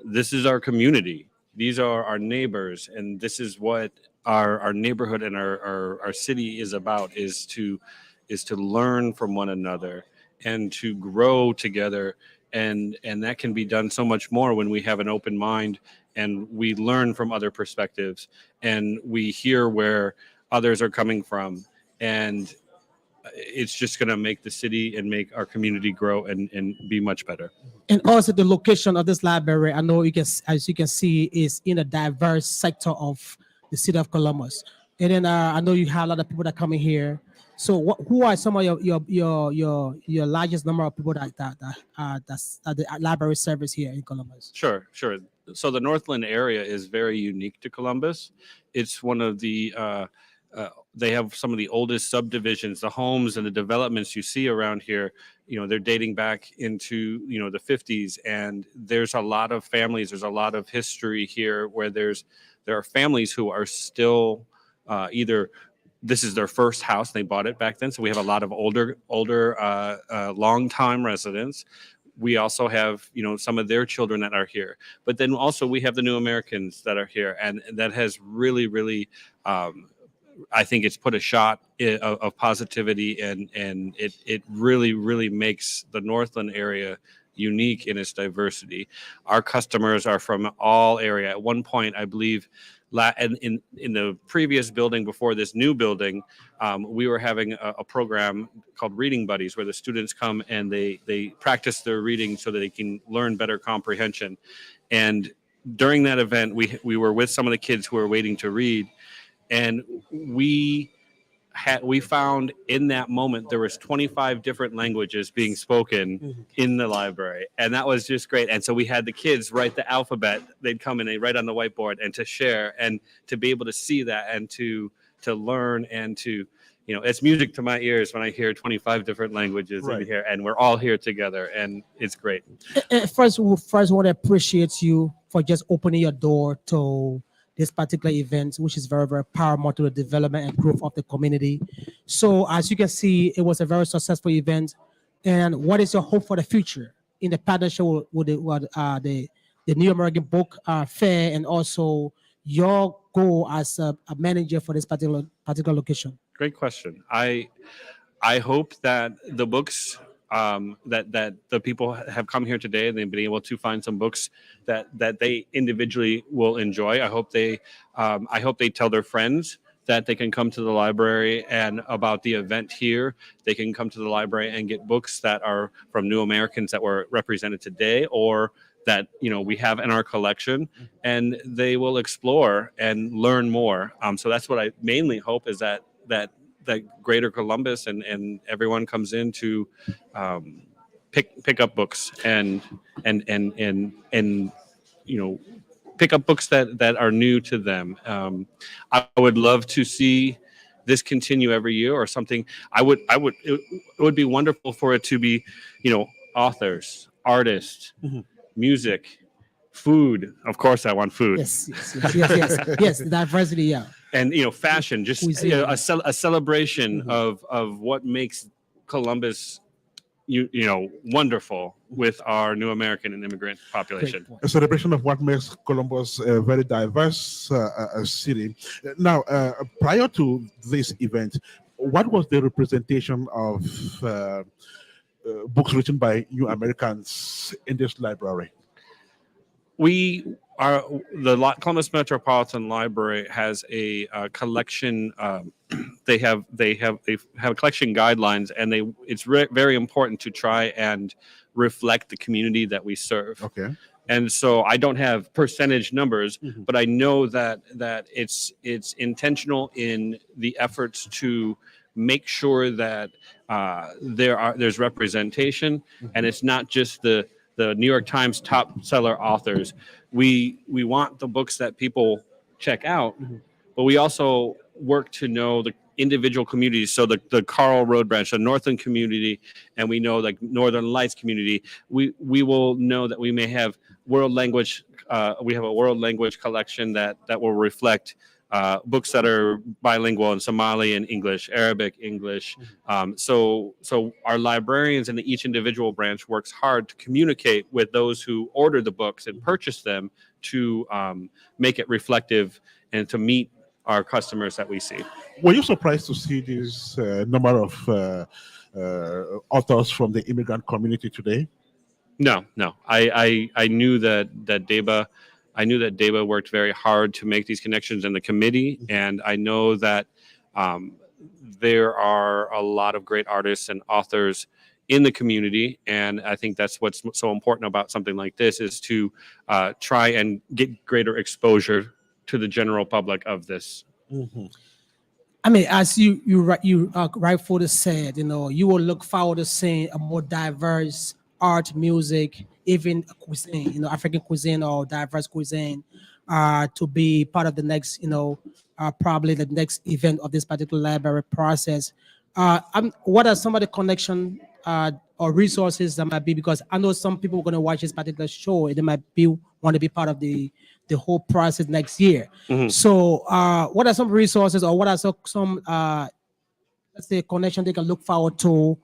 This is our community; these are our neighbors, and this is what our neighborhood and our city is about: is to learn from one another and to grow together, and that can be done so much more when we have an open mind and we learn from other perspectives and we hear where others are coming from, and it's just going to make the city and make our community grow and be much better. And also the location of this library, I know as you can see, is in a diverse sector of the city of Columbus. And then I know you have a lot of people that come in here. So who are some of your largest number of people that the library service here in Columbus? Sure. So the Northland area is very unique to Columbus. It's one of the they have some of the oldest subdivisions. The homes and the developments you see around here, they're dating back into the 50s, and there's a lot of families. There's a lot of history here where there are families who are still either this is their first house, they bought it back then. So we have a lot of older long-time residents. We also have, some of their children that are here. But then also we have the new Americans that are here. And that has really, really, I think it's put a shot of positivity. And it really, really makes the Northland area unique in its diversity. Our customers are from all area. At one point, I believe, in the previous building before this new building, we were having a program called Reading Buddies, where the students come and they practice their reading so that they can learn better comprehension. And during that event, we were with some of the kids who were waiting to read, and we found in that moment there was 25 different languages being spoken in the library, and that was just great. And so we had the kids write the alphabet. They'd come and they write on the whiteboard, and to share and to be able to see that and to learn and to it's music to my ears when I hear 25 different languages in here, and we're all here together, and it's great. First, I want to appreciate you for just opening your door to this particular event, which is very, very paramount to the development and growth of the community. So as you can see, it was a very successful event. And what is your hope for the future in the partnership with the New American Book Fair, and also your goal as a manager for this particular location? Great question. I hope that the books that the people have come here today and they've been able to find some books that they individually will enjoy. I hope they tell their friends that they can come to the library, and about the event here, they can come to the library and get books that are from New Americans that were represented today, or that we have in our collection, and they will explore and learn more. So that's what I mainly hope, is that Greater Columbus and everyone comes in to pick up books and pick up books that are new to them. I would love to see this continue every year or something. It would be wonderful for it to be, authors, artists, music, food. Of course, I want food. Yes, diversity, yeah. And fashion, just Cuisine. a celebration of what makes Columbus wonderful with our new American and immigrant population. A celebration of what makes Columbus a very diverse city. Now, prior to this event, what was the representation of books written by New Americans in this library? The Columbus Metropolitan Library has a collection. They have collection guidelines, and it's very important to try and reflect the community that we serve. Okay. And so I don't have percentage numbers, but I know that it's intentional in the efforts to make sure that there's representation, and it's not just the New York Times top seller authors. We want the books that people check out, but we also work to know the individual communities. So the Carl Road branch, the Northland community, and we know like Northern Lights community. We will know that we may have world language. We have a world language collection that will reflect books that are bilingual in Somali and English, Arabic, English. So our librarians in each individual branch works hard to communicate with those who order the books and purchase them to make it reflective and to meet our customers that we see. Were you surprised to see this number of authors from the immigrant community today? No. I knew that Deba. I knew that Deba worked very hard to make these connections in the committee, and I know that there are a lot of great artists and authors in the community, and I think that's what's so important about something like this is to try and get greater exposure to the general public of this. I mean, as you rightfully said, you will look forward to seeing a more diverse art, music, even cuisine, African cuisine or diverse cuisine, to be part of the next, probably the next event of this particular library process. What are some of the connection or resources that might be? Because I know some people are going to watch this particular show and they might want to be part of the whole process next year. So, what are some resources or what are some let's say connection they can look forward to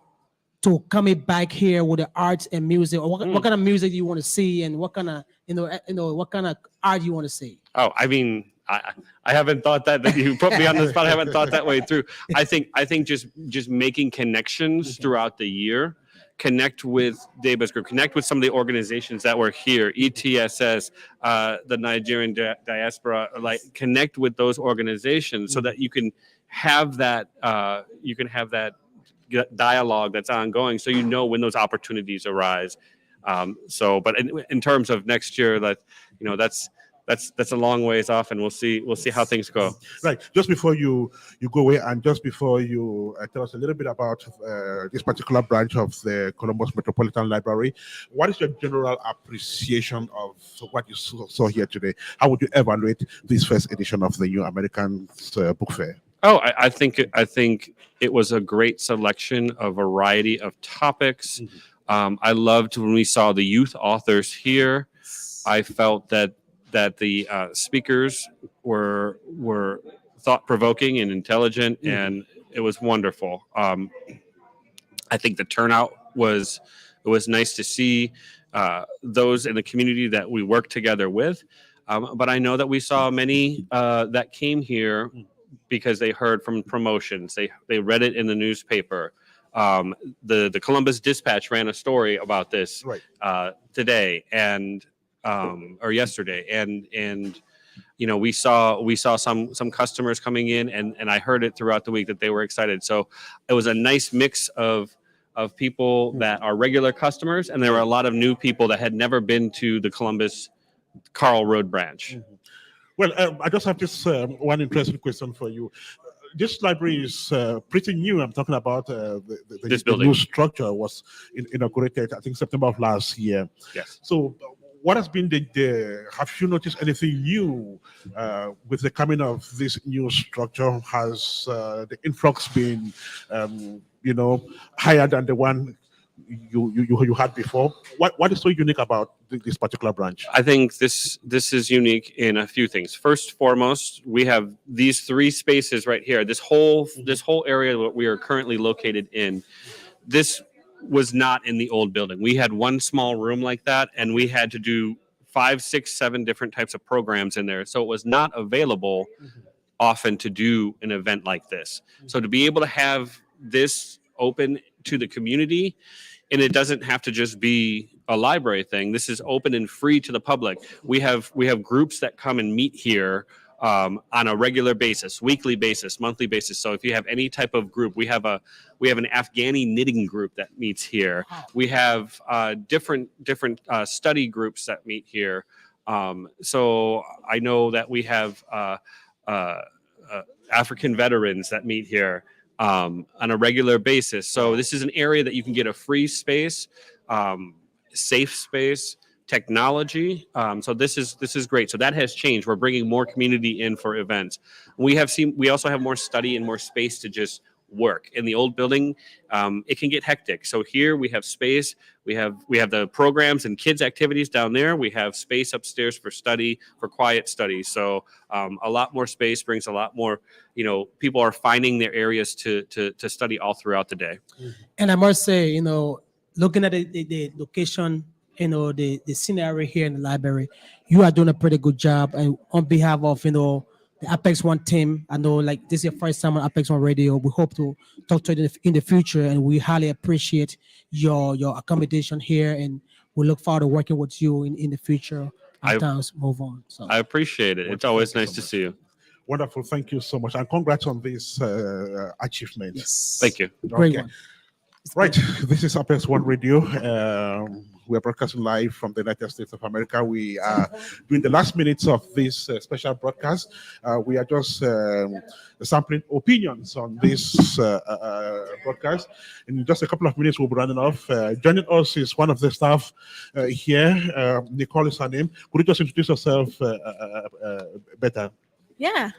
coming back here with the arts and music, or what kind of music you want to see, and what kind of what kind of art you want to see? Oh, I mean, I haven't thought that you put me on the spot. I haven't thought that way through. I think just making connections throughout the year, connect with Deba's group, connect with some of the organizations that were here, ETSS, the Nigerian diaspora, like connect with those organizations so that you can have that dialogue that's ongoing, so when those opportunities arise. But in terms of next year, that's a long ways off, and we'll see how things go. Right. Just before you go away, and just before you tell us a little bit about this particular branch of the Columbus Metropolitan Library, what is your general appreciation of what you saw here today? How would you evaluate this first edition of the New Americans Book Fair? Oh, I think it was a great selection, a variety of topics. I loved when we saw the youth authors here. I felt that the speakers were thought-provoking and intelligent, and it was wonderful. I think the turnout was nice to see those in the community that we work together with. But I know that we saw many that came here because they heard from promotions. They read it in the newspaper. The Columbus Dispatch ran a story about this today or yesterday, and we saw some customers coming in, and I heard it throughout the week that they were excited. So it was a nice mix of people that are regular customers, and there were a lot of new people that had never been to the Columbus Carl Road branch. Well, I just have this one interesting question for you. this library is pretty new. I'm talking about This the building. new structure was inaugurated, I think, September of last year. Yes. So, what has been the have you noticed anything new with the coming of this new structure? Has the influx been, higher than the one you had before? What is so unique about this particular branch? I think this is unique in a few things. First, foremost, we have these three spaces right here. This whole area that we are currently located in. This was not in the old building. We had one small room like that, and we had to do 5, 6, 7 different types of programs in there. So it was not available often to do an event like this. So to be able to have this open to the community, and it doesn't have to just be a library thing. This is open and free to the public. We have groups that come and meet here on a regular basis, weekly basis, monthly basis. So if you have any type of group, we have an Afghani knitting group that meets here. We have different study groups that meet here. So I know that we have African veterans that meet here on a regular basis. So this is an area that you can get a free space, safe space, technology. So this is great. So that has changed. We're bringing more community in for events. We also have more study and more space to just work. In the old building, it can get hectic. So here we have space. We have the programs and kids activities down there. We have space upstairs for study, for quiet study. So a lot more space brings a lot more, people are finding their areas to study all throughout the day. And I must say, looking at the location, the scenery here in the library, you are doing a pretty good job. And on behalf of, the Apex One team, I know like this is your first time on Apex One Radio. We hope to talk to you in the future, and we highly appreciate your accommodation here, and we look forward to working with you in the future as times move on. So I appreciate it. It's always nice to see you. Wonderful. Thank you so much. And congrats on this achievement. Yes. Thank you. Great one. Right. This is Apex One Radio. We are broadcasting live from the United States of America. We are doing the last minutes of this special broadcast. We are just sampling opinions on this broadcast. In just a couple of minutes, we'll be running off. Joining us is one of the staff here. Nicole is her name. Could you just introduce yourself better? Yeah.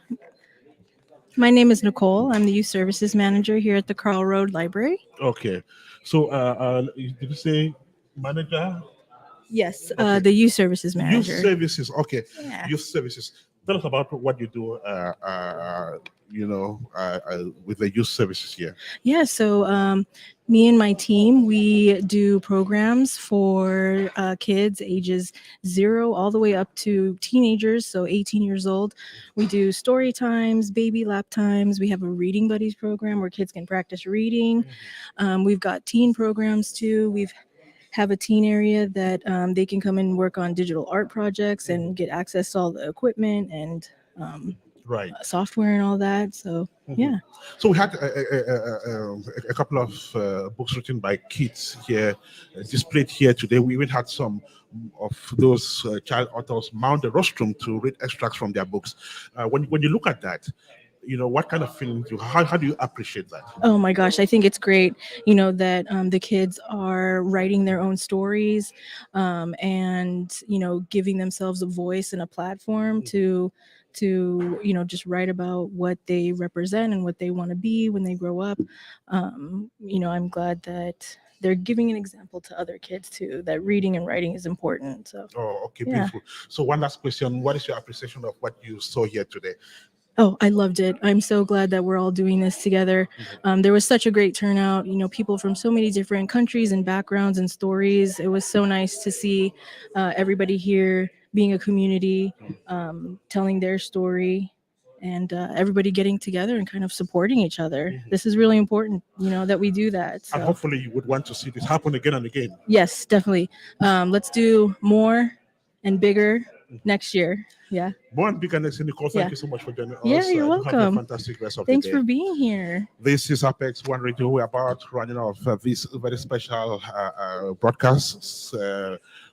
My name is Nicole. I'm the Youth Services Manager here at the Carl Road Library. Okay. So, did you say manager? Yes, the Youth Services Manager. Youth Services. Okay. Yeah. Youth Services. Tell us about what you do, with the youth services here. Yeah, so me and my team, we do programs for kids ages 0 all the way up to teenagers, so 18 years old. We do story times, baby lap times. We have a reading buddies program where kids can practice reading. We've got teen programs too. We've have a teen area that they can come and work on digital art projects and get access to all the equipment and software and all that. So yeah. So we had a couple of books written by kids here displayed here today. We even had some of those child authors mount the rostrum to read extracts from their books. When you look at that, what kind of feelings how do you appreciate that? Oh my gosh, I think it's great, that the kids are writing their own stories and, giving themselves a voice and a platform to just write about what they represent and what they want to be when they grow up. I'm glad that they're giving an example to other kids too, that reading and writing is important. So. Oh, okay, yeah. beautiful. So one last question. What is your appreciation of what you saw here today? Oh, I loved it. I'm so glad that we're all doing this together. There was such a great turnout, people from so many different countries and backgrounds and stories. It was so nice to see everybody here being a community, telling their story, and everybody getting together and kind of supporting each other. This is really important, that we do that. So. And hopefully you would want to see this happen again and again. Yes, definitely. Let's do more and bigger next year. Yeah. More and bigger next year. Nicole, thank you so much for joining us. Yeah, you're Have a welcome. fantastic rest of Thanks the day. for being here. This is Apex One Radio. We're about running off this very special broadcast,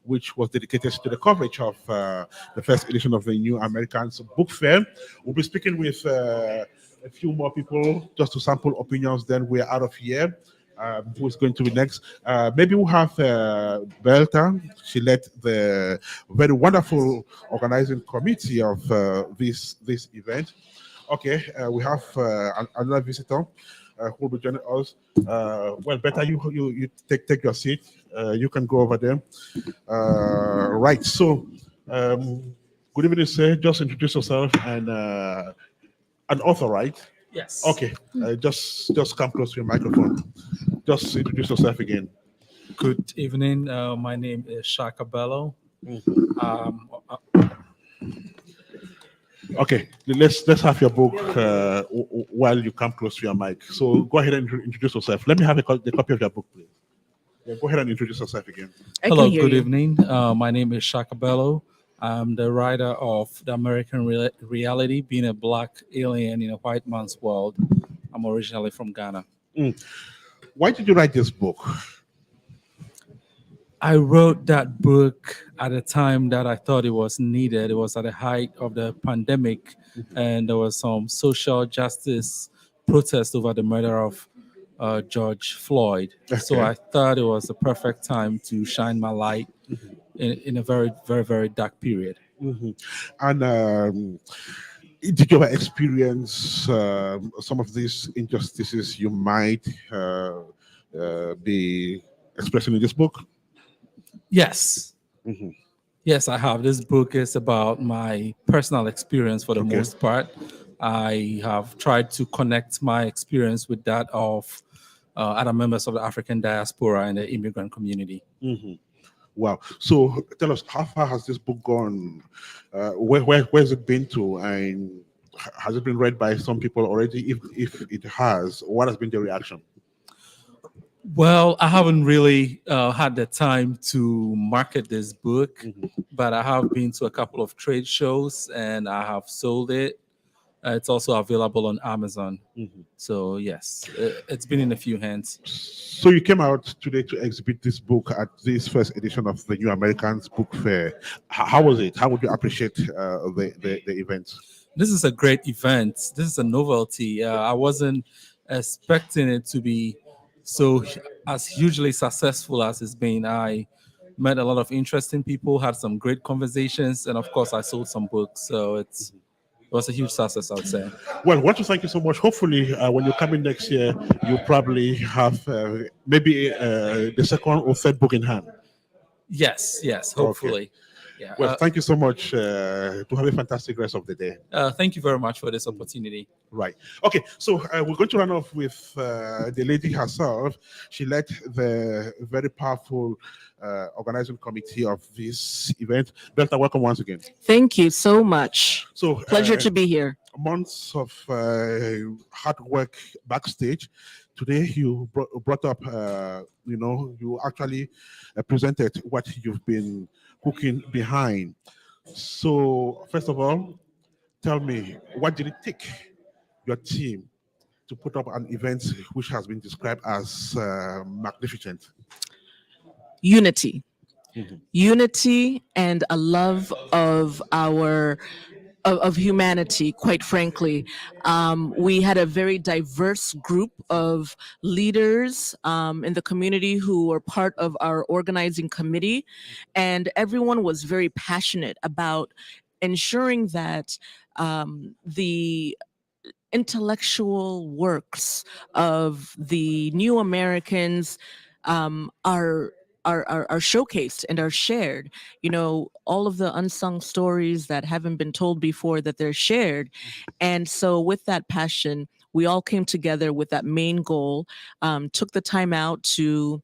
which was dedicated to the coverage of the first edition of the New Americans Book Fair. We'll be speaking with a few more people just to sample opinions, then we're out of here. Who's going to be next? Maybe we'll have Beltha. She led the very wonderful organizing committee of this event. Okay, we have another visitor who will be joining us. Well, better you take your seat. You can go over there. Right. So, good evening, sir. Just introduce yourself and an author, right? Yes. Okay. Just come close to your microphone. Just introduce yourself again. Good evening. My name is Shaka Bello. Okay, let's have your book while you come close to your mic. So go ahead and introduce yourself. Let me have the copy of your book, please. Yeah, go ahead and introduce yourself again. Hello, good evening. My name is Shaka Bello. I'm the writer of The American Reality, Being a Black Alien in a White Man's World. I'm originally from Ghana. Why did you write this book? I wrote that book at a time that I thought it was needed. It was at the height of the pandemic, and there was some social justice protest over the murder of George Floyd. So Okay. I thought it was the perfect time to shine my light in a very, very, very dark period. And did you ever experience some of these injustices you might be expressing in this book? Yes. Yes, I have. This book is about my personal experience for the most part. I have tried to connect my experience with that of other members of the African diaspora and the immigrant community. Wow. So tell us, how far has this book gone? Where's it been to? And has it been read by some people already? If it has, what has been the reaction? Well, I haven't really had the time to market this book, but I have been to a couple of trade shows and I have sold it. It's also available on Amazon. So yes, it's been in a few hands. So you came out today to exhibit this book at this first edition of the New Americans Book Fair. How was it? How would you appreciate the event? This is a great event. This is a novelty. I wasn't expecting it to be as hugely successful as it's been. I met a lot of interesting people, had some great conversations, and of course I sold some books. So it was a huge success, I would say. Well, I want to thank you so much. Hopefully, when you come in next year, you probably have maybe the second or third book in hand. Yes, hopefully. Okay. Yeah. Well, thank you so much. To have a fantastic rest of the day. Thank you very much for this opportunity. Right. Okay. So we're going to run off with the lady herself. She led the very powerful organizing committee of this event. Beltha, welcome once again. Thank you so much. So Pleasure to be here. Months of hard work backstage. Today you brought up, you actually presented what you've been cooking behind. So first of all, tell me, what did it take your team to put up an event which has been described as magnificent? Unity. Unity and a love of of humanity, quite frankly. We had a very diverse group of leaders in the community who were part of our organizing committee, and everyone was very passionate about ensuring that the intellectual works of the New Americans are showcased and are shared. All of the unsung stories that haven't been told before, that they're shared. And so with that passion, we all came together with that main goal, took the time out to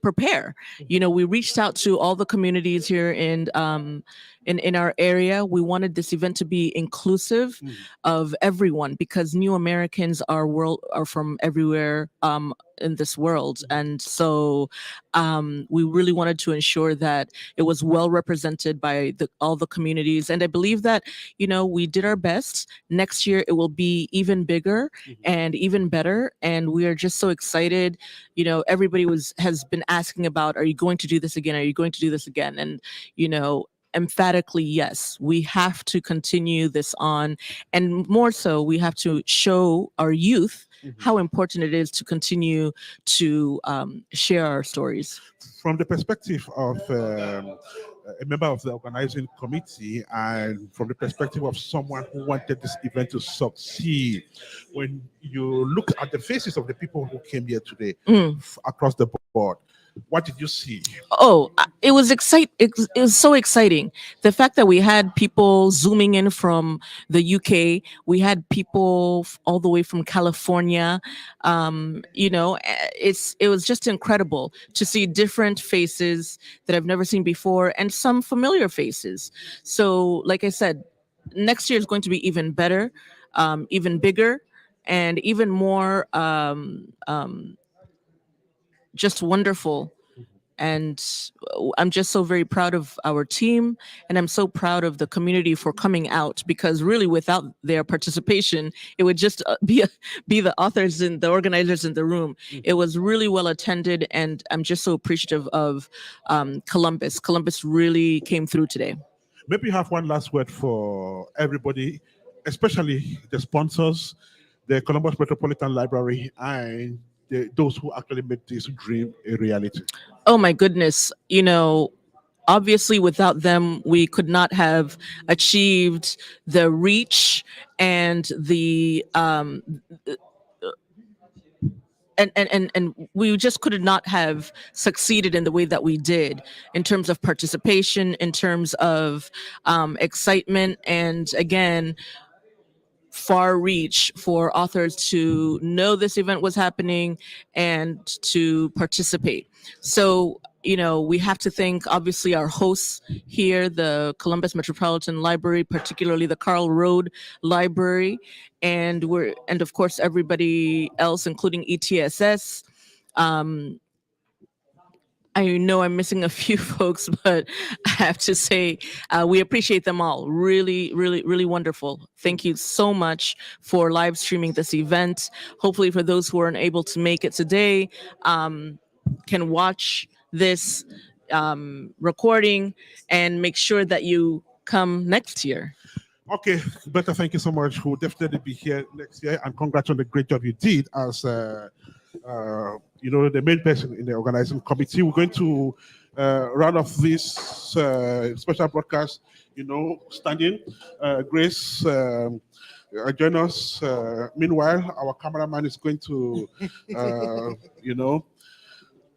prepare. We reached out to all the communities here in our area. We wanted this event to be inclusive of everyone, because New Americans are from everywhere in this world. And so we really wanted to ensure that it was well represented by all the communities. And I believe that, we did our best. Next year, it will be even bigger and even better. And we are just so excited. Everybody has been asking about, are you going to do this again? Are you going to do this again? And, emphatically, yes, we have to continue this on, and more so, we have to show our youth how important it is to continue to share our stories. From the perspective of a member of the organizing committee, and from the perspective of someone who wanted this event to succeed, when you look at the faces of the people who came here today across the board, what did you see? Oh, it was it was so exciting. The fact that we had people zooming in from the UK, we had people all the way from California. It was just incredible to see different faces that I've never seen before, and some familiar faces. So, like I said, next year is going to be even better, even bigger, and even more just wonderful. And I'm just so very proud of our team, and I'm so proud of the community for coming out, because really without their participation, it would just be the authors and the organizers in the room. It was really well attended, and I'm just so appreciative of Columbus. Columbus really came through today. Maybe you have one last word for everybody, especially the sponsors, the Columbus Metropolitan Library, and those who actually made this dream a reality. Oh my goodness. Obviously without them, we could not have achieved the reach and the and we just could not have succeeded in the way that we did, in terms of participation, in terms of excitement, and again, far reach for authors to know this event was happening and to participate. So, we have to thank obviously our hosts here, the Columbus Metropolitan Library, particularly the Carl Road Library, and of course everybody else, including ETSS. I know I'm missing a few folks, but I have to say we appreciate them all. Really, really, really wonderful. Thank you so much for live streaming this event. Hopefully for those who aren't able to make it today, can watch this recording and make sure that you come next year. Okay, Beltha, thank you so much. We'll definitely be here next year, and congrats on the great job you did as the main person in the organizing committee. We're going to round off this special broadcast, standing. Grace, join us. Meanwhile, our cameraman is going to,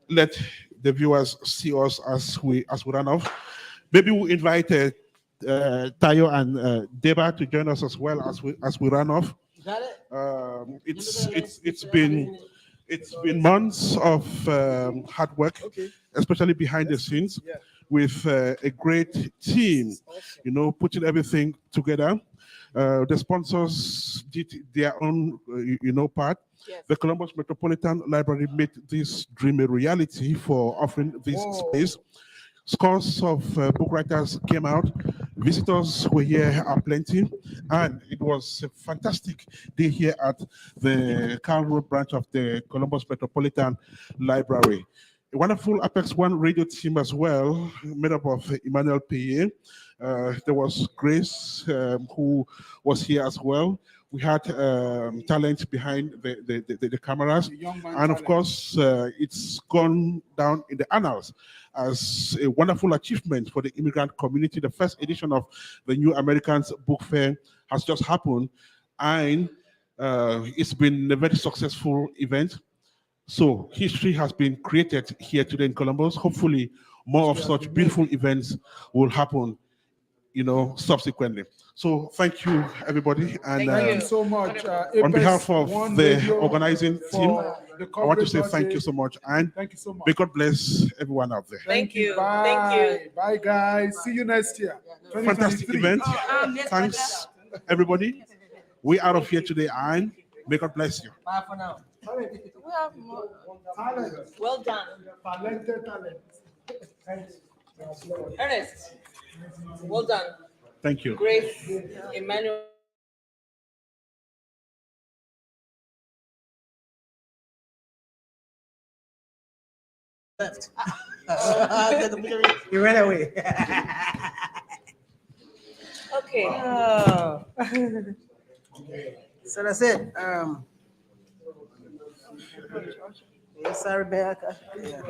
let the viewers see us as we run off. Maybe we'll invite Taiwo and Deba to join us as well as we run off. It's been months of hard work, especially behind the scenes, with a great team, putting everything together. The sponsors did their own, part. The Columbus Metropolitan Library made this dream a reality for offering this space. Scores of book writers came out. Visitors were here aplenty, and it was a fantastic day here at the Carl Road branch of the Columbus Metropolitan Library. A wonderful Apex One radio team as well, made up of Emmanuel Peye. There was Grace, who was here as well. We had talent behind the cameras, and of course, it's gone down in the annals as a wonderful achievement for the immigrant community. The first edition of the New Americans Book Fair has just happened, and it's been a very successful event. So history has been created here today in Columbus. Hopefully, more of such beautiful events will happen, subsequently. So thank you, everybody. And thank you so much. On behalf of the organizing team, I want to say thank you so much. And thank you so much. May God bless everyone out there. Thank you. Bye. Bye, guys. See you next year. Fantastic event. Thanks, everybody. We out of here today, and may God bless you. Bye for now. Well done. Ernest, well done. Thank you. Grace, Emmanuel. Left. You ran away. Okay. Oh. So that's it. Yes, sir, Rebecca. Yeah.